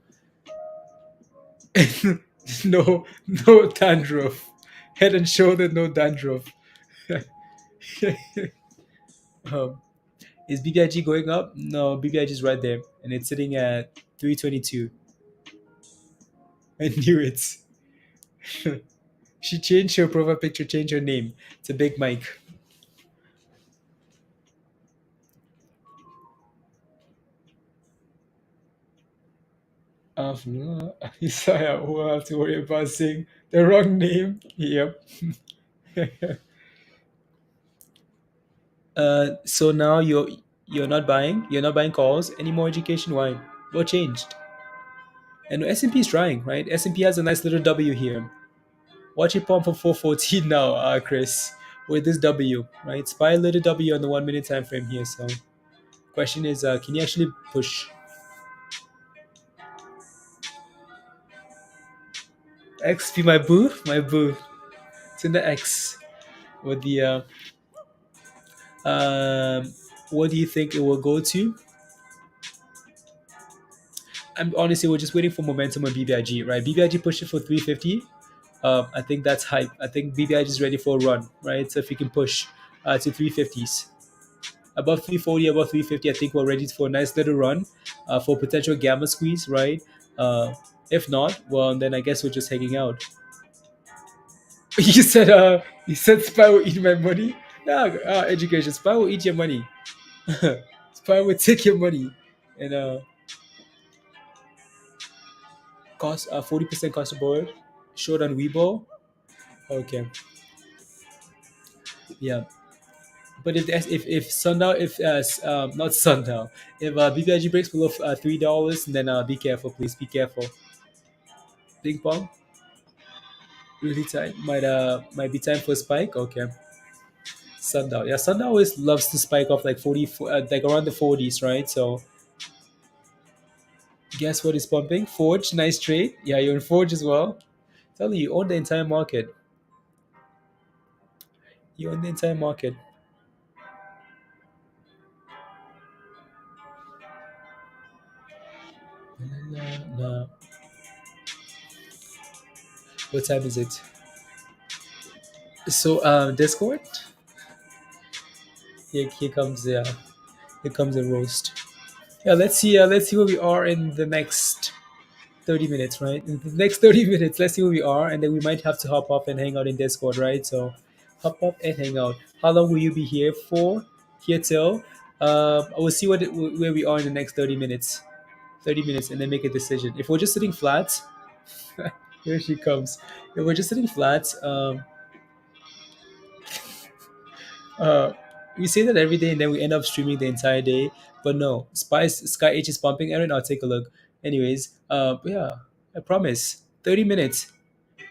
No dandruff. Head and shoulder, no dandruff. um, is BBIG going up? No, BBIG is right there, and it's sitting at 322. I knew it. She changed her profile picture, changed her name to Big Mike. Isaiah will have to worry about saying the wrong name. Yep. So now you're not buying. You're not buying calls anymore. Education. Why? What changed? And S&P is trying, right? S&P has a nice little W here. Watch it pump for 414 now, Chris, with this W, right? Spy a little W on the 1 minute time frame here. So, question is, can you actually push? XP, my boo. It's in the X with the. What do you think it will go to? I'm honestly, we're just waiting for momentum on BBIG, right? BBIG pushed it for 350. I think that's hype. I think BBIG is ready for a run, right? So if you can push to 350s, above 340, above 350, I think we're ready for a nice little run for potential gamma squeeze, right? If not, well, then I guess we're just hanging out. You said Spy will eat my money. Yeah, education. Spy will eat your money. Spy will take your money, and cost 40% cost of borrowed. Short on Weibo. Okay, yeah. But if sundown not sundown if BBIG breaks below $3, then be careful, please be careful. Ping pong really tight. Might be time for a spike. Okay, sundown. Yeah, sundown always loves to spike off like 40, like around the 40s, right? So guess what is pumping? Forge, nice trade. Yeah, you're in Forge as well. Tell you own the entire market. You own the entire market. Nah. What time is it? So Discord. Here comes the roast. Yeah, let's see where we are in the next 30 minutes, right? In the next 30 minutes, let's see where we are, and then we might have to hop up and hang out in Discord, right? So hop up and hang out. How long will you be here for? Here till I will see where we are in the next 30 minutes. 30 minutes, and then make a decision. If we're just sitting flat, here she comes. If we're just sitting flat, we say that every day, and then we end up streaming the entire day. But no, Sky H is pumping. Aaron, I'll take a look. Anyways, yeah, I promise. 30 minutes.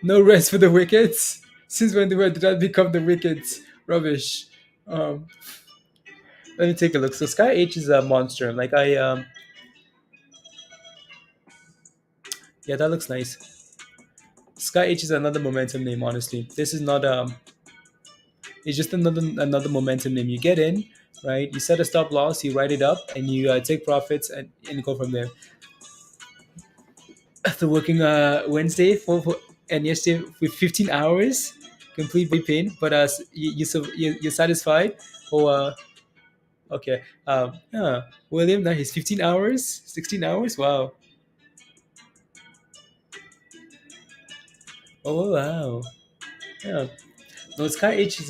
No rest for the wickets. Since when did that become the wickets? Rubbish. Um, Let me take a look. So Sky H is a monster. Like yeah, that looks nice. Sky H is another momentum name. Honestly, this is not it's just another momentum name. You get in, right? You set a stop loss, you write it up, and you take profits and go from there. After working Wednesday and yesterday with 15 hours, complete body pain, but you're satisfied. Oh, okay. Yeah, William, now he's 15 hours, 16 hours. Wow. Oh wow. Yeah. No, Sky H is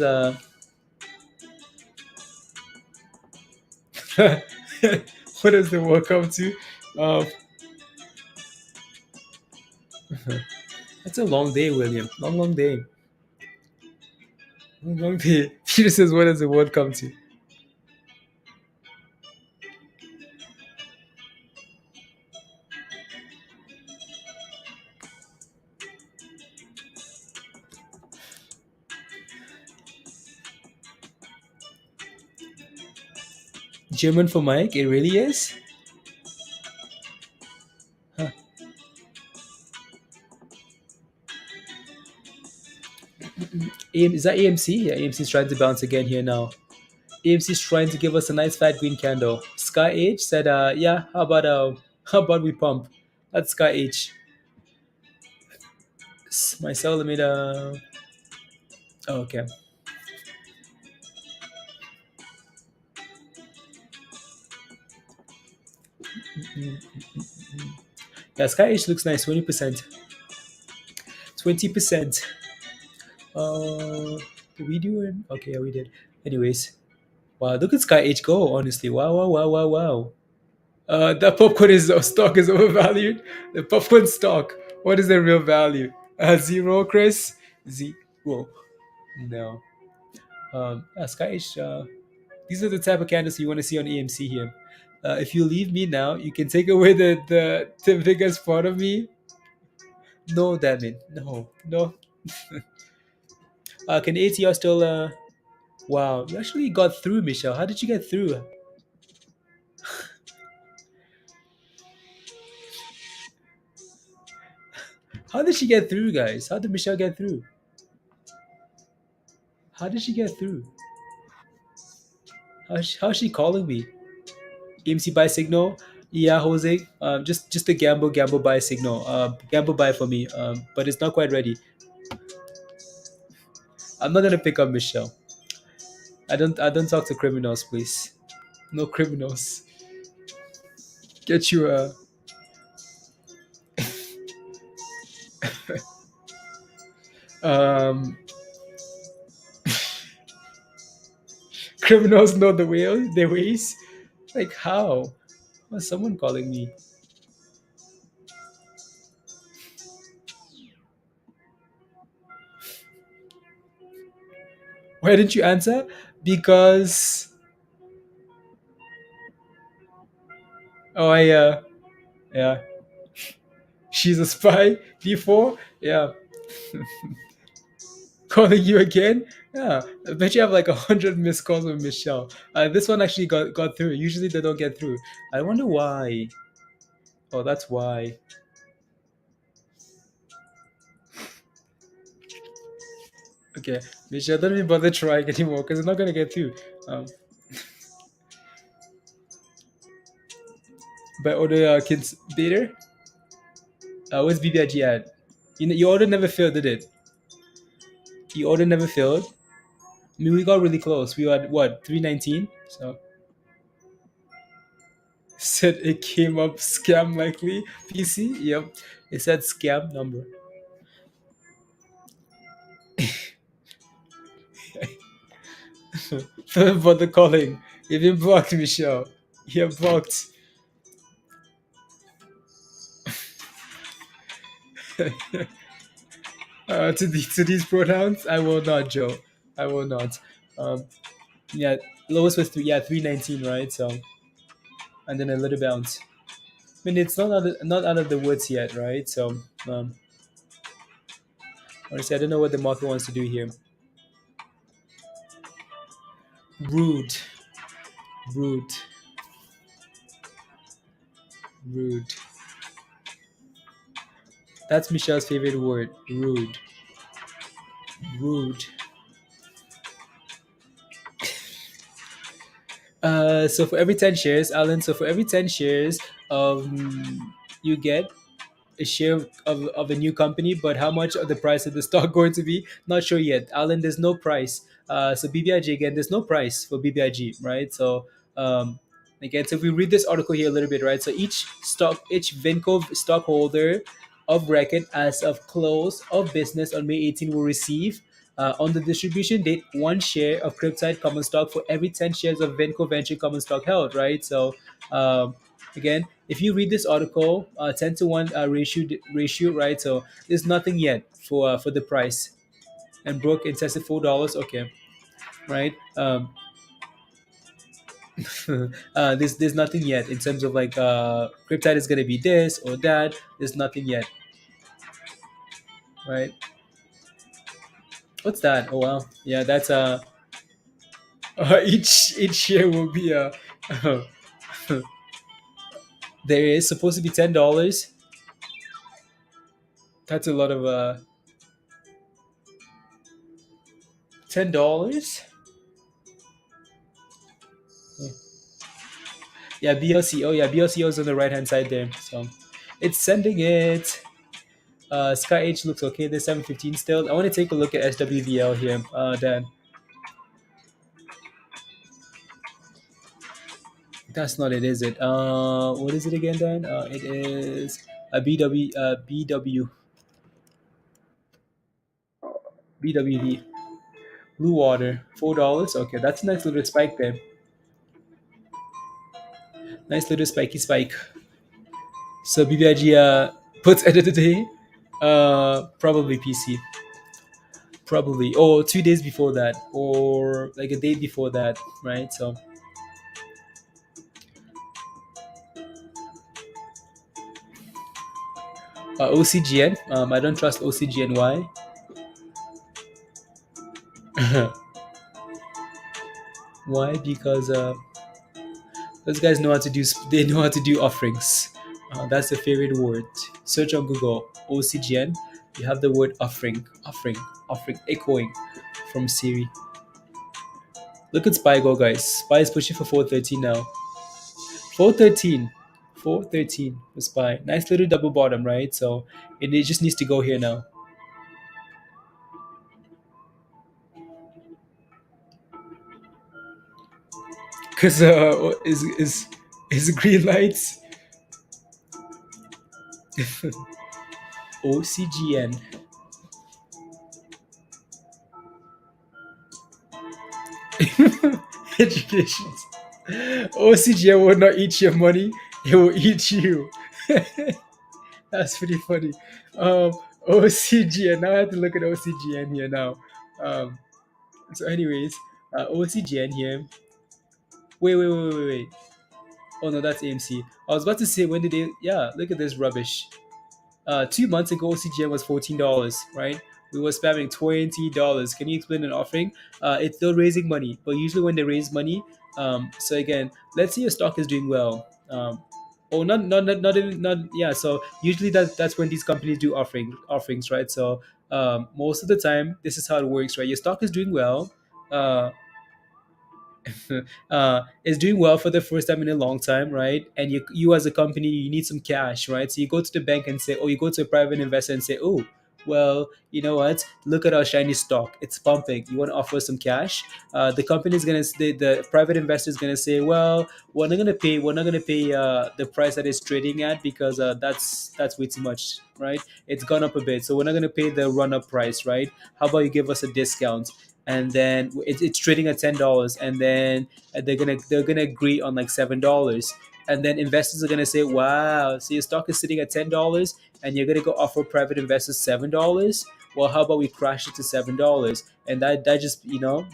what does the work up to? Um, that's a long day, William. Long day. Long day. Peter says, what does the word come to? German for Mike? It really is? Huh. Is that AMC? Yeah, AMC is trying to bounce again here now. AMC is trying to give us a nice fat green candle. Sky H said, yeah, how about we pump? That's Sky H. My sell limit, oh, okay. Yeah, Sky H looks nice, 20%. 20%. Did we do it? Okay, yeah, we did. Anyways, wow, look at Sky H go, honestly. Wow. That popcorn is stock is overvalued. The popcorn stock. What is the real value? Zero, Chris. Zero. No. Sky H. These are the type of candles you want to see on EMC here. If you leave me now, you can take away the biggest part of me. No, damn it. No. Can ATR still? Wow, you actually got through, Michelle. How did you get through? How did she get through, guys? How did Michelle get through? How did she get through? How's she calling me? AMC buy signal? Yeah, Jose. Just a gamble buy signal. Gamble buy for me. But it's not quite ready. I'm not gonna pick up Michelle. I don't talk to criminals, please. No criminals. Get you a um criminals know their ways. Like how? Was someone calling me? Why didn't you answer? Because yeah, she's a spy. D4, yeah. Calling you again? Yeah. I bet you have like 100 missed calls with Michelle. This one actually got through. Usually they don't get through. I wonder why. Oh, that's why. Okay, Michelle, don't even bother trying anymore because it's not gonna get through. By order kids beater. Where's BBIG at? Your order never failed, did it? Your order never failed. I mean, we got really close. We were at what 319. So said it came up scam likely. PC. Yep. It said scam number. For the calling. You've been blocked, Michelle. You're blocked. To these pronouns, I will not, Joe. I will not. Um, yeah, lowest was 319, right? So, and then a little bounce. I mean, it's not out of the woods yet, right? So, honestly, I don't know what the market wants to do here. Rude. Rude. Rude. That's Michelle's favorite word. Rude. Rude. So for every 10 shares, Alan, so for every 10 shares, you get a share of a new company, but how much of the price of the stock going to be? Not sure yet. Alan, there's no price. So BBIG, again, there's no price for BBIG, right? So again, so if we read this article here a little bit, right? So each Vinco stockholder of record as of close of business on May 18 will receive on the distribution date 1 share of Cryptyde common stock for every 10 shares of Vinco Venture common stock held, right? So again, if you read this article, 10 to 1 ratio, right? So there's nothing yet for the price. And broke it says $4. Okay, right? There's nothing yet in terms of like Cryptide is gonna be this or that. There's nothing yet, right? What's that? Oh wow, yeah, that's each share will be there is supposed to be $10. That's a lot of $10. Yeah, BLC. Oh yeah, BLCO is on the right hand side there. So it's sending it. Sky H looks okay. There's 715 still. I want to take a look at SWVL here, Dan. That's not it, is it? What is it again, Dan? It is a BWD. Blue water, $4. Okay, that's a nice little spike there. Nice little spiky spike. So BBIG puts end of the day, probably PC. Probably, or 2 days before that, or like a day before that, right? So OCGN. I don't trust OCGN. Why? Why? Because those guys know how to do. They know how to do offerings. That's the favorite word. Search on Google OCGN. You have the word offering, offering, offering, echoing from Siri. Look at Spy go, guys. Spy is pushing for 413 now. 413. 413 for Spy. Nice little double bottom, right? So it just needs to go here now. Because is green lights. OCGN. Education. OCGN will not eat your money, it will eat you. That's pretty funny. OCGN. Now I have to look at OCGN here now. So, anyways, OCGN here. Wait. Oh no, that's AMC. I was about to say, when did they? Yeah, look at this rubbish. 2 months ago, OCGN was $14, right? We were spamming $20. Can you explain an offering? It's still raising money, but usually when they raise money, so again, let's say your stock is doing well. Oh, not even not yeah. So usually that's when these companies do offerings, right? So most of the time, this is how it works, right? Your stock is doing well. Uh, is doing well for the first time in a long time, right? And you as a company, you need some cash, right? So you go to the bank and say, oh, you go to a private investor and say, oh, well, you know what? Look at our shiny stock; it's pumping. You want to offer some cash? The company is gonna, the private investor is gonna say, well, we're not gonna pay the price that it's trading at because that's way too much, right? It's gone up a bit, so we're not gonna pay the run up price, right? How about you give us a discount? And then it's trading at $10, and then they're gonna agree on like $7, and then investors are gonna say, wow, so your stock is sitting at $10 and you're gonna go offer private investors $7. Well, how about we crash it to $7? And that just,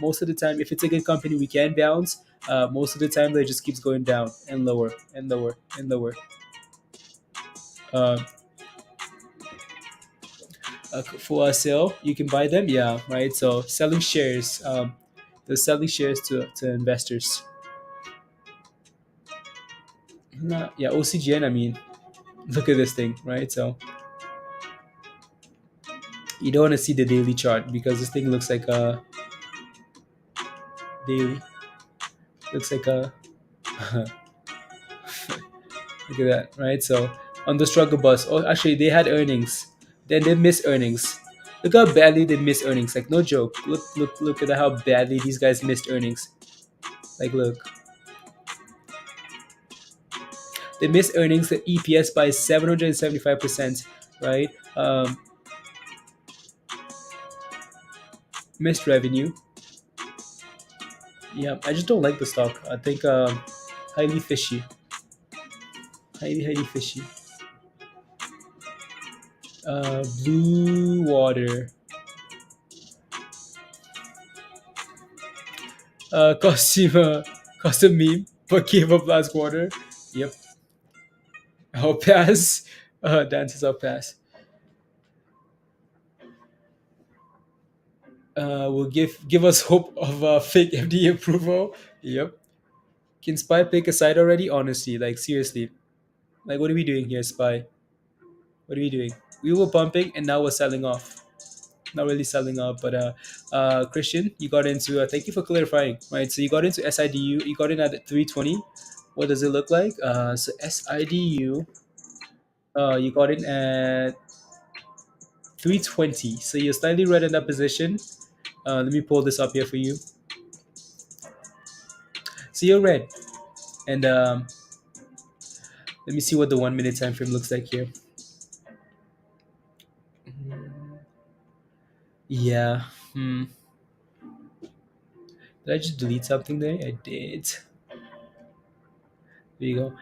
most of the time, if it's a good company, we can bounce. Most of the time it just keeps going down and lower and lower and lower. uh, for a sale, you can buy them, yeah, right? So selling shares, they're selling shares to investors. Yeah, OCGN. I mean, look at this thing, right? So you don't want to see the daily chart because this thing looks like a daily. Looks like a look at that, right? So on the struggle bus, oh, actually they had earnings, then they missed earnings. Look how badly they missed earnings. Like no joke. Look at how badly these guys missed earnings. Like look, they missed earnings, the EPS by 775%, right? Missed revenue. Yeah, I just don't like the stock. I think highly fishy, highly fishy. Blue water. Custom meme, but gave up last quarter. Yep, I'll pass. Dances, I'll pass. Will give us hope of fake FDA approval. Yep. Can Spy pick a side already? Honestly, like seriously, like what are we doing here, Spy? What are we doing? We were pumping and now we're selling off. Not really selling off, but Christian, you got into. Thank you for clarifying. Right, so you got into SIDU. You got in at 320. What does it look like? So SIDU. You got in at 320. So you're slightly red in that position. Let me pull this up here for you. So you're red, and let me see what the 1 minute time frame looks like here. Yeah. Did I just delete something there? I did. There you go.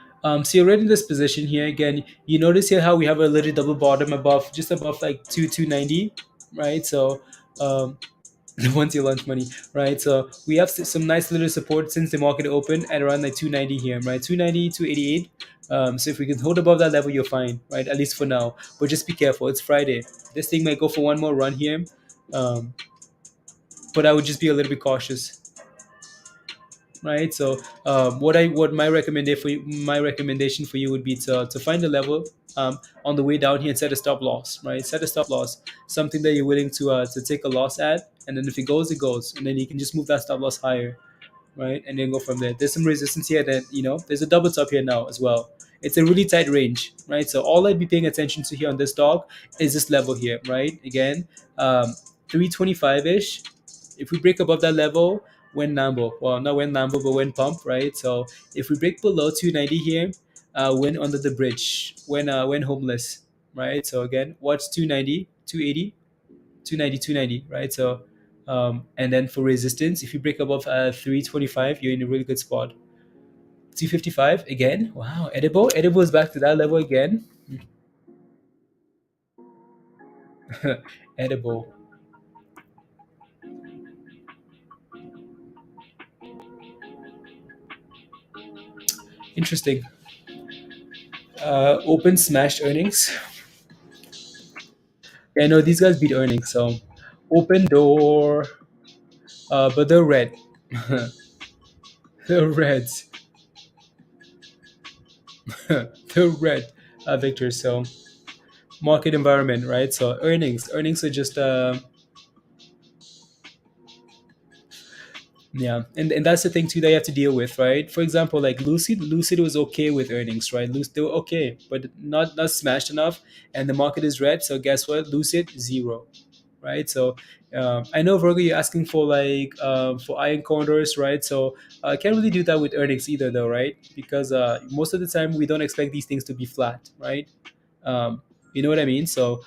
So you're right in this position here again. You notice here how we have a little double bottom above, just above like 290, right? So once your lunch money, right? So we have some nice little support since the market opened at around like 290 here, right? 290, 288. So if we can hold above that level, you're fine, right? At least for now. But just be careful. It's Friday. This thing might go for one more run here, but I would just be a little bit cautious, right? So what my recommendation for you would be to find a level on the way down here and set a stop loss, right? Set a stop loss, something that you're willing to take a loss at, and then if it goes, it goes, and then you can just move that stop loss higher, right? And then go from there. There's some resistance here that there's a double top here now as well. It's a really tight range, right? So all I'd be paying attention to here on this dog is this level here, right? Again, 325-ish. If we break above that level, when Lambo, well, not when Lambo, but when pump, right? So if we break below 290 here, when under the bridge, when homeless, right? So again, what's 290, 280, 290, 290, right? So and then for resistance, if you break above 325, you're in a really good spot. 255 again. Wow, edible is back to that level again. Edible. Interesting. Open smashed earnings. Yeah, no, these guys beat earnings. So open door, but they're red. They're reds. They're red, Victor. So market environment, right? So earnings are just yeah, and that's the thing too that you have to deal with, right? For example, like Lucid was okay with earnings, right? They were okay, but not smashed enough, and the market is red. So guess what? Lucid zero, right? So I know Virgo, you're asking for like for iron condors, right? So I can't really do that with earnings either, though, right? Because most of the time we don't expect these things to be flat, right? You know what I mean? So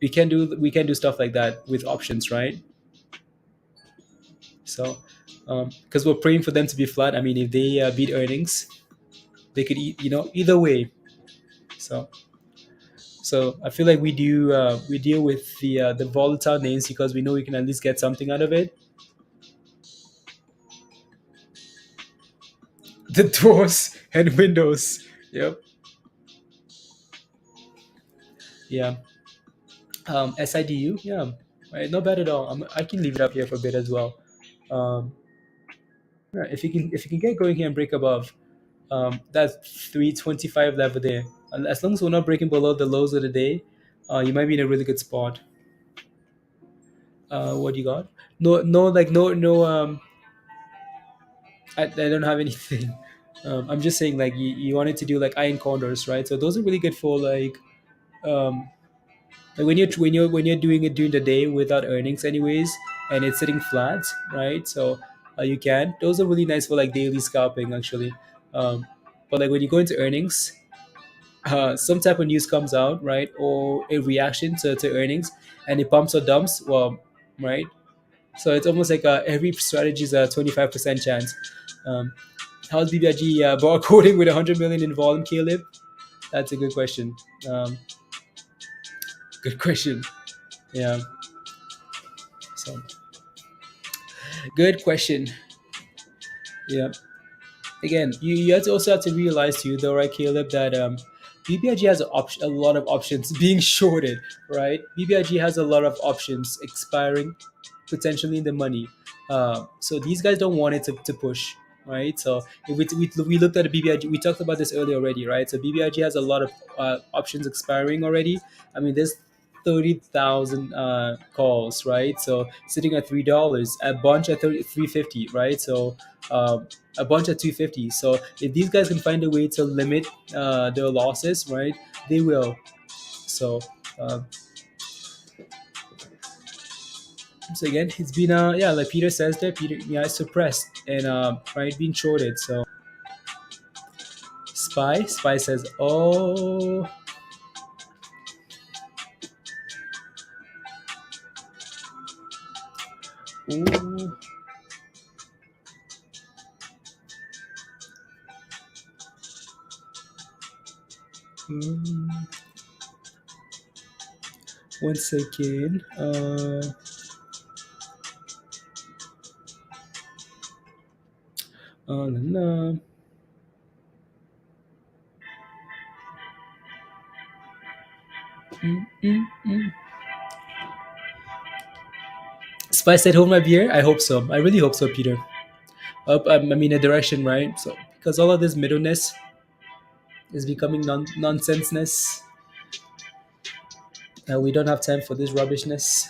we can do stuff like that with options, right? So, because we're praying for them to be flat. I mean, if they beat earnings, they could eat, either way. So, so I feel like we deal with the volatile names because we know we can at least get something out of it. The doors and windows. Yep. Yeah. SIDU. Yeah. Right. Not bad at all. I can leave it up here for a bit as well. Um, yeah, if you can get going here and break above, That 325 level there. And as long as we're not breaking below the lows of the day, you might be in a really good spot. What do you got? No, no, like no. I don't have anything. I'm just saying like you wanted to do like iron condors, right? So those are really good for um, like when you're doing it during the day without earnings anyways, and it's sitting flat, right? So you can. Those are really nice for like daily scalping actually. Um, but like when you go into earnings, some type of news comes out, right, or a reaction to earnings, and it pumps or dumps. Well, right. So it's almost like every strategy is a 25% chance. Um, how's BBIG barcoding with 100 million in volume, Caleb? That's a good question. Good question. Yeah. So good question. Yeah. Again, you have to also have to realize too, though, right, Caleb, that BBIG has a lot of options being shorted, right? BBIG has a lot of options expiring, potentially in the money. So these guys don't want it to push, right? So if we looked at the BBIG, we talked about this earlier already, right? So BBIG has a lot of options expiring already. I mean, there's 30,000 calls, right? So sitting at $3, a bunch at 350, right? So a bunch at 250. So if these guys can find a way to limit their losses, right, they will. So uh, so again, it's been yeah, like Peter says there, Peter, yeah, it's suppressed and right, being shorted. So Spy says, oh, ooh. Mm, one second. La, la. Mm. Spy said, hold my beer. I hope so. I really hope so, Peter. Up, I mean, a direction, right? So because all of this middleness is becoming nonsenseness. We don't have time for this rubbishness.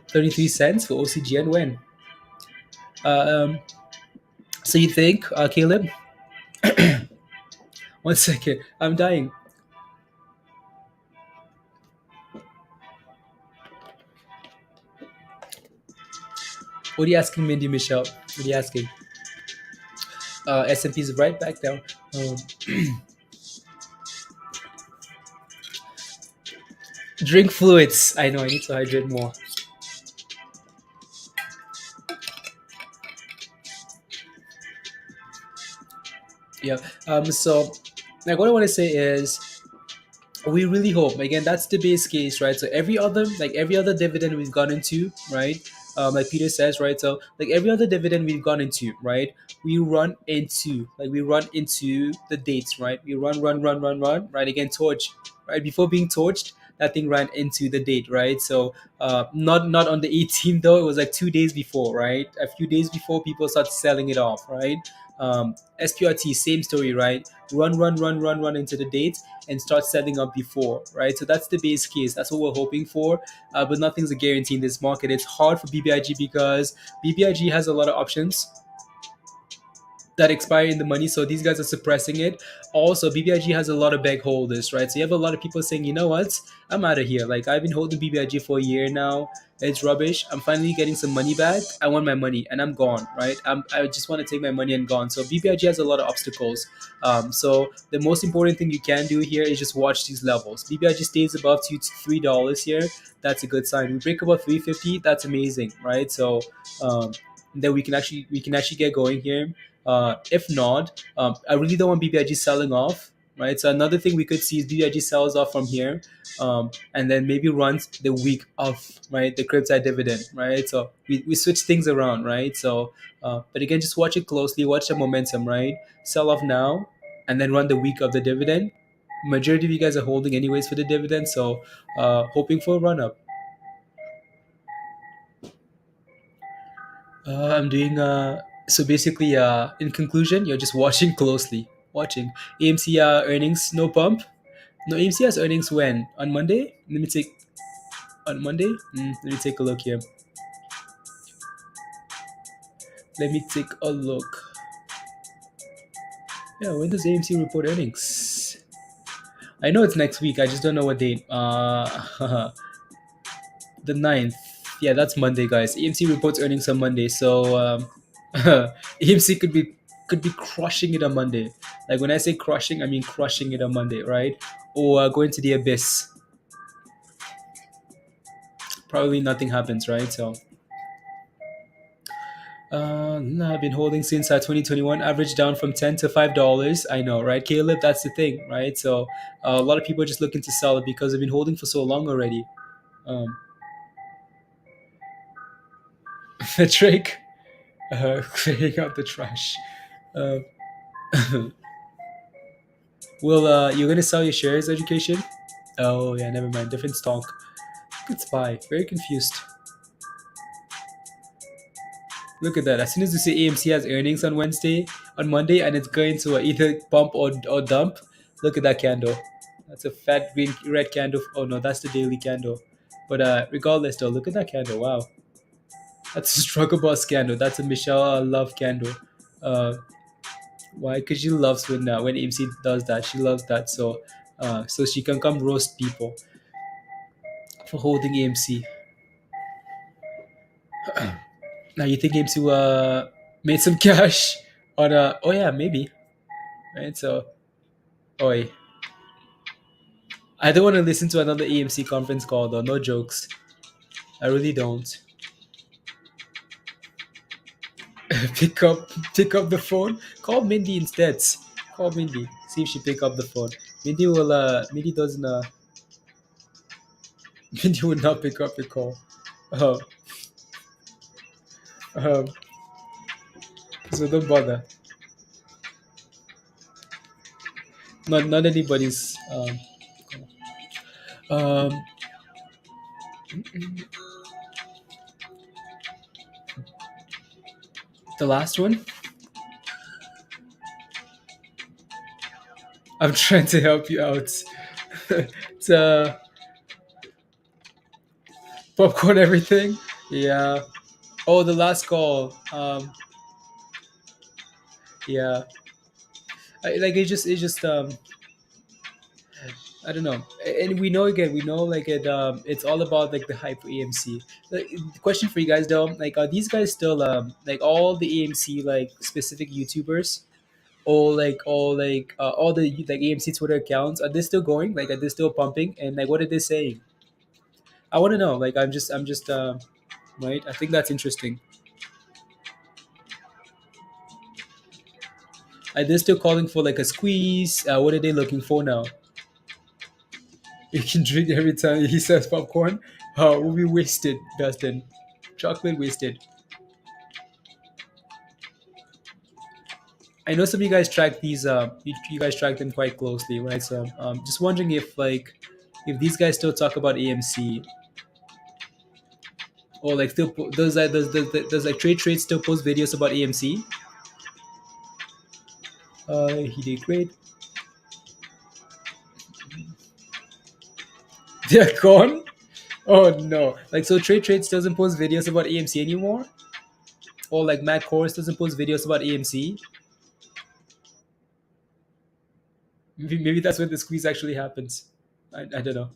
33 cents for OCGN when? Um, so you think, Caleb? One second, I'm dying. What are you asking, Mindy Michelle? What are you asking? S&P is right back down. Drink fluids. I know I need to hydrate more. Yeah. So, like, what I want to say is, we really hope, again, that's the base case, right? So every other dividend we've gone into, right, like Peter says, right, so like every other dividend we've gone into, right, we run into the dates, right, we run, right, again, torch, right, before being torched, that thing ran into the date, right? So not on the 18th though, it was like 2 days before, right, a few days before people start selling it off, right? SPRT, same story, right? Run into the date and start selling up before, right? So that's the base case. That's what we're hoping for. But nothing's a guarantee in this market. It's hard for BBIG because BBIG has a lot of options that expire in the money, so these guys are suppressing it. Also, BBIG has a lot of bag holders, right? So you have a lot of people saying, you know what, I'm out of here. Like, I've been holding BBIG for a year now. It's rubbish. I'm finally getting some money back. I want my money, and I'm gone, right? I just want to take my money and gone. So BBIG has a lot of obstacles. So the most important thing you can do here is just watch these levels. BBIG stays above $3 here. That's a good sign. We break above 350. That's amazing, right? So then we can actually get going here. If not, I really don't want BBIG selling off, right? So another thing we could see is BBIG sells off from here, and then maybe runs the week of, right, the Cryptyde dividend, right? So we switch things around, right? So, but again, just watch it closely, watch the momentum, right? Sell off now, and then run the week of the dividend. Majority of you guys are holding anyways for the dividend, so hoping for a run up. I'm doing so basically in conclusion, you're just watching closely. Watching AMC earnings, no pump. No, AMC has earnings when? On Monday? Let me take on Monday. Let me take a look here. Let me take a look. Yeah, when does AMC report earnings? I know it's next week. I just don't know what date. The 9th. Yeah, that's Monday, guys. AMC reports earnings on Monday, so AMC could be crushing it on Monday. Like when I say crushing, I mean crushing it on Monday, right? Or going to the abyss. Probably nothing happens, right? So I've been holding since 2021, average down from $10 to $5. I know, right, Caleb? That's the thing, right? So a lot of people are just looking to sell it because they've been holding for so long already. Um, Drake clearing out the trash. Uh, Will you're gonna sell your shares, education? Oh yeah, never mind. Different stock. Good spy. Very confused. Look at that. As soon as you say AMC has earnings on Monday, and it's going to either pump or dump, look at that candle. That's a fat green red candle. Oh no, that's the daily candle. But regardless though, look at that candle. Wow. That's a struggle boss candle. That's a Michelle Love candle. Uh, why? Because she loves when AMC does that. She loves that. So she can come roast people for holding AMC. Now you think AMC made some cash on oh yeah, maybe. Right? So oi. I don't want to listen to another AMC conference call though, no jokes. I really don't. pick up the phone. Call Mindy instead. Call Mindy. See if she pick up the phone. Mindy doesn't Mindy would not pick up your call. Um, um, so don't bother. Not anybody's um the last one. I'm trying to help you out. It's popcorn everything. Yeah. Oh, the last call. Yeah. It's just I don't know. And we know again, we know like it's all about like the hype for AMC. The question for you guys though, like are these guys still like all the AMC like specific YouTubers, all the like AMC Twitter accounts, are they still going? Like are they still pumping? And like what are they saying? I want to know. Like I'm just right. I think that's interesting. Are they still calling for like a squeeze? What are they looking for now? You can drink every time he says popcorn. Oh, we'll be wasted, Dustin. Chocolate wasted. I know some of you guys track these. You guys track them quite closely, right? So, just wondering if these guys still talk about AMC or like still does like trade still post videos about AMC? He did great. They're gone. Oh no! Like so, trades doesn't post videos about AMC anymore, or like Matt Kors doesn't post videos about AMC. Maybe that's when the squeeze actually happens. I don't know.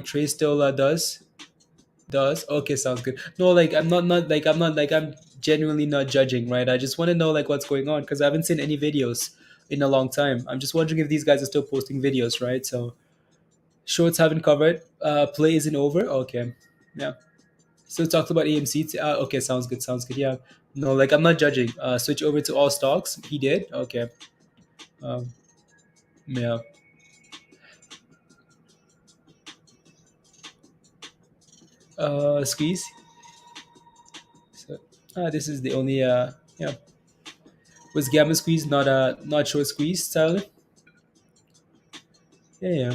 Trey still does. Okay, sounds good. No, like I'm genuinely not judging, right? I just want to know like what's going on because I haven't seen any videos in a long time. I'm just wondering if these guys are still posting videos, right? So shorts haven't covered. Play isn't over. Okay, yeah. So talked about AMC. Okay, sounds good. Sounds good. Yeah. No, like I'm not judging. Switch over to all stocks. He did. Okay. Um, yeah. Squeeze. So this is the only yeah. Was gamma squeeze not short squeeze style? Yeah.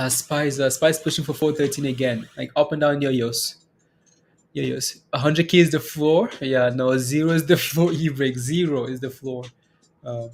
Spies pushing for 413 again, like up and down yo-yos. Yo-yos. 100k is the floor. Yeah, no, zero is the floor. E-break zero is the floor. Uh,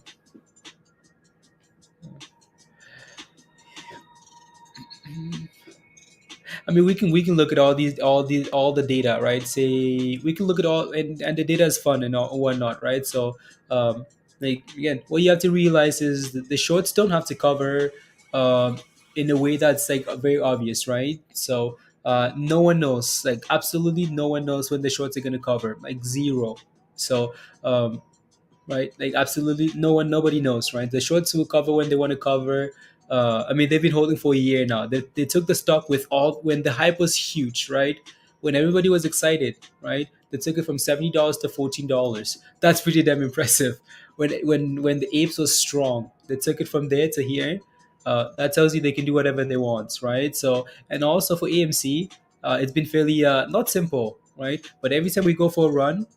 I mean, we can look at all the data, right? Say we can look at all, and the data is fun and all, whatnot, right? So, um, like again, what you have to realize is that the shorts don't have to cover, um, in a way that's like very obvious, right? So, no one knows, like absolutely no one knows when the shorts are going to cover, like zero. So, right? Like absolutely nobody knows, right? The shorts will cover when they want to cover. I mean, they've been holding for a year now. They took the stock with all when the hype was huge, right? When everybody was excited, right? They took it from $70 to $14. That's pretty damn impressive. When the apes was strong, they took it from there to here. That tells you they can do whatever they want, right? So, and also for AMC, it's been fairly not simple, right? But every time we go for a run,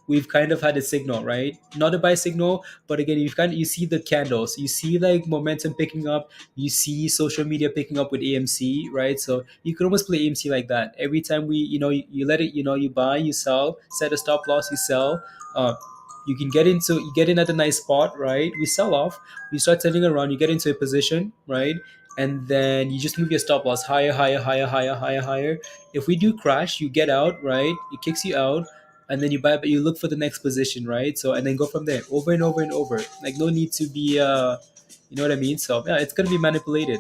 we've kind of had a signal, right? Not a buy signal, but again, you see the candles, you see like momentum picking up, you see social media picking up with AMC, right? So you can almost play AMC like that. Every time you let it, you buy, you sell, set a stop loss, you sell. You can you get in at a nice spot, right? We sell off, we start turning around, you get into a position, right? And then you just move your stop loss higher, higher, higher, higher, higher, higher. If we do crash, you get out, right? It kicks you out, and then you buy, but you look for the next position, right? So and then go from there, over and over and over. Like no need to be, you know what I mean? So yeah, it's gonna be manipulated,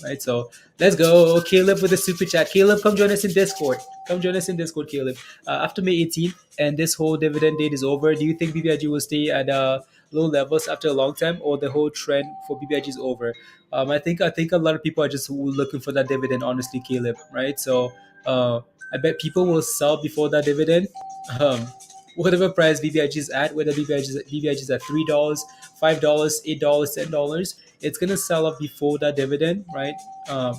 right? So let's go, Caleb with the super chat. Caleb, come join us in Discord. Come join us in Discord, Caleb. After May 18th and this whole dividend date is over, do you think BBIG will stay at low levels after a long time, or the whole trend for BBIG is over? I think a lot of people are just looking for that dividend, honestly, Caleb. Right? So I bet people will sell before that dividend. Um, Whatever price BBIG is at, whether BBIG is at $3, $5, $8, $10, it's gonna sell up before that dividend, right?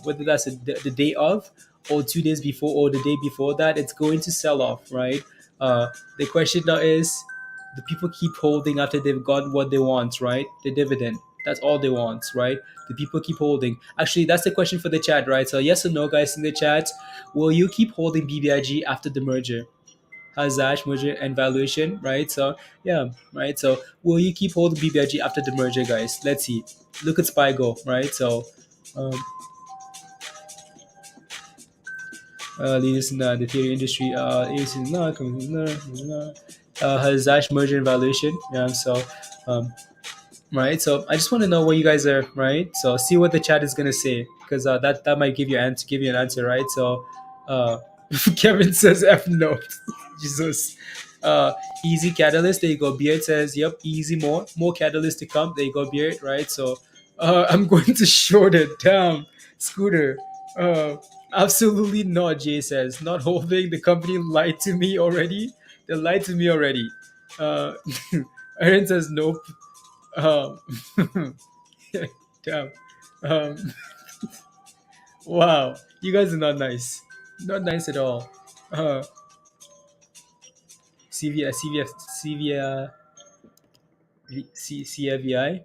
Whether that's the day of, or 2 days before, or the day before that, it's going to sell off, right? The question now is, do people keep holding after they've gotten what they want, right? The dividend. That's all they want, right? Do people keep holding? Actually, that's the question for the chat, right? So yes or no, guys, in the chat. Will you keep holding BBIG after the merger? Hazash merger and valuation, right? So yeah, right. So will you keep holding BBIG after the merger, guys? Let's see. Look at Spygo, right? So um, leaders in the theory industry, Hazash merger and valuation. Yeah. So right. So I just want to know what you guys are, right? So see what the chat is gonna say, because that might give you an answer, right? So uh, Kevin says F note. Jesus. Easy catalyst. There you go. Beard says, yep, easy, more catalyst to come. There you go, Beard, right? So I'm going to short it. Damn, Scooter. Absolutely not, Jay says. Not holding. The company lied to me already. They lied to me already. Uh, Aaron says, nope. Um, damn. Um, wow. You guys are not nice. Not nice at all. CVI, CVF, CVI, CVI.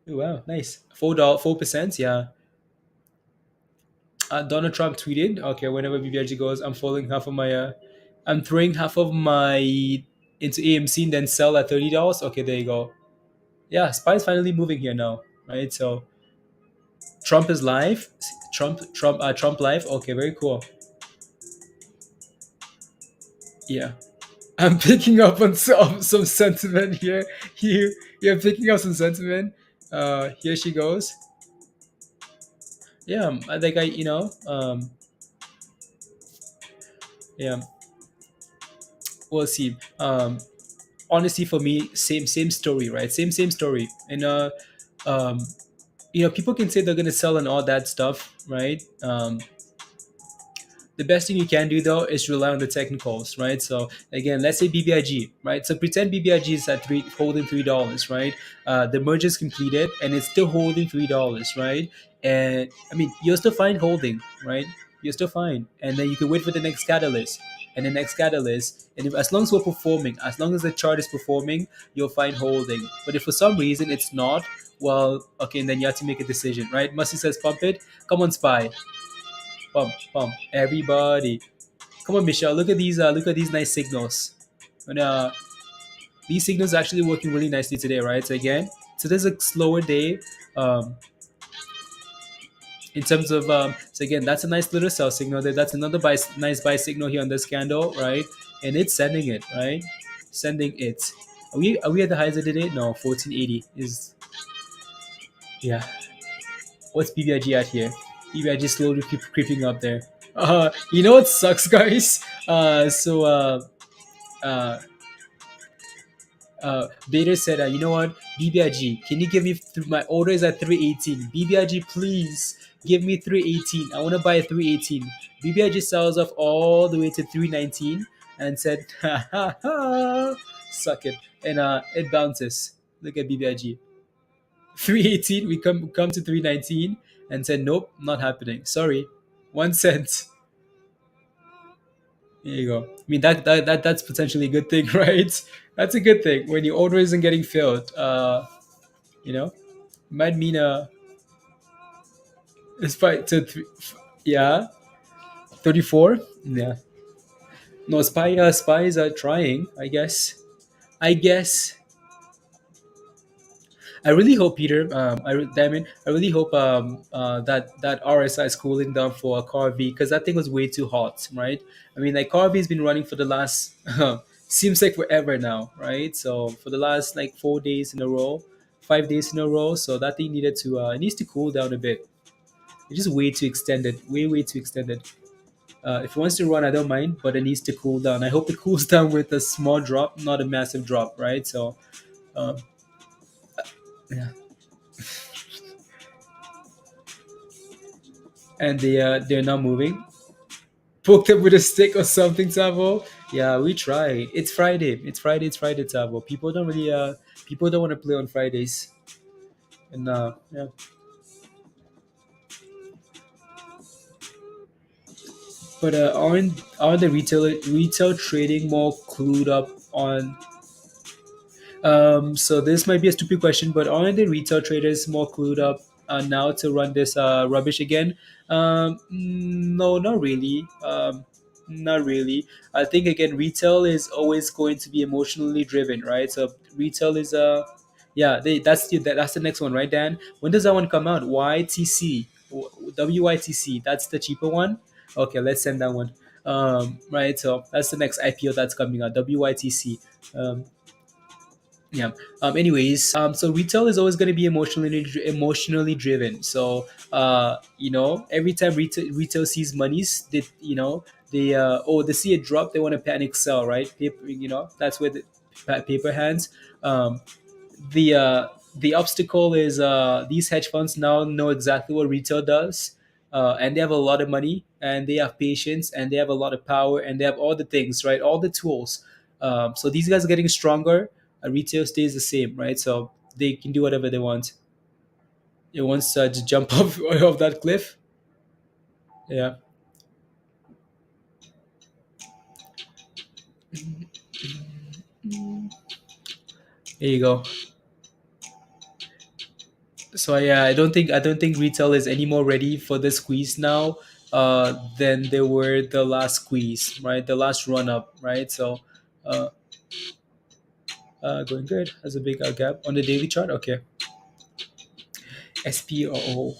Oh, wow, nice. $4, 4%. Yeah. Donald Trump tweeted, okay, whenever BBIG goes, I'm throwing half of my into AMC and then sell at $30. Okay, there you go. Yeah, Spy's finally moving here now, right? So Trump is live. Trump live. Okay, very cool. Yeah. I'm picking up on some sentiment here. Here, yeah, picking up some sentiment. Here she goes. Yeah, I think yeah, we'll see. Honestly, for me, same story, right? Same story. And um, people can say they're gonna sell and all that stuff, right? The best thing you can do though is rely on the technicals, right? So again, let's say BBIG, right? So pretend BBIG is at holding $3, right? The merger is completed and it's still holding $3, right? And I mean, you're still fine holding, right? You're still fine, and then you can wait for the next catalyst. and the next catalyst. And if, as long as we're performing, as long as the chart is performing, you'll find holding. But if for some reason it's not, well, okay, and then you have to make a decision, right? Musty says pump it. Come on, SPY. Pump, pump. Everybody. Come on, Michelle. Look at these nice signals. And these signals are actually working really nicely today, right? So again, so there's a slower day. Um, in terms of so again, that's a nice little sell signal there. That's another nice buy signal here on this candle, right? And it's sending it, right? Sending it. Are we at the highs of the day? No, 1480 is, yeah. What's BBIG at here? BBIG slowly keep creeping up there. You know what sucks, guys? Uh, Bader said, you know what, BBIG, can you give me my order is at 318. BBIG, please give me 318. I want to buy a 318. BBIG sells off all the way to 319 and said, ha ha ha, suck it. And it bounces. Look at BBIG. 318, we come to 319 and said, nope, not happening. Sorry. 1 cent. There you go. I mean that's potentially a good thing, right? That's a good thing when your order isn't getting filled. You know, might mean it's fight to yeah, 34. Yeah, no spies are trying. I guess. I guess. I really hope, Peter. Damon, I really hope that RSI is cooling down for a CARV because that thing was way too hot, right? I mean, like CARV has been running for the last seems like forever now, right? So for the last like 4 days in a row, 5 days in a row, so that thing needed to it needs to cool down a bit. It's just way too extended, way too extended. If it wants to run, I don't mind, but it needs to cool down. I hope it cools down with a small drop, not a massive drop, right? So. Um, yeah. And they're not moving. Poke them with a stick or something, Tavo. Yeah, we try. It's Friday. It's Friday, Tavo. People don't want to play on Fridays. And yeah. But aren't the retail trading more clued up on? So this might be a stupid question, but aren't the retail traders more clued up now to run this rubbish again? No, not really. Not really. I think again, retail is always going to be emotionally driven, right? So retail is yeah, that's the next one, right, Dan? When does that one come out? YTC, WYTC. That's the cheaper one. Okay, let's send that one. Right. So that's the next IPO that's coming out. WYTC. Yeah. Anyways, so retail is always going to be emotionally driven. So every time retail sees monies, they see a drop, they want to panic sell, right? Paper, that's where the paper hands. Um, the obstacle is these hedge funds now know exactly what retail does, and they have a lot of money, and they have patience, and they have a lot of power, and they have all the things, right? All the tools. So these guys are getting stronger. Retail stays the same, right? So they can do whatever they want. It wants to jump off that cliff. Yeah. There you go. So yeah, I don't think retail is any more ready for the squeeze now than they were the last squeeze, right? The last run up, right? So uh, going good. Has a big gap on the daily chart. Okay. SPO.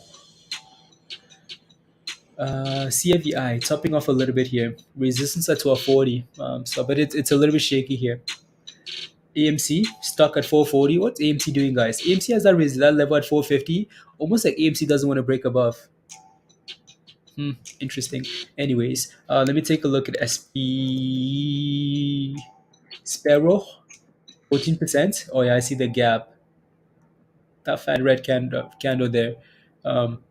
CFDI topping off a little bit here. Resistance at 1240. But it's a little bit shaky here. AMC stuck at 440. What's AMC doing, guys? AMC has that level at 450. Almost like AMC doesn't want to break above. Interesting. Anyways, let me take a look at SP Sparrow. 14%. Oh yeah, I see the gap. That fat red candle there. Um,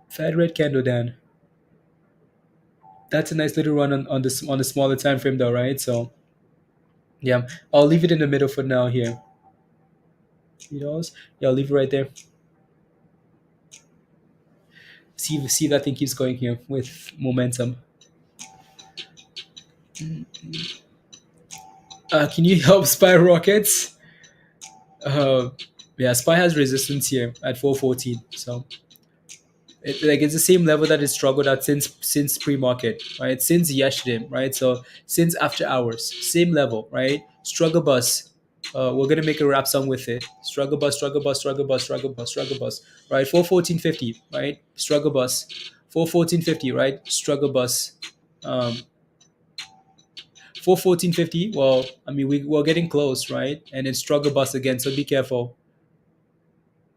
Fat red candle then. That's a nice little run on the smaller time frame though, right? So yeah, I'll leave it in the middle for now here. $3. Yeah, I'll leave it right there. See if that thing keeps going here with momentum. Can you help Spy Rockets? Yeah, Spy has resistance here at 414. So it's the same level that it struggled at since pre-market, right? Since yesterday, right? So since after hours, same level, right? Struggle bus. We're gonna make a rap song with it. Struggle bus, struggle bus, struggle bus, struggle bus, struggle bus. Right? 414.50, right? Struggle bus. 414.50, right? Struggle bus. 414.50. Well, I mean we're getting close, right? And it's struggle bus again, so be careful.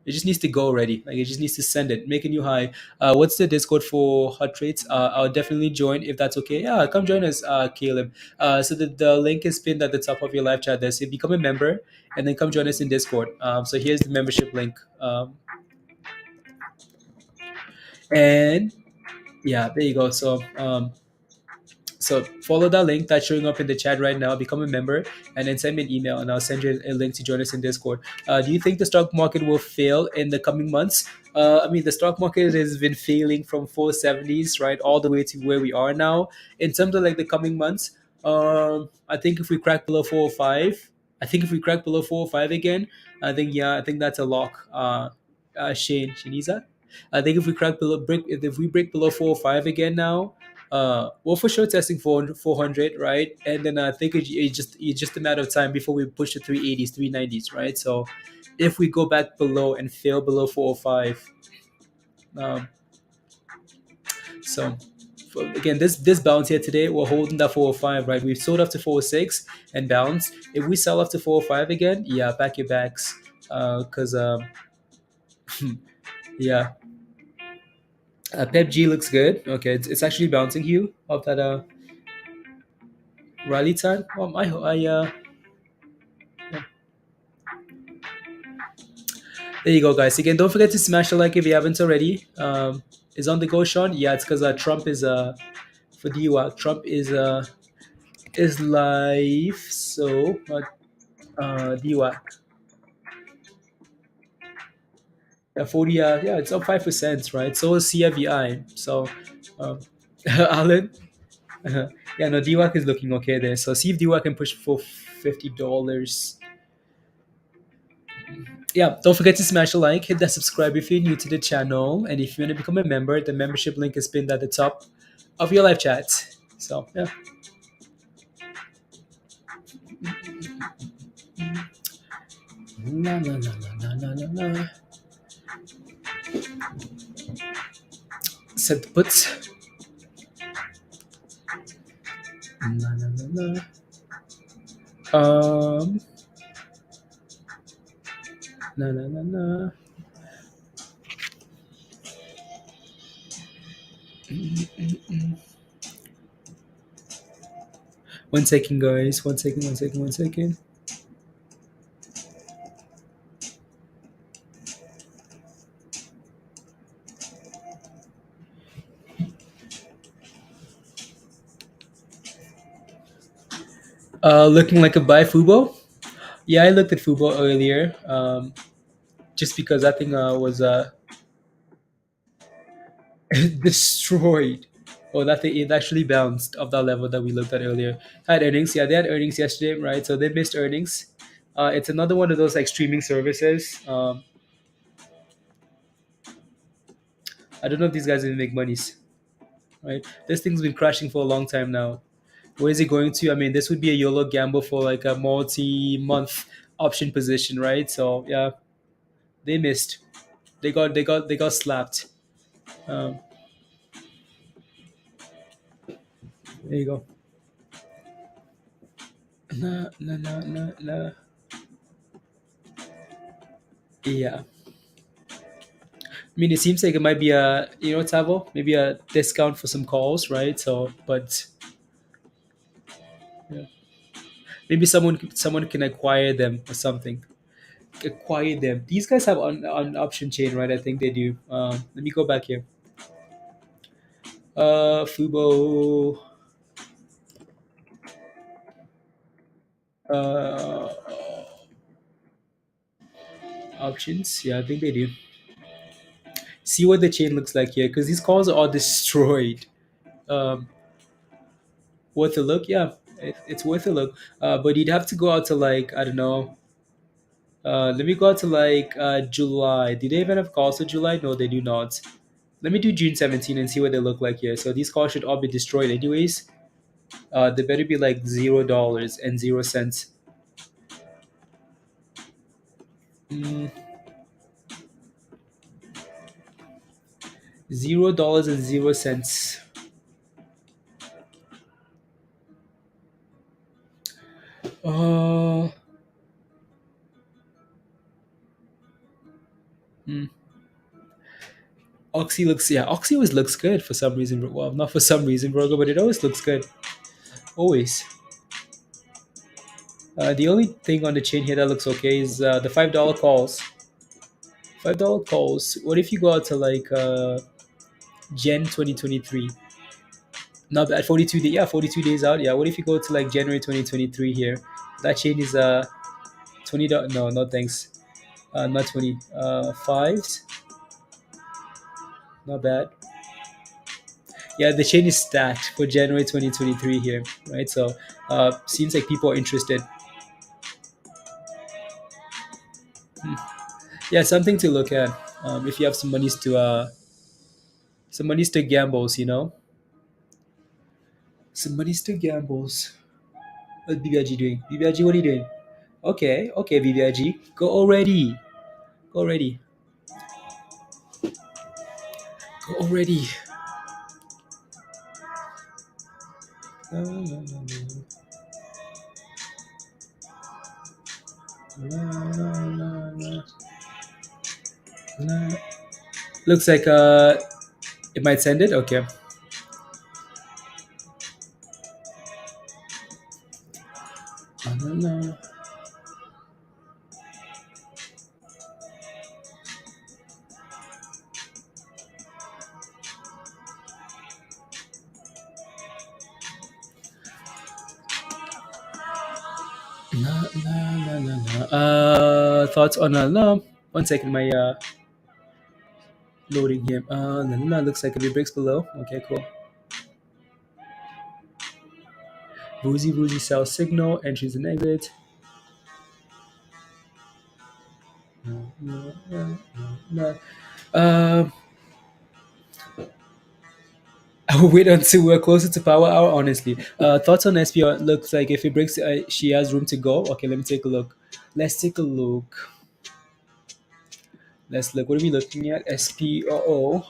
It just needs to go already. Like it just needs to send it, make a new high. What's the Discord for hot trades? I'll definitely join if that's okay. Yeah, come join us, Caleb. So the link is pinned at the top of your live chat there. So become a member and then come join us in Discord. So here's the membership link. And yeah, there you go. So follow that link that's showing up in the chat right now, become a member, and then send me an email and I'll send you a link to join us in Discord. Do you think the stock market will fail in the coming months? I mean, the stock market has been failing from 470s, right, all the way to where we are now. In terms of like the coming months, I think if we crack below 405, I think if we crack below 405 again, I think that's a lock. Shaniza? I think if we crack below break if we break below 405 again now, we're for sure testing 400, right? And then I think it's just a matter of time before we push the 380s, 390s, right? So if we go back below and fail below 405, um, so again, this bounce here today, we're holding that 405, right? We've sold up to 406 and bounced. If we sell up to 405 again, yeah, pack your bags, because yeah. PepG looks good. Okay, it's actually bouncing you off that rally time. There you go, guys. Again, don't forget to smash the like if you haven't already. Is on the go, Sean? Yeah, it's because Trump is for the UAC. Trump is live. So the UAC. Yeah, 40. Yeah, it's up 5%, right? So is CFVI. So, Alan. Yeah, no, DWAC is looking okay there. So see if DWAC can push for $50. Yeah, don't forget to smash a like, hit that subscribe if you're new to the channel, and if you want to become a member, the membership link is pinned at the top of your live chat. So yeah. La, la, la, la, la, la, la. Set the puts. La, la, la, la. La, la, la, la. One second, guys. One second. Looking like a buy Fubo. Yeah, I looked at Fubo earlier. Just because that thing was destroyed. Oh, that thing, it actually bounced off that level that we looked at earlier. Had earnings, yeah, they had earnings yesterday, right? So they missed earnings. It's another one of those like streaming services. I don't know if these guys even make monies, right? This thing's been crashing for a long time now. Where is it going to? I mean, this would be a YOLO gamble for like a multi-month option position, right? So yeah, they missed. They got slapped. Um, there you go. Nah. Yeah. I mean, it seems like it might be a, Tavo, maybe a discount for some calls, right? So, but yeah. Maybe someone can acquire them or something. Acquire them. These guys have on option chain, right? I think they do. Let me go back here. Fubo. Uh, Options. Yeah, I think they do. See what the chain looks like here, because these calls are destroyed. Um, Worth a look, yeah. It's worth a look. But you'd have to go out to like, I don't know. Let me go out to like July. Do they even have calls for July? No, they do not. Let me do June 17 and see what they look like here. So these calls should all be destroyed anyways. They better be like $0 and 0 cents. Mm, $0 and 0 cents. Uh, hmm. Oxy always looks good for some reason. Well, not for some reason, Virgo, but it always looks good. Always. The only thing on the chain here that looks okay is the $5 calls. $5 calls. What if you go out to like Jan 2023? Not bad. 42 days. Yeah, 42 days out. Yeah. What if you go to like January 2023 here? That chain is $20. No, no thanks. Not 20. Fives. Not bad. Yeah, the chain is stacked for January 2023 here, right? So seems like people are interested. Yeah, something to look at if you have some monies to gambles, some monies to gambles. What's BBIG doing? BBIG, what are you doing? Okay, okay, BBIG, go already, go already, go already. La, la, la, la, la, la, la. Looks like it might send it. Okay. La, la, la. La, la, la, la, la. Thoughts on alarm? 1 second, my loading here. La, la, la, looks like it breaks below. Okay, cool. Woozy sell signal, entries and exit. Um, I will wait until we're closer to power hour. Honestly, thoughts on SPO? Looks like if it breaks, she has room to go. Okay, let me take a look. Let's take a look. Let's look. What are we looking at? SPO.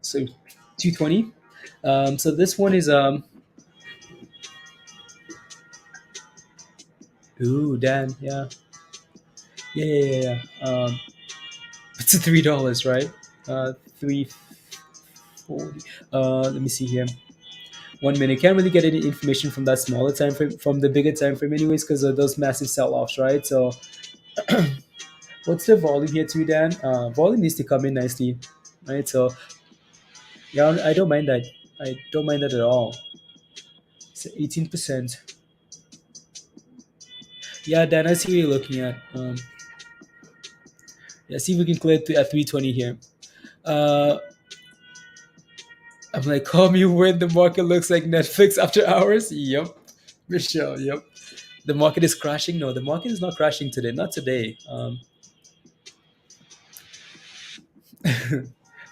So 220. So this one is Ooh, damn, yeah. Yeah. It's a $3, right? 340. Let me see here. 1 minute. Can't really get any information from that smaller time frame, from the bigger time frame, anyways, because of those massive sell-offs, right? So, what's the volume here too, Dan? Volume needs to come in nicely, right? So, yeah, I don't mind that. I don't mind that at all. It's 18%. Yeah, Dan, I see what you're looking at. Yeah, see if we can clear it at 320 here. I'm like, call me when the market looks like Netflix after hours. Yep, Michelle. Yep. The market is crashing. No, the market is not crashing today. Not today.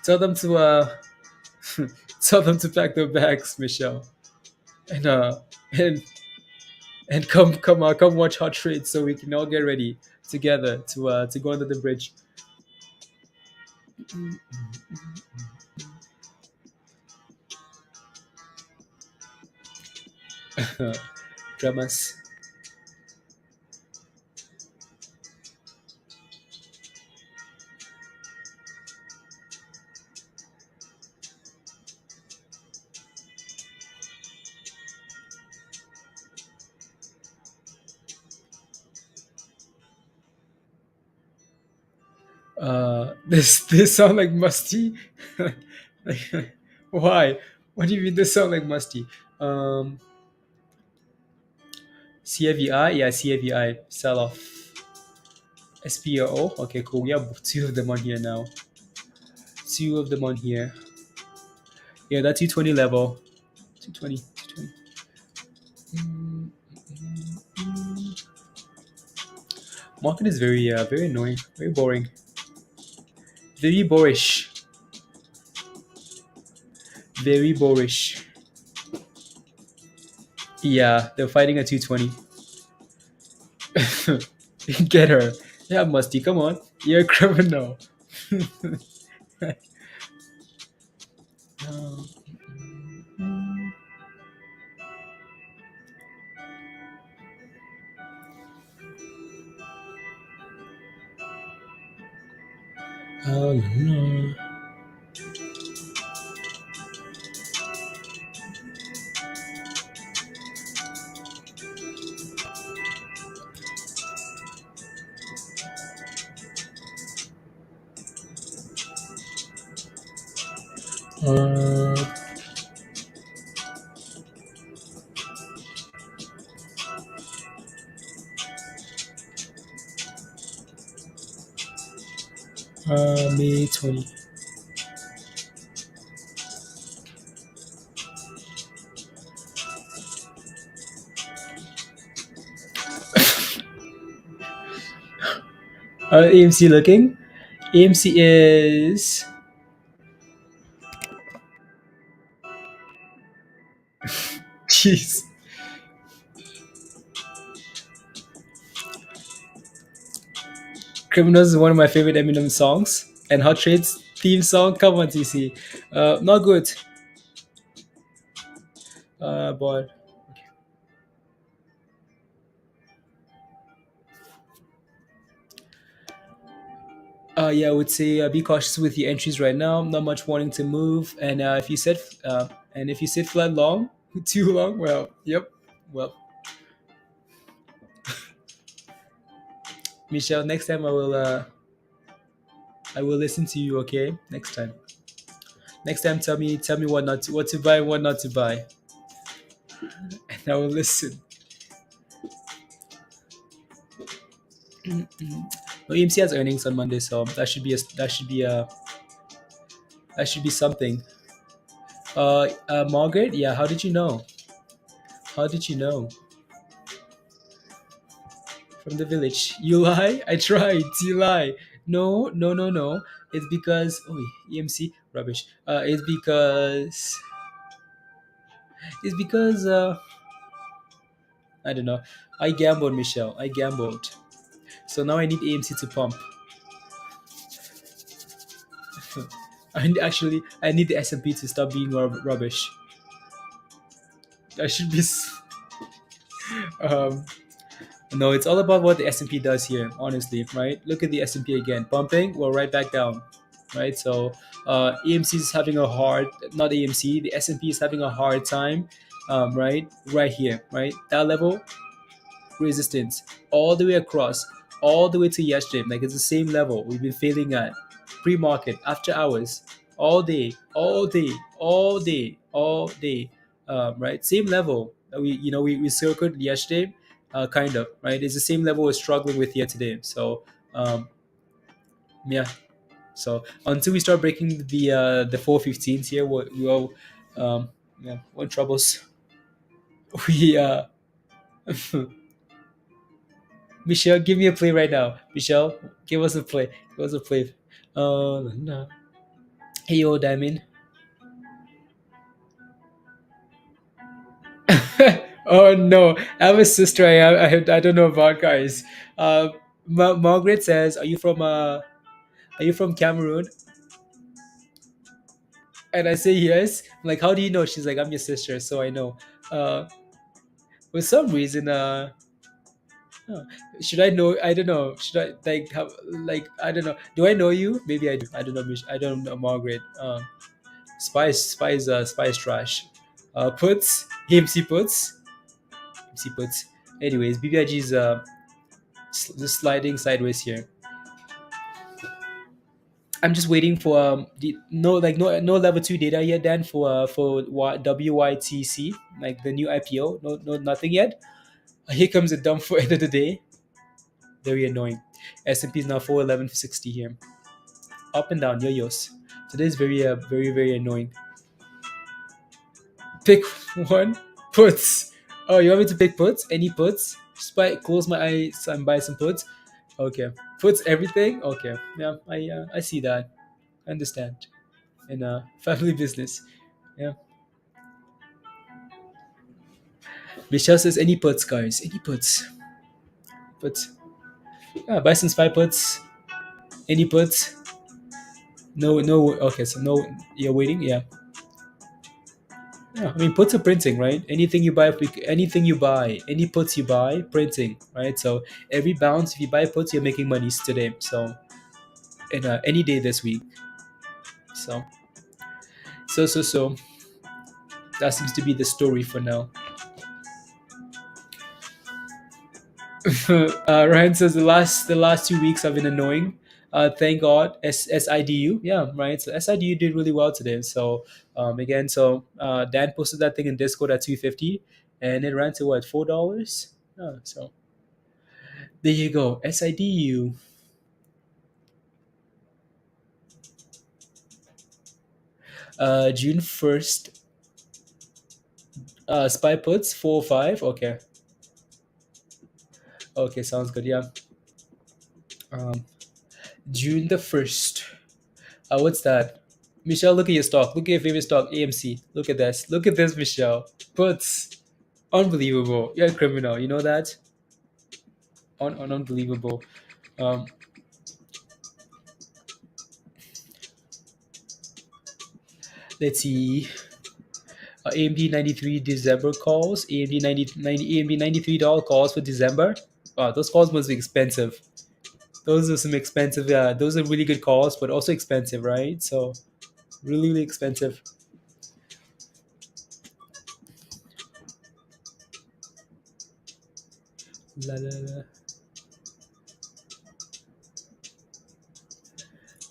Tell them to tell them to pack their bags, Michelle, and and come watch Hot Trades so we can all get ready together to go under the bridge. Dramas. This sound like musty. Like, why? What do you mean this sound like musty? CAVI, yeah, CAVI sell off. SPO, okay, cool. We have two of them on here now. Two of them on here. Yeah, that 220 level. 220. 220. Market is very very annoying, very boring, very boorish, very boorish. Yeah, they're fighting at 220. Get her. Yeah, Musty, come on. You're a criminal. Oh no. May 20. AMC looking. AMC is. Jeez. Criminals is one of my favorite Eminem songs. And Hot Trades theme song. Come on, TC. Not good. But. Yeah, I would say be cautious with your entries right now. Not much wanting to move, and if you sit flat long, too long, well, yep, well, Michelle, next time I will listen to you. Okay, next time, tell me what to buy, what not to buy, and I will listen. No, EMC has earnings on Monday, so that should be something. Margaret, yeah, how did you know? How did you know? From the village. You lie? I tried. You lie. No, no, no, no. It's because EMC rubbish. It's because I don't know. I gambled, Michelle. I gambled. So now I need AMC to pump. I need the S&P to stop being rubbish. I should be. Um, no, it's all about what the S&P does here. Honestly, right? Look at the S&P again, pumping. We're right back down, right? So EMC is having a hard. Not AMC. The S&P is having a hard time. Right here, right? That level, resistance all the way across, all the way to yesterday. Like it's the same level we've been failing at pre-market, after hours, all day, all day, all day, all day. Right, same level that we circled yesterday, kind of, right? It's the same level we're struggling with here today. So yeah. So until we start breaking the 415s here, we'll yeah, we're in troubles. We Michelle, give me a play right now. Michelle, give us a play. Give us a play. No. Hey, yo, Diamond. Oh no, I have a sister. I don't know about guys. Margaret says, "Are you from Cameroon?" And I say yes. I'm like, "How do you know?" She's like, "I'm your sister, so I know." Uh, for some reason, huh, should I know? I don't know. Should I like have like I don't know. Do I know you? Maybe I do. I don't know. I don't know Margaret. Spice trash. Puts AMC puts. AMC puts. Anyways, BBIG is just sliding sideways here. I'm just waiting for no level 2 data yet, Dan, for WYTC, like the new IPO. No, nothing yet. Here comes a dump for end of the day. Very annoying. S&P is now 411.60 here. Up and down, yo-yos. Today is very very very annoying. Pick One, puts. Oh, you want me to pick puts? Any puts? Just close my eyes and buy some puts. Okay, puts everything. Okay, yeah, I see that. I understand. In a family business, yeah. Michelle says any puts, guys. Any puts. Puts. Yeah, buy some spy puts. Any puts? No, no. Okay, so no. You're waiting. Yeah. Yeah, I mean, puts are printing, right? Anything you buy, any puts you buy, printing, right? So every bounce, if you buy puts, you're making money today. So, in any day this week. So, so that seems to be the story for now. Ryan says the last 2 weeks have been annoying. Thank God, SIDU, yeah, right. So SIDU did really well today. So again, so Dan posted that thing in Discord at 250, and it ran to what, $4? So there you go, SIDU. June 1st, spy puts 405. Okay, okay, sounds good. Yeah. Um, June 1st. What's that? Michelle, look at your stock. Look at your favorite stock, AMC. Look at this. Look at this, Michelle. Puts. Unbelievable. You're a criminal. You know that? Unbelievable. Um, let's see. AMD 93 December calls. AMD 90 AMD $93 calls for December. Wow, those calls must be expensive. Those are some expensive. Yeah, those are really good calls, but also expensive, right? So really, really expensive. La, la,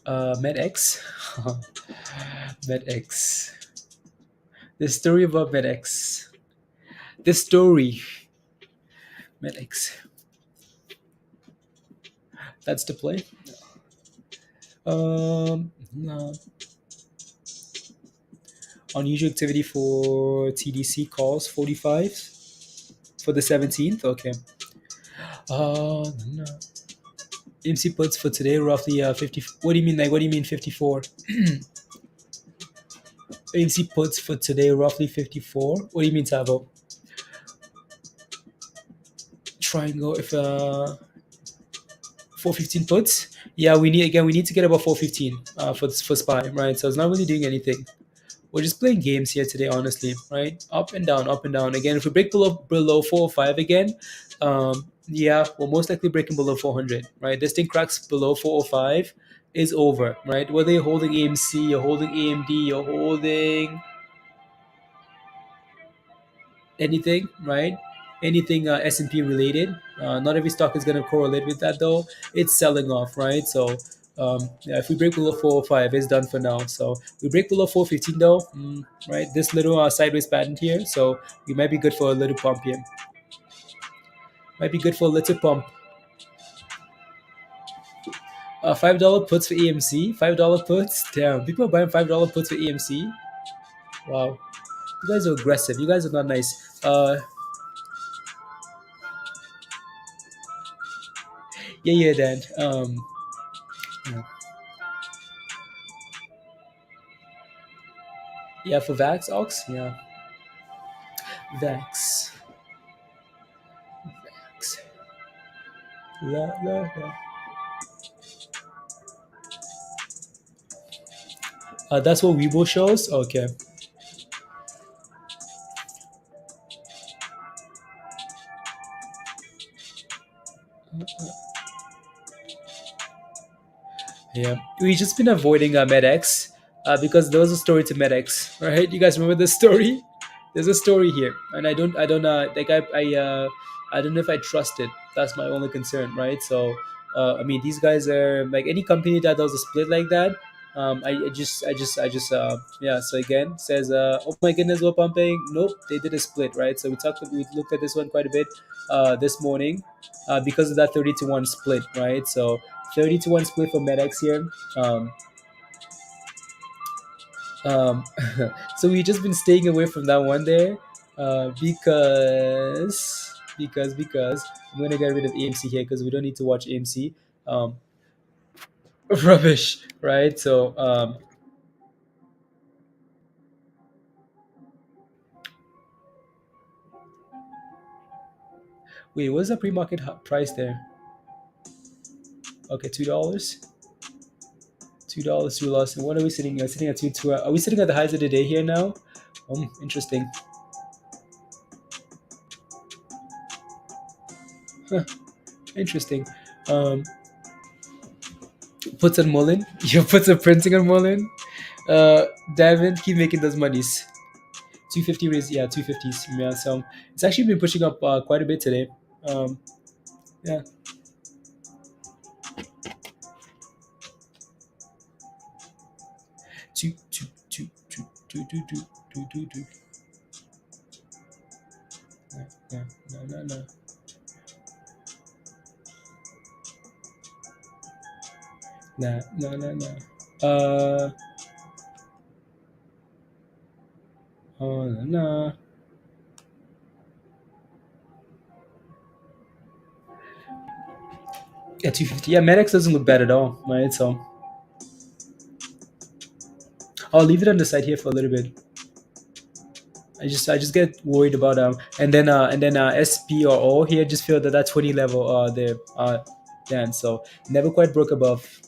la. METX. METX. The story about METX. The story. METX. That's the play. No. Unusual activity for TDC calls 45 for the 17th. Okay. No. MC puts for today roughly 50. What do you mean? Like, what do you mean 54? MC puts for today roughly 54. What do you mean, Tavo? Triangle if 415 puts. Yeah, we need to get about 415 for spy, right? So it's not really doing anything. We're just playing games here today, honestly, right? Up and down, up and down. Again, if we break below 405 again, yeah, we're most likely breaking below 400, right? This thing cracks below 405, is over, right? Whether you're holding AMC, you're holding AMD, you're holding anything, right? Anything S&P related. Not every stock is going to correlate with that, though. It's selling off, right? So yeah, if we break below 405, it's done for now. So we break below 415, though, right? This little sideways pattern here, so we might be good for a little pump here. Might be good for a little pump. $5 puts for AMC. $5 puts. Damn, people are buying $5 puts for AMC. Wow, you guys are aggressive. You guys are not nice. Yeah, Dan. Yeah, for Vax Ox. Yeah, Vax. La, la, la. That's what Weibo shows. Okay. Yeah, we just been avoiding METX because there was a story to METX, right? You guys remember this story? There's a story here, and I don't like I don't know if I trust it. That's my only concern, right? So, I mean, these guys are like any company that does a split like that. Yeah. So again, says, oh my goodness, we're pumping. Nope, they did a split, right? So we looked at this one quite a bit this morning because of that 30-1 split, right? So 30-1 split for METX here. Um, so we've just been staying away from that one there. Because I'm gonna get rid of AMC here because we don't need to watch AMC. Um, rubbish, right? So wait, what's the pre-market price there? Okay, $2. $2 to loss. And what are we sitting at? Sitting at two. Are we sitting at the highs of the day here now? Interesting. Huh, interesting. Puts on muln. You put some printing on muln. Diamond, keep making those monies. 250 raise, yeah, 250s. Yeah, so it's actually been pushing up quite a bit today. Yeah. Two, two, two, two, two, two, two, two, two, two. No. No. Oh, no. Yeah, 250. Yeah, METX doesn't look bad at all, right? So I'll leave it on the side here for a little bit. I just get worried about and then SP or O here just feel that 20 level there then so never quite broke above.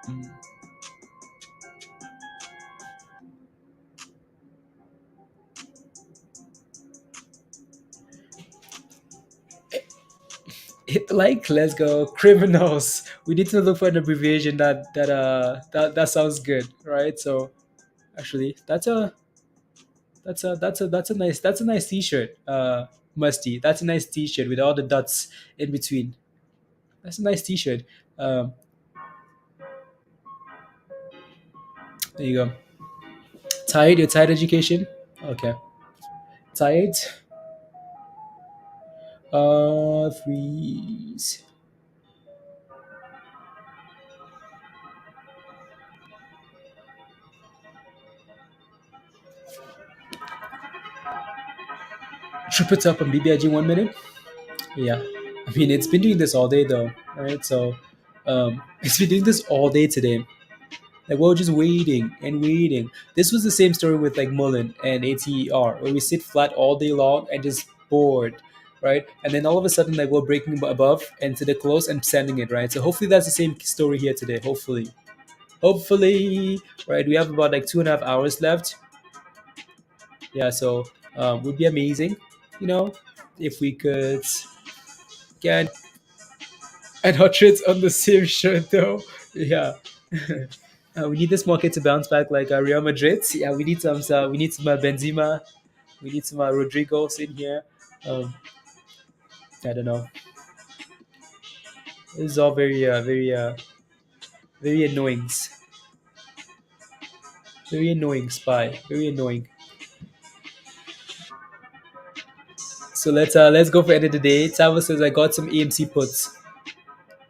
Mm. Like let's go criminals. We need to look for an abbreviation that sounds good, right? So actually that's a nice t-shirt, Musty. That's a nice t-shirt with all the dots in between. That's a nice t-shirt. um there you go. Tired? You're tired education? Okay. Tired? Freeze. Triple tap on BBIG 1 minute? Yeah. I mean, it's been doing this all day though, right? So, it's been doing this all day today. Like we're just waiting and waiting. This was the same story with like muln and ATR, where we sit flat all day long and just bored, right? And then all of a sudden, like we're breaking above and to the close and sending it, right? So hopefully that's the same story here today. Hopefully, right? We have about like 2.5 hours left. Yeah, so would be amazing, if we could get an hundred on the same shirt though. Yeah. We need this market to bounce back like Real Madrid. Yeah, we need some. We need some Benzema. We need some Rodrigo's in here. Um, I don't know. This is all very annoying. Very annoying, spy. Very annoying. So let's go for end of the day. Tavo says I got some AMC puts.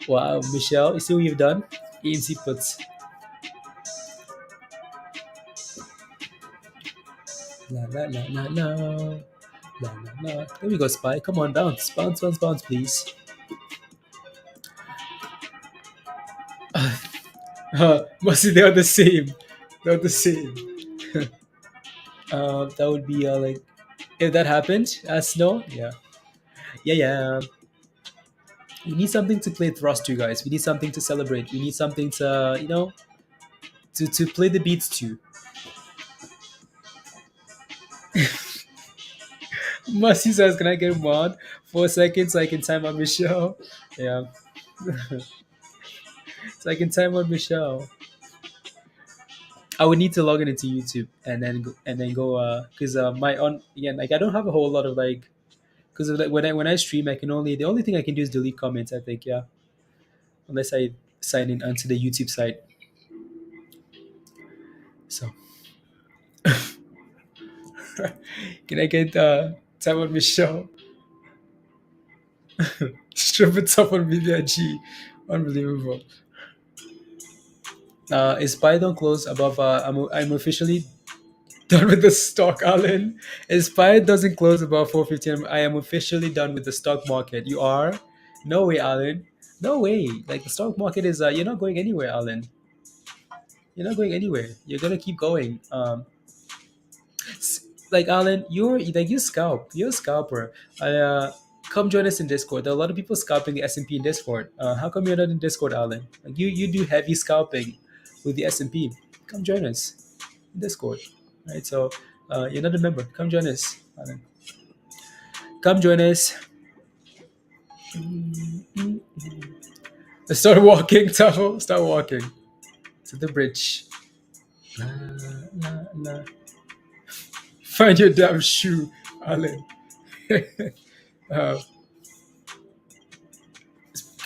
Wow, Michelle, you see what you've done? AMC puts. La la la la la. La la la. There we go, spy. Come on, bounce, please. Must be they are the same. They're the same. That would be like if that happened, no, yeah. We need something to play thrust to, guys. We need something to celebrate. We need something to to play the beats to. Mercy says, "Can I get mod for a second so I can time out Michelle?" Yeah, so I can time out Michelle. I would need to log in into YouTube and then go because my on again like I don't have a whole lot of like because like when I stream I can only the only thing I can do is delete comments, I think. Yeah, unless I sign in onto the YouTube site. So can I get time on Michelle? Strip it up on BBIG. Unbelievable. Is Python close above? I'm officially done with the stock, Alan. Inspired doesn't close above 450. I am officially done with the stock market. You are? No way, Alan. No way. Like the stock market is, you're not going anywhere, Alan. You're not going anywhere. You're gonna keep going. Like Alan, you scalp. You're a scalper. Come join us in Discord. There are a lot of people scalping the S&P in Discord. How come you're not in Discord, Alan? Like you do heavy scalping with the S&P. Come join us in Discord. Right. So you're not a member. Come join us, Alan. Come join us. Start walking, Tavo. Start walking to the bridge. La, la, la. Find your damn shoe, Alan. uh,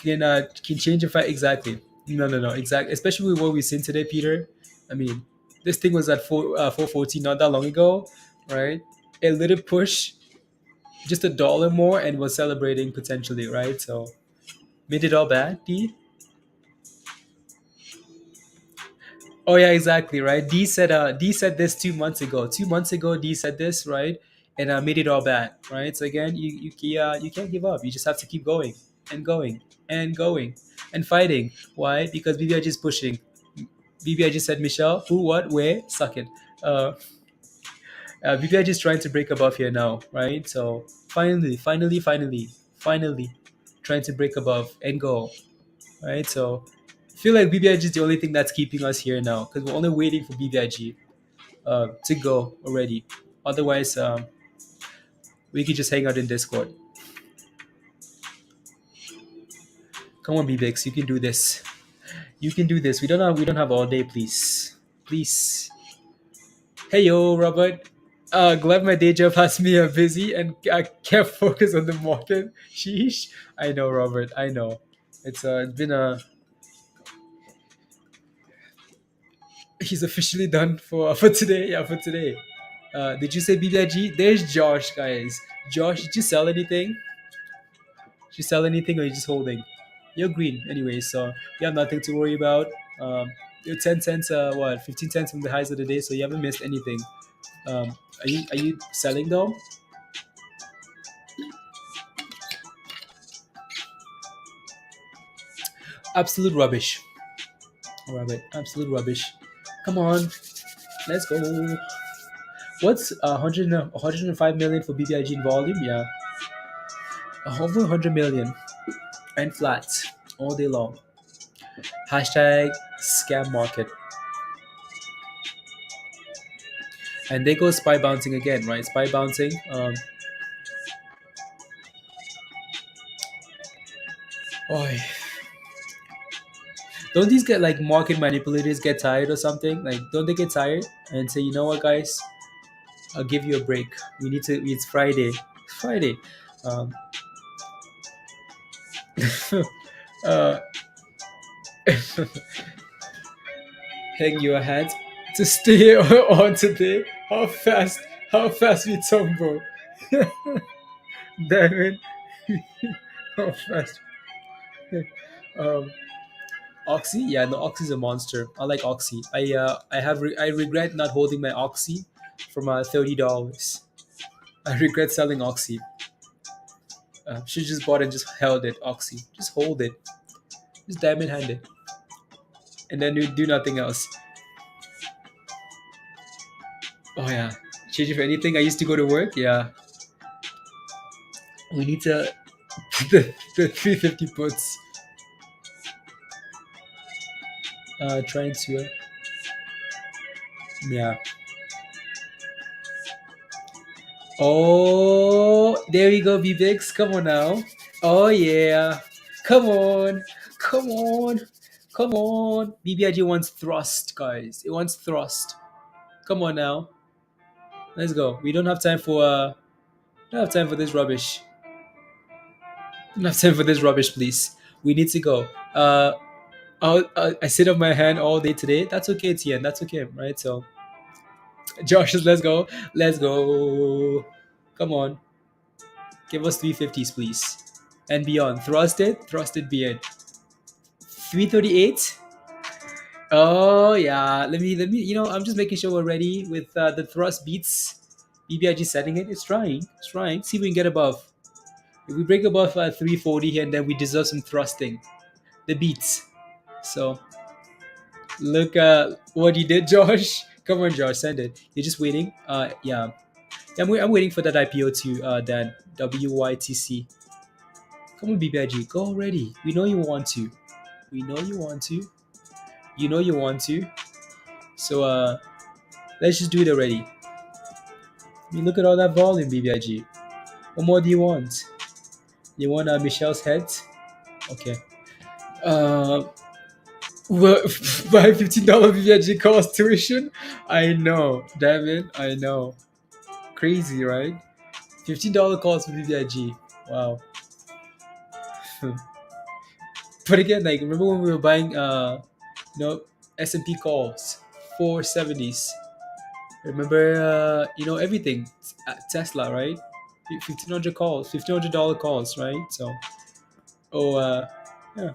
can change your fight exactly. No, exactly. Especially with what we've seen today, Peter. I mean, this thing was at 414 not that long ago, right? A little push, just $1 more, and was celebrating potentially, right? So made it all bad, D. Oh yeah, exactly, right. D said this 2 months ago. 2 months ago, D said this, right, and made it all bad, right. So again, you can't give up. You just have to keep going and going and going and fighting. Why? Because BBIG is pushing. BBIG said, Michelle, who, what, where, suck it. BBIG is trying to break above here now, right. So finally, trying to break above and go, right. So I feel like BBIG is the only thing that's keeping us here now because we're only waiting for BBIG to go already. Otherwise, we could just hang out in Discord. Come on, BBX, you can do this. You can do this. We don't have all day, please. Please. Hey yo, Robert. Glad my day job has me busy and I can't focus on the market. Sheesh. I know, Robert. I know. It's been a. He's officially done for today. Yeah, for today. Did you say BBIG? There's Josh, guys. Josh, did you sell anything? Did you sell anything or are you just holding? You're green anyway, so you have nothing to worry about. You're 10 cents, 15 cents from the highs of the day, so you haven't missed anything. Are you selling though? Absolute rubbish. Rabbit, absolute rubbish. Come on, let's go. What's 105 million for BBIG in volume? Yeah, over 100 million and flat all day long. Hashtag scam market. And they go spy bouncing again, right? Spy bouncing. Oy. Don't these get like market manipulators get tired or something? Like, don't they get tired and say, you know what, guys, I'll give you a break. We need to. It's Friday. Friday. Um, uh, hang your hat to stay on today. How fast? How fast we tumble? Damn it! How fast? Um, Oxy? Yeah, no, Oxy's a monster. I like Oxy. I regret not holding my Oxy from $30. I regret selling Oxy. Should just bought and just held it. Oxy, just hold it, just diamond hand it, and then you do nothing else. Oh yeah, change it for anything. I used to go to work. Yeah, we need to the 350 puts. Trying to yeah. Oh, there we go, BBX. Come on now. Oh yeah. Come on. Come on. Come on. BBIG wants thrust, guys. It wants thrust. Come on now. Let's go. We don't have time for don't have time for this rubbish. Don't have time for this rubbish, please. We need to go. I sit on my hand all day today. That's okay, Tien. That's okay, right? So Josh, let's go. Let's go. Come on. Give us 350s, please. And beyond. Thrust it beyond. 338. Oh yeah, let me. I'm just making sure we're ready with the thrust beats. BBIG setting it. It's trying. It's trying. See if we can get above. If we break above 340 here, and then we deserve some thrusting. The beats. So look what you did, Josh. Come on, Josh, send it. You're just waiting. Yeah. I'm waiting for that IPO to Dan WYTC. Come on, BBIG, go already. We know you want to. We know you want to. You know you want to. So let's just do it already. I mean, look at all that volume, BBIG. What more do you want? You want Michelle's head? Okay. Uh, well, buy $15 BBIG cost tuition. I know, damn it. I know. Crazy, right? $15 cost for BBIG. Wow. But again, like remember when we were buying S&P calls 470s. Remember everything. Tesla, right? 1500 calls, $1,500 calls, right? So oh yeah,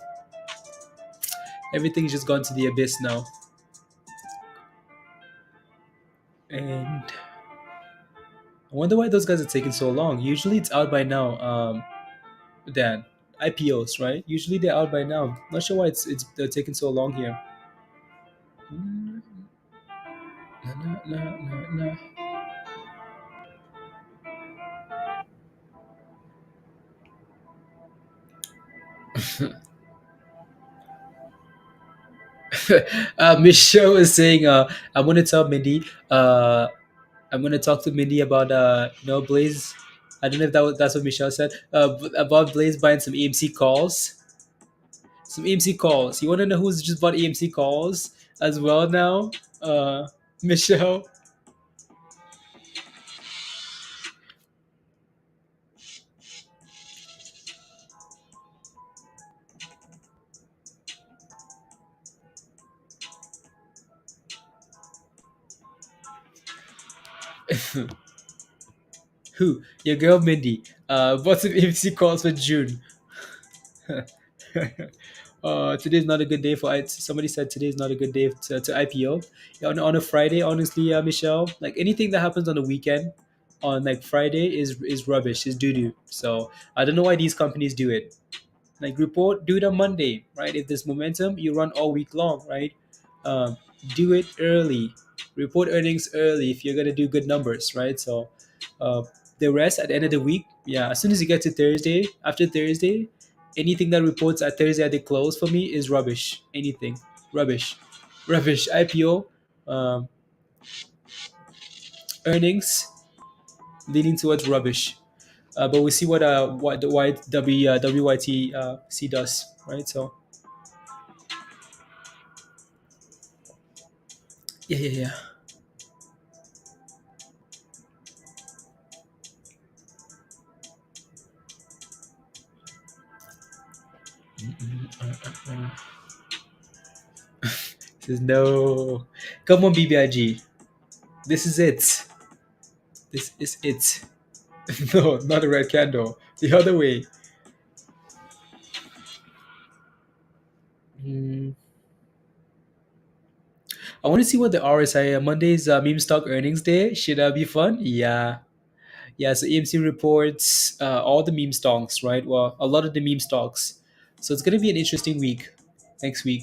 everything's just gone to the abyss now. And I wonder why those guys are taking so long. Usually it's out by now. Dan, IPOs, right? Usually they're out by now. Not sure why it's they're taking so long here. Na, na, na, na, na. Michelle is saying, I'm gonna tell Mindy. I'm gonna talk to Mindy about Blaze. I don't know if that's what Michelle said. About Blaze buying some AMC calls. Some AMC calls. You want to know who's just bought AMC calls as well now? Michelle. Who? Your girl Mindy. Bought some AMC calls for June. Today's not a good day for it. Somebody said today's not a good day to IPO. Yeah, on a Friday, honestly, Michelle, like anything that happens on the weekend, on like Friday is rubbish, is doo doo. So I don't know why these companies do it. Like report, do it on Monday, right? If there's momentum, you run all week long, right? Um, do it early. Report earnings early if you're gonna do good numbers, right? So uh, the rest at the end of the week, yeah. As soon as you get to Thursday, after Thursday, anything that reports at Thursday at the close for me is rubbish. Anything, rubbish, rubbish. IPO, um, earnings leaning towards rubbish. But we see what the WYTC does, right? So yeah, yeah, yeah. Says no. Come on, BBIG. This is it. This is it. No, not a red candle. The other way. Mm. I want to see what the RSI Monday's meme stock earnings day should be fun. Yeah, yeah. So AMC reports all the meme stocks, right? Well, a lot of the meme stocks. So it's gonna be an interesting week next week.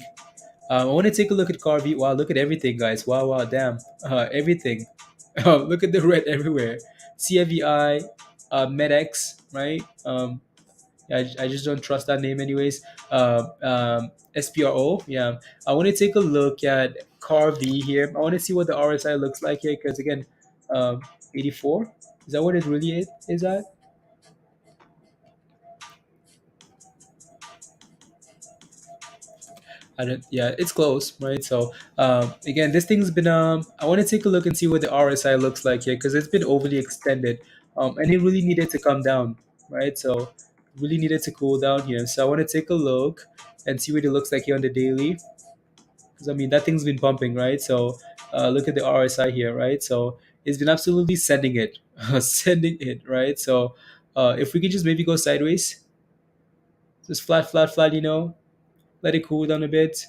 I want to take a look at CARV. Wow, look at everything, guys. Wow, wow, damn. Everything. Look at the red everywhere. CFVI, METX, right? Yeah, I just don't trust that name, anyways. SPRO, yeah. I want to take a look at CARV here. I want to see what the RSI looks like here, because again, 84. Is that what it really is? Is that? I don't. Yeah, it's close, right? So again, this thing's been. I want to take a look and see what the RSI looks like here because it's been overly extended, and it really needed to come down, right? So really needed to cool down here. So I want to take a look and see what it looks like here on the daily because I mean that thing's been pumping, right? So look at the RSI here, right? So it's been absolutely sending it, sending it, right? So if we could just maybe go sideways, just flat, flat, flat, let it cool down a bit.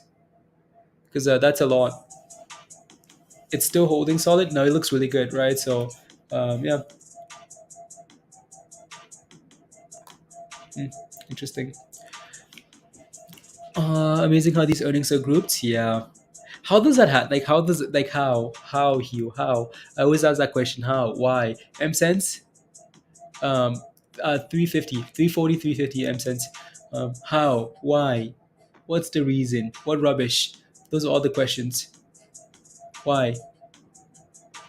because that's a lot. It's still holding solid. No, it looks really good, right? So, yeah, interesting. Amazing how these earnings are grouped. Yeah. How does that happen? Like, how does it, like, how, Hugh, how? I always ask that question. How? Why? M cents? 350, 340, 350 M cents. How? Why? What's the reason? What rubbish? Those are all the questions. Why?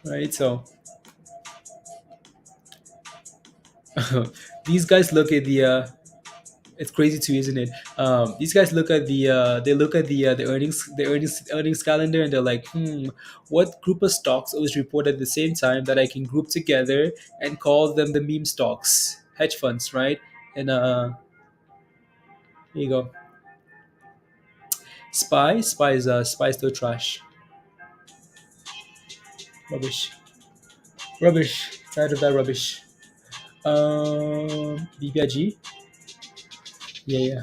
Right? So, these guys look at the it's crazy too, isn't it? These guys look at the earnings calendar, and they're like, what group of stocks was reported at the same time that I can group together and call them the meme stocks, hedge funds, right? And here you go. Spy is still trash, rubbish. Tired of that rubbish. BBIG, yeah.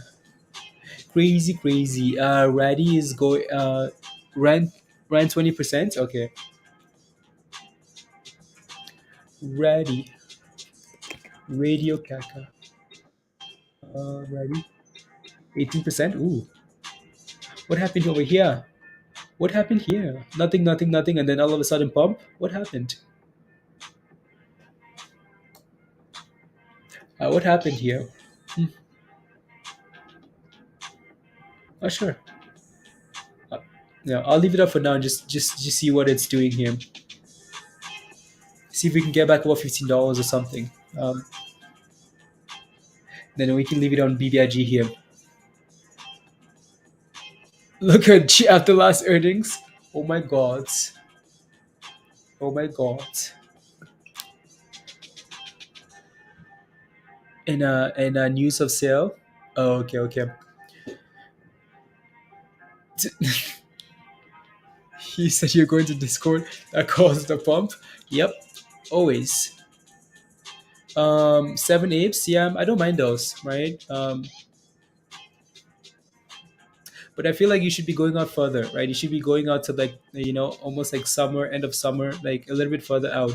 Crazy. Raddy is going. Ran 20%. Okay. Raddy. Radio Kaka. Raddy. 18%. Ooh. What happened over here? What happened here? Nothing. And then all of a sudden pump. What happened? What happened here? Oh, sure. Yeah, I'll leave it up for now. Just see what it's doing here. See if we can get back above $15 or something. Then we can leave it on BBIG here. Look at after last earnings. Oh my god. Oh my god. And news of sale. Oh, okay. He said you're going to Discord. That caused the pump. Yep. Always. 7 apes. Yeah, I don't mind those, right? But I feel like you should be going out further, right? You should be going out to, like, almost like summer, end of summer, like a little bit further out.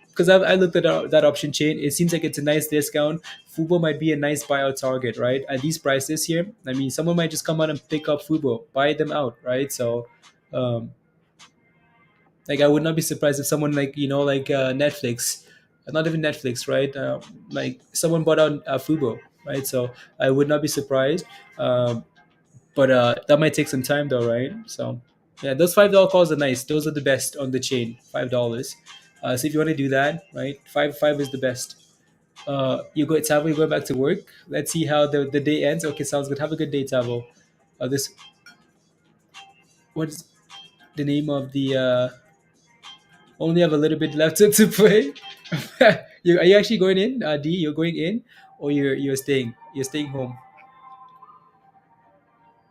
Because I looked at that option chain. It seems like it's a nice discount. Fubo might be a nice buyout target, right? At these prices here, I mean, someone might just come out and pick up Fubo, buy them out, right? So, like, I would not be surprised if someone, like, Netflix, not even Netflix, right? Like, someone bought out Fubo, right? So I would not be surprised. But that might take some time though, right? So yeah, those $5 calls are nice. Those are the best on the chain. $5. So if you want to do that, right, five is the best. You go, Tavo, you go back to work. Let's see how the day ends. Okay, sounds good. Have a good day, Tavo. This What is the name of the only have a little bit left to play. Are you actually going in, D? You're going in, or you're staying? You're staying home.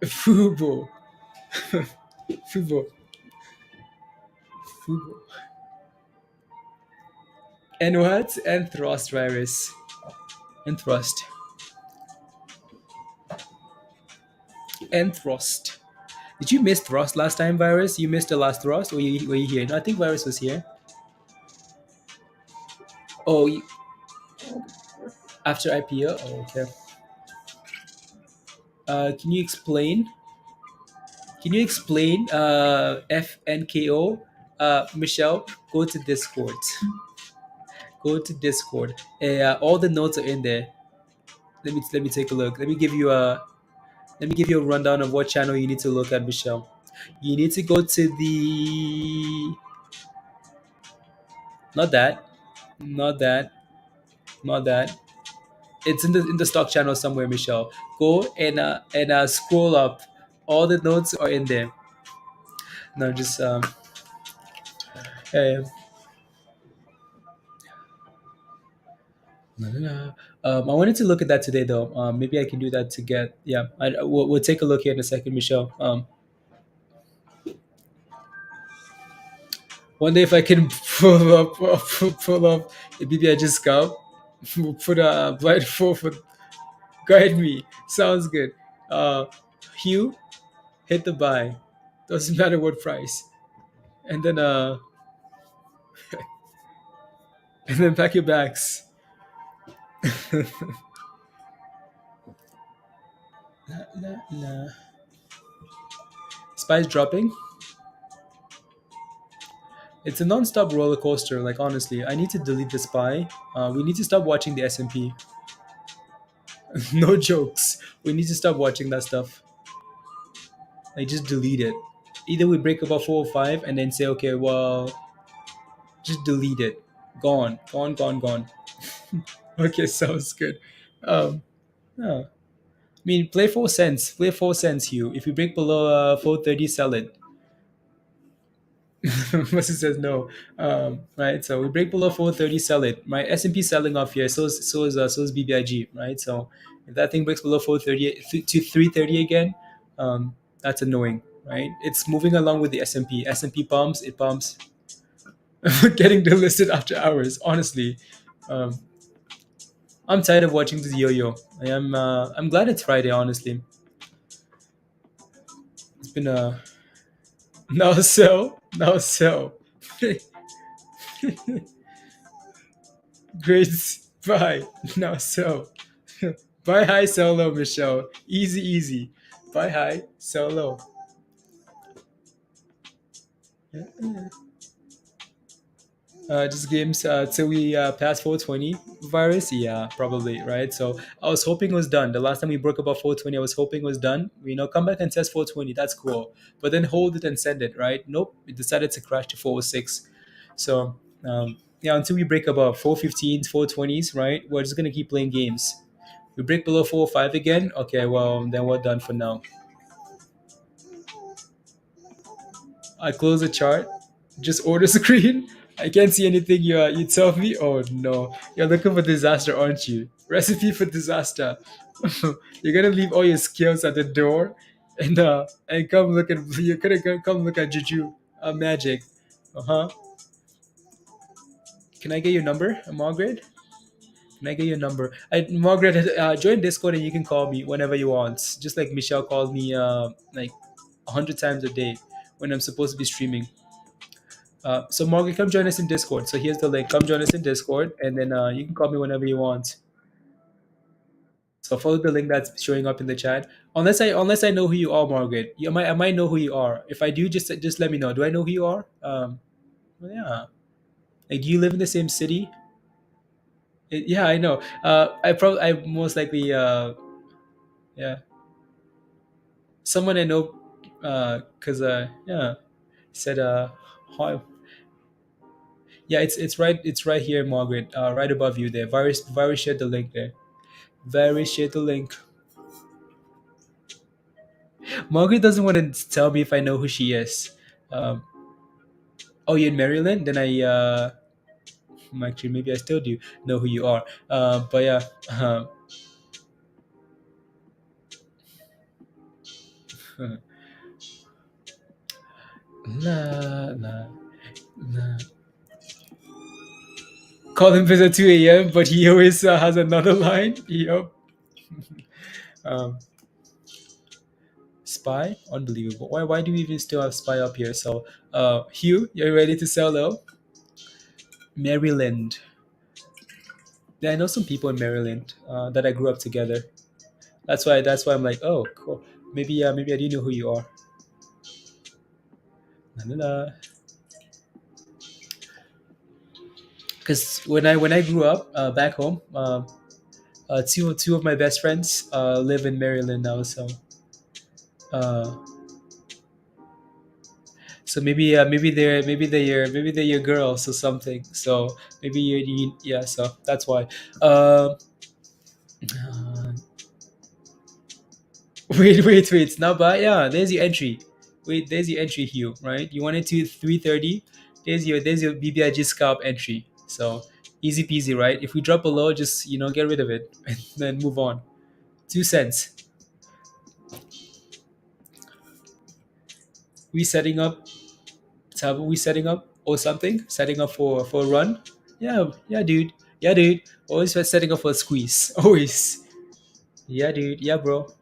Fubo. Fubo. Fubo. And what? And thrust virus. And thrust. And thrust. Did you miss thrust last time, virus? You missed the last thrust, or were you here? No, I think virus was here. Oh, after IPO. Oh, okay. Can you explain? FNKO? Michelle, go to Discord. Go to Discord. All the notes are in there. Let me take a look. Let me give you a rundown of what channel you need to look at, Michelle. You need to go to the not that. It's in the stock channel somewhere, Michelle. Go and scroll up. All the notes are in there. No, just yeah. No. I wanted to look at that today, though. Maybe I can do that to get. Yeah, we'll take a look here in a second, Michelle. One day, if I can pull up a BBIG scalp, put a blindfold for guide me. Sounds good. Hugh, hit the buy. Doesn't matter what price. And then and then pack your bags. Nah. SPY's dropping. It's a non-stop roller coaster. Like honestly, I need to delete the SPY. We need to stop watching the S&P. No jokes. We need to stop watching that stuff. Like just delete it. Either we break above 405 and then say, okay, well, just delete it. Gone. Gone. Okay, sounds good. Yeah. I mean, play 4 cents. Play 4 cents, Hugh. If you break below 430, sell it. Mercy says no. Right. So we break below 430, sell it. My S&P selling off here. So is BBIG. Right. So if that thing breaks below 430 to 330 again, that's annoying. Right. It's moving along with the S&P. S&P pumps. It pumps. Getting delisted after hours. Honestly, um, I'm tired of watching this yo-yo. I am. I'm glad it's Friday. Honestly, it's been a now sell. Great. Bye. Now sell. Buy high, sell low, Michelle. Easy. Buy high, sell low. Just games till we pass 420 virus. Yeah, probably right. So I was hoping it was done. The last time we broke above 420, I was hoping it was done. Come back and test 420. That's cool. But then hold it and send it. Right? Nope. It decided to crash to 406. So yeah, until we break above 415s, 420s, right? We're just gonna keep playing games. We break below 405 again. Okay, well then we're done for now. I close the chart. Just order screen. I can't see anything you tell me. Oh no, you're looking for disaster, aren't you? Recipe for disaster. You're gonna leave all your skills at the door, and come look at you're gonna come look at juju magic. Uh-huh. Can I get your number, Margaret? Can I get your number? Margaret, join Discord and you can call me whenever you want. Just like Michelle calls me like 100 times a day when I'm supposed to be streaming. So Margaret, come join us in Discord. So here's the link. Come join us in Discord, and then you can call me whenever you want. So follow the link that's showing up in the chat. Unless I know who you are, Margaret. I might know who you are. If I do, just let me know. Do I know who you are? Well, yeah. Like, do you live in the same city? Yeah, I know. I most likely yeah, someone I know, cause yeah, said hi. Yeah, it's right here, Margaret. Right above you there. Virus shared the link there. Virus shared the link. Margaret doesn't want to tell me if I know who she is. Um, oh, you're in Maryland? Then actually maybe I still do know who you are. But yeah. Nah, nah, nah. Call him at 2 a.m., but he always has another line. Yep. Um, Spy? Unbelievable. Why do we even still have Spy up here? So, Hugh, you're ready to sell low? Maryland. Yeah, I know some people in Maryland that I grew up together. That's why I'm like, oh, cool. Maybe I do know who you are. La, la, la. Because when I grew up back home, two of my best friends live in Maryland now. Uh, so maybe they're your girls or something. So maybe yeah. So that's why. Uh, uh, wait. It's not bad. Yeah, there's your entry. Wait, there's your entry, Hugh. Right? You wanted to 330. There's your BBIG scalp entry. So easy peasy, right? If we drop below, just get rid of it and then move on. 2 cents. We setting up. Tab, we setting up or something? Setting up for a run? Yeah, dude. Yeah, dude. Always setting up for a squeeze. Always. Yeah, dude. Yeah, bro.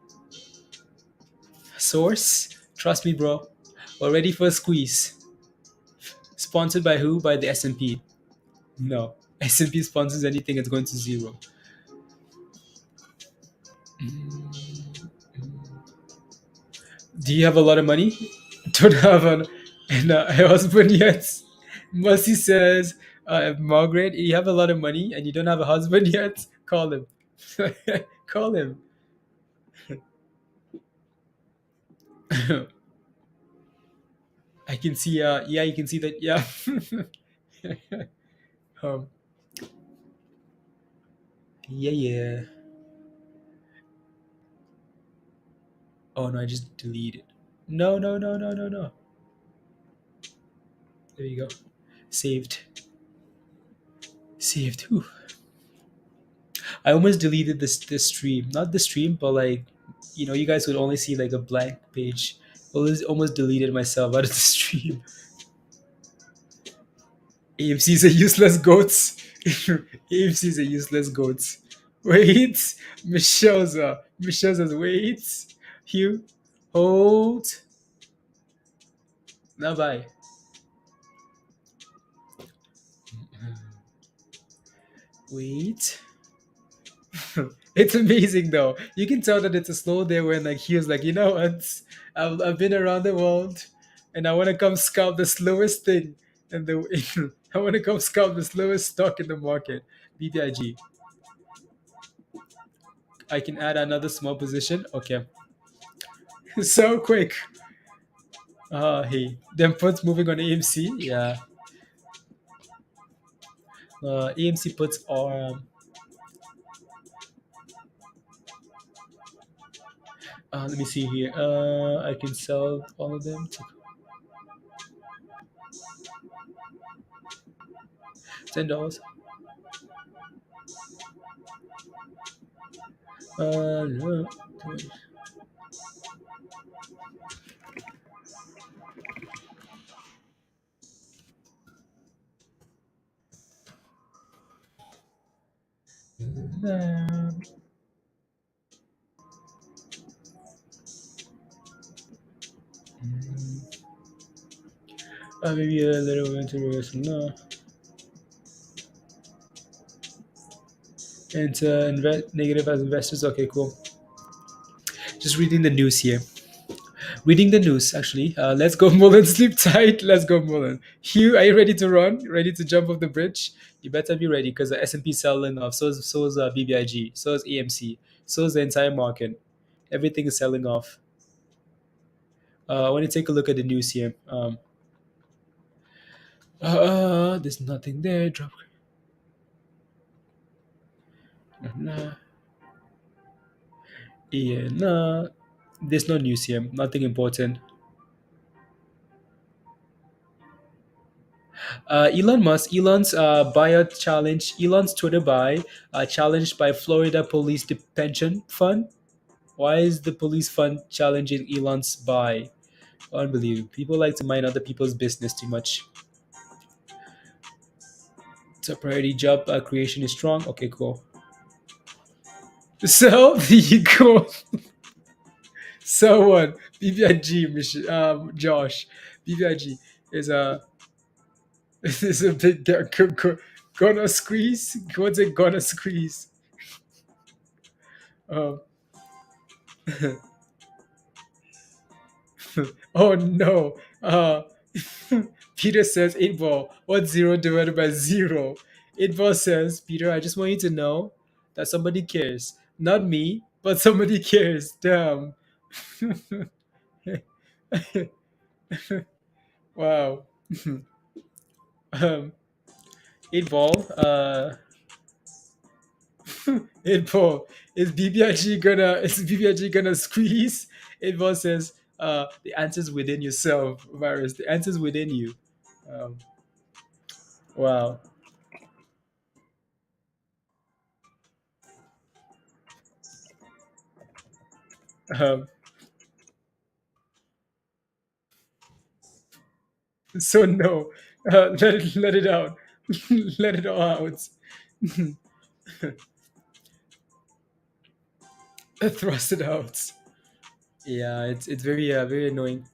Source. Trust me, bro. We're ready for a squeeze. Sponsored by who? By the S&P. No. S&P sponsors anything, it's going to zero. Do you have a lot of money? Don't have a husband yet. Mercy says, Margaret, you have a lot of money and you don't have a husband yet? Call him. Call him. I can see, yeah, you can see that, yeah. um, yeah. Oh no, I just deleted. No. There you go. Saved. Whew. I almost deleted this stream. Not the stream, but like, you guys would only see like a blank page. Almost deleted myself out of the stream. AMC's a useless goats. AMC's a useless goats. Wait. Michelle says wait. Hugh. Hold. Now bye. Wait. It's amazing though. You can tell that it's a slow day when like he was like, you know what? I've been around the world, and I want to come scalp the slowest thing, and I want to come scalp the slowest stock in the market. BBIG. I can add another small position. Okay. So quick. Hey. Then puts moving on AMC. Yeah. AMC puts are. Let me see here. I can sell all of them. $10. No. Maybe a little interesting. No. And negative as investors. Okay, cool. Just reading the news here. Reading the news, actually. Let's go, Mullen. Sleep tight. Let's go, Mullen. Hugh, are you ready to run? Ready to jump off the bridge? You better be ready because the S&P selling off. So is BBIG. So is AMC. So is the entire market. Everything is selling off. I want to take a look at the news here. There's nothing there. Drop. Nah. Yeah, nah. There's no news here. Nothing important. Elon's buyout challenge, Elon's Twitter buy challenged by Florida Police Pension Fund. Why is the police fund challenging Elon's buy? Unbelievable. People like to mind other people's business too much. So priority job creation is strong. Okay, cool. So there you go. So what? BBIG, Josh. BBIG is a is a big gonna squeeze. What's it gonna squeeze? Um, oh no. Peter says 8 ball. What's 0 divided by 0? 8 ball says, Peter, I just want you to know that somebody cares. Not me, but somebody cares. Damn. Wow. 8 ball. 8 ball. Is BBIG gonna squeeze? 8 ball says, the answer's within yourself, Virus. The answer's within you. Wow. So no, let it out. Let it all out. Thrust it out. Yeah, it's very annoying.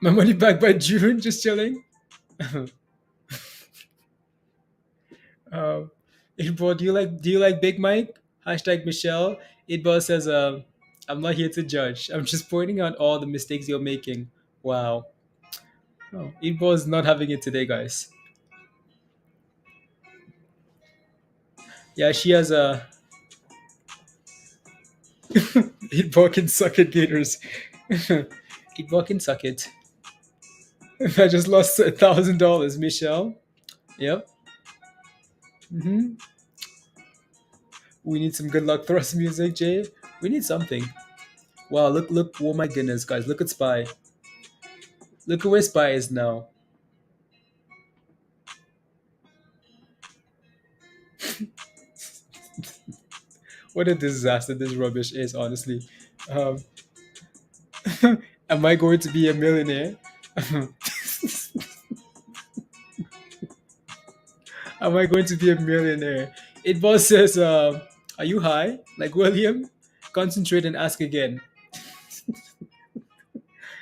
My money back by June, just chilling. Um, Itball, do you like Big Mike? Hashtag Michelle. Itball says, I'm not here to judge. I'm just pointing out all the mistakes you're making. Wow. Oh, Itball is not having it today, guys. Yeah, she has a Itball can suck it, Gators. Itball can suck it. I just lost $1,000, Michelle. Yep. hmm We need some good luck thrust music, Jay. We need something. Wow, look. Oh my goodness, guys. Look at Spy. Look at where Spy is now. What a disaster this rubbish is, honestly. Um, am I going to be a millionaire? Am I going to be a millionaire? It boss says, are you high? Like William? Concentrate and ask again.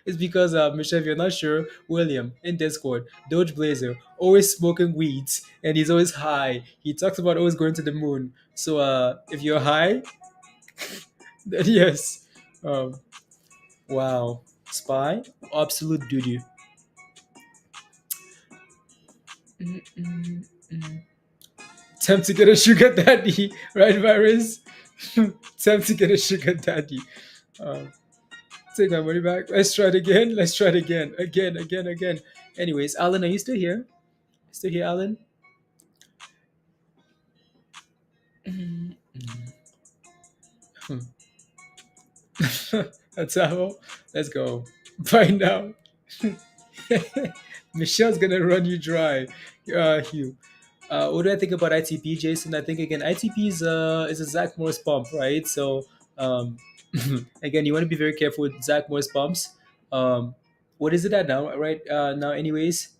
It's because, Michelle, if you're not sure, William in Discord, Doge Blazer, always smoking weeds and he's always high. He talks about always going to the moon. So, if you're high, then yes. Um, wow. Spy? Absolute doo. Time to get a sugar daddy, right, Virus? Time to get a sugar daddy. Um, take my money back. Let's try it again. Let's try it again. Again. Anyways, Alan, are you still here? Still here, Alan? That's how. Let's go. Bye now. Michelle's gonna run you dry, Hugh. What do I think about ITP, Jason? I think again, ITP is a Zach Morris pump, right? So um, again, you want to be very careful with Zach Morris pumps. What is it at now? Right now, anyways,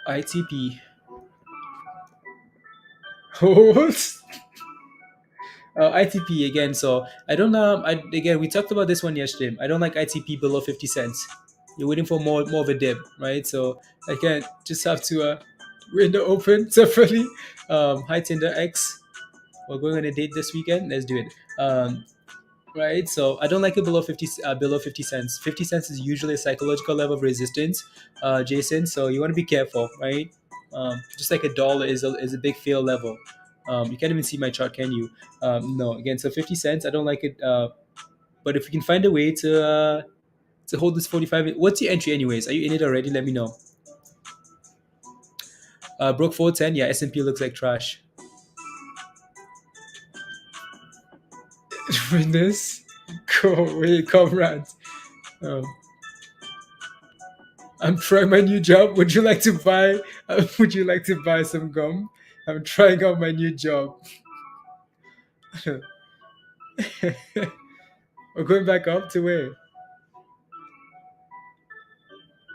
ITP. ITP again. So I don't know. Again, we talked about this one yesterday. I don't like ITP below 50 cents. You're waiting for more of a dip, right? So I can't just have to window open separately. Hi Tinder X. We're going on a date this weekend. Let's do it. Right. So I don't like it below 50 cents. 50 cents is usually a psychological level of resistance, Jason. So you want to be careful, right? Just like $1 is a big fail level. You can't even see my chart, can you? No. Again, so 50 cents. I don't like it. But if you can find a way to hold this 45, what's your entry anyways? Are you in it already? Let me know. Broke 410. Yeah, S&P looks like trash. Witness, go away, comrades. I'm trying my new job. Would you like to buy? Would you like to buy some gum? I'm trying out my new job. We're going back up to where?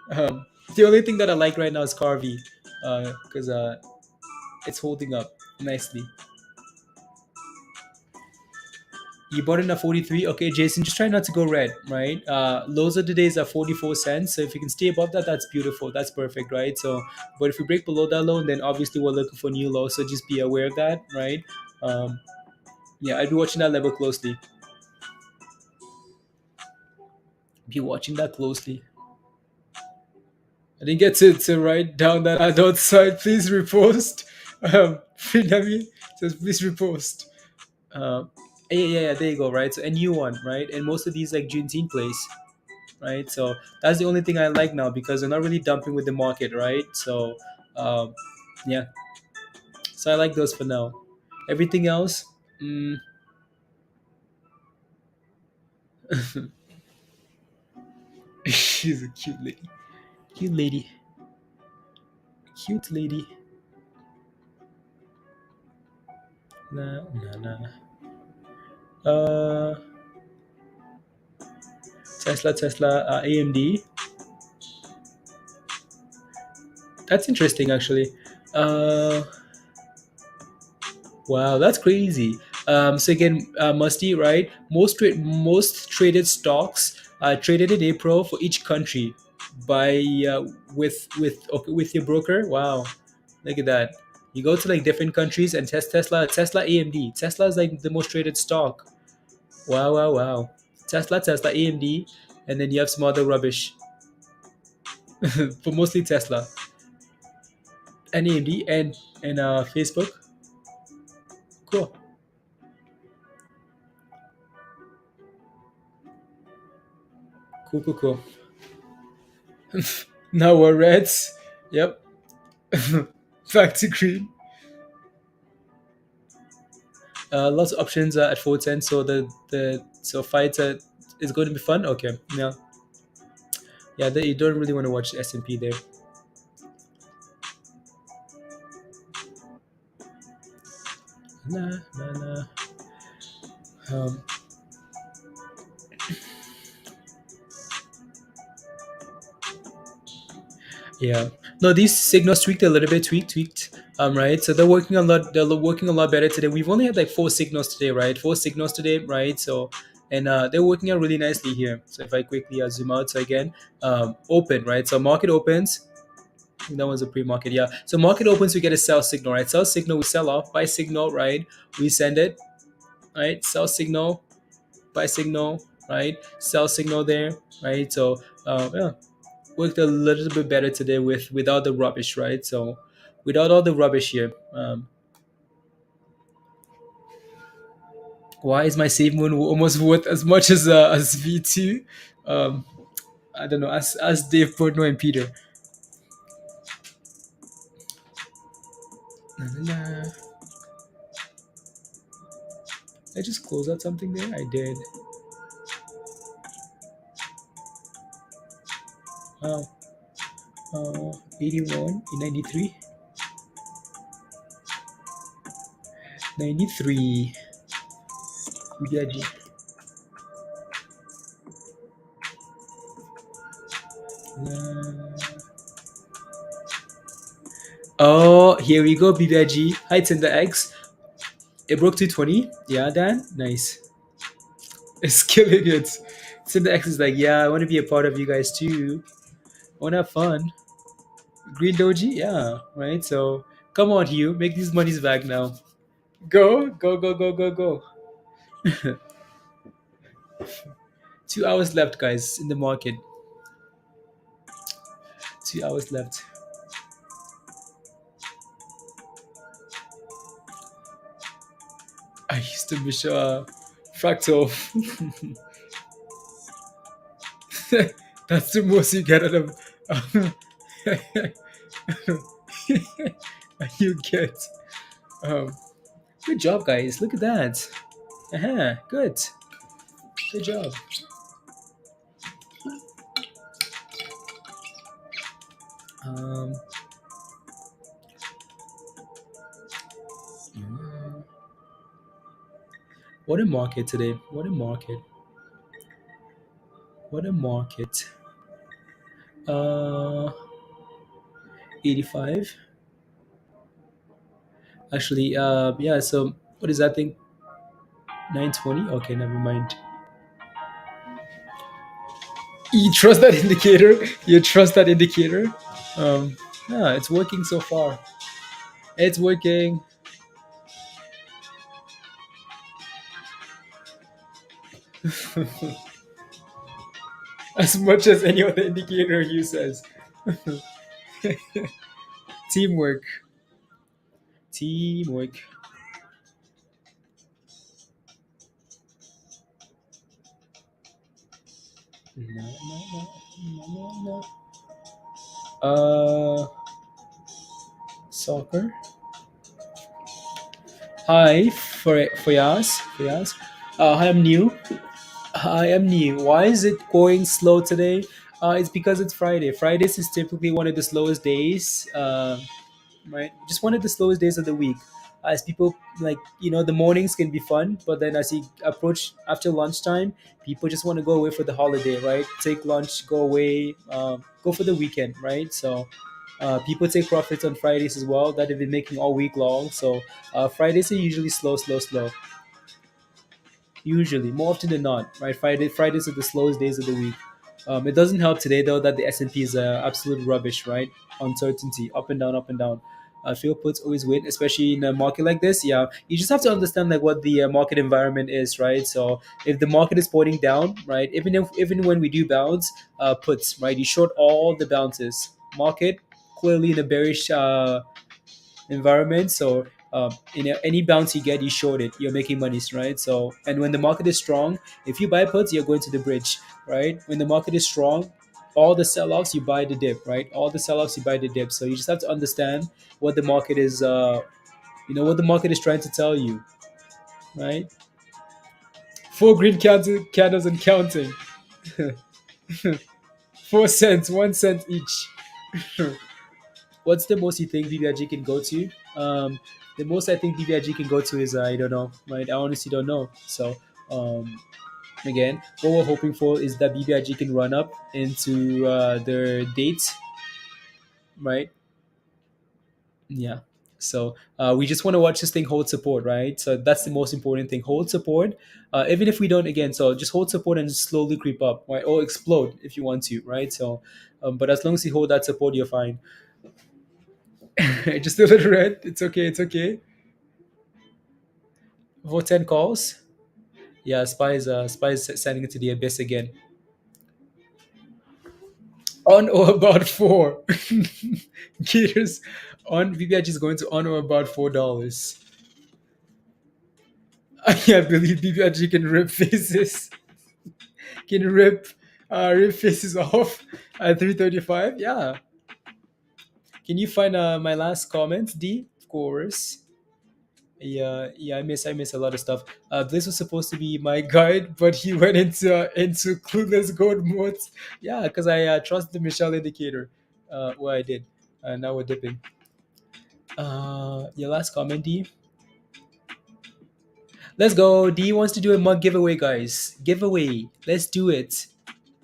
The only thing that I like right now is CARV, because it's holding up nicely. You bought in at 43. Okay, Jason, just try not to go red, right? Lows of the days are 44 cents. So if you can stay above that, that's beautiful. That's perfect, right? So, but if we break below that low, then obviously we're looking for new lows. So just be aware of that, right? Yeah, I'd be watching that level closely. Be watching that closely. I didn't get to write down that adult side. Please repost. Freedom says please repost. Yeah, there you go, right? So, and you won, right? And most of these like Juneteenth plays, right? So that's the only thing I like now because they're not really dumping with the market, right? So, yeah. So I like those for now. Everything else, she's a cute lady. Cute lady. Cute lady. Nah. Tesla, AMD. That's interesting, actually. Wow, that's crazy. So again, Musty, right? Most traded stocks traded in April for each country by okay, with your broker. Wow, look at that. You go to like different countries and test Tesla, AMD. Tesla is like the most traded stock. Wow, wow, wow. Tesla, AMD, and then you have some other rubbish, but mostly Tesla and AMD and Facebook. Cool, cool, cool, cool. Now we're reds. Yep. Back to green. Lots of options at 410. So the fight is going to be fun. Okay. Yeah. Yeah. You don't really want to watch the S&P there. Nah, nah, nah. Um, yeah. No, these signals tweaked a little bit. Tweaked. Right. So they're working a lot. They're working a lot better today. We've only had like four signals today, right? Four signals today, right? So and they're working out really nicely here. So if I quickly zoom out, so again, open, right? So market opens. That was a pre-market, yeah. So market opens, we get a sell signal, right? Sell signal, we sell off. Buy signal, right? We send it, right? Sell signal, buy signal, right? Sell signal there, right? So yeah, worked a little bit better today without the rubbish, right? So without all the rubbish here. Why is my save moon almost worth as much as V2? Um, I don't know. As Dave Portno and Peter. La, la, la. I just close out something there. I did. Wow. 81, 93, 93. BBIG. Oh, here we go, BBIG. Hi, sndl. It broke 220. Yeah, Dan. Nice. It's killing it. sndl is like, yeah, I want to be a part of you guys too. I want to have fun. Green Doji, yeah, right. So come on, Hugh, make these monies back now. Go, go, go, go, go, go. 2 hours left, guys, in the market. 2 hours left. I used to be fractal. That's the most you get out of. You get. Um, Good job, guys. Look at that. Good. Good job. Um, what a market today. What a market. What a market. 85. Actually, yeah, so what is that thing? 920? Okay, never mind. You trust that indicator? You trust that indicator? Yeah, it's working so far. It's working. As much as any other indicator you says. Teamwork. Teamwork. No, no, no, no, no, no. Soccer. Hi, Fayaz. Fayaz. Hi, I'm new. I am new. Why is it going slow today? It's because it's Friday. Fridays is typically one of the slowest days. Right, just one of the slowest days of the week. As people like, the mornings can be fun, but then as you approach after lunchtime, people just want to go away for the holiday, right? Take lunch, go away, go for the weekend, right? So People take profits on Fridays as well that they've been making all week long. So Fridays are usually slow. Usually, more often than not, right? Fridays are the slowest days of the week. It doesn't help today though that the S&P is absolute rubbish, right? Uncertainty, up and down, up and down. Feel puts always win, especially in a market like this. Yeah, you just have to understand like what the market environment is, right? So if the market is pointing down, right, even when we do bounce, puts, right, you short all the bounces. Market clearly in a bearish environment. So in any bounce you get, you short it. You're making monies, right? So and when the market is strong, if you buy puts, you're going to the bridge, right? When the market is strong, all the sell-offs you buy the dip, right? All the sell-offs you buy the dip. So you just have to understand what the market is. What the market is trying to tell you, right? Four green candles and counting. 4 cents, 1 cent each. What's the most you think BBIG can go to? The most I think BBIG can go to is I don't know, right? I honestly don't know. So um, again, what we're hoping for is that BBIG can run up into their dates, right? Yeah. So we just want to watch this thing hold support, right? So that's the most important thing. Hold support, even if we don't again. So just hold support and just slowly creep up, right? Or explode if you want to, right? So, but as long as you hold that support, you're fine. Just a little red. It's okay. It's okay. For 10 calls. Yeah, Spy is sending it to the abyss again. On or about four. Gators on BBIG is going to on or about $4. I believe BBIG can rip faces. Can rip faces off at 335. Yeah. Can you find my last comments, D? Of course. Yeah, I miss a lot of stuff. This was supposed to be my guide, but he went into clueless gold mode. Yeah, because I trust the Michelle indicator. Well, I did. Now we're dipping. Your last comment, D. Let's go. D wants to do a mug giveaway, guys. Giveaway. Let's do it.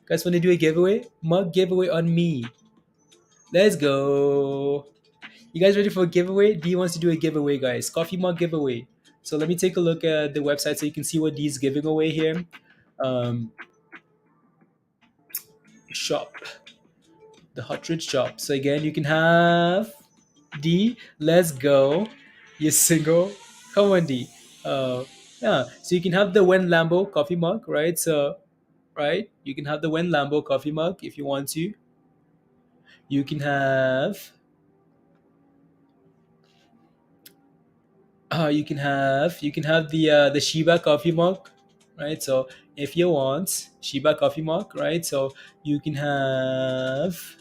Guys, want to do a giveaway? Mug giveaway on me. Let's go. You guys ready for a giveaway? D wants to do a giveaway, guys. Coffee mug giveaway. So let me take a look at the website so you can see what D's giving away here. Um, Shop, the Hot Rich shop. So again, you can have D. Let's go. You're single. Come on, D. Yeah. So you can have the When Lambo coffee mug, right? So right, you can have the When Lambo coffee mug if you want to. You can have you can have the Shiba coffee mug, right? So if you want Shiba coffee mug, right? So you can have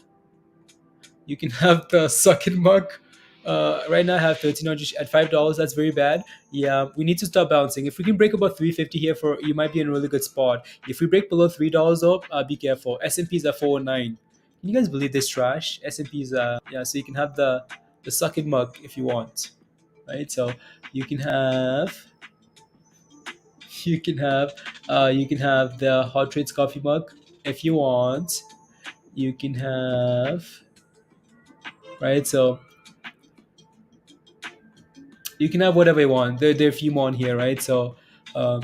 the Suckin mug. Right now I have 1,300 at $5. That's very bad. Yeah, we need to stop bouncing. If we can break about 350 here, for you might be in a really good spot. If we break below $3 though, be careful. S&P is at 409. Can you guys believe this trash? S&P is yeah. So you can have the Suckin mug if you want, right? So you can have you can have the Hot Trades coffee mug if you want. You can have, right. So you can have whatever you want. There are a few more on here, right? So um,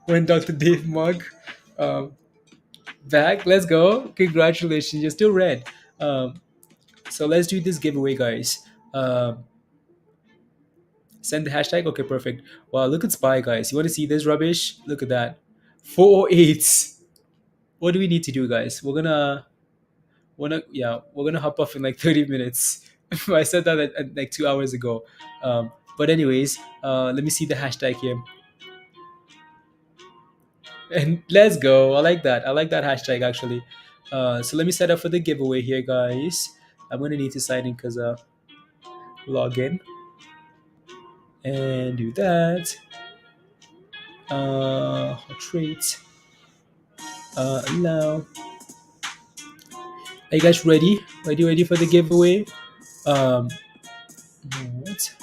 when Dr. Dave mug um, back, let's go. Congratulations, you're still red. So let's do this giveaway, guys. Send the hashtag. Okay, perfect. Wow, look at Spy, guys. You want to see this rubbish? Look at that. 408. What do we need to do, guys? We're gonna hop off in like 30 minutes. I said that at like 2 hours ago. But anyways, let me see the hashtag here. And let's go. I like that hashtag actually. So let me set up for the giveaway here, guys. I'm gonna need to sign in because log in and do that. Trait. Allow. Are you guys ready? Ready for the giveaway? What?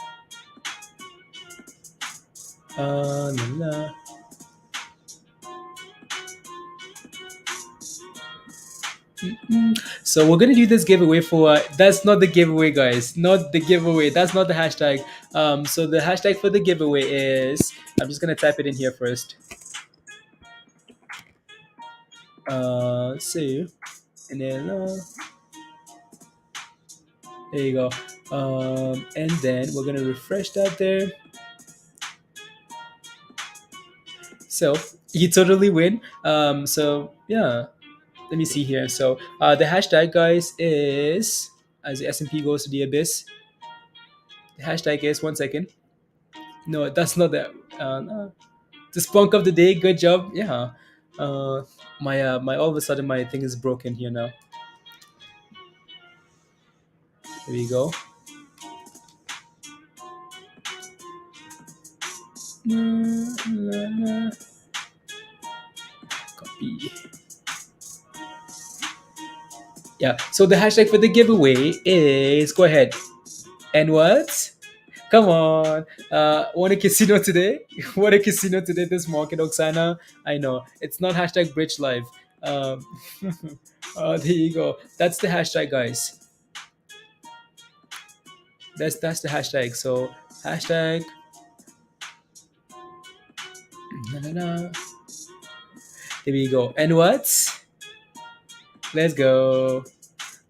La, la. So we're gonna do this giveaway for that's not the giveaway, guys. Not the giveaway. That's not the hashtag. So the hashtag for the giveaway is I'm just gonna type it in here first. See, and then there you go. And then we're gonna refresh that there. So you totally win. So yeah, let me see here. So the hashtag, guys, is as the S&P goes to the abyss. The hashtag is 1 second. No, that's not that. No. The spunk of the day. Good job. Yeah. My all of a sudden my thing is broken here now. There we go. Copy. Yeah. So the hashtag for the giveaway is go ahead. And what? Come on. Want a casino today? Want a casino today this market, Oksana? I know. It's not hashtag bridge live. Um, there you go. That's the hashtag, guys. That's the hashtag. So hashtag there we go. And what? Let's go.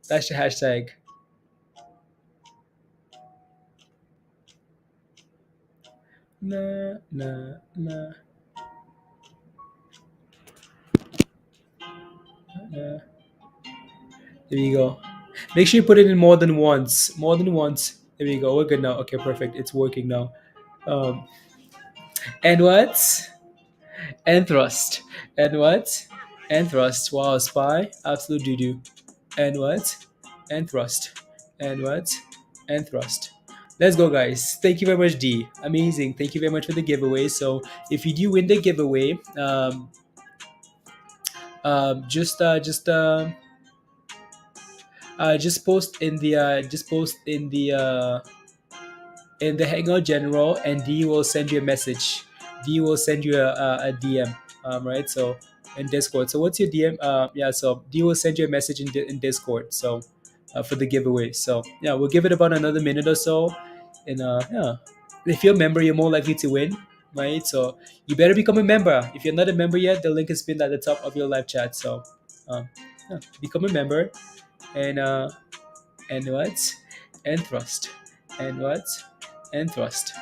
That's the hashtag. Nah, nah, nah. There you go. Make sure you put it in more than once. More than once. There we go. We're good now. Okay, perfect. It's working now. And what? And thrust. And what? And thrust. Wow, spy. Absolute doo doo. And what? And thrust. And what? And thrust. Let's go, guys. Thank you very much, D. Amazing. Thank you very much for the giveaway. So if you do win the giveaway, just post in the Hangout General, and D will send you a message. D will send you a DM, right? So in Discord. So what's your DM? Yeah, so D will send you a message in Discord. So for the giveaway. So yeah, we'll give it about another minute or so, and yeah, if you're a member, you're more likely to win, right? So you better become a member. If you're not a member yet, the link is pinned at the top of your live chat. So yeah, become a member, and what? And thrust. And what? And thrust.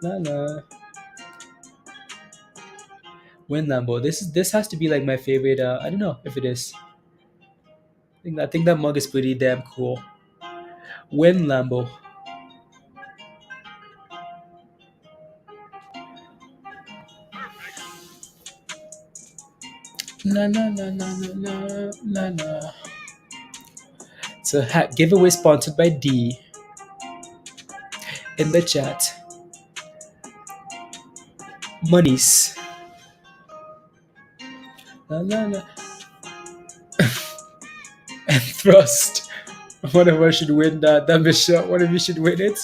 La la. Win Lambo. This has to be like my favorite. I don't know if it is. I think that mug is pretty damn cool. Win Lambo. La la la la la la la. It's a hat giveaway sponsored by D. In the chat. Monies. La la la. And thrust. One of us should win that. That Michelle. One of you should win it.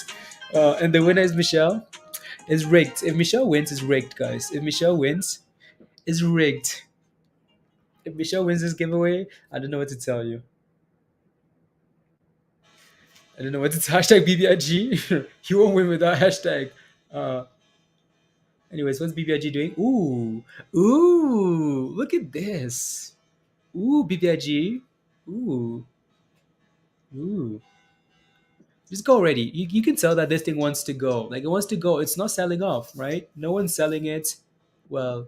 And the winner is Michelle. It's rigged. If Michelle wins, it's rigged, guys. If Michelle wins, it's rigged. If Michelle wins this giveaway, I don't know what to tell you. I don't know what to tell. Hashtag BBIG. You won't win without hashtag. Anyways, what's BBIG doing? Ooh, look at this. Ooh, BBIG. Ooh. Just go already. You can tell that this thing wants to go. Like it wants to go. It's not selling off, right? No one's selling it. Well,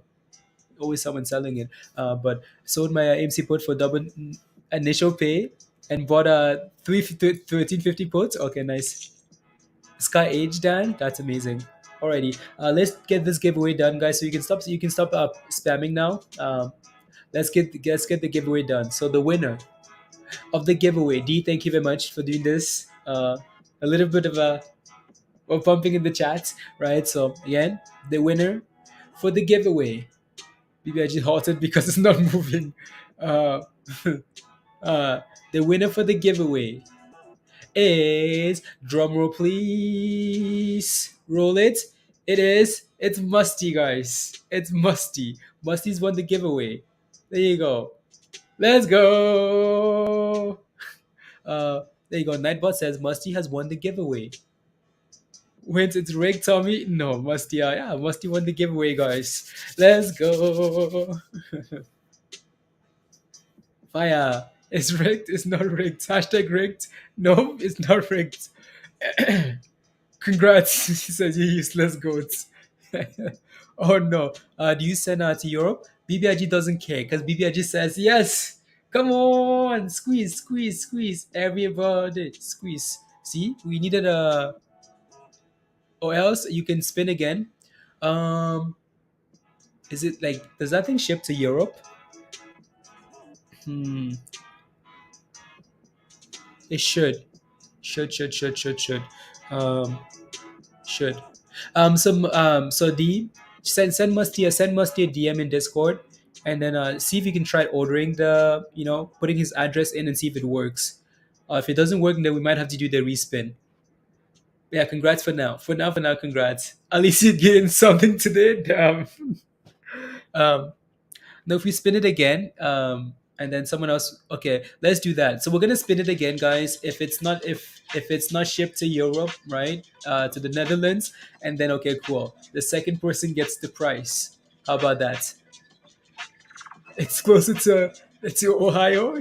always someone selling it. But sold my AMC put for double initial pay and bought a 1350 puts. Okay, nice. Sky Age Dan, that's amazing. Alrighty, let's get this giveaway done, guys. So you can stop. Spamming now. Let's get the giveaway done. So the winner of the giveaway, D, thank you very much for doing this. A little bit of a pumping in the chat, right? So again, the winner for the giveaway. Maybe I just halted because it's not moving. The winner for the giveaway is, drumroll please, roll it. It's Musty, guys. It's Musty. Musty's won the giveaway. There you go. Let's go. There you go. Nightbot says Musty has won the giveaway. Wins it's rigged, Tommy? No, Musty. Yeah, Musty won the giveaway, guys. Let's go. Fire. It's rigged. It's not rigged. Hashtag rigged. No, it's not rigged. Congrats. He says you useless goats. Oh no. Do you send to Europe? BBIG doesn't care because BBIG says yes. Come on, squeeze, squeeze, squeeze. Everybody, squeeze. See, we needed a. Or else you can spin again. Um, is it like does that thing ship to Europe? Hmm. It should. Should. Um, should. So D send Musty a DM in Discord, and then see if you can try ordering the putting his address in and see if it works. If it doesn't work, then we might have to do the respin. Yeah, congrats for now. For now, congrats. At least you're getting something today. Damn. Um, now if we spin it again, and then someone else. Okay, let's do that. So we're gonna spin it again, guys. If it's not shipped to Europe, right, to the Netherlands, and then okay, cool. The second person gets the price. How about that? It's closer to Ohio.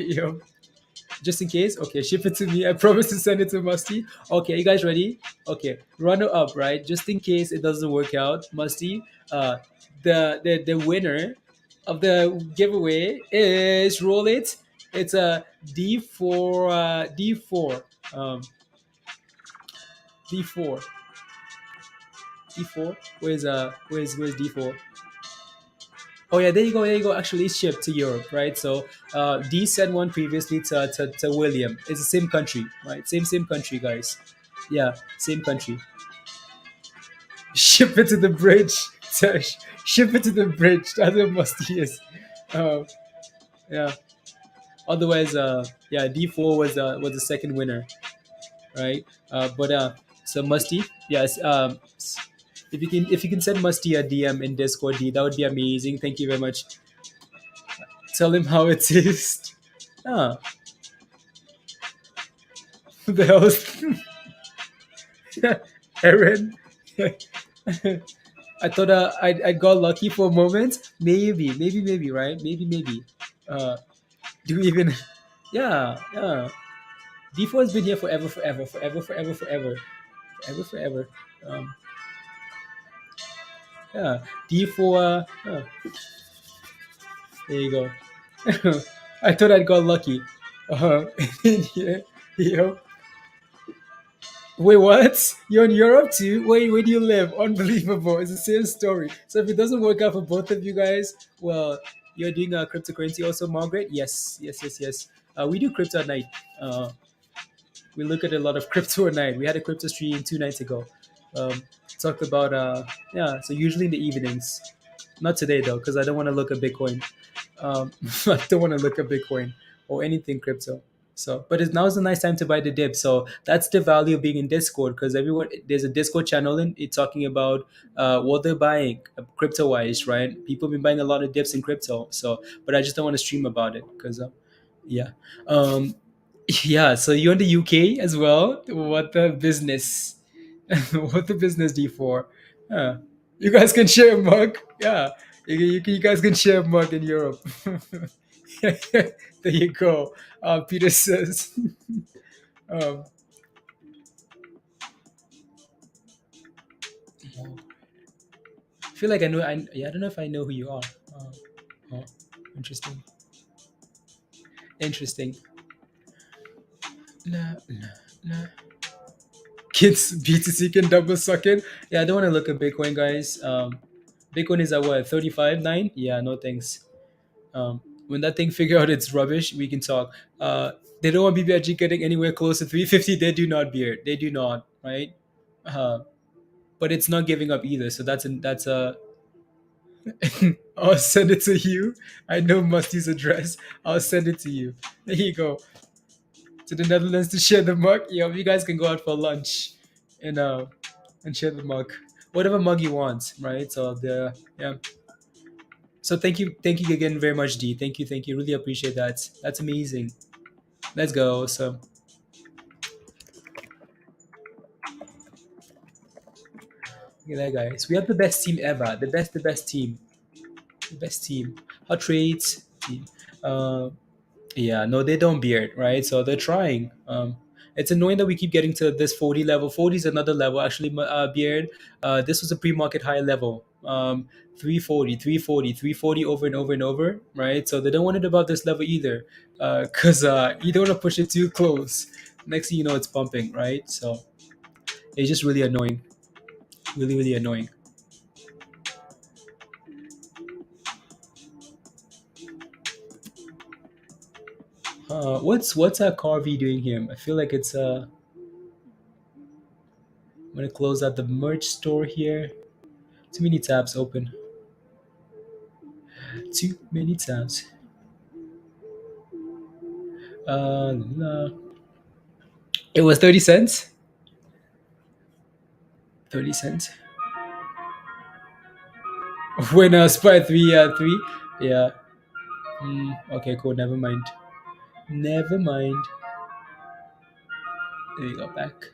Just in case. Okay, ship it to me. I promise to send it to Musty. Okay, you guys ready? Okay, runner up, right? Just in case it doesn't work out, Musty. The winner of the giveaway is roll it. It's a D4 D4 D4 D4. Where's D4? Oh yeah, there you go. Actually, it's shipped to Europe, right? So D sent one previously to William. It's the same country, right? Same country, guys. Yeah, same country. Ship it to the bridge. Ship it to the bridge. That's what Musty is. Yeah. Otherwise, yeah, D4 was the second winner, right? But so Musty, yes. If you can send Musty a DM in Discord, D, that would be amazing. Thank you very much. Tell him how it is. Ah, who the hell is Aaron? I thought I got lucky for a moment. Maybe, right? Maybe. Uh, do we even? Yeah. D4 has been here forever. Yeah, D4. There you go. I thought I'd got lucky. Yeah, yo. Wait, what? You're in Europe too? Wait, where do you live? Unbelievable. It's the same story. So if it doesn't work out for both of you guys, well, you're doing a cryptocurrency also, Margaret? Yes. We do crypto at night. We look at a lot of crypto at night. We had a crypto stream 2 nights ago. Talked about yeah. So usually in the evenings. Not today though, because I don't want to look at Bitcoin. I don't want to look at Bitcoin or anything crypto. So, but now's a nice time to buy the dip. So that's the value of being in Discord because everyone there's a Discord channel in it talking about what they're buying crypto wise, right? People have been buying a lot of dips in crypto. So, but I just don't want to stream about it because, yeah, um, yeah. So you're in the UK as well. What the business? What the business do for? You guys can share a mug. Yeah, you guys can share a mug in Europe. There you go. Peter says. um, I feel like I know. Yeah, I don't know if I know who you are. Oh, interesting. Nah. Kids BTC can double suck in. Yeah, I don't want to look at Bitcoin, guys. Bitcoin is at what 35.9. Yeah, no thanks. When that thing figure out it's rubbish, we can talk. They don't want BBIG getting anywhere close to 350. They do not, Beard. They do not, right? But it's not giving up either. So that's a. I'll send it to you. I know Musty's address. I'll send it to you. There you go. To the Netherlands to share the mug. Yeah, you guys can go out for lunch and share the mug. Whatever mug you want, right? So So thank you again very much, D. Thank you. Really appreciate that. That's amazing. Let's go. So look at that, guys. We have the best team ever. The best team. The best team. Hot trades. Team. Yeah, no, they don't beard, right? So they're trying. It's annoying that we keep getting to this 40 level. 40 is another level, actually, beard. This was a pre-market high level. 340, 340, 340 over and over and over, right? So they don't want it above this level either, because you don't want to push it too close. Next thing you know, it's pumping, right? So it's just really annoying. Really, really annoying. What's CARV doing here? I feel like it's I'm gonna close out the merch store here. Too many tabs open. Too many tabs. No. It was 30 cents. 30 cents. When spy three, three. Yeah. Okay, cool. Never mind. Never mind. There you go. Back.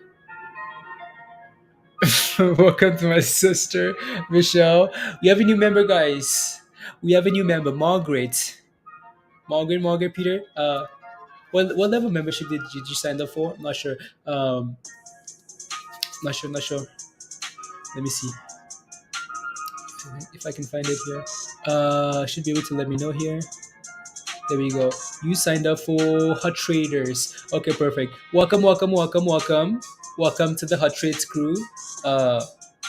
Welcome to my sister, Michelle. We have a new member, guys. We have a new member, Margaret. Margaret, Peter. What level membership did you sign up for? I'm not sure. Not sure. Let me see if I can find it here. Should be able to let me know here. There we go. You signed up for Hot Traders. Okay, perfect. Welcome to the Hot Trades crew. Uh,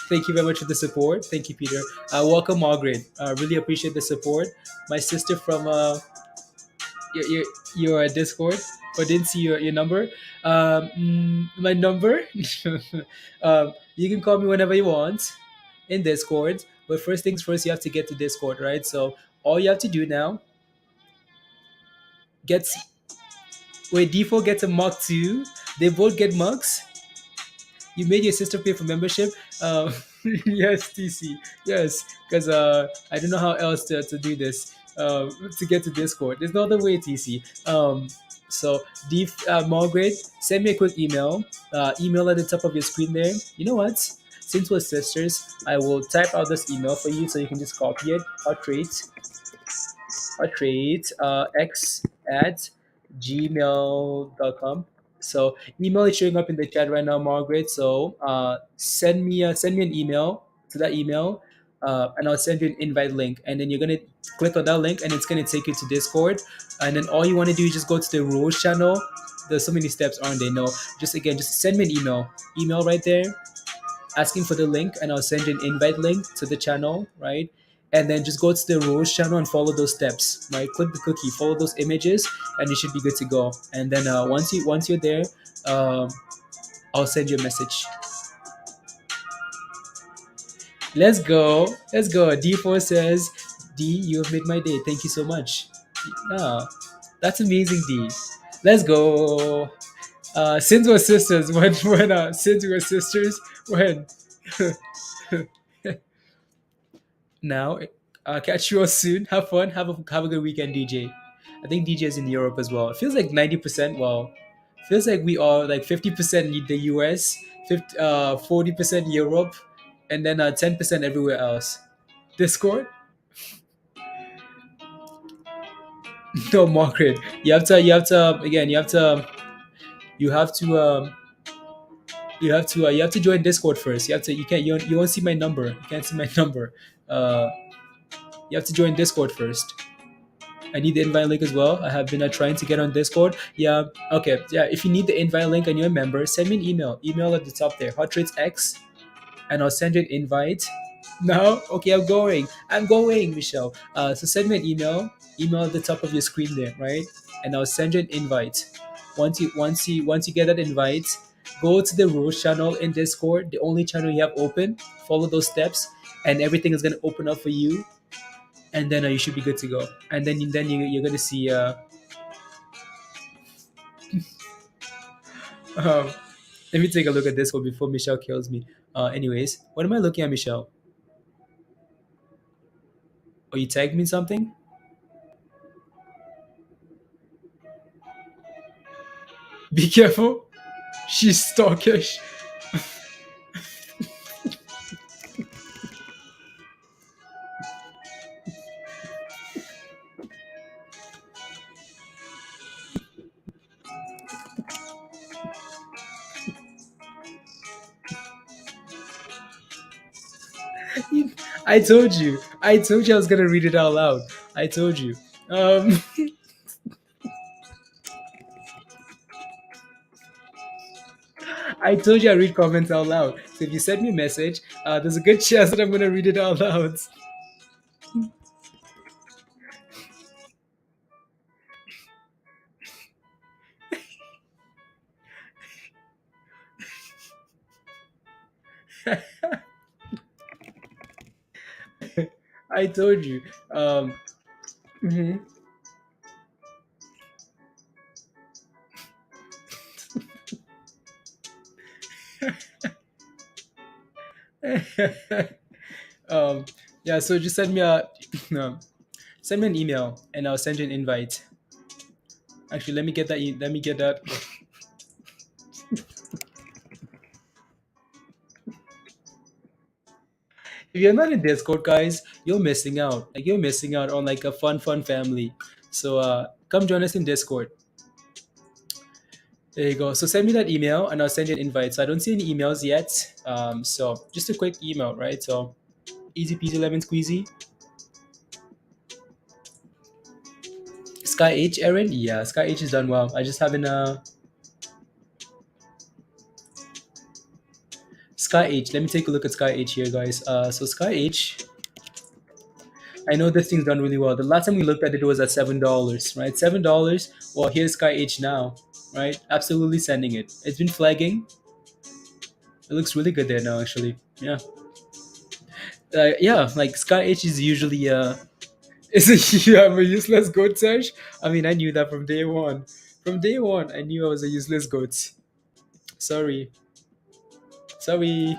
Thank you very much for the support. Thank you, Peter. Welcome, Margaret. Really appreciate the support. My sister from your Discord, but didn't see your number. My number. You can call me whenever you want in Discord. But first things first, you have to get to Discord, right? So all you have to do now gets where default gets a mug too. They both get mugs. You made your sister pay for membership. Yes, TC. Yes, because I don't know how else to do this to get to Discord. There's no other way, TC. So, Margaret, send me a quick email. Email at the top of your screen there. You know what? Since we're sisters, I will type out this email for you so you can just copy it. X at gmail.com. So email is showing up in the chat right now, Margaret. So send me an email to that email, and I'll send you an invite link. And then you're gonna click on that link, and it's gonna take you to Discord. And then all you want to do is just go to the rules channel. There's so many steps, aren't they? No, just send me an email right there, asking for the link, and I'll send you an invite link to the channel, right? And then just go to the Rose channel and follow those steps, right? Click the cookie, follow those images, and you should be good to go. And then once you're there, I'll send you a message. Let's go. D4 says, D, you have made my day. Thank you so much. Yeah, that's amazing, D. Let's go. Since we're sisters, when now. Catch you all soon. Have fun. Have a good weekend, DJ. I think DJ is in Europe as well. It feels like 90%. Well, feels like we are like 50% the US, 40% Europe, and then 10% everywhere else. Discord? No, Margaret. You have to. Again. You have to join Discord first. You won't see my number. You can't see my number. You have to join Discord first. I need the invite link as well. I have been trying to get on Discord. Yeah. Okay. Yeah. If you need the invite link and you're a member, send me an email. Email at the top there, HotTradesX, and I'll send you an invite. No. Okay. I'm going, Michelle. So send me an email. Email at the top of your screen there, right? And I'll send you an invite. Once you get that invite, go to the Rose channel in Discord, the only channel you have open. Follow those steps, and everything is gonna open up for you. And then you should be good to go. And then you're gonna see. Let me take a look at this one before Michelle kills me. Anyways, what am I looking at, Michelle? Oh, you tagged me in something? Be careful. She's stalkish. I told you. I told you I was gonna read it out loud. I told you. Um, I told you I read comments out loud. So if you send me a message, there's a good chance that I'm gonna read it out loud. I told you. Mhm. um, yeah. So just send me a no, send me an email and I'll send you an invite. Actually, let me get that. Let me get that. If you're not in Discord, guys, you're missing out. Like you're missing out on like a fun family. So come join us in Discord. There you go. So send me that email and I'll send you an invite. So I don't see any emails yet. So just a quick email, right? So easy peasy lemon squeezy. Sky H, Aaron? Yeah, Sky H is done well. I just haven't Sky H. Let me take a look at Sky H here, guys. So Sky H, I know this thing's done really well. The last time we looked at it was at $7, right? $7. Well, here's Sky H now, right? Absolutely sending it. It's been flagging. It looks really good there now, actually. Yeah. Yeah, like Sky H is usually is a yeah, I'm a useless goat search. I mean, I knew that from day one. From day one, I knew I was a useless goat. Sorry, sorry.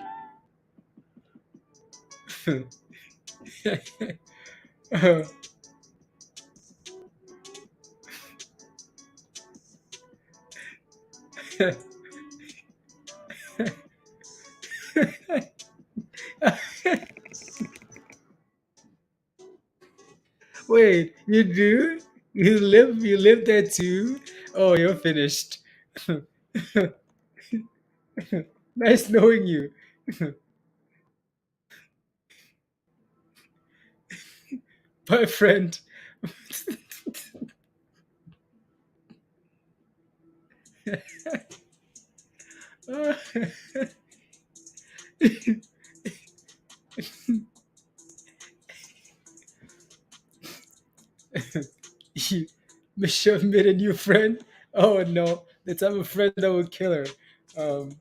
Wait, you do? You live there too? Oh, you're finished. Nice knowing you. Bye, friend. Michelle made a new friend. Oh no, the type of friend that would kill her. Um,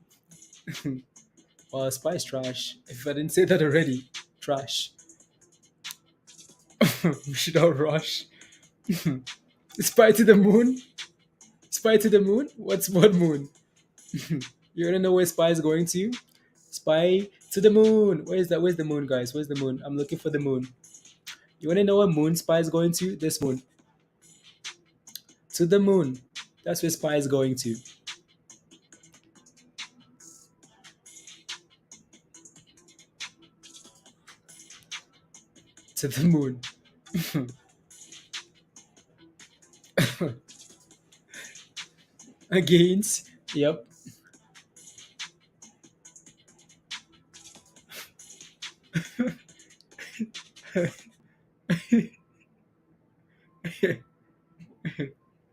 well, Spy's trash. If I didn't say that already, trash. We should all rush. Spy to the moon. Spy to the moon. What moon? You wanna know where Spy is going to? Spy to the moon. Where is that? Where's the moon, guys? Where's the moon? I'm looking for the moon. You wanna know where moon Spy is going to? This moon. To the moon. That's where Spy is going to. To the moon. Against. Yep.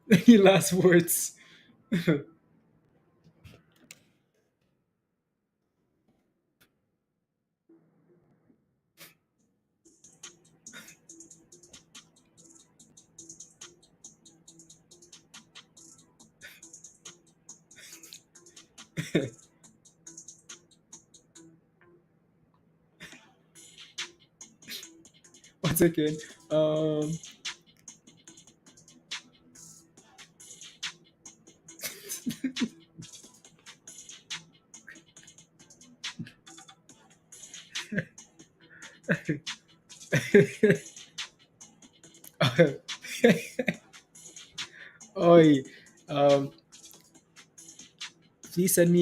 Any last words? Once again. Oi. Um, please send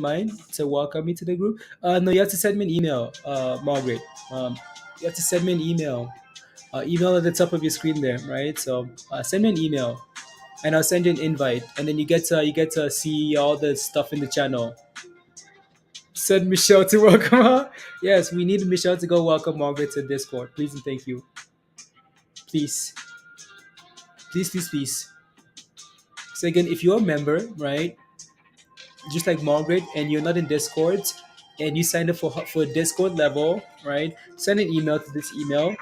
mine to welcome me to the group. No, you have to send me an email, Margaret. You have to send me an email. Email at the top of your screen there, right? So send me an email, and I'll send you an invite, and then you get to see all the stuff in the channel. Send Michelle to welcome her. Yes, we need Michelle to go welcome Margaret to Discord. Please and thank you. Please, please, please, please. So again, if you're a member, right, just like Margaret, and you're not in Discord, and you signed up for Discord level, right? Send an email to this email.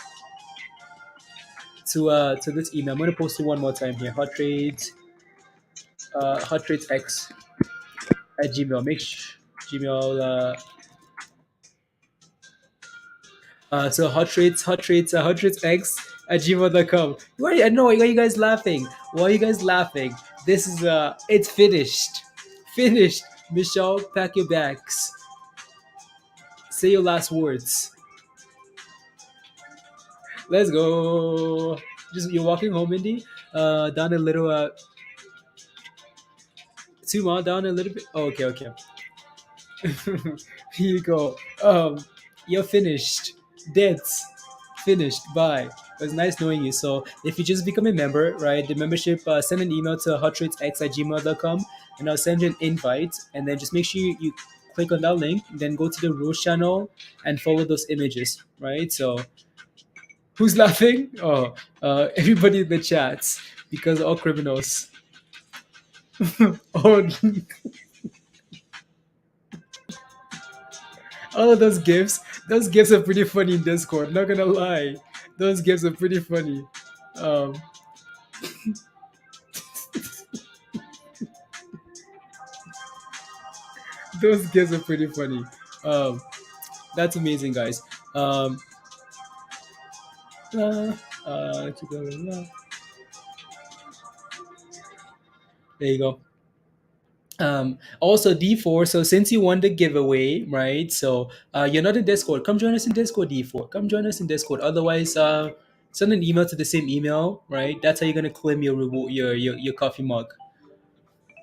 To this email. I'm gonna post it one more time here. Hot trades X at Gmail. Gmail. So hot trades X at gmail.com. Why? I know. Why are you guys laughing? Why are you guys laughing? This is it's finished. Finished. Michelle, pack your bags. Say your last words. Let's go. Just you're walking home, Indy. Down a little. 2 miles down a little bit. Oh, okay, okay. Here you go. You're finished. That's finished. Bye. It was nice knowing you. So if you just become a member, right, the membership, send an email to hottradesx@gmail.com and I'll send you an invite. And then just make sure you click on that link, then go to the Rose channel and follow those images, right? So who's laughing? Oh, everybody in the chats because all criminals. Oh, all of those gifs are pretty funny in Discord. Not gonna lie, those gifs are pretty funny. Um, those gifs are pretty funny. Um, that's amazing, guys. Uh, there you go. Also D4. So since you won the giveaway, right? So you're not in Discord. Come join us in Discord, D4. Come join us in Discord. Otherwise, send an email to the same email, right? That's how you're gonna claim your reward, your coffee mug.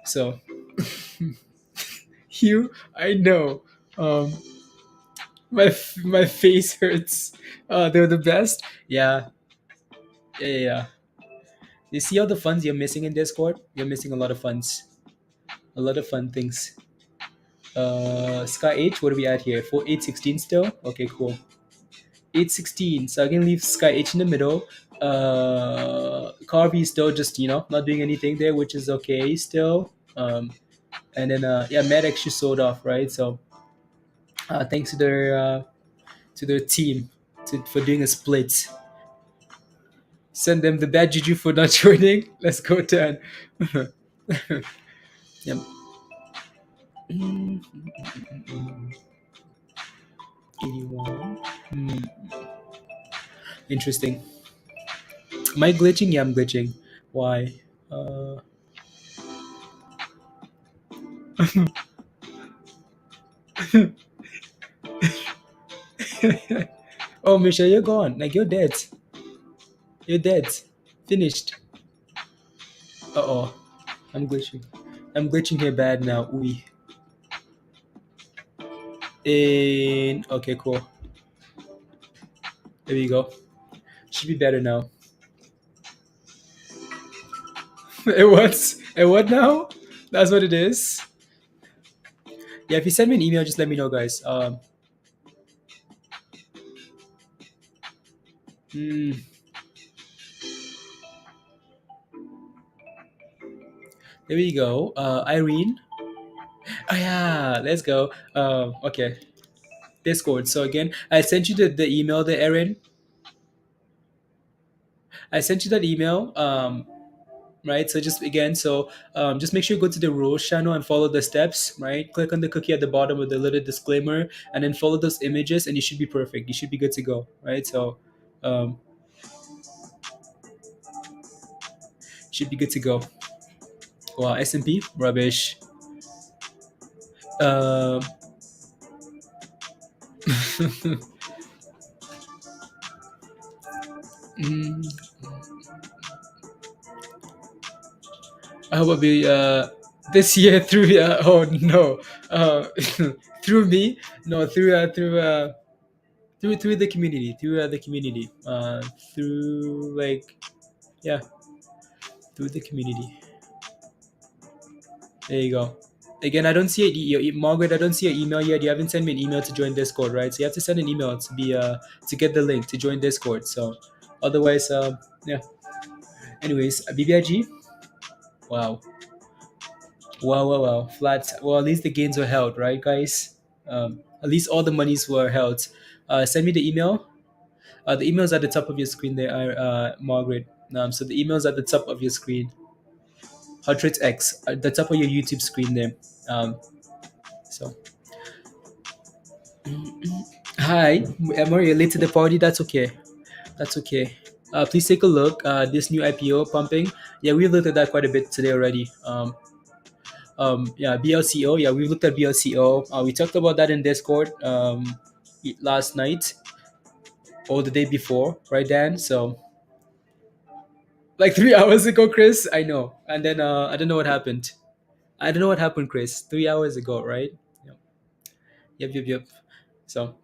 So you, I know. My face hurts. They're the best. Yeah, yeah, yeah, yeah. You see all the funds you're missing in Discord? You're missing a lot of funds, a lot of fun things. Sky H, what are we at here? 816 still? Okay, cool. 816. So I can leave Sky H in the middle. CARV is still just not doing anything there, which is okay still. And then yeah, METX just sold off, right? So thanks to their team for doing a split. Send them the bad juju for not joining. Let's go, Dan. Yep. 81. Interesting. Am I glitching? Yeah, I'm glitching. Why? Oh, Michelle, you're gone. Like, you're dead. You're dead. Finished. Uh-oh. I'm glitching. I'm glitching here bad now. Ooh. Okay, cool. There we go. Should be better now. It was? It what now? That's what it is? Yeah, if you send me an email, just let me know, guys. There we go. Irene. Oh yeah, let's go. Okay. Discord. So again, I sent you the email there, Erin. I sent you that email. Right. So just make sure you go to the rules channel and follow the steps. Right. Click on the cookie at the bottom with the little disclaimer, and then follow those images, and you should be perfect. You should be good to go. Right. So, should be good to go. Wow, S&P rubbish. How about we this year through oh no through me no through the community through like yeah through the community. There you go. Again, I don't see it. Margaret, I don't see your email yet. You haven't sent me an email to join Discord, right? So you have to send an email to be to get the link to join Discord. So otherwise, yeah. Anyways, BBIG. Wow, wow. Flat. Well, at least the gains were held, right, guys? At least all the monies were held. Send me the email. The email's at the top of your screen there, Margaret. So the email's at the top of your screen. Hundreds X at the top of your YouTube screen there. So hi, Emma, you're late to the party. That's okay. That's okay. Please take a look. This new IPO pumping. Yeah, we looked at that quite a bit today already. Yeah, BLCO. Yeah, we looked at BLCO. We talked about that in Discord last night or the day before, right, Dan? So like 3 hours ago, Chris. I know. And then I don't know what happened. I don't know what happened, Chris. 3 hours ago, right? Yep. Yep. So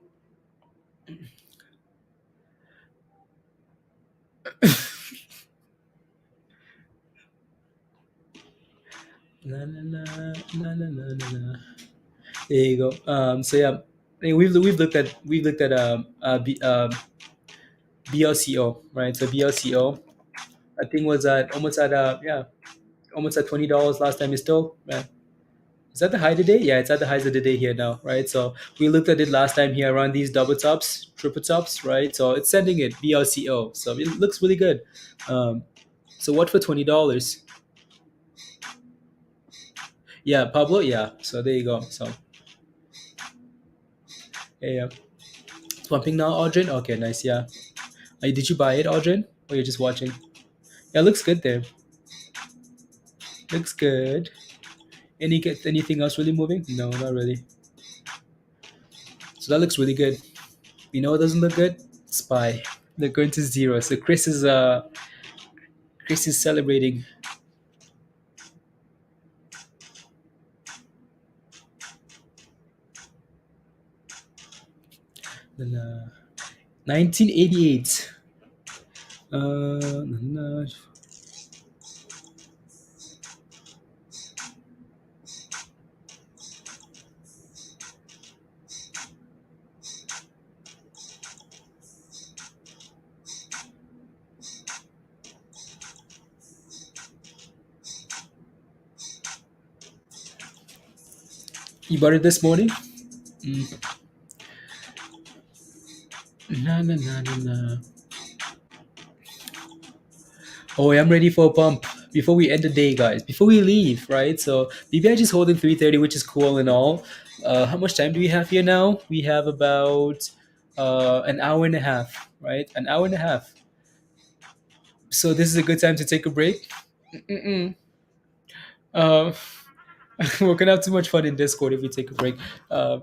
la, la, la, la, la, la, la, la. There you go. So yeah, I mean, we've looked at BLCO, right? So BLCO, I think was at almost at $20 last time. It's still is that the high today? Yeah, it's at the highs of the day here now, right? So we looked at it last time here around these double tops, triple tops, right? So it's sending it BLCO, so it looks really good. So what for $20? Yeah, Pablo. Yeah. So there you go. So yeah. Pumping now, Audrey. Okay, nice. Yeah. Did you buy it, Audrey? Or you're just watching? Yeah, looks good there. Looks good. Anything else really moving? No, not really. So that looks really good. You know what doesn't look good? Spy. They're going to zero. So Chris is celebrating. Then, 1988. You bought it this morning? Nah. Oh, I'm ready for a pump before we end the day, guys. Before we leave, right? So BBIG is holding 330, which is cool and all. How much time do we have here now? We have about an hour and a half, right? An hour and a half. So this is a good time to take a break. Uh, we're gonna have too much fun in Discord if we take a break. Uh,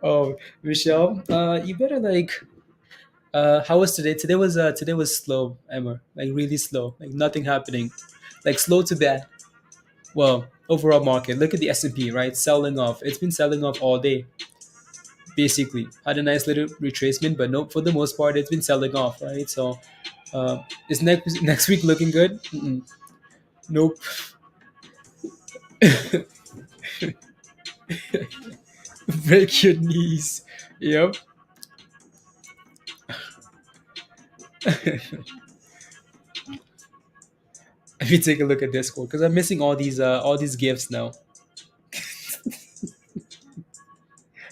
oh, Michelle, you better like. How was today? Today was slow, Emma. Like really slow. Like nothing happening. Like slow to bad. Well, overall market. Look at the S&P, right? Selling off. It's been selling off all day. Basically, had a nice little retracement, but no, for the most part, it's been selling off, right? So, is next week looking good? Nope. Break your knees. Yep. Let me take a look at Discord because I'm missing all these gifts now.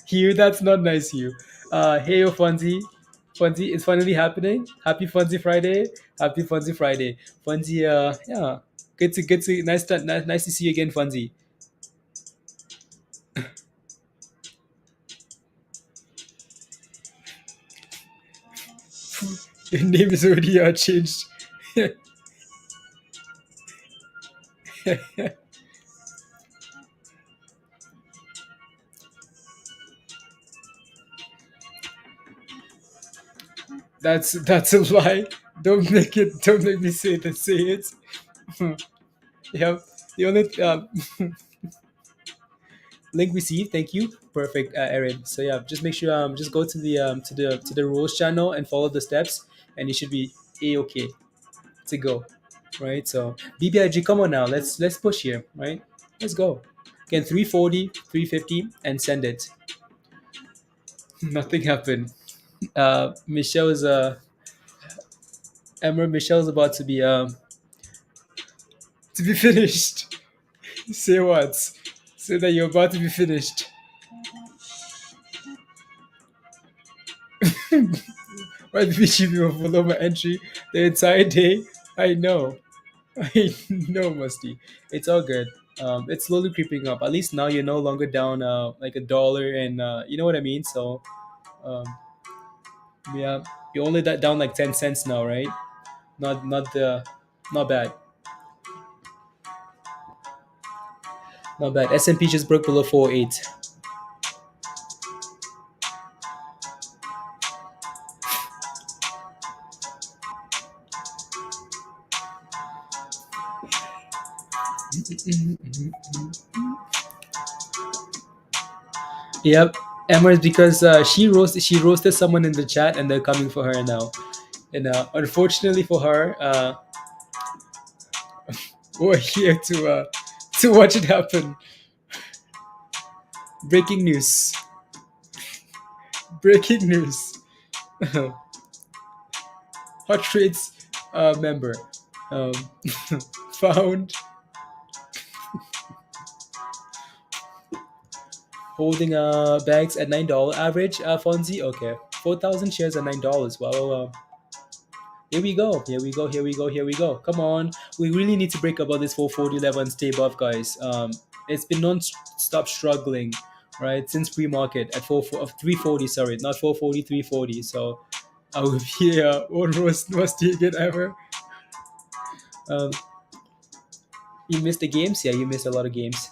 Hugh, that's not nice, Hugh. Hey, yo, Fonzie. Fonzie, it's finally happening. Happy Fonzie Friday. Happy Fonzie Friday. Fonzie, yeah. Nice to see you again, Fonzie. Your name is already changed. That's a lie. Don't make me say it. Say it. Yep. The only link received. Thank you. Perfect, Aaron. So yeah, just make sure just go to the rules channel and follow the steps, and you should be a okay to go. Right. So BBIG, come on now. Let's push here. Right. Let's go. Again, 340, 350, and send it. Nothing happened. Michelle's Emma Michelle's about to be finished. Say what? Say that you're about to be finished. Why did we keep you follow my entry the entire day? I know. I know, Musty. It's all good. It's slowly creeping up. At least now you're no longer down like $1, and you know what I mean. So um, yeah, you're only that down like 10 cents now, right? Not bad. Not bad. S&P just broke below 408. Yep. Emma is because she roasted someone in the chat, and they're coming for her now. And unfortunately for her, we're here to watch it happen. Breaking news. Breaking news. Hot Trades member um, found holding bags at $9 average. Fonzie, okay, 4,000 shares at $9. Wow, wow, wow. Here we go. Here we go. Here we go. Here we go. Come on. We really need to break above this 440 level and stay above, guys. It's been non-stop struggling, right, since pre-market at 340. Sorry, not 440, 340. So I will be almost musty again ever. Um, you missed the games. Yeah, you missed a lot of games.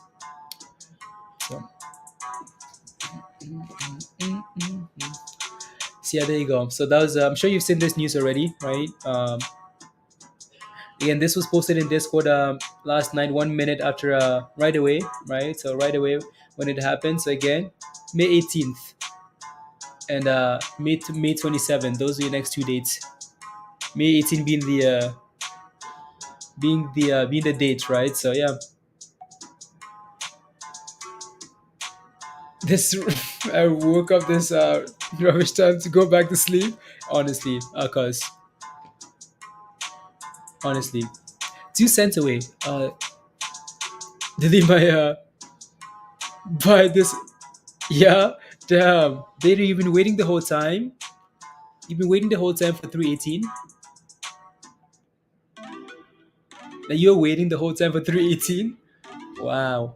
So. So yeah, there you go. So that was. I'm sure you've seen this news already, right? Again, this was posted in Discord last night, 1 minute after, right away, right? So right away when it happened. So again, May 18th and May 27th. Those are your next two dates. May 18th being the date, right? So yeah, this I woke up this rubbish time to go back to sleep. Honestly, cause honestly, 2 cents away. Did they buy this? Yeah, damn. They've been waiting the whole time. You've been waiting the whole time for 318. Now you're waiting the whole time for 318. Wow.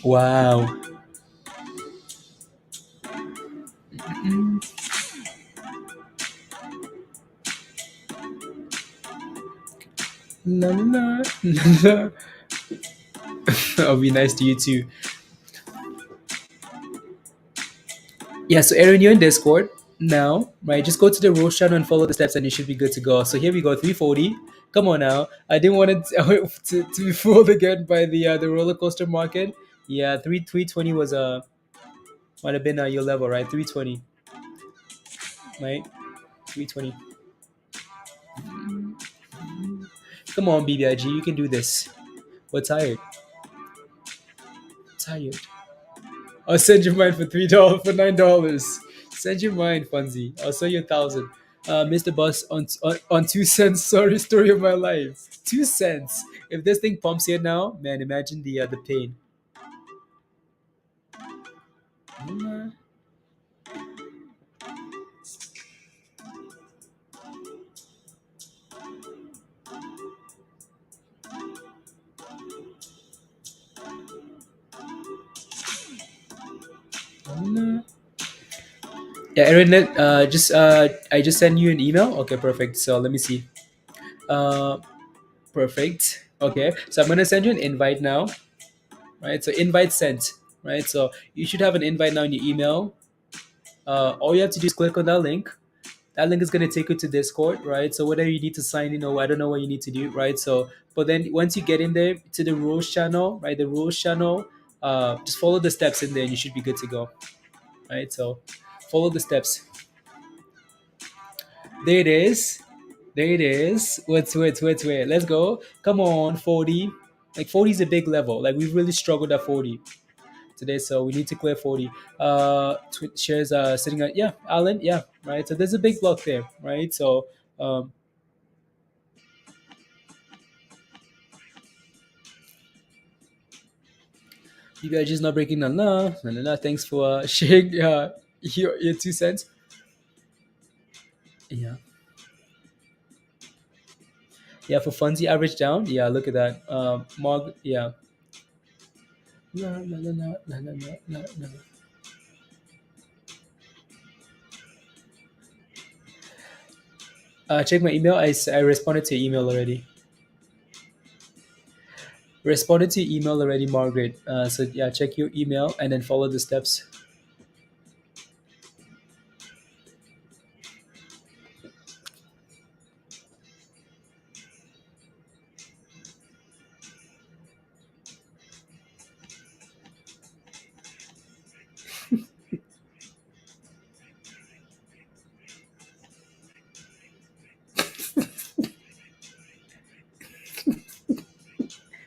Wow. La, la, la, la. I'll be nice to you too. Yeah, so Aaron, you're in Discord now, right? Just go to the roast channel and follow the steps, and you should be good to go. So here we go, 340. Come on now. I didn't want it to be fooled again by the roller coaster market. Yeah, 320 was might have been your level, right? 320, right? 320. Come on, BBIG, you can do this. We're tired. Tired. I'll send you mine for $3 for $9. Send you mine, Funzy. I'll sell you 1,000. Mr. Bus on 2 cents. Sorry, story of my life. 2 cents. If this thing pumps here now, man, imagine the pain. Yeah, Aaron, I just sent you an email. Okay, perfect. So let me see. Perfect. Okay, so I'm gonna send you an invite now. Right. So invite sent. right? So you should have an invite now in your email. All you have to do is click on that link. That link is going to take you to Discord, right? So whether you need to sign in or I don't know what you need to do, right? So, but then once you get in there to the rules channel, right? The rules channel, just follow the steps in there and you should be good to go, right? So follow the steps. There it is. There it is. Wait. Let's go. Come on, 40. Like 40 is a big level. Like we've really struggled at 40 today, so we need to clear 40. Shares sitting at, yeah, Alan, yeah, right. So there's a big block there, right? So BBIG is not breaking. No. Thanks for sharing your 2 cents. Yeah. Yeah, for Funzy average down. Yeah, look at that. Mog, yeah. No. Check my email. I responded to your email already. Responded to your email already, Margaret. So yeah, check your email and then follow the steps.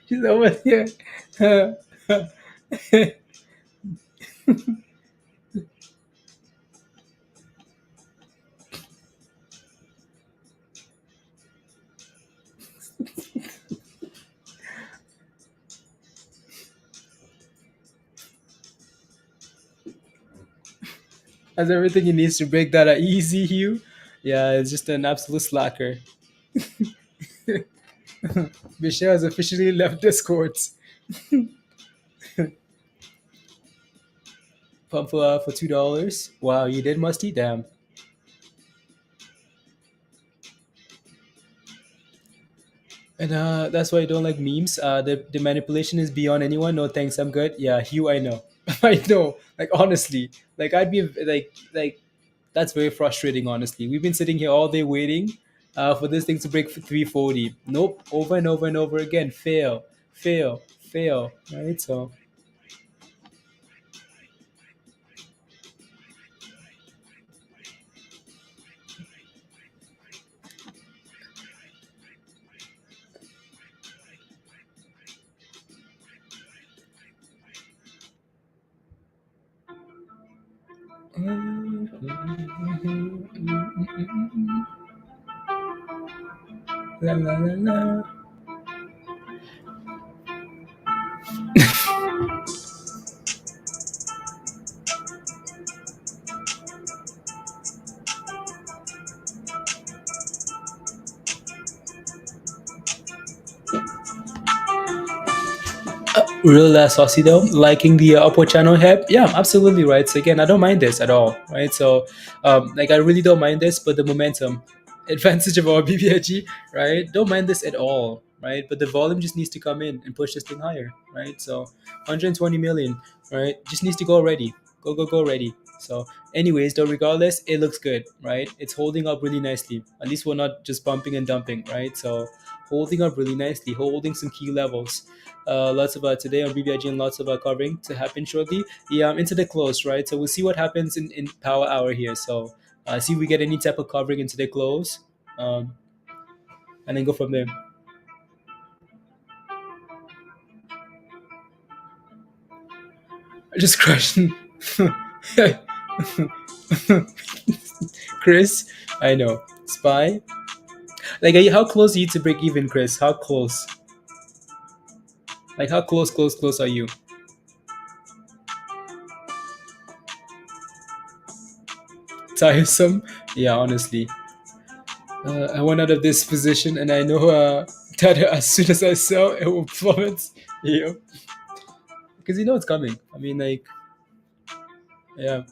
She's over here. Has everything he needs to break that easy, Hugh. Yeah, it's just an absolute slacker. Michelle has officially left Discord. Pump for $2. Wow, you did, Musty? Damn. And that's why I don't like memes. The manipulation is beyond anyone. No thanks, I'm good. Yeah, Hugh, I know. I know. Like honestly, like I'd be like that's very frustrating. Honestly, we've been sitting here all day waiting for this thing to break 340. Nope, over and over and over again. Fail. Right? So la. Real saucy though, liking the upward channel here. Yeah, absolutely right. So again, I don't mind this at all, right? So like I really don't mind this, but the momentum advantage of our BBIG, right? Don't mind this at all, right? But the volume just needs to come in and push this thing higher, right? So 120 million, right? Just needs to go already. Go already. So anyways, though, regardless, it looks good, right? It's holding up really nicely. At least we're not just bumping and dumping, right? So holding up really nicely, holding some key levels. Lots of today on BBIG and lots of covering to happen shortly. Yeah, into the close, right? So we'll see what happens in power hour here. So see if we get any type of covering into the close, and then go from there. I just crushed Chris. I know. Spy. Like, how close are you to break even, Chris? How close? Like, how close are you? Tiresome? Yeah, honestly. I went out of this position and I know that as soon as I sell, it will plummet. Yeah. Because you know it's coming. I mean, like, yeah.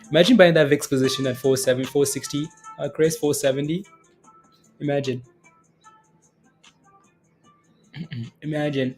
Imagine buying that VIX position at 460, Chris, 470. Imagine. Imagine.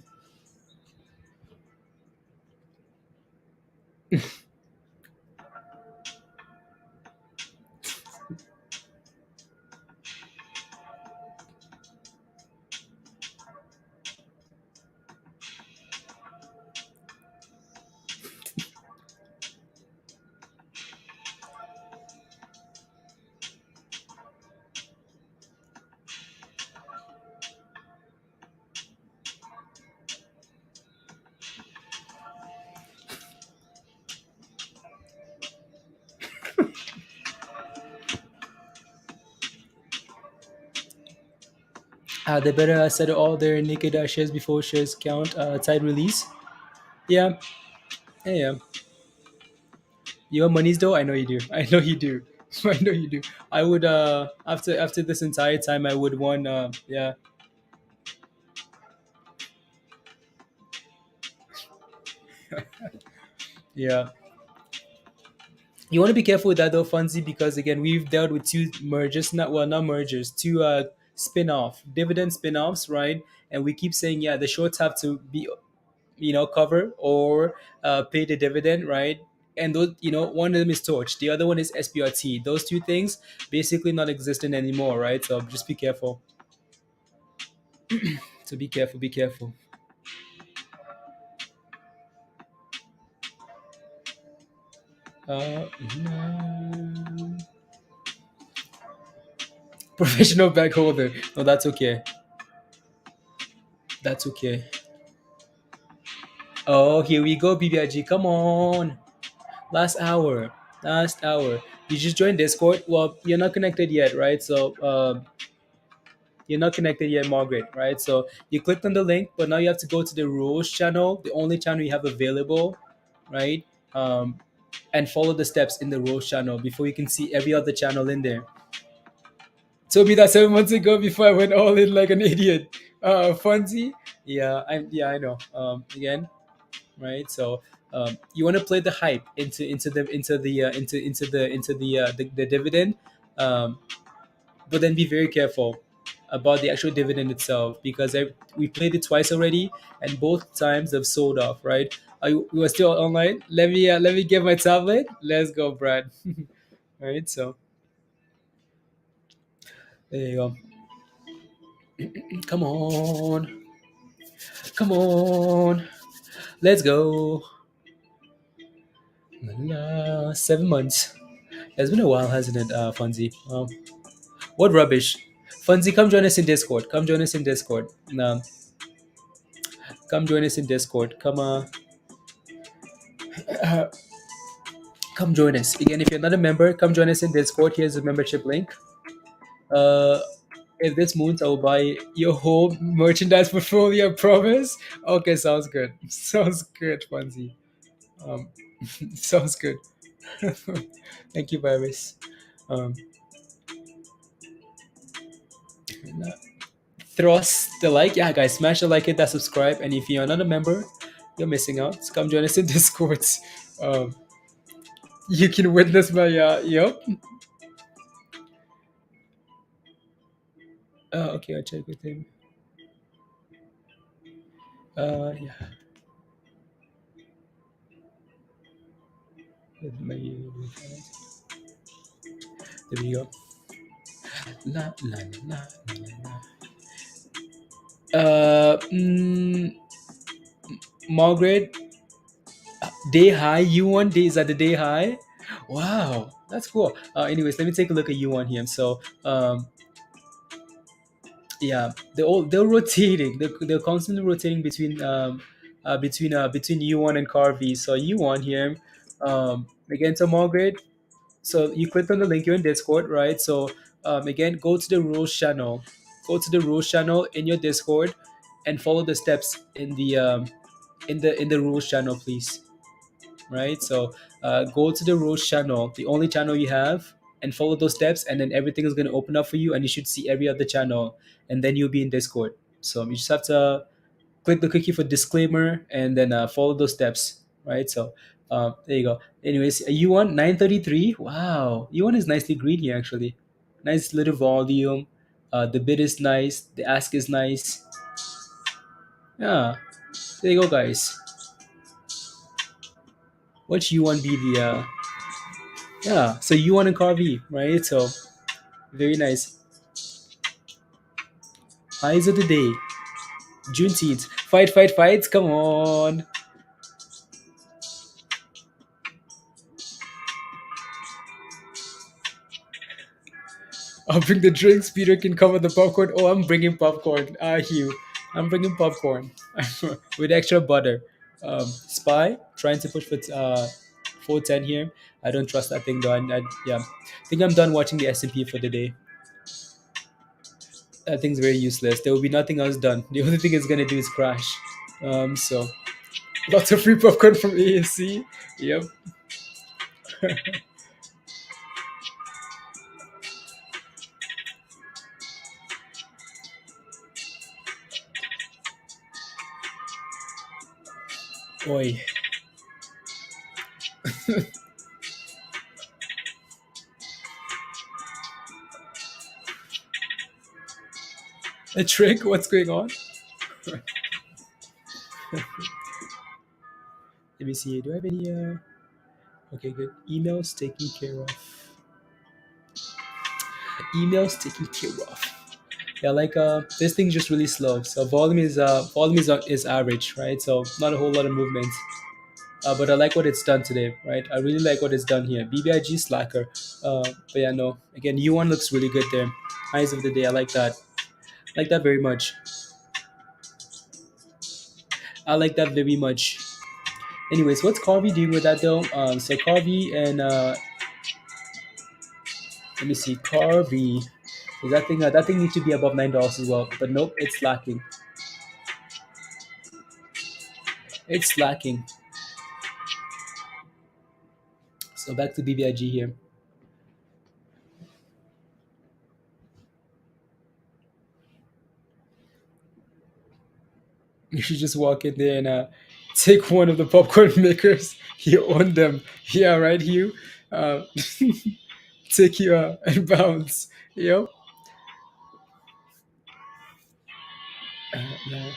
They better settle all their naked shares before shares count tide release. Yeah, yeah, yeah. Your monies though, I know you do. I know you do. I know you do. I would after this entire time, I would want yeah, yeah. You want to be careful with that though, Funzy, because again, we've dealt with two mergers, not mergers, two spin-off, dividend spin-offs, right? And we keep saying, yeah, the shorts have to be, cover or pay the dividend, right? And those, one of them is Torch, the other one is SPRT. Those two things basically not existent anymore, right? So just be careful. So be careful, be careful. Uh, mm, Professional bag holder. No, that's okay. That's okay. Oh, here we go, BBIG. Come on. Last hour. Last hour. You just joined Discord. Well, you're not connected yet, right? So you're not connected yet, Margaret, right? So you clicked on the link, but now you have to go to the rules channel, the only channel you have available, right? Um, and follow the steps in the rules channel before you can see every other channel in there. Told me that 7 months ago before I went all in like an idiot. Funzy, I know. Again, right? So you want to play the hype into the dividend, um, but then be very careful about the actual dividend itself because we played it twice already, and both times they've sold off. Right? You are still online? Let me get my tablet. Let's go, Brad. Right? So there you go. Come on, come on, let's go. La, 7 months. It's been a while, hasn't it, Fonzie? What rubbish. Fonzie, come join us in Discord. Come join us in Discord. Come join us in Discord. Come join us. Again, if you're not a member, come join us in Discord. Here's the membership link. Uh, if this moons, I will buy your whole merchandise portfolio, I promise. Okay, sounds good. Sounds good, Fonzie. Um, sounds good. Thank you, Virus. Um, throw us the like. Yeah, guys, smash the like, hit that subscribe. And if you're not a member, you're missing out. So come join us in Discord. Um, you can witness my, yep. Okay, I'll check with him. Yeah. With my, there we go. La, la, la, la, la. Margaret, day high. You want days at the day high? Wow, that's cool. Anyways, let me take a look at UONE here. So, yeah, they're rotating. They're constantly rotating between UONE and CARV. So UONE here, again to Margaret. So you click on the link. You're in Discord, right? So again, go to the rules channel. Go to the rules channel in your Discord, and follow the steps in the rules channel, please. Right? So go to the rules channel, the only channel you have, and follow those steps, and then everything is going to open up for you, and you should see every other channel, and then you'll be in Discord. So you just have to click the cookie for disclaimer, and then follow those steps. Right? So there you go. Anyways, you want 933? Wow, you want is nicely green here actually. Nice little volume. The bid is nice. The ask is nice. Yeah, there you go, guys. What you want be the yeah? So you want a CARV, right? So very nice. Highs of the day. Juneteenth. Fight, fight, fight. Come on. I'll bring the drinks. Peter can cover the popcorn. Oh, I'm bringing popcorn. Hugh. I'm bringing popcorn with extra butter. Spy trying to push for 410 here. I don't trust that thing though. Yeah, I think I'm done watching the S&P for the day. That thing's very useless. There will be nothing else done. The only thing it's gonna do is crash. So lots of free popcorn from AFC. Yep. Oi. A trick? What's going on? Let me see. Do I have any? Okay, good. Emails taken care of. Emails taken care of. Yeah, like this thing's just really slow. So volume is average, right? So not a whole lot of movement. But I like what it's done today, right? I really like what it's done here. BBIG slacker. But yeah, no. Again, U1 looks really good there. Highs of the day. I like that. I like that very much. I like that very much. Anyways, what's CARV doing with that though? So CARV and let me see, CARV. That thing needs to be above $9 as well, but nope, it's slacking. It's slacking. So back to BBIG here. You should just walk in there and take one of the popcorn makers. You own them. Yeah, right, Hugh. Take you and bounce. Yep. No.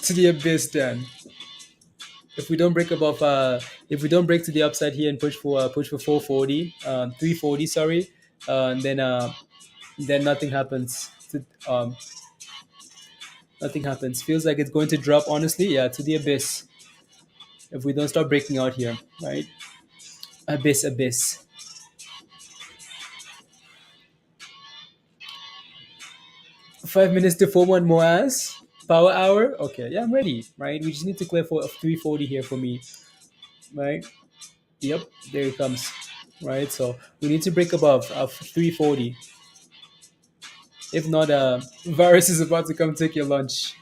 To the abyss, then. If we don't break above, if we don't break to the upside here and push for 440, 340, sorry, then nothing happens. Nothing happens. Feels like it's going to drop. Honestly, yeah, to the abyss. If we don't start breaking out here, right? Abyss, abyss. 5 minutes to form one more ass. Power hour. Okay, yeah, I'm ready. Right, we just need to clear for 340 here for me. Right. Yep, there it comes. Right, so we need to break above 340. If not, virus is about to come take your lunch.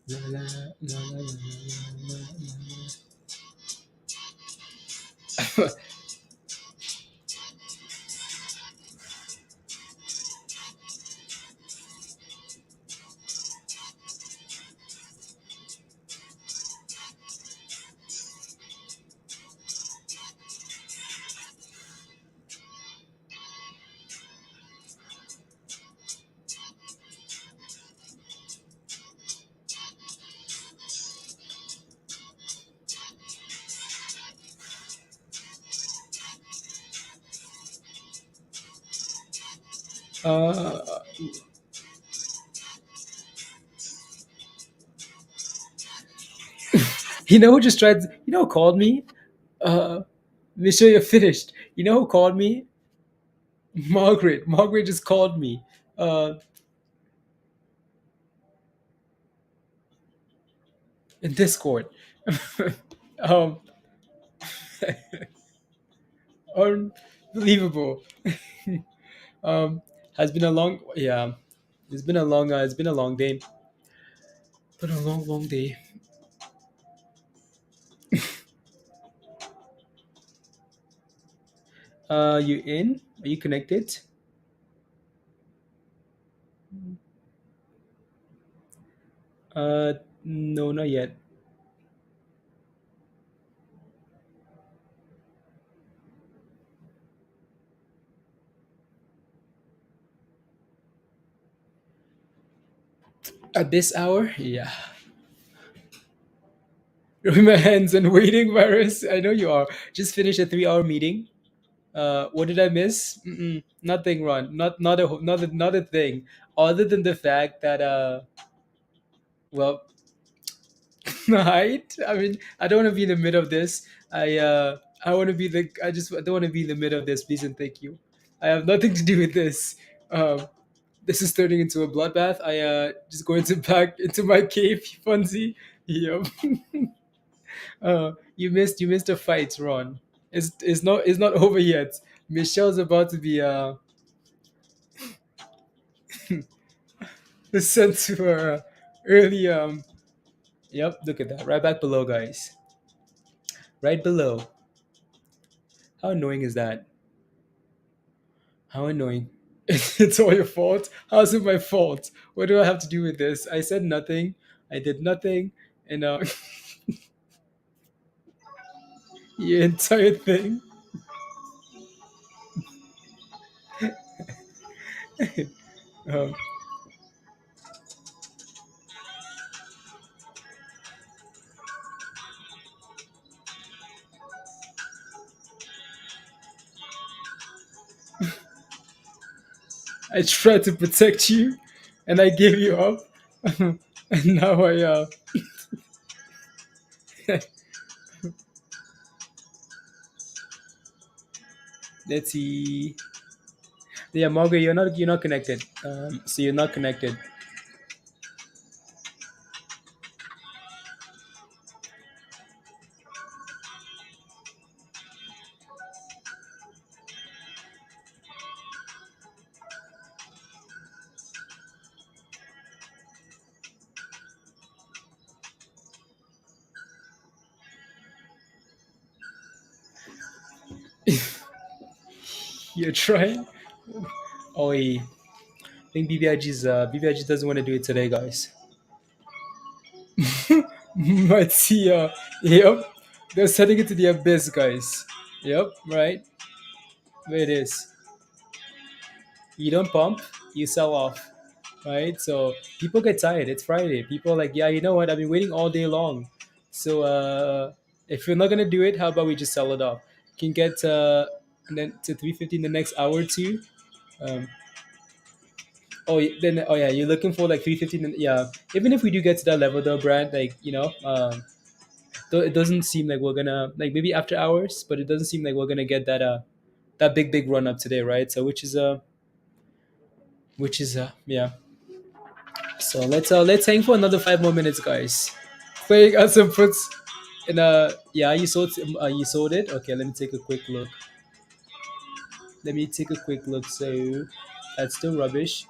La, la, la, la, la, la, la. uh, you know who just tried? You know who called me? Make sure you're finished. You know who called me? Margaret. Margaret just called me. Uh, in Discord. um, unbelievable. Has been a long, yeah. It's been a long day. Been a long, long day. You in? Are you connected? Uh, no, not yet. At this hour? Yeah. Rubbing my hands and waiting, virus. I know you are. Just finished a 3 hour meeting. What did I miss? Nothing, Ron. Not a thing. Other than the fact that well, height. I mean, I don't want to be in the middle of this. I want to be the. I don't want to be in the middle of this. Please and thank you. I have nothing to do with this. Um, this is turning into a bloodbath. I just go into back into my cave, Funzy. Yep. You missed a fight, Ron. It's not over yet. Michelle's about to be sent to her early Yep, look at that. Right back below, guys. Right below. How annoying is that? How annoying. It's all your fault. How's it my fault? What do I have to do with this? I said nothing. I did nothing. And your entire thing. um, I tried to protect you, and I gave you up. And now let's see. Yeah, Margaret, you're not connected. So you're not connected. You're trying. Oh, I think BBIG doesn't want to do it today, guys. But see, yep, they're sending it to the abyss, guys. Yep, right. There it is. You don't pump, you sell off, right? So people get tired. It's Friday. People are like, yeah, you know what? I've been waiting all day long. So if you're not gonna do it, how about we just sell it off? Can get and then to 350 in the next hour or two. Um, then oh yeah, you're looking for like 350. Yeah, even if we do get to that level though, Brad, like though it doesn't seem like we're gonna like maybe after hours, but it doesn't seem like we're gonna get that big run up today, right? So which is yeah. So let's hang for another 5 more minutes, guys. Playing out some puts in yeah, you sold it. Okay, let me take a quick look. Let me take a quick look. So that's still rubbish.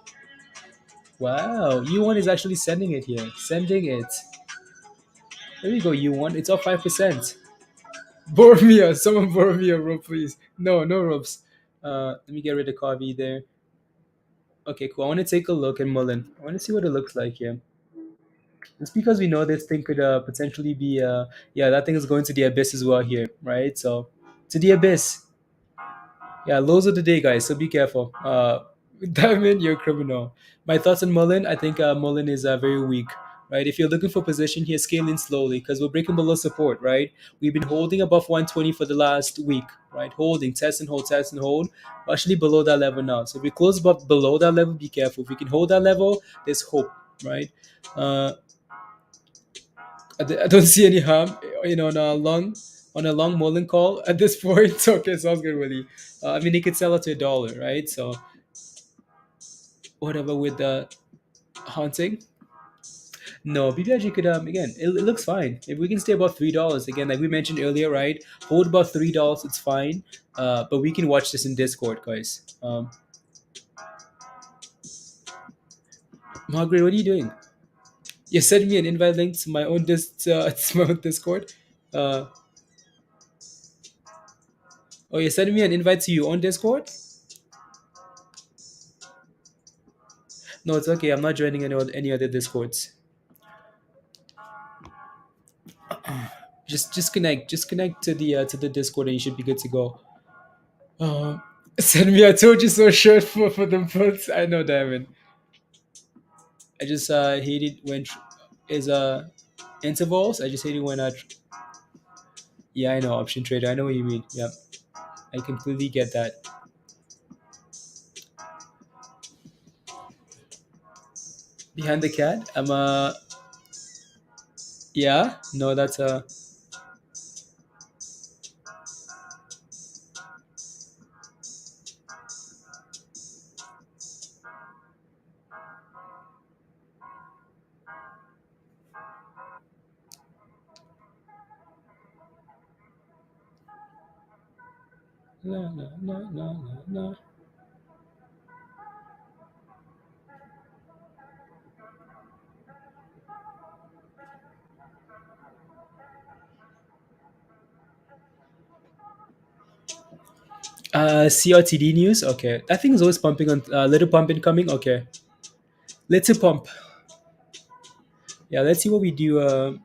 Wow, UONE is actually sending it here. Sending it. There you go, UONE. It's up 5%. Borrow me a someone borrow me a rope, please. No, no ropes. Let me get rid of CARV there. Okay, cool. I want to take a look at muln. I want to see what it looks like here. It's because we know this thing could potentially be yeah, that thing is going to the abyss as well here, right? So to the abyss. Yeah, lows of the day, guys. So be careful. Diamond, you're a criminal. My thoughts on muln. I think muln is very weak, right? If you're looking for position here, scale in slowly because we're breaking below support, right? We've been holding above 120 for the last week, right? Holding, test and hold, test and hold. We're actually below that level now. So if we close above below that level, be careful. If we can hold that level, there's hope, right? Uh, I don't see any harm, on a long mullen call at this point. Okay, sounds good, Willie. I mean, he could sell it to $1, right? So whatever with the hunting. No, BBIG could again. It looks fine if we can stay above $3 again, like we mentioned earlier, right? Hold above $3, it's fine. But we can watch this in Discord, guys. Margaret, what are you doing? You sent me an invite link to my own to my own Discord. Uh, Oh, you're sending me an invite to you on Discord? No, it's okay. I'm not joining any other Discords. Just connect to the Discord, and you should be good to go. Send me a told you so shirt for the months. I know, Diamond. I just hate it when is intervals. I just hate it when yeah, I know, option trader. I know what you mean. Yeah, I completely get that. Behind the cat, I'm yeah. No, that's no, no, no, no, no, no. CRTD news. Okay, that thing is always pumping on. Little pump incoming. Okay, little pump. Yeah, let's see what we do.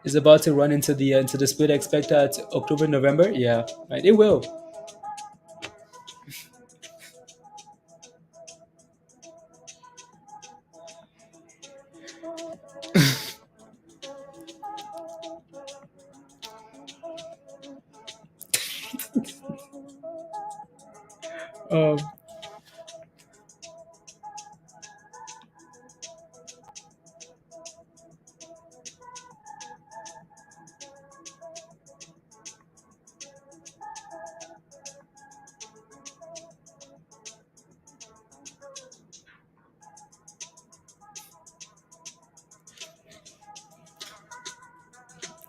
Is about to run into the split. Expect at October, November. Yeah, right. It will. Um,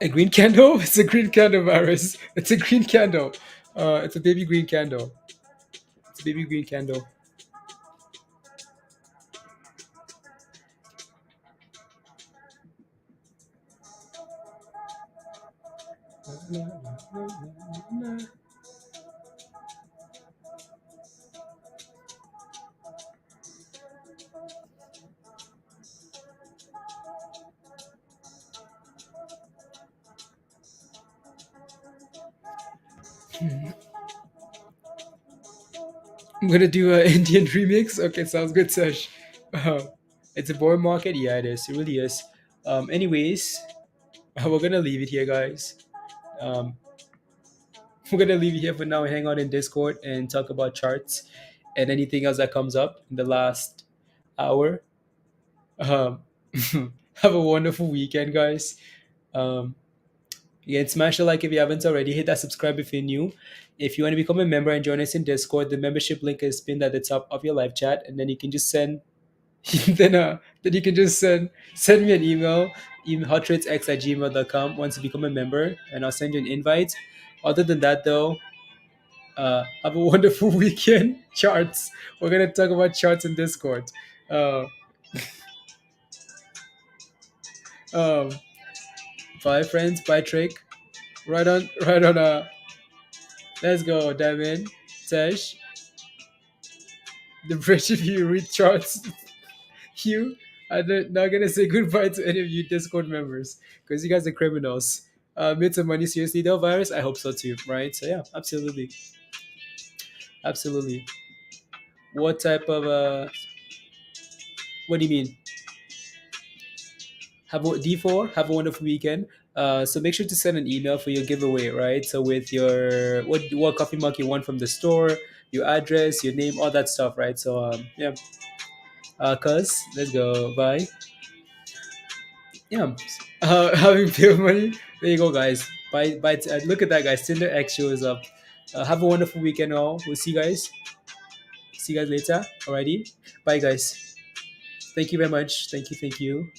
a green candle. It's a green candle virus. It's a green candle. It's a baby green candle. It's a baby green candle. I'm gonna do an Indian remix. Okay, sounds good, Sash. Uh, it's a boy market. Yeah, it is. It really is. Anyways, we're gonna leave it here, guys. Um, we're gonna leave it here for now and hang out in Discord and talk about charts and anything else that comes up in the last hour. Um, have a wonderful weekend, guys. Um, Again, smash the like if you haven't already. Hit that subscribe if you're new. If you want to become a member and join us in Discord, the membership link is pinned at the top of your live chat, and then you can just send. Then you can just send me an email, hotratesx@gmail.com once you become a member, and I'll send you an invite. Other than that, though, have a wonderful weekend. Charts. We're gonna talk about charts in Discord. Uh, um, bye, friends. Bye, Trick. Right on. Right on. Let's go, Diamond. Tesh. The British of you read charts. You are not gonna say goodbye to any of you Discord members because you guys are criminals. Made some money seriously though, virus. I hope so too, right? So yeah, absolutely, absolutely. What type of What do you mean? Have a D4. Have a wonderful weekend. So make sure to send an email for your giveaway, right? So with your what coffee mug you want from the store, your address, your name, all that stuff, right? So yeah. Cuz, let's go. Bye. Yeah. Having pay money. There you go, guys. Bye. Bye. Look at that, guys. Tinder X shows up. Have a wonderful weekend, all. We'll see you guys. See you guys later. Alrighty. Bye, guys. Thank you very much. Thank you. Thank you.